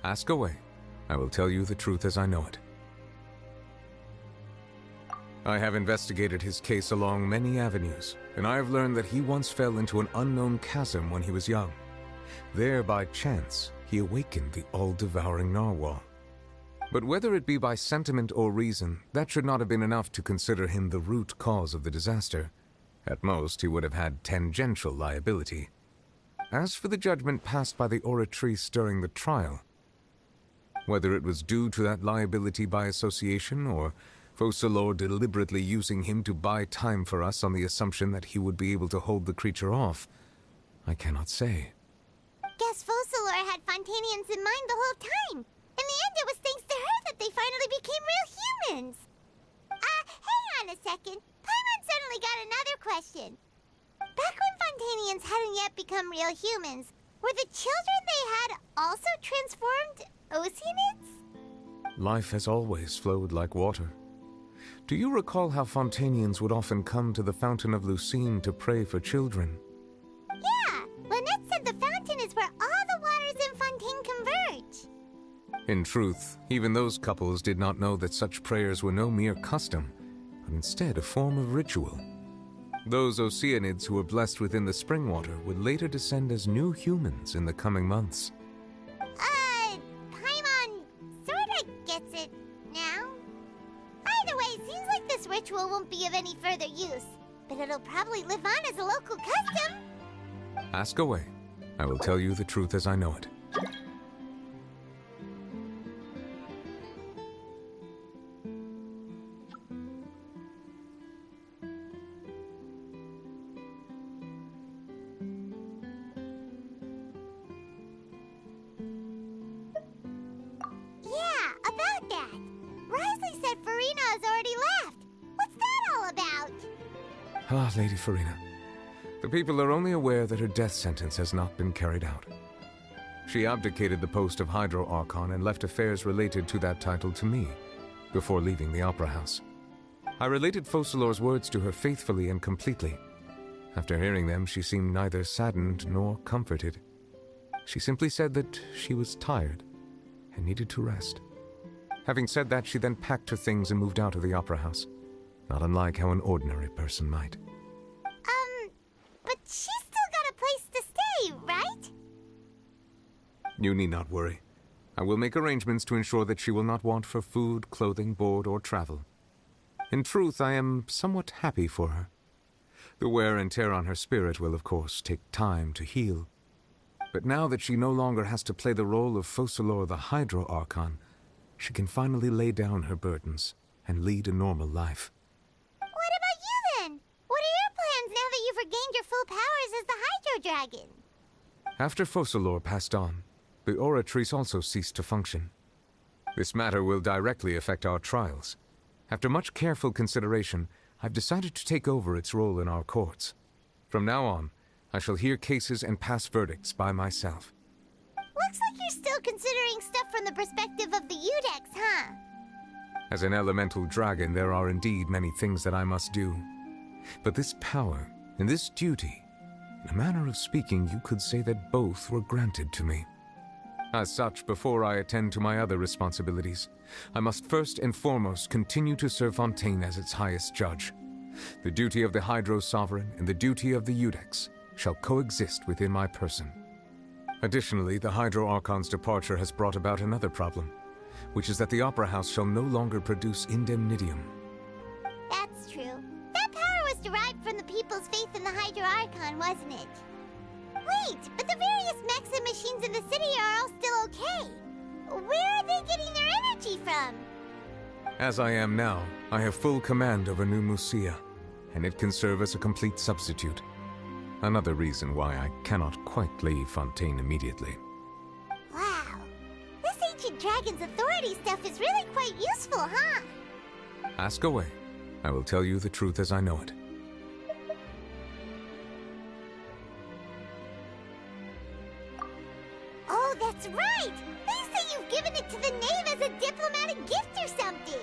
Ask away. I will tell you the truth as I know it. I have investigated his case along many avenues, and I have learned that he once fell into an unknown chasm when he was young. There, by chance, he awakened the all-devouring narwhal. But whether it be by sentiment or reason, that should not have been enough to consider him the root cause of the disaster. At most, he would have had tangential liability. As for the judgment passed by the oratrice during the trial, whether it was due to that liability by association, or Focalor deliberately using him to buy time for us on the assumption that he would be able to hold the creature off, I cannot say. Guess Focalor had Fontainians in mind the whole time. In the end, it was thanks to her that they finally became real humans. Hang on a second. Paimon suddenly got another question. Back when Fontainians hadn't yet become real humans, were the children they had also transformed Oceanids? Life has always flowed like water. Do you recall how Fontainians would often come to the Fountain of Lucine to pray for children? Yeah, Lynette said the fountain is where all the waters in Fontaine converge. In truth, even those couples did not know that such prayers were no mere custom, but instead a form of ritual. Those Oceanids who were blessed within the spring water would later descend as new humans in the coming months. Paimon sorta gets it now. Either way, seems like this ritual won't be of any further use, but it'll probably live on as a local custom. Ask away. I will tell you the truth as I know it. Ah, Lady Farina. The people are only aware that her death sentence has not been carried out. She abdicated the post of Hydro Archon and left affairs related to that title to me, before leaving the Opera House. I related Focalor's words to her faithfully and completely. After hearing them, she seemed neither saddened nor comforted. She simply said that she was tired and needed to rest. Having said that, she then packed her things and moved out of the Opera House, not unlike how an ordinary person might. But she's still got a place to stay, right? You need not worry. I will make arrangements to ensure that she will not want for food, clothing, board, or travel. In truth, I am somewhat happy for her. The wear and tear on her spirit will, of course, take time to heal. But now that she no longer has to play the role of Focalor the Hydro Archon, she can finally lay down her burdens and lead a normal life. What about you then? What are your plans now that you've regained your full powers as the Hydro Dragon? After Focalor passed on, the Oratrice also ceased to function. This matter will directly affect our trials. After much careful consideration, I've decided to take over its role in our courts. From now on, I shall hear cases and pass verdicts by myself. Looks like you're still considering stuff from the perspective of the Udex, huh? As an elemental dragon, there are indeed many things that I must do. But this power and this duty, in a manner of speaking, you could say that both were granted to me. As such, before I attend to my other responsibilities, I must first and foremost continue to serve Fontaine as its highest judge. The duty of the Hydro Sovereign and the duty of the Udex shall coexist within my person. Additionally, the Hydro Archon's departure has brought about another problem, which is that the Opera House shall no longer produce indemnitium. That's true. That power was derived from the people's faith in the Hydro Archon, wasn't it? Wait, but the various mechs and machines in the city are all still okay. Where are they getting their energy from? As I am now, I have full command over New Musia, and it can serve as a complete substitute. Another reason why I cannot quite leave Fontaine immediately. Wow. This ancient dragon's authority stuff is really quite useful, huh? Ask away. I will tell you the truth as I know it. Oh, that's right! They say you've given it to the knave as a diplomatic gift or something!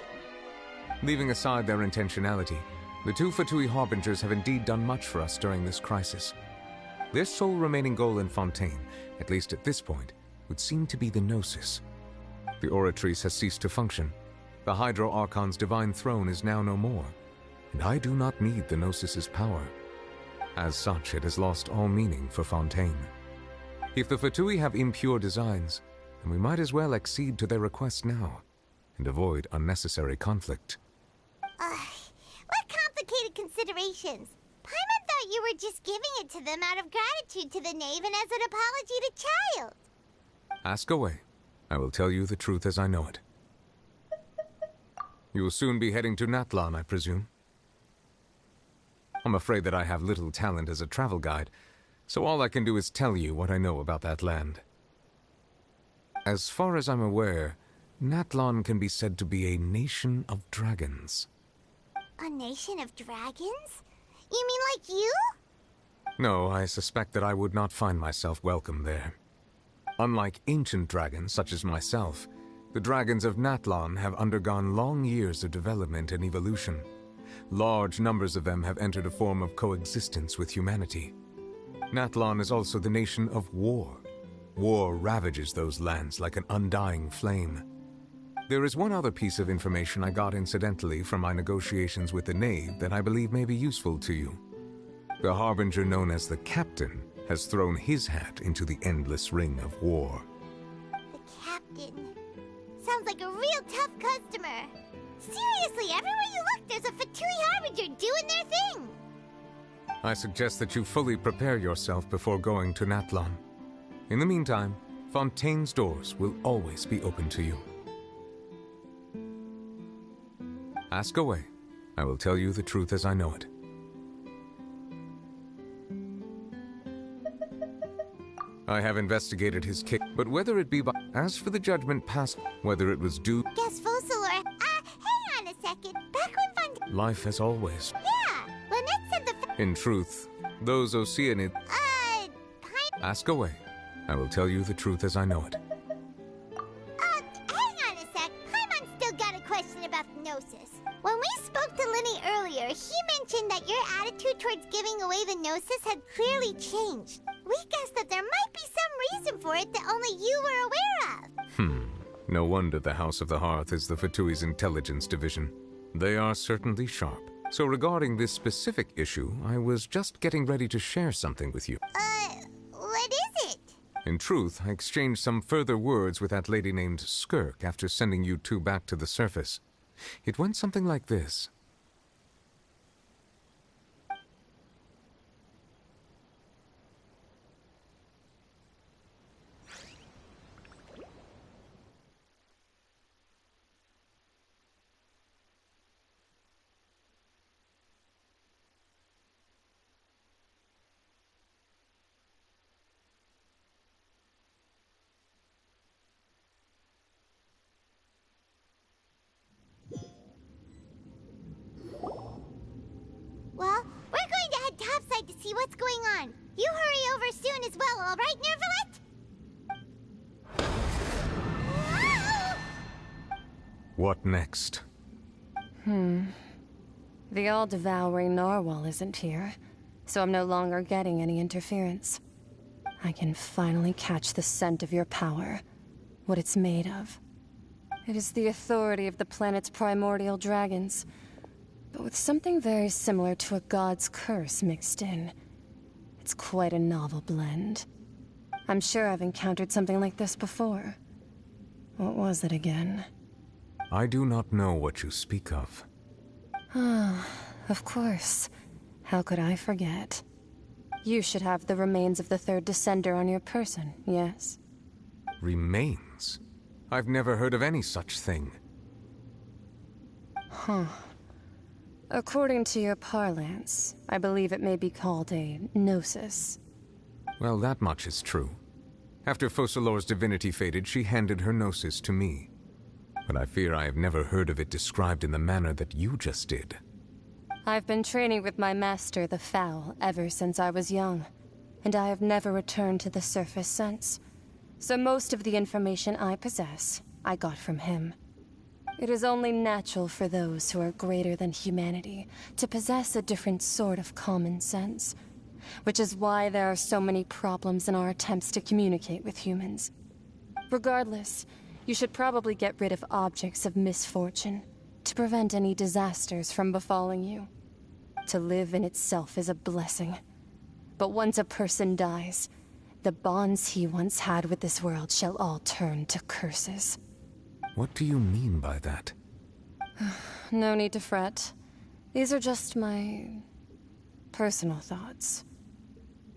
Leaving aside their intentionality, the two Fatui Harbingers have indeed done much for us during this crisis. Their sole remaining goal in Fontaine, at least at this point, would seem to be the Gnosis. The Oratrice has ceased to function. The Hydro Archon's divine throne is now no more, and I do not need the Gnosis's power. As such, it has lost all meaning for Fontaine. If the Fatui have impure designs, then we might as well accede to their request now, and avoid unnecessary conflict. What complicated considerations? Paimon thought you were just giving it to them out of gratitude to the knave and as an apology to Child. Ask away. I will tell you the truth as I know it. You will soon be heading to Natlan, I presume? I'm afraid that I have little talent as a travel guide, so all I can do is tell you what I know about that land. As far as I'm aware, Natlan can be said to be a nation of dragons. A nation of dragons? You mean like you? No, I suspect that I would not find myself welcome there. Unlike ancient dragons such as myself, the dragons of Natlan have undergone long years of development and evolution. Large numbers of them have entered a form of coexistence with humanity. Natlan is also the nation of war. War ravages those lands like an undying flame. There is one other piece of information I got incidentally from my negotiations with the Knave that I believe may be useful to you. The Harbinger known as the Captain has thrown his hat into the endless ring of war. The Captain. Sounds like a real tough customer. Seriously, everywhere you look, there's a Fatui Harbinger doing their thing. I suggest that you fully prepare yourself before going to Natlan. In the meantime, Fontaine's doors will always be open to you. Ask away. I will tell you the truth as I know it. I have investigated his case, but whether it be by... As for the judgment passed, whether it was due... Guess Focalor... hang on a second. Back when Fontaine... Life as always. Yeah, Lynette said the... In truth, Those Oceanids... Ask away. I will tell you the truth as I know it. Hang on a sec. Paimon still got a question about the Gnosis. When we spoke to Linny earlier, he mentioned that your attitude towards giving away the Gnosis had clearly changed. We guessed that there might be some reason for it that only you were aware of. No wonder the House of the Hearth is the Fatui's intelligence division. They are certainly sharp. So regarding this specific issue, I was just getting ready to share something with you. What is it? In truth, I exchanged some further words with that lady named Skirk after sending you two back to the surface. It went something like this. Well, we're going to head topside to see what's going on. You hurry over soon as well, all right, Nervalet? What next? The all-devouring narwhal isn't here, so I'm no longer getting any interference. I can finally catch the scent of your power, what it's made of. It is the authority of the planet's primordial dragons, but with something very similar to a god's curse mixed in. It's quite a novel blend. I'm sure I've encountered something like this before. What was it again? I do not know what you speak of. Ah, of course. How could I forget? You should have the remains of the third descender on your person, yes? Remains? I've never heard of any such thing. Huh. According to your parlance, I believe it may be called a gnosis. Well, that much is true. After Focalor's divinity faded, she handed her gnosis to me. But I fear I have never heard of it described in the manner that you just did. I've been training with my master, the Foul, ever since I was young, and I have never returned to the surface since. So most of the information I possess, I got from him. It is only natural for those who are greater than humanity to possess a different sort of common sense, which is why there are so many problems in our attempts to communicate with humans. Regardless, you should probably get rid of objects of misfortune to prevent any disasters from befalling you. To live in itself is a blessing. But once a person dies, the bonds he once had with this world shall all turn to curses. What do you mean by that? No need to fret. These are just my personal thoughts.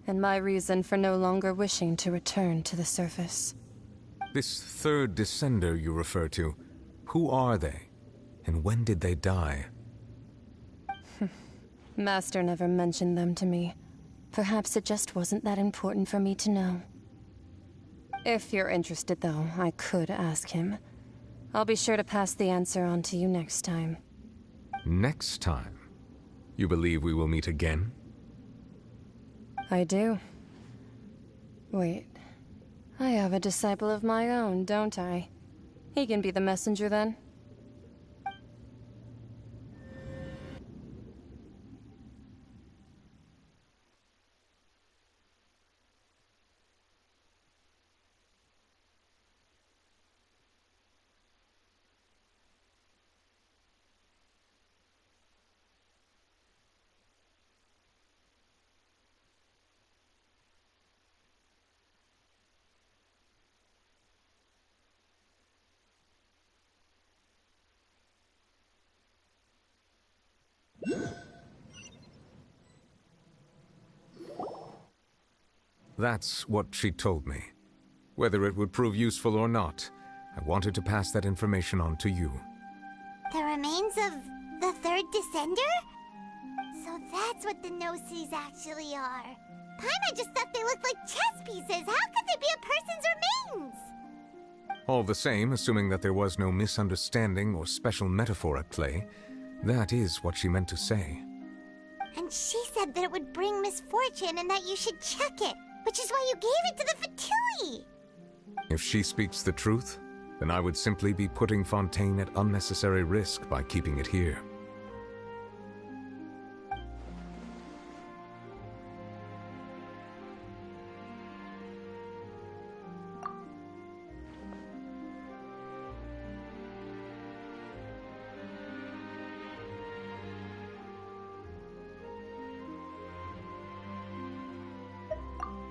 And my reason for no longer wishing to return to the surface. This third descender you refer to, who are they? And when did they die? Master never mentioned them to me. Perhaps it just wasn't that important for me to know. If you're interested, though, I could ask him. I'll be sure to pass the answer on to you next time. Next time? You believe we will meet again? I do. Wait. I have a disciple of my own, don't I? He can be the messenger then. That's what she told me. Whether it would prove useful or not, I wanted to pass that information on to you. The remains of the third descender? So that's what the Gnosis actually are. Paimon just thought they looked like chess pieces. How could they be a person's remains? All the same, assuming that there was no misunderstanding or special metaphor at play, that is what she meant to say. And she said that it would bring misfortune and that you should check it, which is why you gave it to the Fatui. If she speaks the truth, then I would simply be putting Fontaine at unnecessary risk by keeping it here.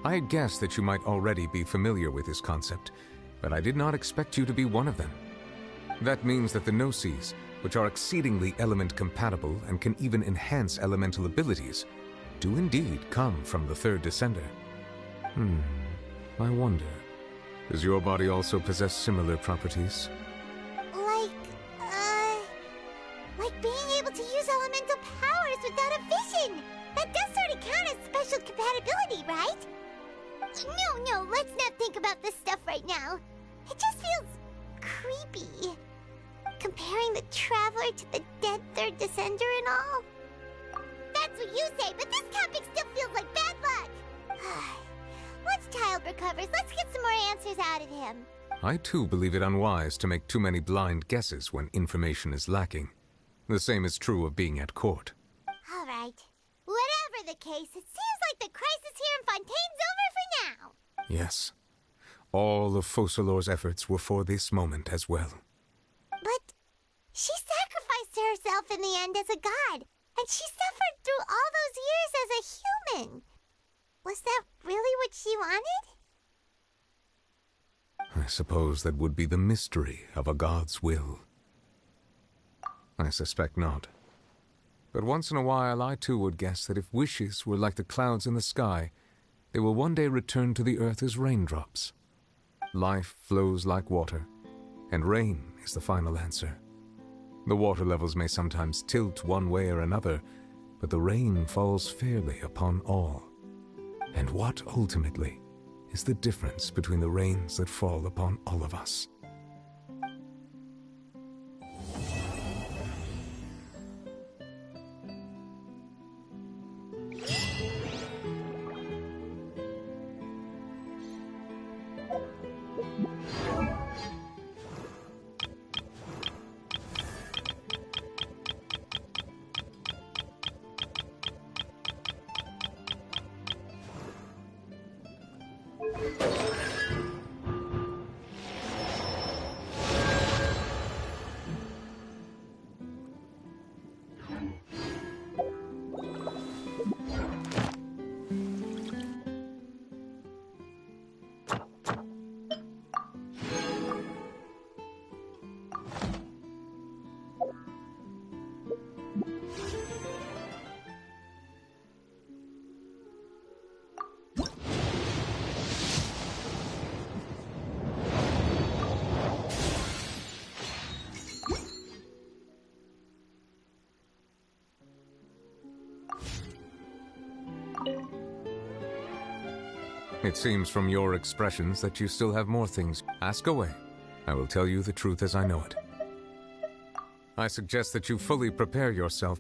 I had guessed that you might already be familiar with this concept, but I did not expect you to be one of them. That means that the Gnosis, which are exceedingly element-compatible and can even enhance elemental abilities, do indeed come from the third Descender. I wonder, does your body also possess similar properties? Like being able to use elemental powers without a vision! That does sort of count as special compatibility, right? No, let's not think about this stuff right now. It just feels creepy. Comparing the Traveler to the dead third Descender and all. That's what you say, but this topic still feels like bad luck. Once Child recovers, let's get some more answers out of him. I too believe it unwise to make too many blind guesses when information is lacking. The same is true of being at court. All right. Whatever the case, it seems like the crisis here in Fontaine's over for now. Yes. All of Focalor's efforts were for this moment as well. But she sacrificed herself in the end as a god, and she suffered through all those years as a human. Was that really what she wanted? I suppose that would be the mystery of a god's will. I suspect not. But once in a while I too would guess that if wishes were like the clouds in the sky, they will one day return to the earth as raindrops. Life flows like water, and rain is the final answer. The water levels may sometimes tilt one way or another, but the rain falls fairly upon all. And what, ultimately, is the difference between the rains that fall upon all of us? It seems from your expressions that you still have more things. Ask away. I will tell you the truth as I know it. I suggest that you fully prepare yourself.